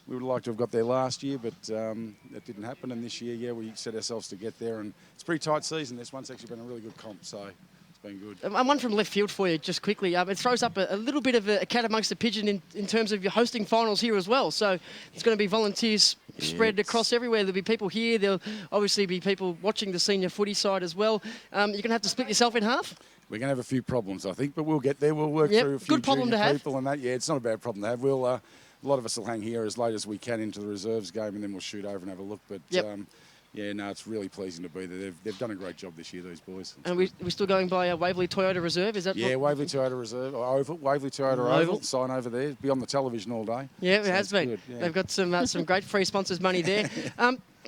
would like to have got there last year, but that didn't happen. And this year, we set ourselves to get there. And it's a pretty tight season. This one's actually been a really good comp, so it's been good. One from left field for you, just quickly. It throws up a little bit of a cat amongst the pigeon in terms of your hosting finals here as well. So there's going to be volunteers spread across everywhere. There'll be people here. There'll obviously be people watching the senior footy side as well. You're going to have to split yourself in half? We're going to have a few problems, I think, but we'll get there. We'll work through a few good problem to have. people and that. Yeah, it's not a bad problem to have. We'll a lot of us will hang here as late as we can into the reserves game, and then we'll shoot over and have a look. But yeah, no, it's really pleasing to be there. They've done a great job this year, these boys. And we're still going by Waverley Toyota Reserve, is that? Yeah, Waverley Toyota Reserve, or Oval, Waverley Toyota Oval. Sign over there. Be on the television all day. Yeah, it has been. Yeah. They've got some great free sponsors money there.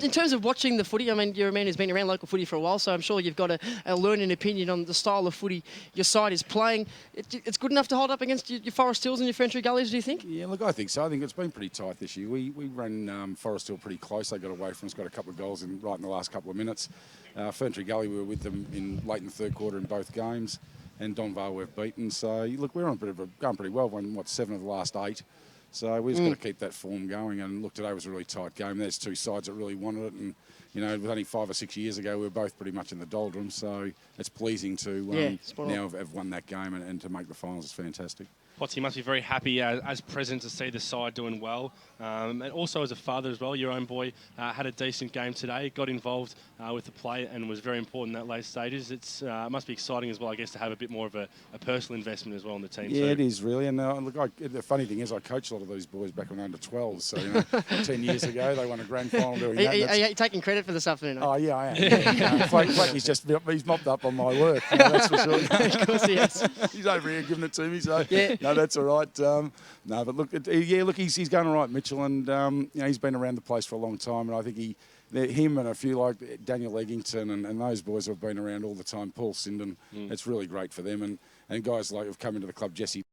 In terms of watching the footy, I mean, you're a man who's been around local footy for a while, so I'm sure you've got a learning opinion on the style of footy your side is playing. It's good enough to hold up against your Forest Hills and your Ferntree Gullies, do you think? Yeah, look, I think so. I think it's been pretty tight this year. We ran Forest Hill pretty close. They got away from us, got a couple of goals right in the last couple of minutes. Ferntree Gully, we were with them late in the third quarter in both games, and Donvale we've beaten. So, look, we're on going pretty well. Won, 7 of the last 8. So we just got to keep that form going. And look, today was a really tight game. There's two sides that really wanted it. And, you know, only 5 or 6 years ago, we were both pretty much in the doldrums. So it's pleasing to now have won that game and to make the finals. It's fantastic. Potsy must be very happy as president to see the side doing well. And also as a father as well, your own boy had a decent game today, got involved with the play and was very important in that late stages. It must be exciting as well, I guess, to have a bit more of a personal investment as well in the team. Yeah, it is really. And look, the funny thing is I coached a lot of these boys back when under 12. So, you know, 10 years ago, they won a grand final doing that. Are you taking credit for this afternoon? Oh, yeah, I am. Yeah. Flaky's mopped up on my work, that's for sure. Of course he has. He's over here giving it to me, so no, that's all right. No, but look, he's going all right, Mitchell, and you know, he's been around the place for a long time, and I think him and a few like Daniel Eggington and those boys who have been around all the time, Paul Sinden, it's really great for them, and guys like have come into the club, Jesse.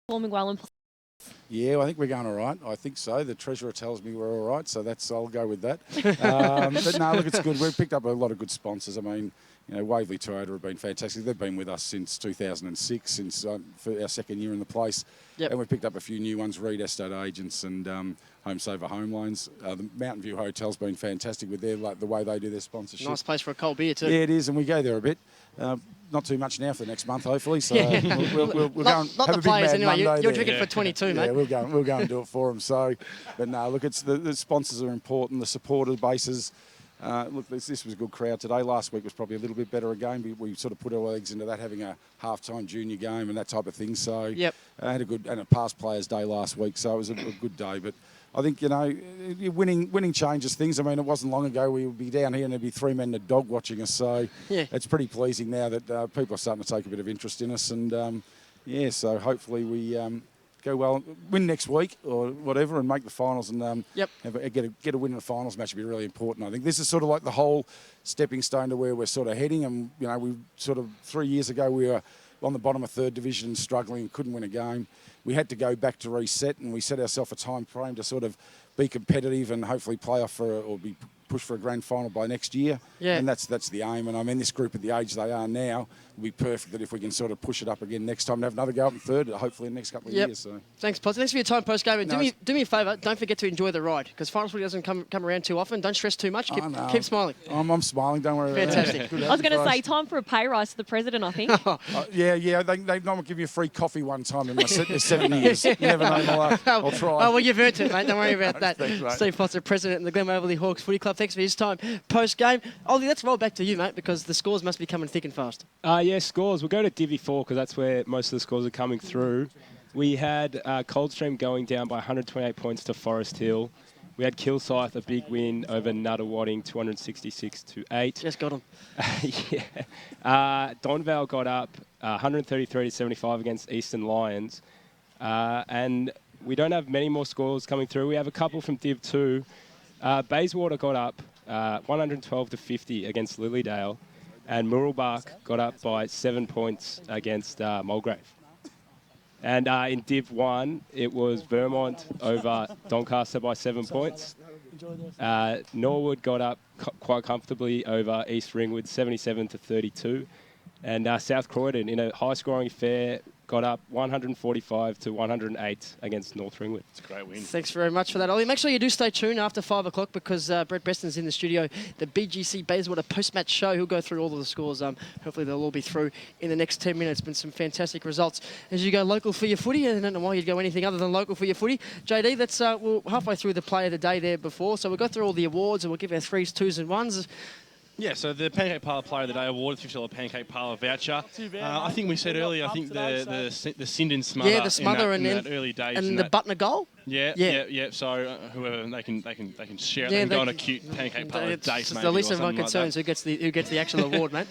Performing well in. Yeah, I think we're going all right. I think so. The treasurer tells me we're all right, so I'll go with that. But no, look, it's good. We've picked up a lot of good sponsors. I mean, you know, Waverley Toyota have been fantastic. They've been with us since 2006, since for our second year in the place. Yep. And we've picked up a few new ones, Reed Estate Agents and Home Saver Home Loans. The Mountain View Hotel's been fantastic with the way they do their sponsorship. Nice place for a cold beer too. Yeah, it is, and we go there a bit. Not too much now for the next month, hopefully. So we'll go and not have the a big players mad anyway. Monday You're there. drinking for 22, mate. Yeah, we'll go and do it for them. So, but no, look, it's the sponsors are important. The supporter bases. Look, this was a good crowd today. Last week was probably a little bit better a game. We sort of put our eggs into that, having a half-time junior game and that type of thing. So, I had a past players' day last week, so it was a good day. But I think, you know, winning changes things. I mean, it wasn't long ago we would be down here and there'd be 3 men and a dog watching us. So it's pretty pleasing now that people are starting to take a bit of interest in us. And, so hopefully we go well, win next week or whatever and make the finals and get a win in the finals match would be really important. I think this is sort of like the whole stepping stone to where we're sort of heading. And, you know, we sort of 3 years ago we were on the bottom of third division, struggling, couldn't win a game. We had to go back to reset, and we set ourselves a time frame to sort of be competitive and hopefully play off or be push for a grand final by next year. Yeah. And that's the aim. And I mean, this group at the age they are now will be perfect that if we can sort of push it up again next time and have another go up in third, hopefully in the next couple of years. So. Thanks, Pods. Thanks for your time post-game. And do me a favour, don't forget to enjoy the ride, because finals footy doesn't come around too often. Don't stress too much. Keep smiling. I'm smiling, don't worry about Fantastic. that. I was going to say, time for a pay rise to the president, I think. Yeah, they might give you a free coffee one time in my 7 years. You never know, I'll try. Oh, well, you've earned it, mate. Don't worry about that. Thanks, mate. Steve Potts, president of the Glen Waverley Hawks Footy Club. Thanks for his time post-game. Ollie, let's roll back to you, mate, because the scores must be coming thick and fast. Yeah, scores. We'll go to Divi 4 because that's where most of the scores are coming through. We had Coldstream going down by 128 points to Forest Hill. We had Kilsyth, a big win over Nuttawading, 266-8. Just got them. Yeah. Donvale got up 133-75 against Eastern Lions. And we don't have many more scores coming through. We have a couple from Div 2. Bayswater got up 112-50 against Lilydale. And Murrelbach got up by 7 points against Mulgrave. And in Div 1, it was Vermont over Doncaster by 7 points. Norwood got up quite comfortably over East Ringwood, 77-32. And South Croydon, in a high-scoring affair, got up 145-108 against North Ringwood. It's a great win. Thanks very much for that, Ollie. Make sure you do stay tuned after 5 o'clock because Brett Beston's in the studio. The BGC Bayswater post-match show. He'll go through all of the scores. Hopefully they'll all be through in the next 10 minutes. Been some fantastic results as you go local for your footy. I don't know why you'd go anything other than local for your footy. JD, that's we're halfway through the play of the day there before, so we'll go through all the awards and we'll give our 3s, 2s and 1s. Yeah, so the Pancake Parlour Player of the Day award, $50 Pancake Parlour voucher. I think we said earlier, I think the Sindon smother. Yeah, the smother in that early days. And the Butner goal. Yeah. So whoever they can share it. They can go on a cute Pancake Parlour date. It's the least of my concerns who gets the actual award, mate.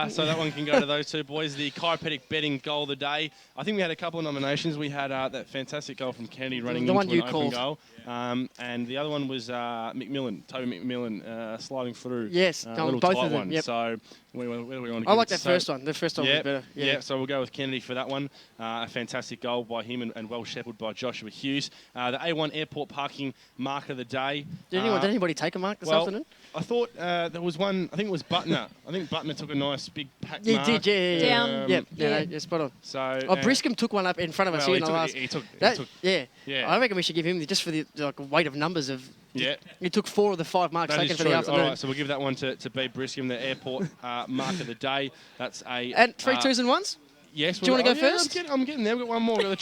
So that one can go to those two boys. The Chiropedic betting goal of the day. I think we had a couple of nominations. We had that fantastic goal from Kennedy running into an open goal. And the other one was Toby McMillan sliding through. Yes, a little both tight of them. one. Yep. So where we want to I like that first one. The first one was better. Yeah, so we'll go with Kennedy for that one. A fantastic goal by him and well shepherded by Joshua Hughes. The A1 Airport Parking mark of the day. Did anybody take a mark this afternoon? I thought there was one, I think it was Butner. I think Butner took a nice big pack mark. He did, yeah. Spot on. So, Briscombe took one up in front of us here in the last. He took. I reckon we should give him just for the weight of numbers of. Yeah. He took 4 of the 5 marks taken for the afternoon. All right, so we'll give that one to B. Briscombe, the airport mark of the day. That's a. And 3 2s and 1s? Yes. Do you want to go first? I'm getting there. We've got one more. We've got the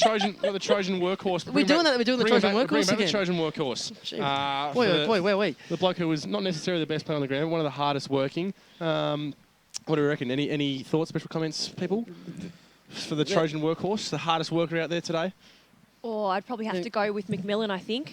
Trojan workhorse. We're doing the Trojan workhorse bring back again. the Trojan workhorse. Boy. The bloke who was not necessarily the best player on the ground, one of the hardest working. What do you reckon? Any thoughts, special comments, people? For the Trojan workhorse, the hardest worker out there today? Oh, I'd probably have to go with McMillan, I think.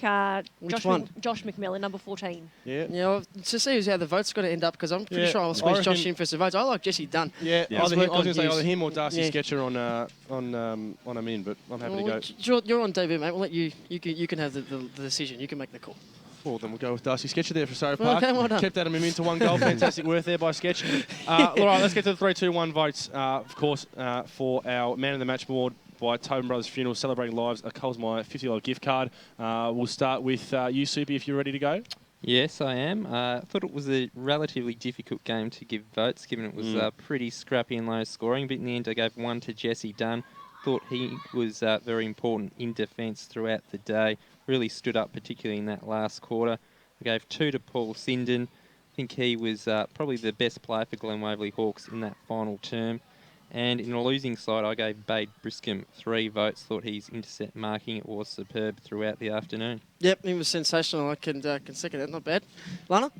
Which one? Josh McMillan, number 14. Yeah. Well, to see how the vote's going to end up, because I'm pretty sure I'll squeeze Josh in for some votes. I like Jesse Dunn. Yeah. I was going to say either him or Darcy Sketcher on I'm in, but I'm happy to go. You're on debut, mate. We'll let you can have the decision. You can make the call. Well, then we'll go with Darcy Sketcher there for Surrey Park. Okay, well done. Kept Adam into 1 goal. Fantastic work there by Sketch. All right, let's get to the 3, 2, 1 votes, of course, for our Man of the Match award by Tobin Brothers Funeral, Celebrating Lives, a Coles Myer $50 gift card. We'll start with you, Soupy, if you're ready to go. Yes, I am. I thought it was a relatively difficult game to give votes, given it was pretty scrappy and low scoring. But in the end, I gave 1 to Jesse Dunn. Thought he was very important in defence throughout the day. Really stood up, particularly in that last quarter. I gave 2 to Paul Sindon. I think he was probably the best player for Glen Waverley Hawks in that final term. And in a losing side, I gave Bade Briscombe 3 votes. Thought his intercept marking was superb throughout the afternoon. Yep, he was sensational. I can second that. Not bad. Lana?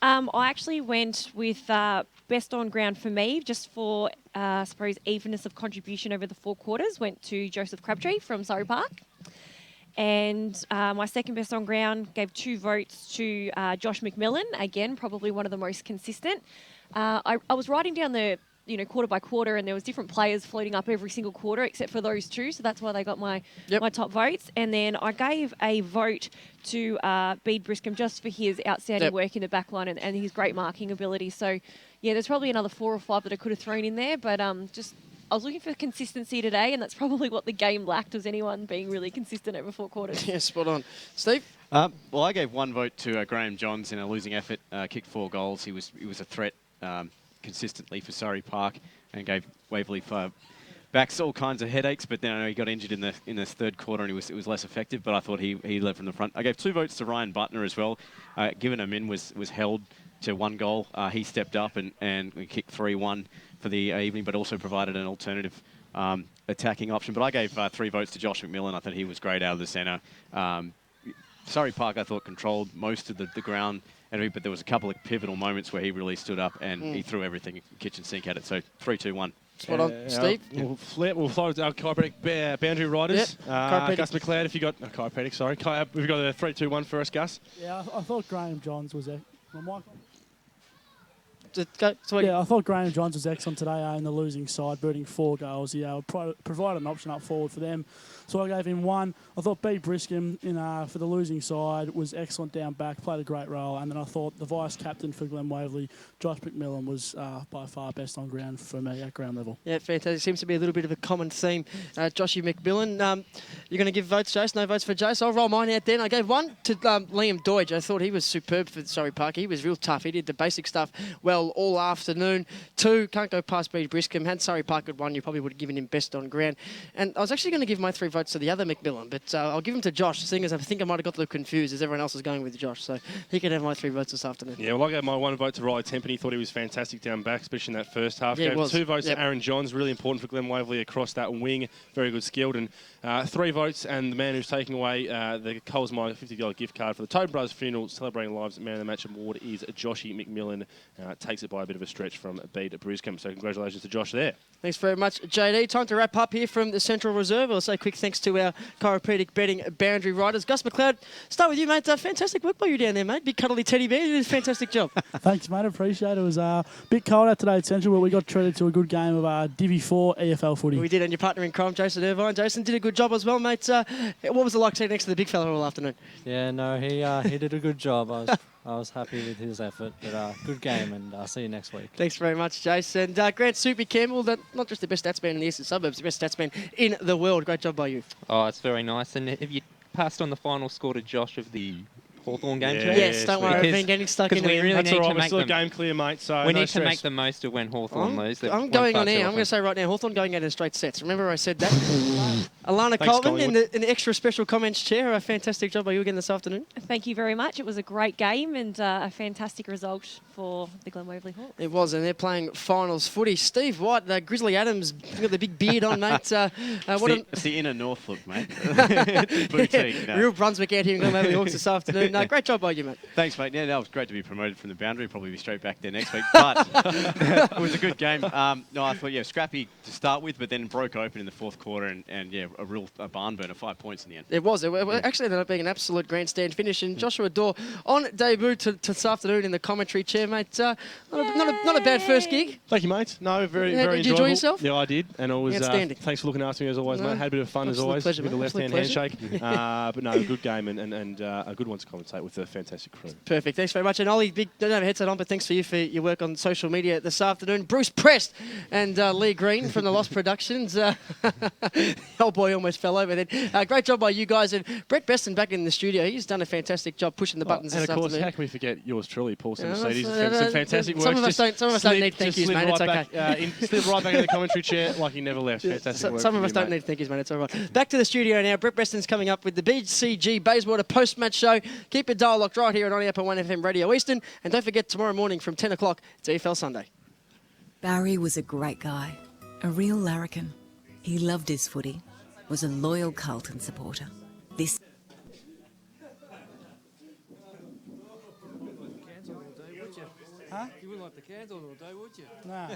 I actually went with best on ground for me, just for, I suppose, evenness of contribution over the 4 quarters, went to Joseph Crabtree from Surrey Park. And my second best on ground gave 2 votes to Josh McMillan, again, probably one of the most consistent. I was writing down the quarter by quarter, and there was different players floating up every single quarter except for those 2, so that's why they got my top votes. And then I gave a vote to Bede Briscombe just for his outstanding work in the back line and his great marking ability. So, yeah, there's probably another 4 or 5 that I could have thrown in there, but just I was looking for consistency today, and that's probably what the game lacked, was anyone being really consistent over 4 quarters. Yeah, spot on. Steve? Well, I gave 1 vote to Graham Johns in a losing effort. Kicked 4 goals. He was a threat consistently for Surrey Park, and gave Waverley backs all kinds of headaches. But then I know he got injured in the 3rd quarter, and it was less effective. But I thought he led from the front. I gave 2 votes to Ryan Butner as well. Given him in was held to 1 goal. He stepped up and we kicked 3-1 for the evening, but also provided an alternative attacking option. But I gave 3 votes to Josh McMillan. I thought he was great out of the centre. Surrey Park, I thought, controlled most of the ground, but there was a couple of pivotal moments where he really stood up and he threw everything kitchen sink at it. So 3-2-1. Spot on. Steve? We'll follow our chiropractic boundary riders. Chiropedic. Gus McLeod, if you got... chiropractic, sorry. We've got a 3-2-1 for us, Gus. Yeah, I thought Graham Johns was there. Michael? Yeah, I thought Graham Johns was excellent today in the losing side, booting 4 goals. He provided an option up forward for them. So I gave him 1. I thought B. Briscombe for the losing side was excellent down back, played a great role. And then I thought the vice-captain for Glen Waverley, Josh McMillan, was by far best on ground for me at ground level. Yeah, fantastic. Seems to be a little bit of a common theme. Joshy McMillan, you're going to give votes, Jace? No votes for Jace? I'll roll mine out then. I gave 1 to Liam Doidge. I thought he was superb for Surrey Park. He was real tough. He did the basic stuff well all afternoon. 2, can't go past B. Briscombe. Had Surrey Park at 1, you probably would have given him best on ground. And I was actually going to give my 3 votes to the other McMillan, but I'll give him to Josh, seeing as I think I might have got a little confused as everyone else is going with Josh. So he can have my 3 votes this afternoon. Yeah, well, I gave my 1 vote to Riley Tempany. Thought he was fantastic down back, especially in that first half. Yeah, gave 2 votes to Aaron Johns, really important for Glen Waverley across that wing. Very good skilled. And 3 votes, and the man who's taking away the Coles Mine $50 gift card for the Tobin Brothers Funeral Celebrating Lives Man of the Match Award is Joshy McMillan. Takes it by a bit of a stretch from B to Briscombe. So congratulations to Josh there. Thanks very much, JD. Time to wrap up here from the Central Reserve. I'll say quick thanks to our chiropractic betting boundary riders. Gus McLeod, start with you, mate. Fantastic work by you down there, mate. Big cuddly teddy bear. You did a fantastic job. Thanks, mate. Appreciate it. It was a bit cold out today at Central, but we got treated to a good game of Divi 4 EFL footy. We did, and your partner in crime, Jason Irvine. Jason did a good job as well, mate. What was it like sitting next to the big fella all afternoon? Yeah, no, he did a good job. I was happy with his effort, but good game, and I'll see you next week. Thanks very much, Jason. Grant Soupy Campbell, not just the best stats man in the eastern suburbs, the best stats man in the world. Great job by you. Oh, it's very nice. And have you passed on the final score to Josh of the Hawthorn game today? Yes, don't worry, I've been getting stuck in we really That's need all right, to we're make still them game clear, mate. So we no need stress. to make the most of when Hawthorn lose. I'm going on air. I'm going to say right now, Hawthorn going out in straight sets. Remember I said that? Alana Thanks, Coleman in the extra special comments chair. A fantastic job by you again this afternoon. Thank you very much. It was a great game and a fantastic result for the Glen Waverley Hawks. It was, and they're playing finals footy. Steve White, Grizzly Adams, got the big beard on, mate. It's the inner North look, mate. Boutique. No. Real Brunswick out here in Glen Waverley Hawks this afternoon. No, great job by you, mate. Thanks, mate. Yeah, that was great to be promoted from the boundary. Probably be straight back there next week. But it was a good game. No, I thought, scrappy to start with, but then broke open in the 4th quarter and a real barn burner, 5 points in the end. It was. It actually ended up being an absolute grandstand finish. And Joshua Dawe on debut this afternoon in the commentary chair, mate. Not a bad first gig. Thank you, mate. No, very Did you enjoyable. enjoy yourself? Yeah, I did. And it was outstanding. Thanks for looking after me as always, mate. Had a bit of fun as Absolute always pleasure, with the mate. left-hand Absolute handshake. But no, a good game and a good one to commentate with a fantastic crew. Perfect. Thanks very much. And Ollie, don't have a headset on, but thanks for your work on social media this afternoon. Bruce Prest and Lee Green from the Lost Productions. Old boy almost fell over then. Great job by you guys. And Brett Beston back in the studio. He's done a fantastic job pushing the buttons this afternoon. And of course, how can we forget yours truly, Paul Semertzidis? Some fantastic work. Some of us don't need thank yous, mate. It's okay. Slid right back in the commentary chair like he never left. Fantastic work. Some of us don't need thank yous, mate. It's all right. Back to the studio now. Brett Beston's coming up with the BCG Bayswater post-match show. Keep your dial locked right here at 98.1 FM Radio Eastern. And don't forget, tomorrow morning from 10 o'clock, it's EFL Sunday. Barry was a great guy, a real larrikin. He loved his footy, was a loyal Carlton supporter. This... Huh? You wouldn't like the cans on all day, would you? Nah.